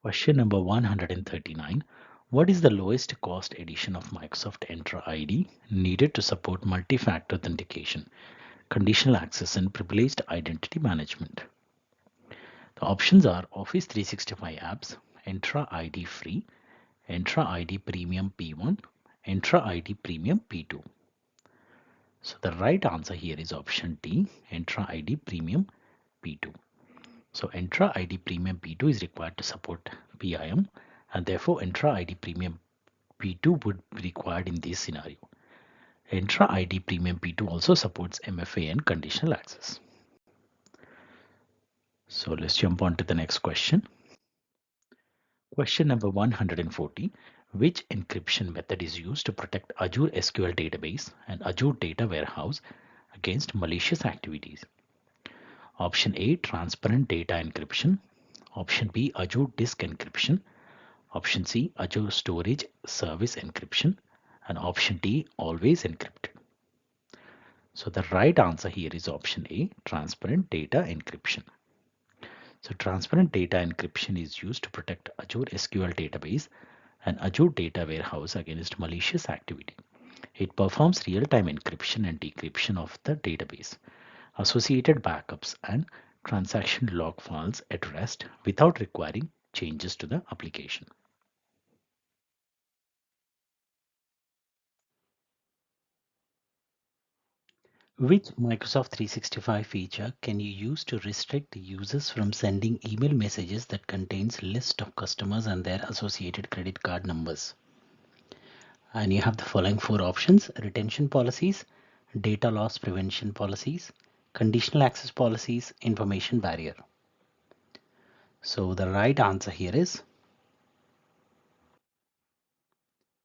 Question number 139. What is the lowest cost edition of Microsoft Entra ID needed to support multi-factor authentication, conditional access, and privileged identity management? The options are Office 365 apps, Entra ID free, Entra ID Premium P1, Entra ID Premium P2. So the right answer here is option D, Entra ID Premium P2. So Entra ID Premium P2 is required to support PIM, and therefore Entra ID Premium P2 would be required in this scenario. Entra ID Premium P2 also supports MFA and conditional access. So let's jump on to the next question. Question number 140. Which encryption method is used to protect Azure SQL database and Azure Data Warehouse against malicious activities. Option A, transparent data encryption. Option B, Azure disk encryption. Option C, Azure storage service encryption. And option D, always encrypted. So the right answer here is option A, transparent data encryption. So transparent data encryption is used to protect Azure SQL database and Azure data warehouse against malicious activity. It performs real-time encryption and decryption of the database, associated backups and transaction log files at rest without requiring changes to the application. Which Microsoft 365 feature can you use to restrict users from sending email messages that contains list of customers and their associated credit card numbers? And you have the following four options: retention policies, data loss prevention policies, conditional access policies, information barrier. So the right answer here is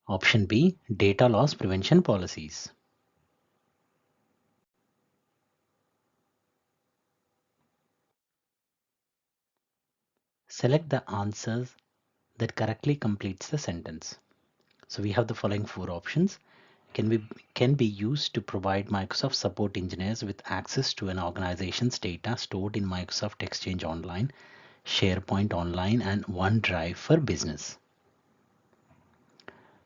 option B, data loss prevention policies. Select the answers that correctly completes the sentence. So we have the following four options. Can be used to provide Microsoft support engineers with access to an organization's data stored in Microsoft Exchange Online, SharePoint Online, and OneDrive for Business.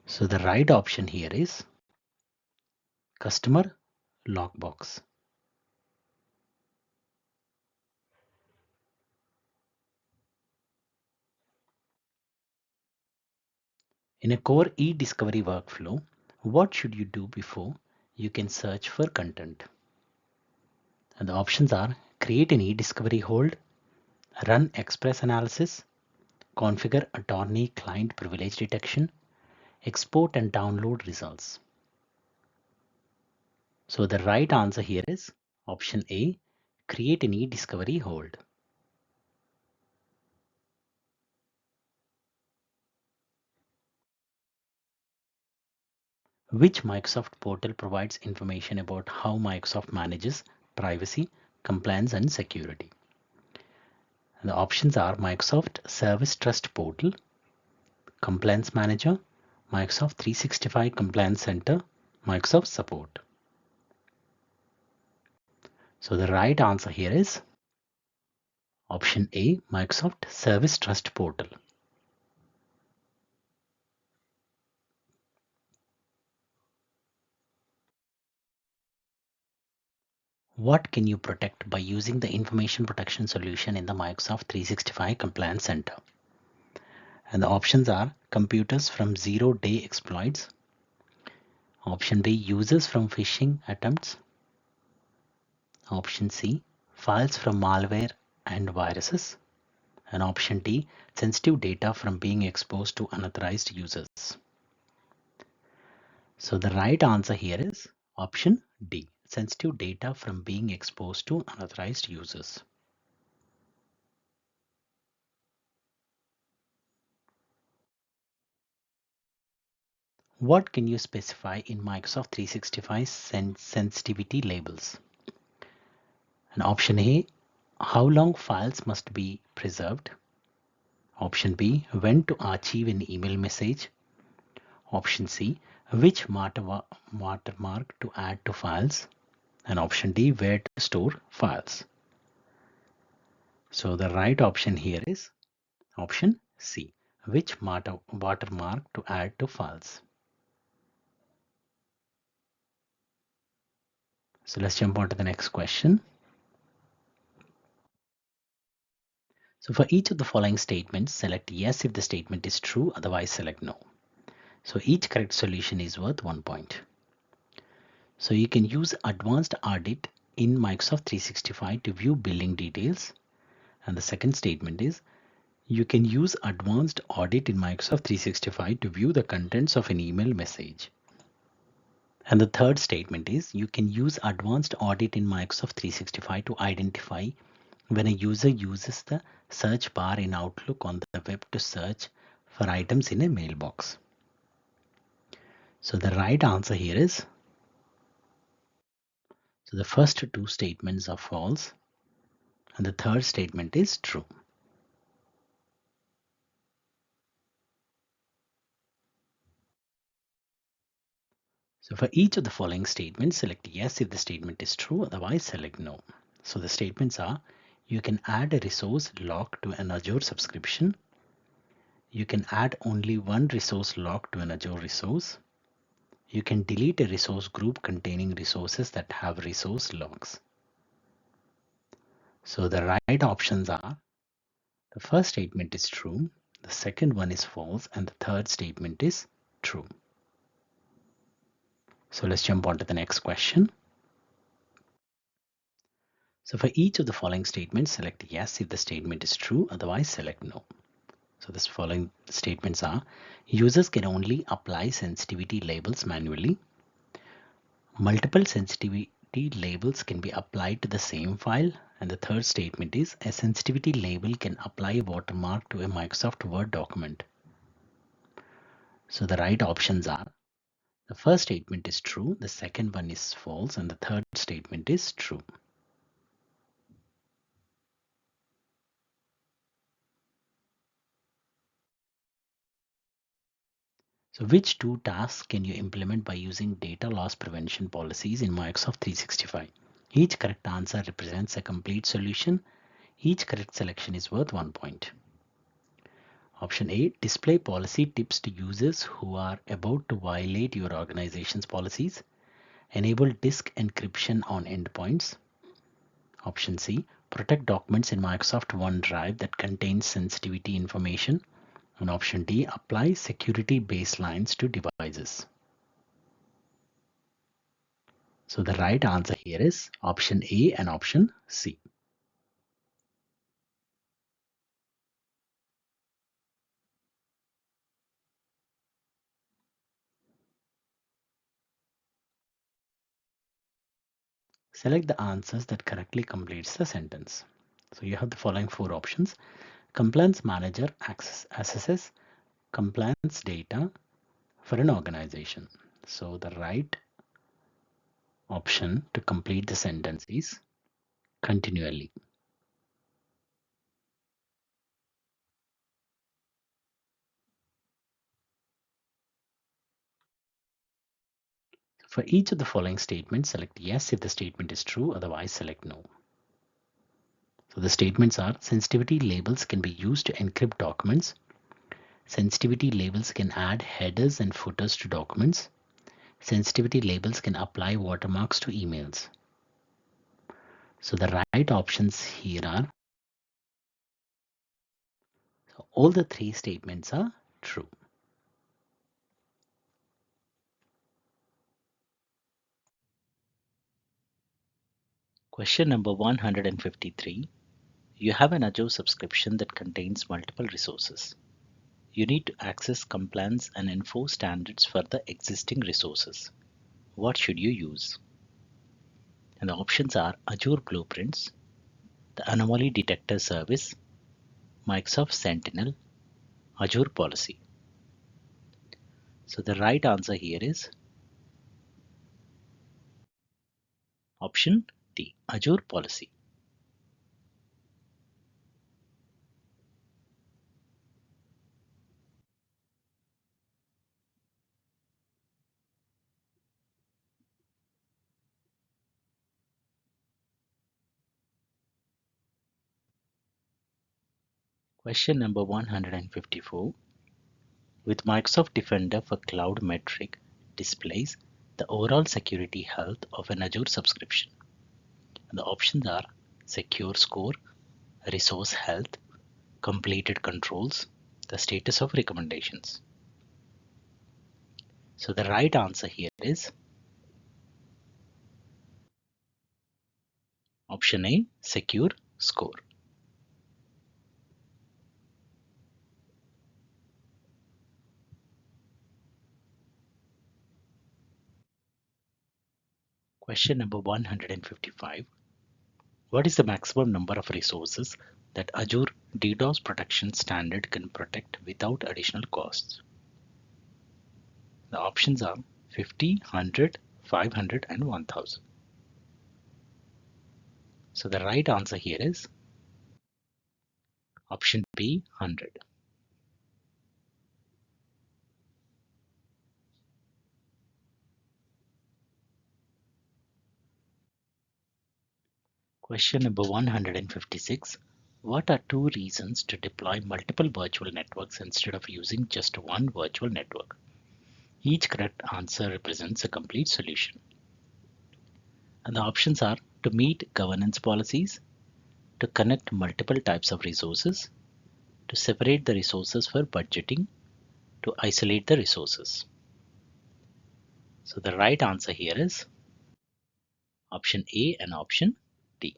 So the right option here is customer lockbox. In a core e-discovery workflow, what should you do before you can search for content? And the options are create an e-discovery hold, run express analysis, configure attorney client privilege detection, export and download results. So the right answer here is option A, create an e-discovery hold. Which Microsoft portal provides information about how Microsoft manages privacy, compliance, and security? And the options are Microsoft Service Trust Portal, Compliance Manager, Microsoft 365 Compliance Center, Microsoft Support. So the right answer here is option A, Microsoft Service Trust Portal. What can you protect by using the information protection solution in the Microsoft 365 Compliance Center? And the options are computers from zero-day exploits. Option B, users from phishing attempts. Option C, files from malware and viruses. And option D, sensitive data from being exposed to unauthorized users. So the right answer here is option D, sensitive data from being exposed to unauthorized users. What can you specify in Microsoft 365 sensitivity labels? And option A, how long files must be preserved? Option B, when to archive an email message? Option C, which watermark to add to files? And option D, where to store files? So the right option here is option C, which watermark to add to files. So let's jump on to the next question. So for each of the following statements, select yes if the statement is true, otherwise select no. So each correct solution is worth 1 point. So you can use advanced audit in Microsoft 365 to view billing details. And the second statement is you can use advanced audit in Microsoft 365 to view the contents of an email message. And the third statement is you can use advanced audit in Microsoft 365 to identify when a user uses the search bar in Outlook on the web to search for items in a mailbox. So the right answer here is So the first two statements are false and the third statement is true. So for each of the following statements, select yes if the statement is true, otherwise select no. So the statements are: you can add a resource lock to an Azure subscription. You can add only one resource lock to an Azure resource. You can delete a resource group containing resources that have resource locks. So the right options are: the first statement is true, the second one is false, and the third statement is true. So let's jump on to the next question. So for each of the following statements, select yes if the statement is true, otherwise select no. So the following statements are: users can only apply sensitivity labels manually. Multiple sensitivity labels can be applied to the same file. And the third statement is: a sensitivity label can apply a watermark to a Microsoft Word document. So the right options are: the first statement is true, the second one is false, and the third statement is true. So which two tasks can you implement by using data loss prevention policies in Microsoft 365? Each correct answer represents a complete solution. Each correct selection is worth 1 point. Option A, display policy tips to users who are about to violate your organization's policies. Enable disk encryption on endpoints. Option C, protect documents in Microsoft OneDrive that contains sensitivity information. And option D, apply security baselines to devices. So the right answer here is option A and option C. Select the answers that correctly completes the sentence. So you have the following four options. Compliance manager assesses compliance data for an organization. So the right option to complete the sentence is continually. For each of the following statements, select yes if the statement is true, otherwise select no. So the statements are: sensitivity labels can be used to encrypt documents. Sensitivity labels can add headers and footers to documents. Sensitivity labels can apply watermarks to emails. So the right options here are, so all the three statements are true. Question number 153. You have an Azure subscription that contains multiple resources. You need to access compliance and enforce standards for the existing resources. What should you use? And the options are Azure Blueprints, the Anomaly Detector Service, Microsoft Sentinel, Azure Policy. So the right answer here is option D, Azure Policy. Question number 154. With Microsoft Defender for Cloud metric displays the overall security health of an Azure subscription. And the options are secure score, resource health, completed controls, the status of recommendations. So the right answer here is option A, secure score. Question number 155. What is the maximum number of resources that Azure DDoS protection standard can protect without additional costs? The options are 50, 100, 500, and 1000. So the right answer here is option B, 100. Question number 156. What are two reasons to deploy multiple virtual networks instead of using just one virtual network? Each correct answer represents a complete solution. And the options are to meet governance policies, to connect multiple types of resources, to separate the resources for budgeting, to isolate the resources. So the right answer here is option A and option D.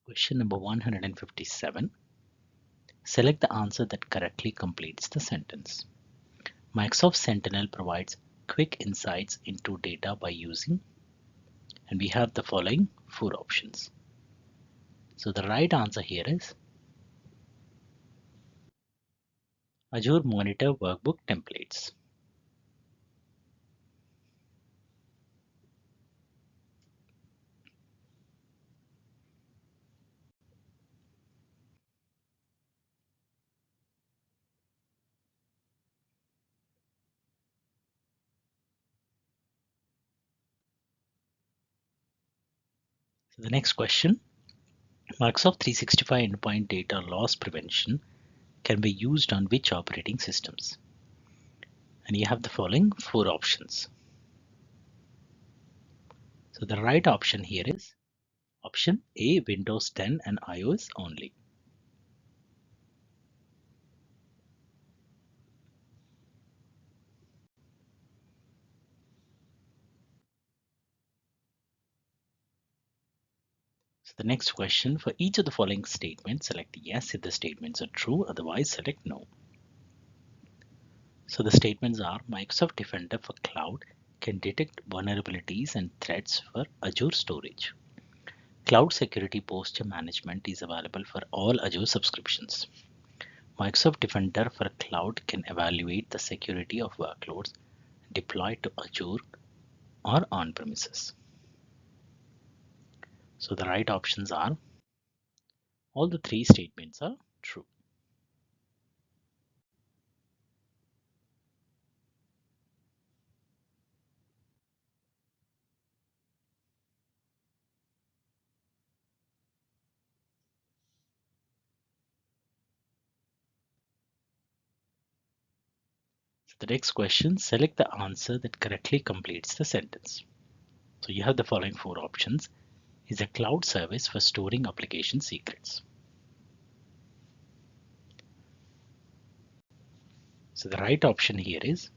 Question number 157. Select the answer that correctly completes the sentence. Microsoft Sentinel provides quick insights into data by using, and we have the following four options. So the right answer here is Azure Monitor Workbook Templates. So the next question, Microsoft 365 endpoint data loss prevention can be used on which operating systems? And you have the following four options. So the right option here is option A, Windows 10 and iOS only. So the next question, for each of the following statements, select yes if the statements are true, otherwise select no. So the statements are Microsoft Defender for Cloud can detect vulnerabilities and threats for Azure storage. Cloud Security Posture Management is available for all Azure subscriptions. Microsoft Defender for Cloud can evaluate the security of workloads deployed to Azure or on-premises. So the right options are all the three statements are true. So the next question, select the answer that correctly completes the sentence. So you have the following four options. Is a cloud service for storing application secrets. So the right option here is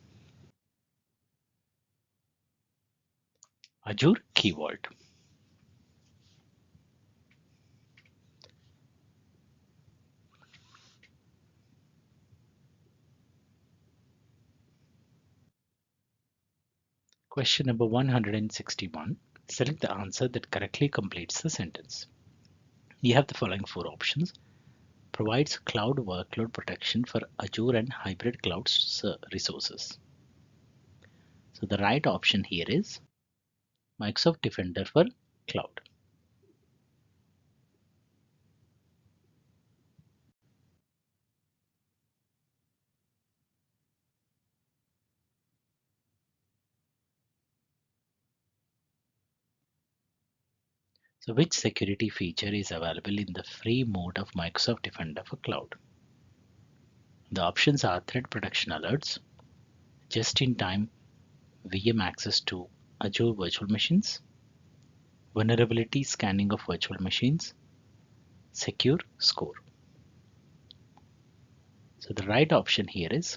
Azure Key Vault. Question number 161. Select the answer that correctly completes the sentence. You have the following four options. Provides cloud workload protection for Azure and hybrid cloud resources. So the right option here is Microsoft Defender for Cloud. So which security feature is available in the free mode of Microsoft Defender for Cloud? The options are threat protection alerts, just-in-time VM access to Azure virtual machines, vulnerability scanning of virtual machines, secure score. So the right option here is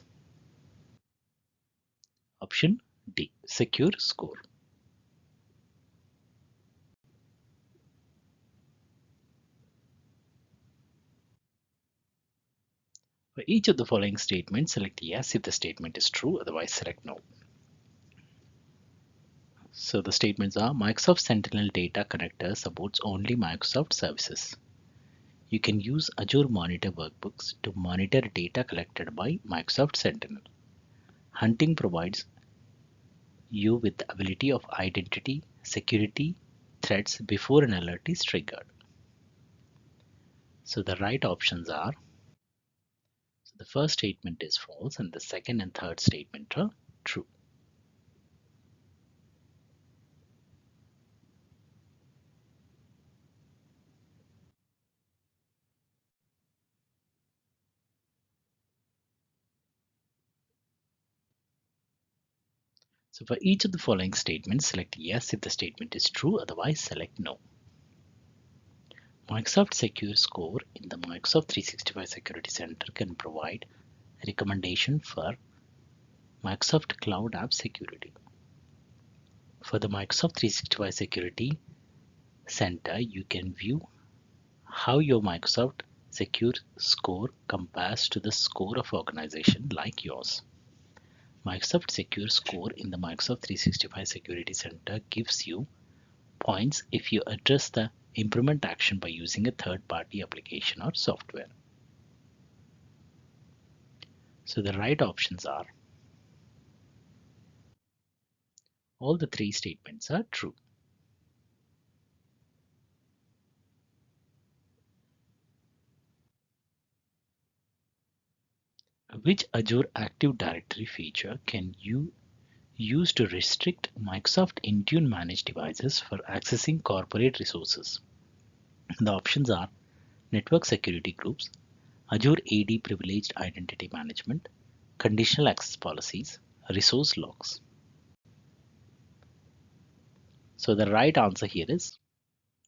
option D, secure score. For each of the following statements, select yes if the statement is true, otherwise select no. So the statements are Microsoft Sentinel Data Connector supports only Microsoft services. You can use Azure Monitor workbooks to monitor data collected by Microsoft Sentinel. Hunting provides you with the ability of identity security threats before an alert is triggered. So the right options are, so the first statement is false and the second and third statement are true. So for each of the following statements, select yes if the statement is true, otherwise select no. Microsoft Secure Score in the Microsoft 365 Security Center can provide a recommendation for Microsoft Cloud App Security. For the Microsoft 365 Security Center, you can view how your Microsoft Secure Score compares to the score of organization like yours. Microsoft Secure Score in the Microsoft 365 Security Center gives you points if you address the improvement action by using a third-party application or software. So the right options are, all the three statements are true. Which Azure Active Directory feature can you use to restrict Microsoft Intune managed devices for accessing corporate resources? The options are network security groups, Azure AD privileged identity management, conditional access policies, resource logs. So the right answer here is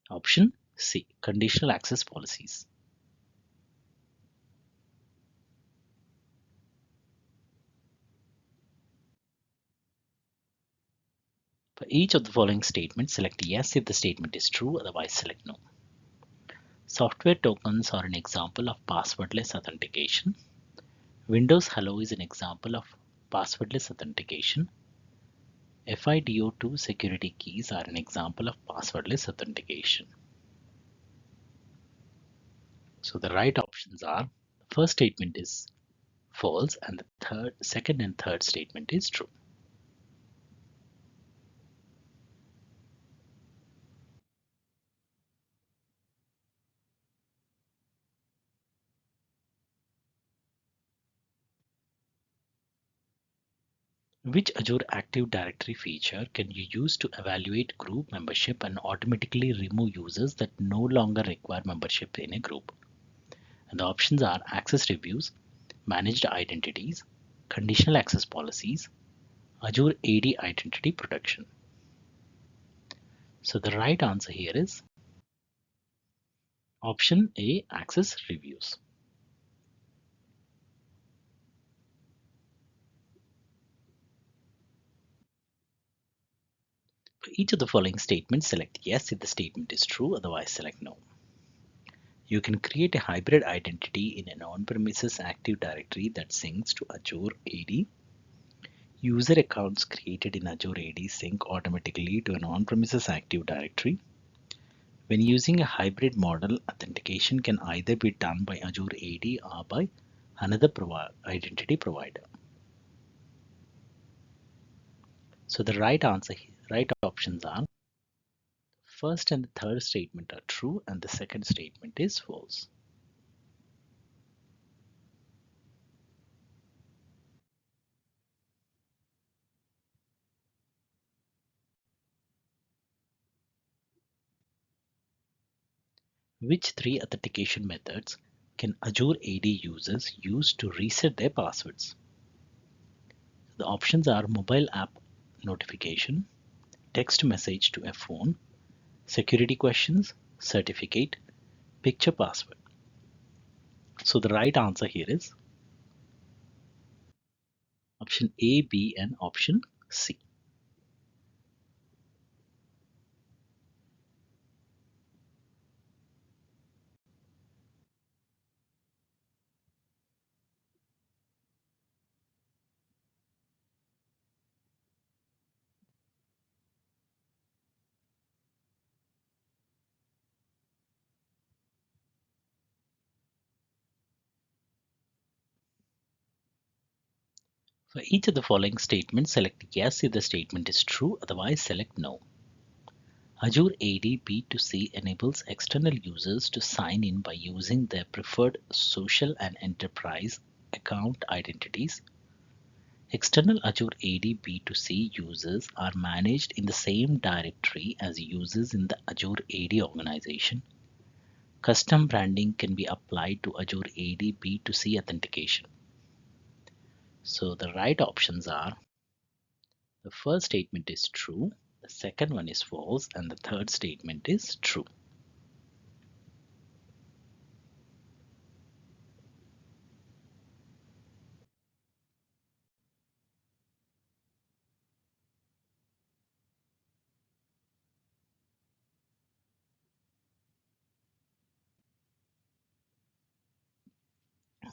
option C, conditional access policies. For each of the following statements, select yes if the statement is true, otherwise select no. Software tokens are an example of passwordless authentication. Windows Hello is an example of passwordless authentication. FIDO2 security keys are an example of passwordless authentication. So the right options are, the first statement is false and the second and third statement is true. Which Azure Active Directory feature can you use to evaluate group membership and automatically remove users that no longer require membership in a group? And the options are access reviews, managed identities, conditional access policies, Azure AD identity protection. So the right answer here is option A, access reviews. For each of the following statements, select yes if the statement is true, otherwise select no. You can create a hybrid identity in an on-premises Active Directory that syncs to Azure AD. User accounts created in Azure AD sync automatically to an on-premises Active Directory. When using a hybrid model, authentication can either be done by Azure AD or by another identity provider. So the right options are, first and the third statement are true and the second statement is false. Which three authentication methods can Azure AD users use to reset their passwords? The options are mobile app notification, text message to a phone, security questions, certificate, picture password. So the right answer here is option A, B, and option C. For each of the following statements, select yes if the statement is true, otherwise select no. Azure AD B2C enables external users to sign in by using their preferred social and enterprise account identities. External Azure AD B2C users are managed in the same directory as users in the Azure AD organization. Custom branding can be applied to Azure AD B2C authentication. So the right options are: the first statement is true, the second one is false, and the third statement is true.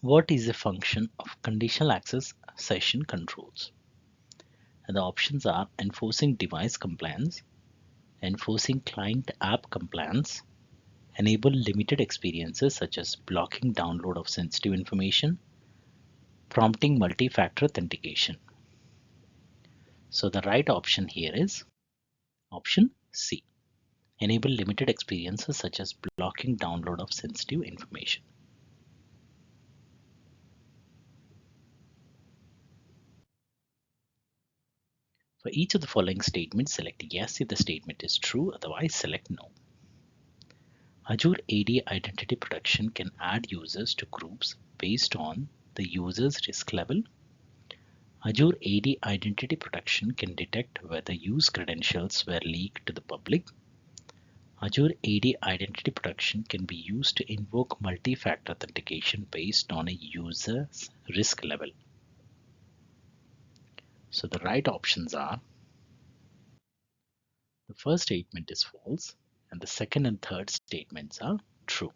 What is the function of conditional access session controls? And the options are enforcing device compliance, enforcing client app compliance, enable limited experiences such as blocking download of sensitive information, prompting multi-factor authentication. So the right option here is option C. Enable limited experiences such as blocking download of sensitive information. For each of the following statements, select yes if the statement is true, otherwise select no. Azure AD Identity Protection can add users to groups based on the user's risk level. Azure AD Identity Protection can detect whether user credentials were leaked to the public. Azure AD Identity Protection can be used to invoke multi-factor authentication based on a user's risk level. So the right options are: the first statement is false and the second and third statements are true.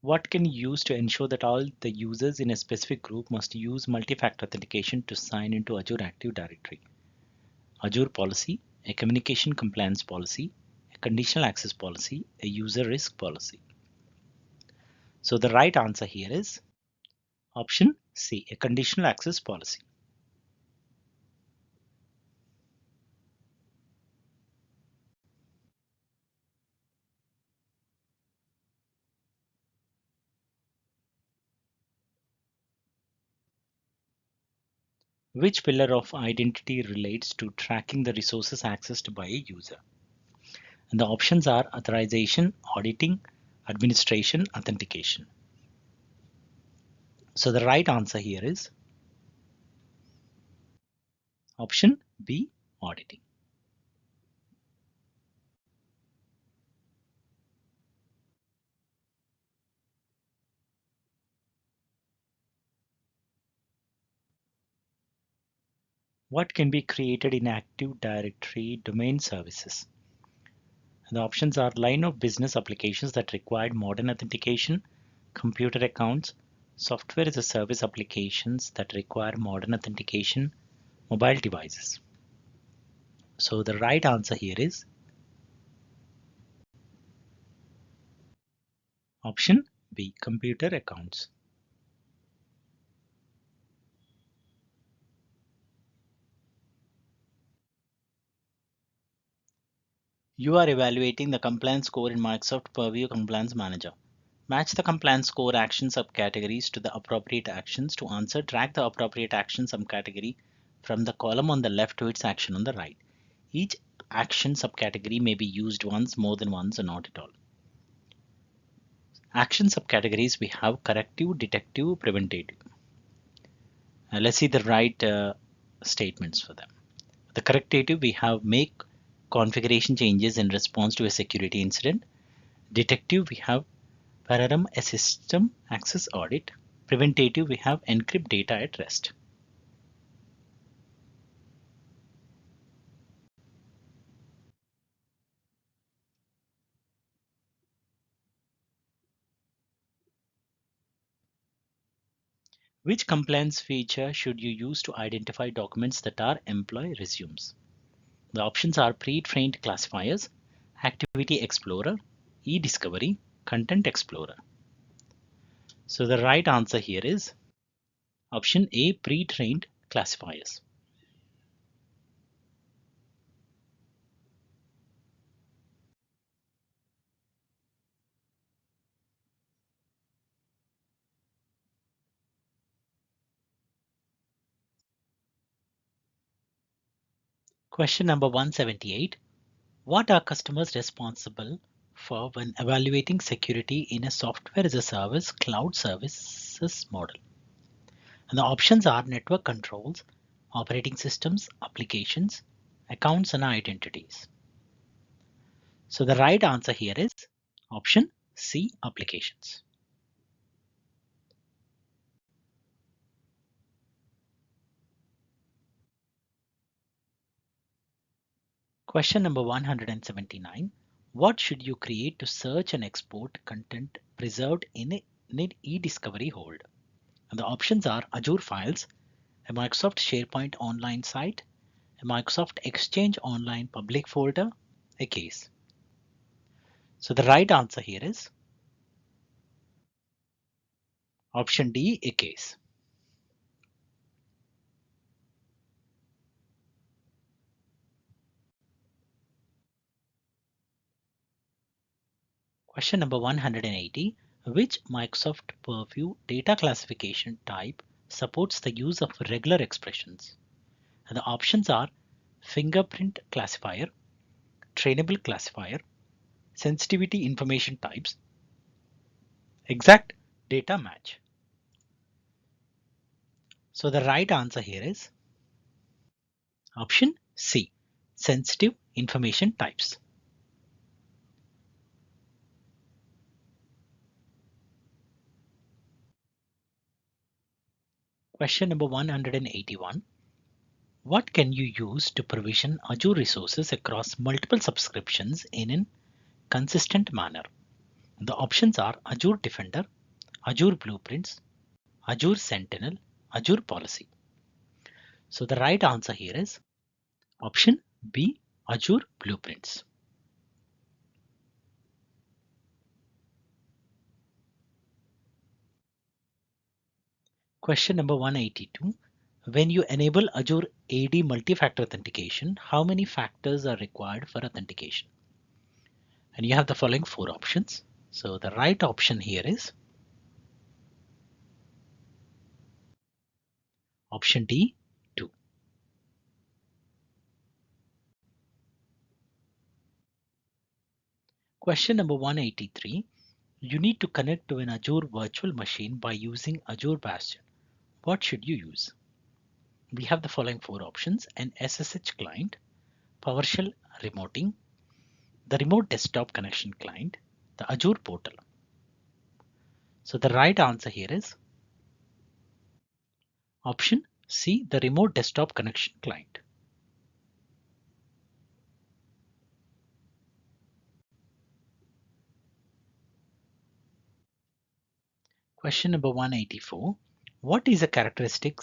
What can you use to ensure that all the users in a specific group must use multi-factor authentication to sign into Azure Active Directory? Azure policy, a communication compliance policy, a conditional access policy, a user risk policy. So the right answer here is option C, a conditional access policy. Which pillar of identity relates to tracking the resources accessed by a user? And the options are authorization, auditing, administration, authentication. So the right answer here is option B, auditing. What can be created in Active Directory domain services? And the options are line of business applications that require modern authentication, computer accounts, software as a service applications that require modern authentication, mobile devices. So the right answer here is option B, computer accounts. You are evaluating the compliance score in Microsoft Purview Compliance Manager. Match the compliance score action subcategories to the appropriate actions. To answer, drag the appropriate action subcategory from the column on the left to its action on the right. Each action subcategory may be used once, more than once, or not at all. Action subcategories we have corrective, detective, preventative. Let's see the right statements for them. The corrective we have make configuration changes in response to a security incident. Detective we have perform a system access audit. Preventative we have encrypt data at rest. Which compliance feature should you use to identify documents that are employee resumes? The options are pre-trained classifiers, Activity Explorer, e-discovery, Content Explorer. So the right answer here is option A, pre-trained classifiers. Question number 178. What are customers responsible for when evaluating security in a software as a service cloud services model? And the options are network controls, operating systems, applications, accounts, and identities. So the right answer here is option C, applications. Question number 179. What should you create to search and export content preserved in an e-discovery hold? And the options are Azure Files, a Microsoft SharePoint online site, a Microsoft Exchange online public folder, a case. So the right answer here is option D, a case. Question number 180. Which Microsoft Purview data classification type supports the use of regular expressions? And the options are fingerprint classifier, trainable classifier, sensitivity information types, exact data match. So the right answer here is option C, sensitive information types. Question number 181. What can you use to provision Azure resources across multiple subscriptions in a consistent manner? The options are Azure Defender, Azure Blueprints, Azure Sentinel, Azure Policy. So the right answer here is option B, Azure Blueprints. Question number 182. When you enable Azure AD multi-factor authentication, how many factors are required for authentication? And you have the following four options. So the right option here is option D, 2. Question number 183. You need to connect to an Azure virtual machine by using Azure Bastion. What should you use? We have the following four options: an SSH client, PowerShell remoting, the remote desktop connection client, the Azure portal. So the right answer here is option C, the remote desktop connection client. Question number 184. What is the characteristic